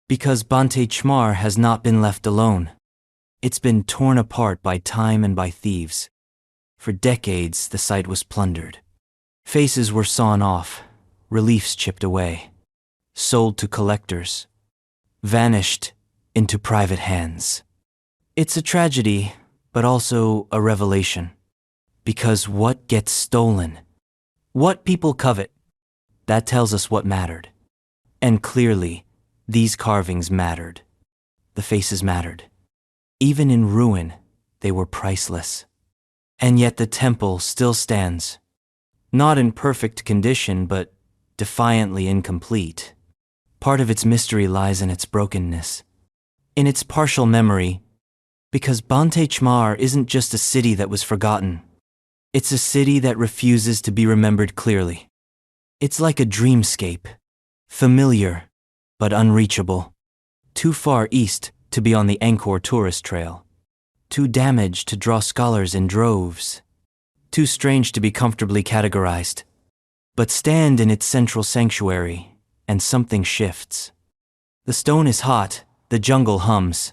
Because Bonte Chmar has not been left alone. It's been torn apart by time and by thieves. For decades, the site was plundered. Faces were sawn off, reliefs chipped away, sold to collectors, vanished into private hands. It's a tragedy, but also a revelation. Because what gets stolen, what people covet, that tells us what mattered. And clearly, these carvings mattered. The faces mattered. Even in ruin, they were priceless. And yet the temple still stands. Not in perfect condition, but defiantly incomplete. Part of its mystery lies in its brokenness, in its partial memory, because Bonte Chmar isn't just a city that was forgotten. It's a city that refuses to be remembered clearly. It's like a dreamscape, familiar but unreachable, too far east to be on the Angkor tourist trail, too damaged to draw scholars in droves, too strange to be comfortably categorized. But stand in its central sanctuary, and something shifts. The stone is hot, the jungle hums,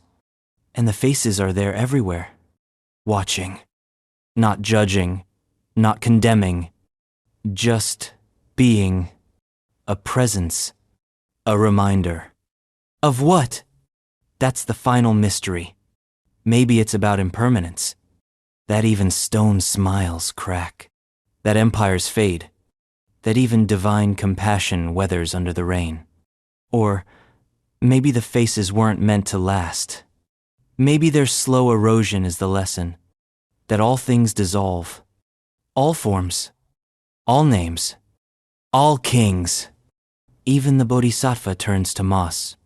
and the faces are there everywhere, watching, not judging, not condemning, just being, a presence, a reminder. Of what? That's the final mystery. Maybe it's about impermanence. That even stone smiles crack. That empires fade. That even divine compassion weathers under the rain. Or maybe the faces weren't meant to last. Maybe their slow erosion is the lesson. That all things dissolve. All forms. All names. All kings. Even the bodhisattva turns to moss.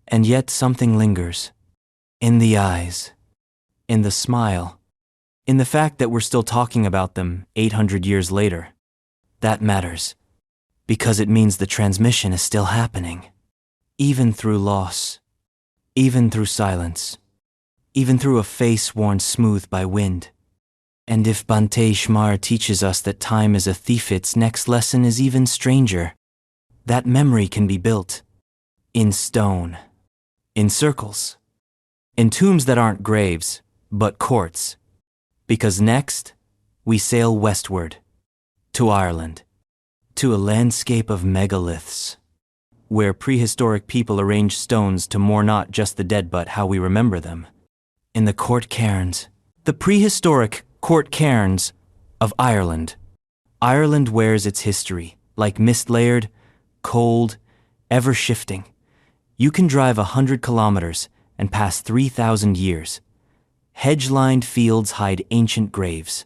And yet something lingers. In the eyes. In the smile. In the fact that we're still talking about them 800 years later. That matters. Because it means the transmission is still happening. Even through loss. Even through silence. Even through a face worn smooth by wind. And if Bonte Chmar teaches us that time is a thief, its next lesson is even stranger. That memory can be built. In stone. In circles. In tombs that aren't graves, but courts. Because next, we sail westward. To Ireland. To a landscape of megaliths. Where prehistoric people arrange stones to mourn not just the dead but how we remember them. In the court cairns. The prehistoric court cairns of Ireland. Ireland wears its history, like mist-layered, cold, ever-shifting. You can drive 100 kilometers and pass 3,000 years. Hedge-lined fields hide ancient graves.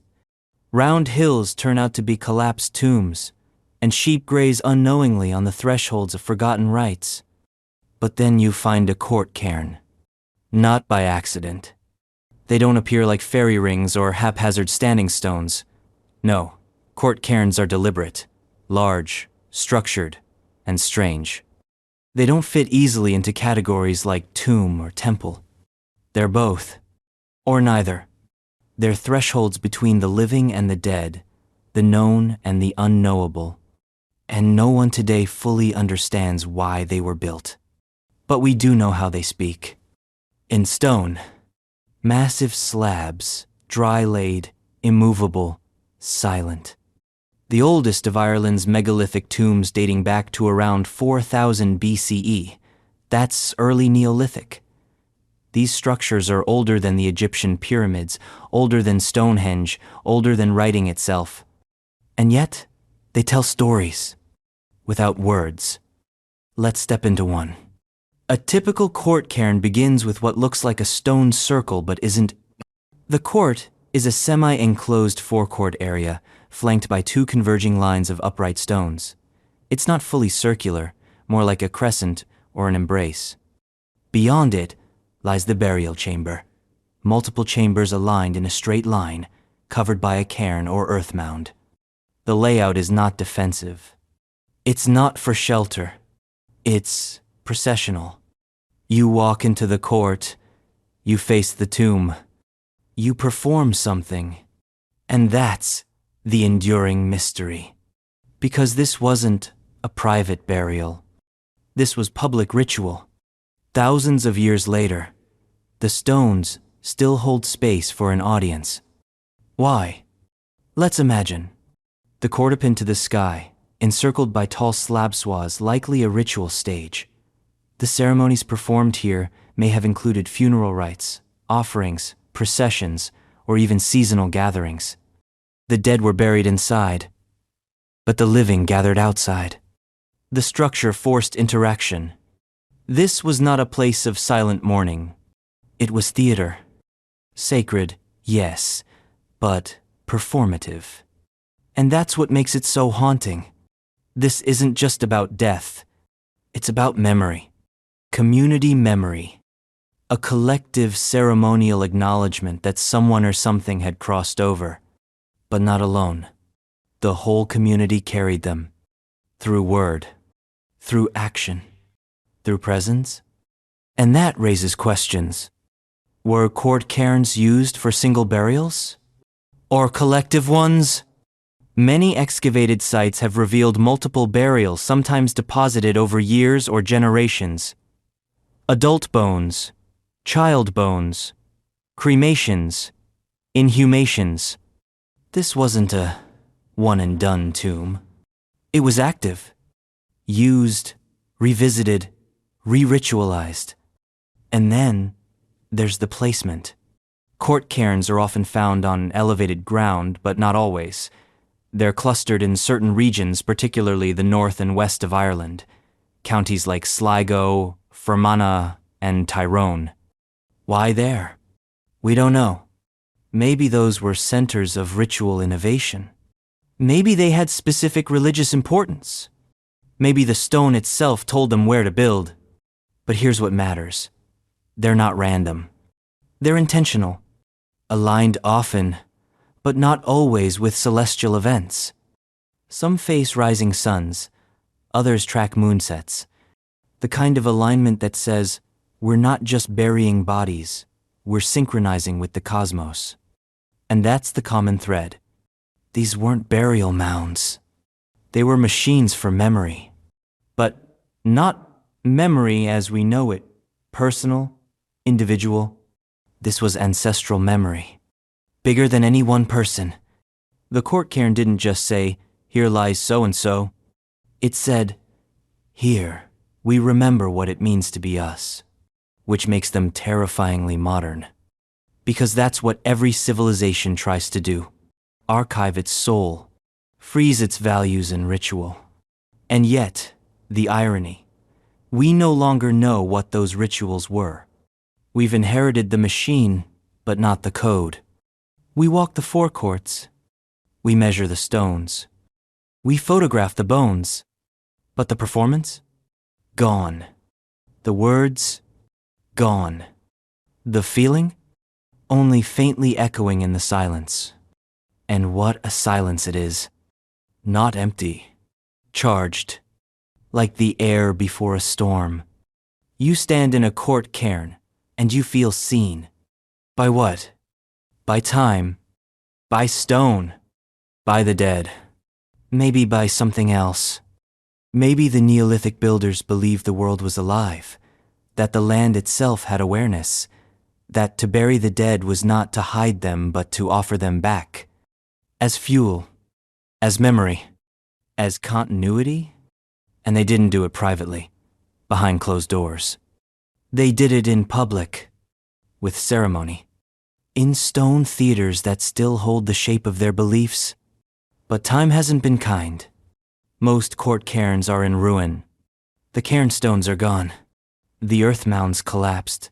Round hills turn out to be collapsed tombs, and sheep graze unknowingly on the thresholds of forgotten rites. But then you find a court cairn. Not by accident. They don't appear like fairy rings or haphazard standing stones. No, court cairns are deliberate, large, structured, and strange. They don't fit easily into categories like tomb or temple. They're both. Or neither. They're thresholds between the living and the dead, the known and the unknowable. And no one today fully understands why they were built. But we do know how they speak. In stone. Massive slabs, dry-laid, immovable, silent. The oldest of Ireland's megalithic tombs dating back to around 4000 BCE. That's early Neolithic. These structures are older than the Egyptian pyramids, older than Stonehenge, older than writing itself. And yet, they tell stories, without words. Let's step into one. A typical court cairn begins with what looks like a stone circle but isn't. The court is a semi-enclosed forecourt area, flanked by two converging lines of upright stones. It's not fully circular, more like a crescent or an embrace. Beyond it lies the burial chamber, multiple chambers aligned in a straight line, covered by a cairn or earth mound. The layout is not defensive. It's not for shelter. It's processional. You walk into the court, you face the tomb, you perform something, and that's the enduring mystery. Because this wasn't a private burial. This was public ritual. Thousands of years later, the stones still hold space for an audience. Why? Let's imagine. The court up into the sky, encircled by tall slab swaths, likely a ritual stage. The ceremonies performed here may have included funeral rites, offerings, processions, or even seasonal gatherings. The dead were buried inside, but the living gathered outside. The structure forced interaction. This was not a place of silent mourning. It was theater. Sacred, yes, but performative. And that's what makes it so haunting. This isn't just about death. It's about memory. Community memory. A collective ceremonial acknowledgement that someone or something had crossed over. But not alone. The whole community carried them. Through word. Through action. Through presence. And that raises questions. Were court cairns used for single burials? Or collective ones? Many excavated sites have revealed multiple burials, sometimes deposited over years or generations. Adult bones, child bones, cremations, inhumations. This wasn't a one-and-done tomb. It was active, used, revisited, re-ritualized. And then there's the placement. Court cairns are often found on elevated ground, but not always. They're clustered in certain regions, particularly the north and west of Ireland, counties like Sligo, Fermanagh, and Tyrone. Why there? We don't know. Maybe those were centers of ritual innovation. Maybe they had specific religious importance. Maybe the stone itself told them where to build. But here's what matters. They're not random. They're intentional, aligned often, but not always with celestial events. Some face rising suns, others track moonsets. The kind of alignment that says, we're not just burying bodies, we're synchronizing with the cosmos. And that's the common thread. These weren't burial mounds. They were machines for memory. But not memory as we know it, personal, individual. This was ancestral memory. Bigger than any one person. The court cairn didn't just say, here lies so-and-so. It said, here, we remember what it means to be us. Which makes them terrifyingly modern. Because that's what every civilization tries to do. Archive its soul. Freeze its values and ritual. And yet, the irony. We no longer know what those rituals were. We've inherited the machine, but not the code. We walk the forecourts. We measure the stones. We photograph the bones. But the performance? Gone. The words? Gone. The feeling? Only faintly echoing in the silence. And what a silence it is. Not empty. Charged. Like the air before a storm. You stand in a court cairn, and you feel seen. By what? By time. By stone. By the dead. Maybe by something else. Maybe the Neolithic builders believed the world was alive, that the land itself had awareness, that to bury the dead was not to hide them but to offer them back. As fuel. As memory. As continuity. And they didn't do it privately, behind closed doors. They did it in public, with ceremony, in stone theaters that still hold the shape of their beliefs. But time hasn't been kind. Most court cairns are in ruin. The cairn stones are gone. The earth mounds collapsed.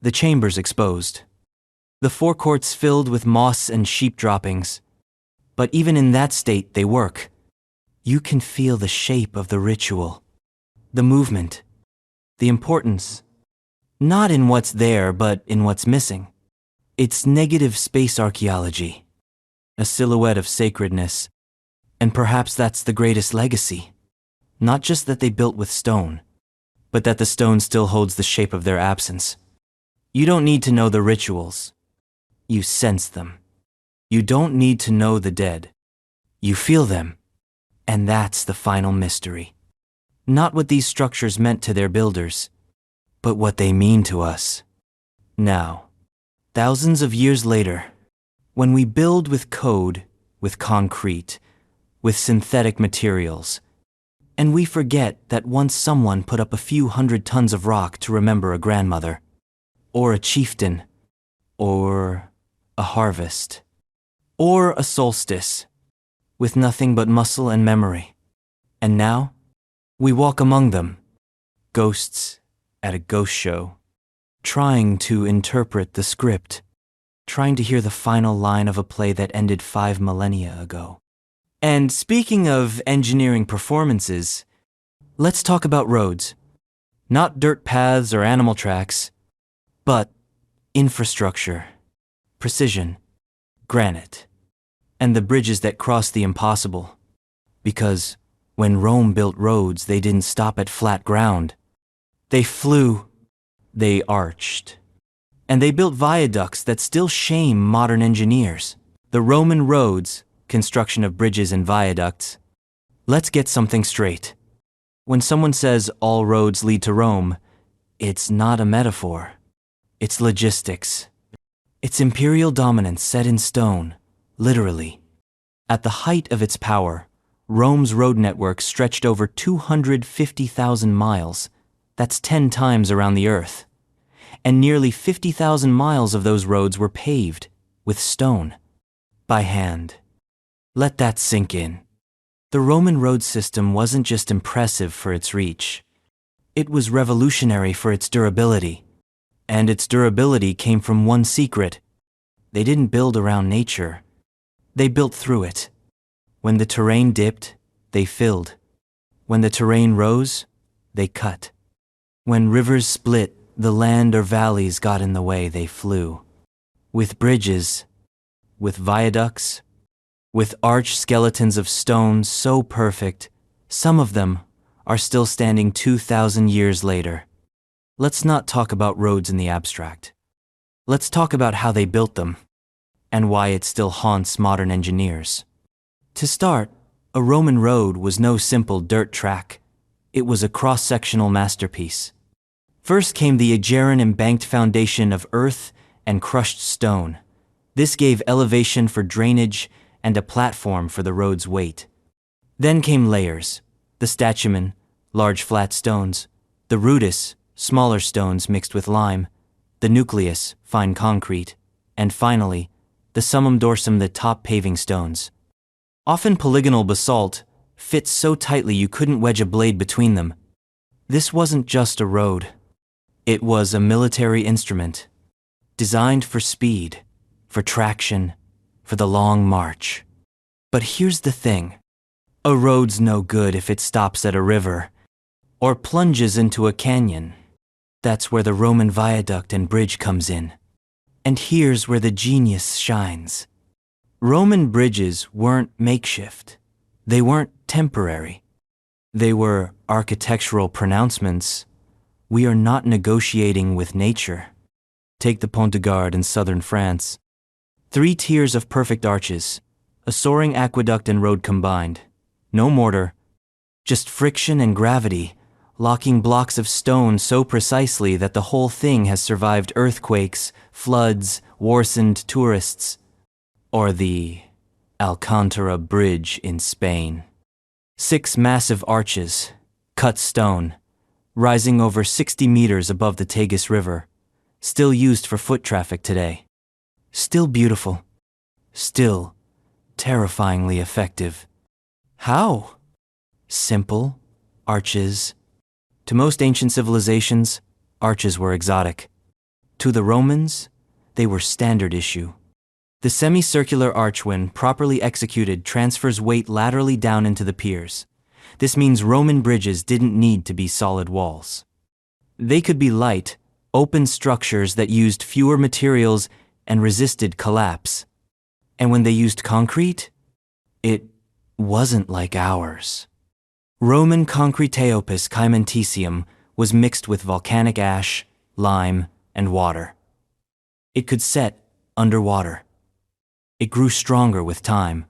The chambers exposed. The forecourts filled with moss and sheep droppings. But even in that state, they work. You can feel the shape of the ritual, the movement, the importance, not in what's there, but in what's missing. It's negative space archaeology, a silhouette of sacredness, and perhaps that's the greatest legacy. Not just that they built with stone, but that the stone still holds the shape of their absence. You don't need to know the rituals. You sense them. You don't need to know the dead. You feel them. And that's the final mystery. Not what these structures meant to their builders, but what they mean to us. Now, thousands of years later, when we build with code, with concrete, with synthetic materials, and we forget that once someone put up a few hundred tons of rock to remember a grandmother, or a chieftain, or a harvest, or a solstice, with nothing but muscle and memory. And now, we walk among them, ghosts at a ghost show, trying to interpret the script, trying to hear the final line of a play that ended 5 millennia ago. And speaking of engineering performances, let's talk about roads. Not dirt paths or animal tracks, but infrastructure, precision, granite, and the bridges that cross the impossible. Because when Rome built roads, they didn't stop at flat ground. They flew, they arched, and they built viaducts that still shame modern engineers. The Roman roads, construction of bridges and viaducts. Let's get something straight. When someone says all roads lead to Rome, it's not a metaphor. It's logistics. It's imperial dominance set in stone, literally. At the height of its power, Rome's road network stretched over 250,000 miles. That's 10 times around the earth. And nearly 50,000 miles of those roads were paved with stone, by hand. Let that sink in. The Roman road system wasn't just impressive for its reach. It was revolutionary for its durability. And its durability came from one secret. They didn't build around nature. They built through it. When the terrain dipped, they filled. When the terrain rose, they cut. When rivers split, the land or valleys got in the way, they flew. With bridges, with viaducts, with arch skeletons of stone so perfect, some of them are still standing 2,000 years later. Let's not talk about roads in the abstract. Let's talk about how they built them, and why it still haunts modern engineers. To start, a Roman road was no simple dirt track. It was a cross-sectional masterpiece. First came the Aegeran embanked foundation of earth and crushed stone. This gave elevation for drainage and a platform for the road's weight. Then came layers, the statumen, large flat stones, the rudis, smaller stones mixed with lime, the nucleus, fine concrete, and finally, the summum dorsum, the top paving stones. Often polygonal basalt, fit so tightly you couldn't wedge a blade between them. This wasn't just a road. It was a military instrument, designed for speed, for traction, for the long march. But here's the thing. A road's no good if it stops at a river, or plunges into a canyon. That's where the Roman viaduct and bridge comes in. And here's where the genius shines. Roman bridges weren't makeshift. They weren't temporary. They were architectural pronouncements. We are not negotiating with nature. Take the Pont de Garde in southern France. 3 tiers of perfect arches, a soaring aqueduct and road combined. No mortar, just friction and gravity, locking blocks of stone so precisely that the whole thing has survived earthquakes, floods, war-sent tourists. Or the Alcantara Bridge in Spain. 6 massive arches, cut stone, rising over 60 meters above the Tagus River, still used for foot traffic today. Still beautiful. Still terrifyingly effective. How? Simple arches. To most ancient civilizations, arches were exotic. To the Romans, they were standard issue. The semicircular arch, when properly executed, transfers weight laterally down into the piers. This means Roman bridges didn't need to be solid walls. They could be light, open structures that used fewer materials and resisted collapse. And when they used concrete, it wasn't like ours. Roman concreteopus caementicium was mixed with volcanic ash, lime, and water. It could set underwater. It grew stronger with time.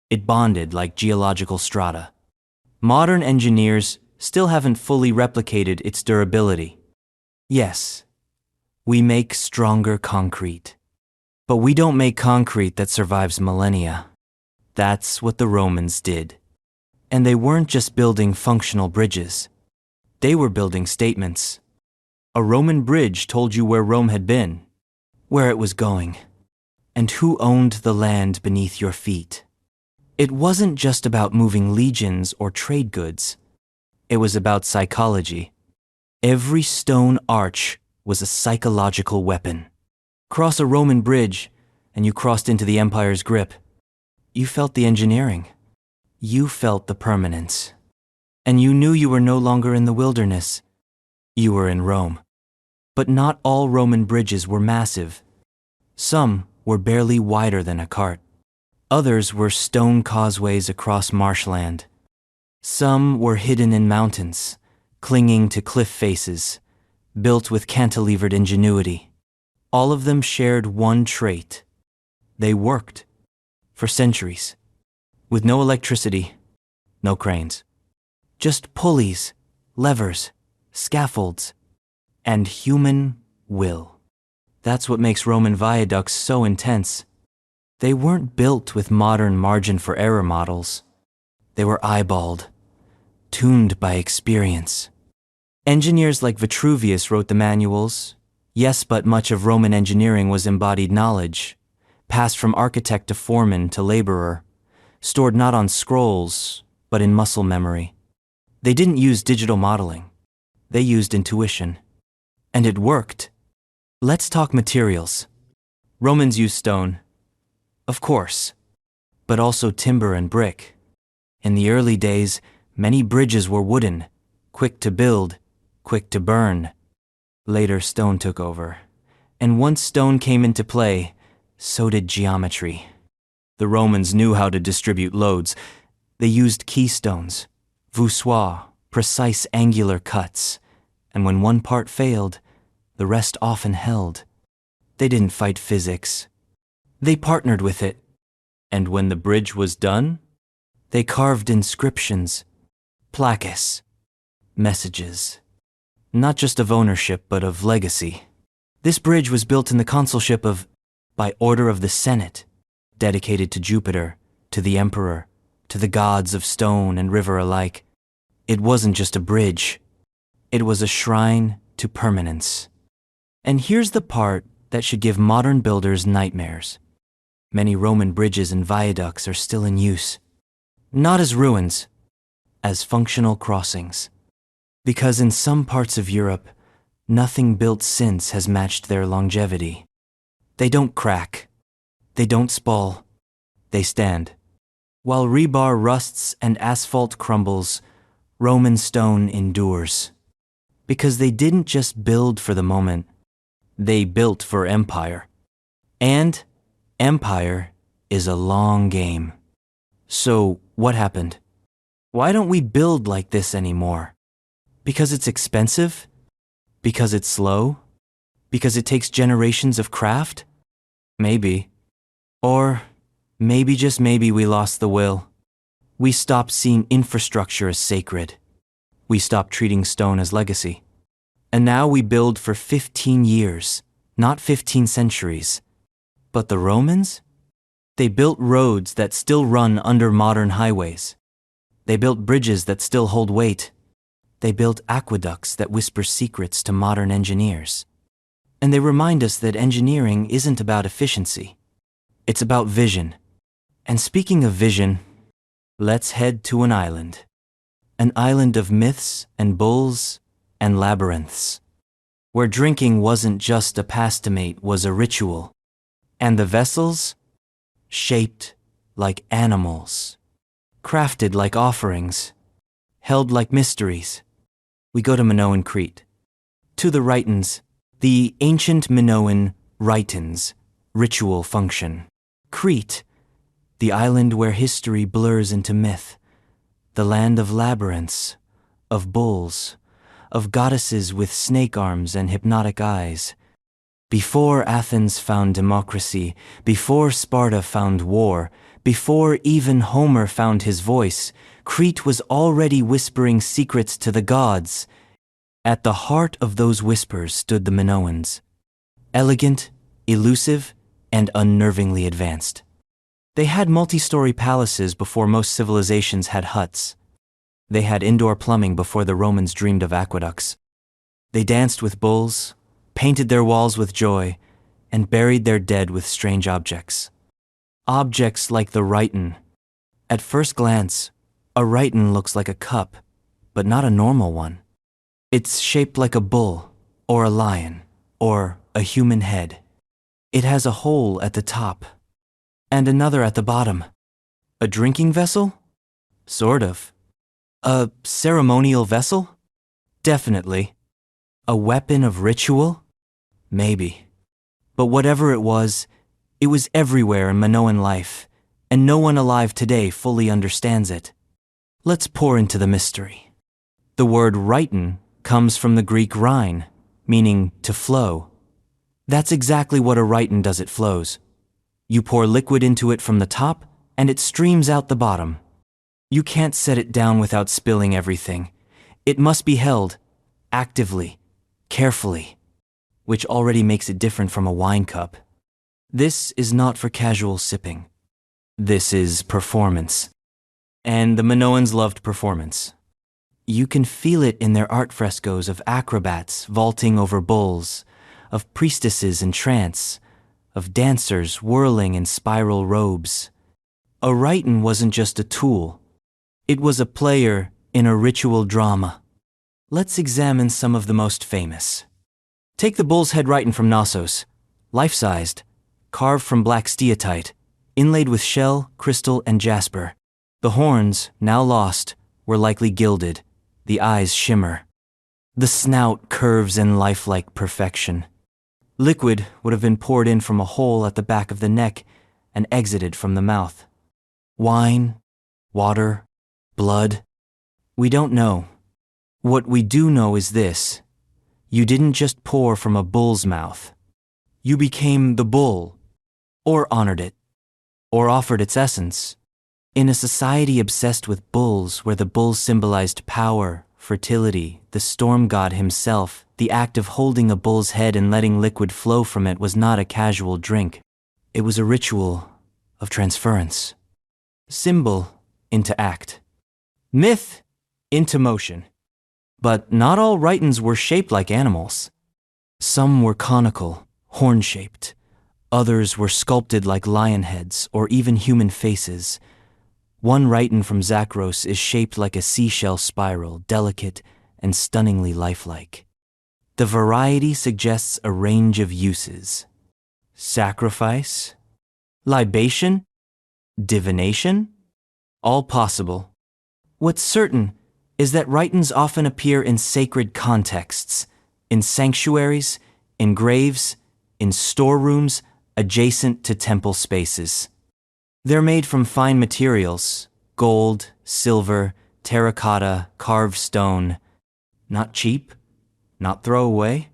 It bonded like geological strata. Modern engineers still haven't fully replicated its durability. Yes, we make stronger concrete. But we don't make concrete that survives millennia. That's what the Romans did. And they weren't just building functional bridges. They were building statements. A Roman bridge told you where Rome had been, where it was going, and who owned the land beneath your feet. It wasn't just about moving legions or trade goods. It was about psychology. Every stone arch was a psychological weapon. Cross a Roman bridge, and you crossed into the empire's grip. You felt the engineering. You felt the permanence. And you knew you were no longer in the wilderness. You were in Rome. But not all Roman bridges were massive. Some were barely wider than a cart. Others were stone causeways across marshland. Some were hidden in mountains, clinging to cliff faces, built with cantilevered ingenuity. All of them shared one trait. They worked for centuries, with no electricity, no cranes. Just pulleys, levers, scaffolds, and human will. That's what makes Roman viaducts so intense. They weren't built with modern margin for error models. They were eyeballed, tuned by experience. Engineers like Vitruvius wrote the manuals. Yes, but much of Roman engineering was embodied knowledge, passed from architect to foreman to laborer, stored not on scrolls, but in muscle memory. They didn't use digital modeling. They used intuition. And it worked. Let's talk materials. Romans used stone, of course, but also timber and brick. In the early days, many bridges were wooden, quick to build, quick to burn. Later, stone took over. And once stone came into play, so did geometry. The Romans knew how to distribute loads. They used keystones, voussoirs, precise angular cuts. And when one part failed, the rest often held. They didn't fight physics. They partnered with it. And when the bridge was done, they carved inscriptions, plaques, messages. Not just of ownership, but of legacy. This bridge was built in the consulship of, by order of the Senate, dedicated to Jupiter, to the emperor, to the gods of stone and river alike. It wasn't just a bridge. It was a shrine to permanence. And here's the part that should give modern builders nightmares. Many Roman bridges and viaducts are still in use. Not as ruins, as functional crossings. Because in some parts of Europe, nothing built since has matched their longevity. They don't crack. They don't spall. They stand. While rebar rusts and asphalt crumbles, Roman stone endures. Because they didn't just build for the moment. They built for empire. And empire is a long game. So what happened? Why don't we build like this anymore? Because it's expensive? Because it's slow? Because it takes generations of craft? Maybe. Or maybe, just maybe, we lost the will. We stopped seeing infrastructure as sacred. We stopped treating stone as legacy. And now we build for 15 years, not 15 centuries. But the Romans? They built roads that still run under modern highways. They built bridges that still hold weight. They built aqueducts that whisper secrets to modern engineers. And they remind us that engineering isn't about efficiency. It's about vision. And speaking of vision, let's head to an island. An island of myths and bulls and labyrinths, where drinking wasn't just a pastomate, was a ritual. And the vessels? shaped like animals, crafted like offerings, held like mysteries. We go to Minoan Crete. To the Rhytons, the ancient Minoan Rhytons, ritual function. Crete, the island where history blurs into myth, the land of labyrinths, of bulls, of goddesses with snake arms and hypnotic eyes. Before Athens found democracy, before Sparta found war, before even Homer found his voice, Crete was already whispering secrets to the gods. At the heart of those whispers stood the Minoans, elegant, elusive, and unnervingly advanced. They had multi-story palaces before most civilizations had huts. They had indoor plumbing before the Romans dreamed of aqueducts. They danced with bulls, painted their walls with joy, and buried their dead with strange objects. Objects like the Rhyton. At first glance, a Rhyton looks like a cup, but not a normal one. It's shaped like a bull, or a lion, or a human head. It has a hole at the top, and another at the bottom. A drinking vessel? Sort of. A ceremonial vessel? Definitely. A weapon of ritual? Maybe. But whatever it was everywhere in Minoan life, and no one alive today fully understands it. Let's pour into the mystery. The word Rhyton comes from the Greek rhine, meaning to flow. That's exactly what a Rhyton does. It flows. You pour liquid into it from the top, and it streams out the bottom. You can't set it down without spilling everything. It must be held, actively, carefully, which already makes it different from a wine cup. This is not for casual sipping. This is performance. And the Minoans loved performance. You can feel it in their art frescoes of acrobats vaulting over bulls, of priestesses in trance, of dancers whirling in spiral robes. A Rhyton wasn't just a tool. It was a player in a ritual drama. Let's examine some of the most famous. Take the bull's head Rhyton from Knossos, life-sized, carved from black steatite, inlaid with shell, crystal, and jasper. The horns, now lost, were likely gilded. The eyes shimmer. The snout curves in lifelike perfection. Liquid would have been poured in from a hole at the back of the neck and exited from the mouth. Wine, water, blood. We don't know. What we do know is this. You didn't just pour from a bull's mouth. You became the bull, or honored it, or offered its essence. In a society obsessed with bulls, where the bull symbolized power, fertility, the storm god himself, the act of holding a bull's head and letting liquid flow from it was not a casual drink. It was a ritual of transference. Symbol into act. Myth into motion. But not all Rhytons were shaped like animals. Some were conical, horn-shaped. Others were sculpted like lion heads or even human faces. One Rhyton from Zakros is shaped like a seashell spiral, delicate and stunningly lifelike. The variety suggests a range of uses. Sacrifice? Libation? Divination? All possible. What's certain is that Rhytons often appear in sacred contexts, in sanctuaries, in graves, in storerooms adjacent to temple spaces. They're made from fine materials, gold, silver, terracotta, carved stone. Not cheap, not throwaway.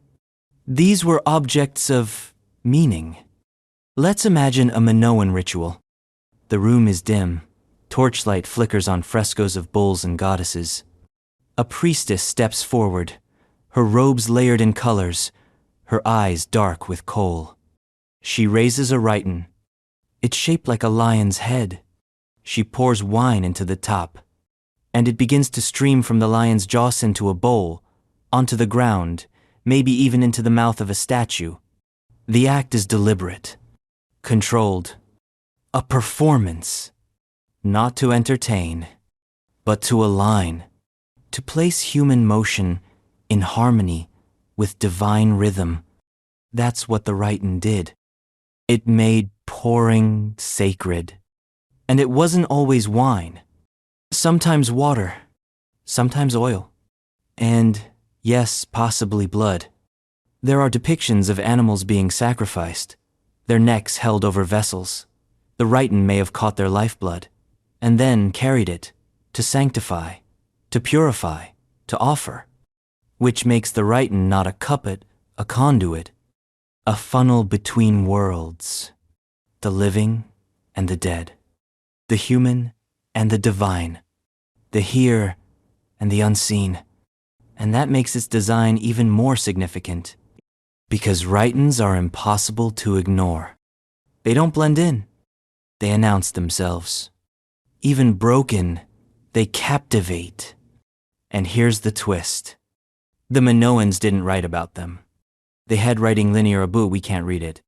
These were objects of meaning. Let's imagine a Minoan ritual. The room is dim. Torchlight flickers on frescoes of bulls and goddesses. A priestess steps forward, her robes layered in colors, her eyes dark with kohl. She raises a Rhyton. It's shaped like a lion's head. She pours wine into the top, and it begins to stream from the lion's jaws into a bowl, onto the ground, maybe even into the mouth of a statue. The act is deliberate, controlled, a performance, not to entertain, but to align, to place human motion in harmony with divine rhythm. That's what the Rhyton did. It made pouring, sacred. And it wasn't always wine. Sometimes water, sometimes oil. And, yes, possibly blood. There are depictions of animals being sacrificed, their necks held over vessels. The Rhyton may have caught their lifeblood, and then carried it, to sanctify, to purify, to offer, which makes the Rhyton not a cuppet, a conduit, a funnel between worlds, the living and the dead, the human and the divine, the here and the unseen. And that makes its design even more significant, because Rhytons are impossible to ignore. They don't blend in. They announce themselves. Even broken, they captivate. And here's the twist. The Minoans didn't write about them. They had writing linear abu, we can't read it.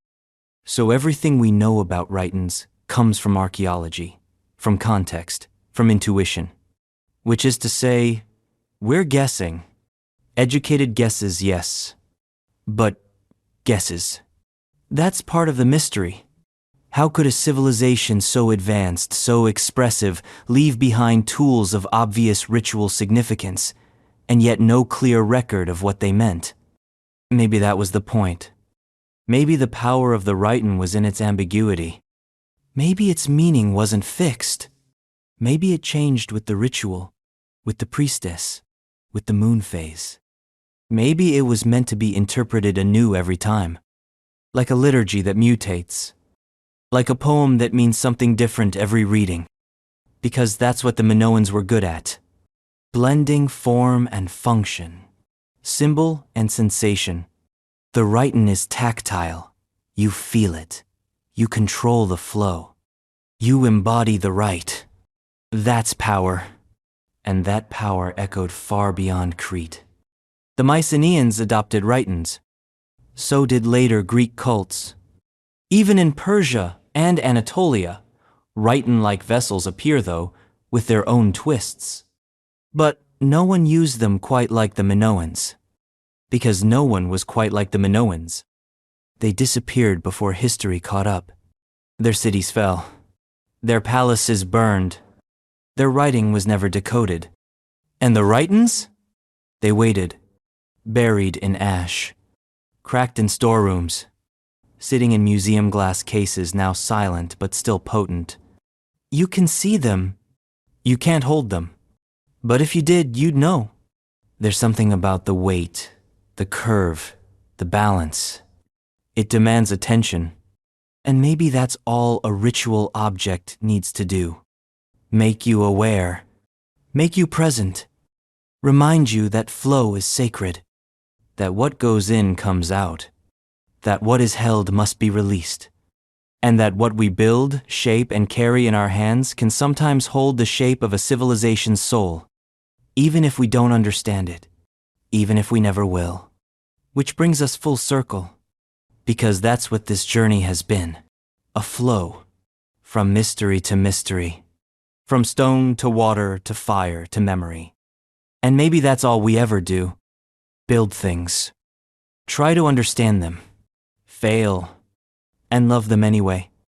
So everything we know about Rhytons comes from archaeology, from context, from intuition. Which is to say, we're guessing. Educated guesses, yes. But guesses. That's part of the mystery. How could a civilization so advanced, so expressive, leave behind tools of obvious ritual significance, and yet no clear record of what they meant? Maybe that was the point. Maybe the power of the Rhyton was in its ambiguity. Maybe its meaning wasn't fixed. Maybe it changed with the ritual, with the priestess, with the moon phase. Maybe it was meant to be interpreted anew every time, like a liturgy that mutates, like a poem that means something different every reading, because that's what the Minoans were good at, blending form and function, symbol and sensation. The Rhyton is tactile. You feel it. You control the flow. You embody the rite. That's power. And that power echoed far beyond Crete. The Mycenaeans adopted Rhytons. So did later Greek cults. Even in Persia and Anatolia, Rhyton-like vessels appear, though, with their own twists. But no one used them quite like the Minoans. Because no one was quite like the Minoans. They disappeared before history caught up. Their cities fell. Their palaces burned. Their writing was never decoded. And the Rhytons? They waited, buried in ash, cracked in storerooms, sitting in museum glass cases now silent but still potent. You can see them. You can't hold them. But if you did, you'd know. There's something about the weight, the curve, the balance. It demands attention. And maybe that's all a ritual object needs to do. Make you aware. Make you present. Remind you that flow is sacred. That what goes in comes out. That what is held must be released. And that what we build, shape, and carry in our hands can sometimes hold the shape of a civilization's soul, even if we don't understand it, even if we never will. Which brings us full circle, because that's what this journey has been, a flow, from mystery to mystery, from stone to water to fire to memory. And maybe that's all we ever do, build things, try to understand them, fail, and love them anyway.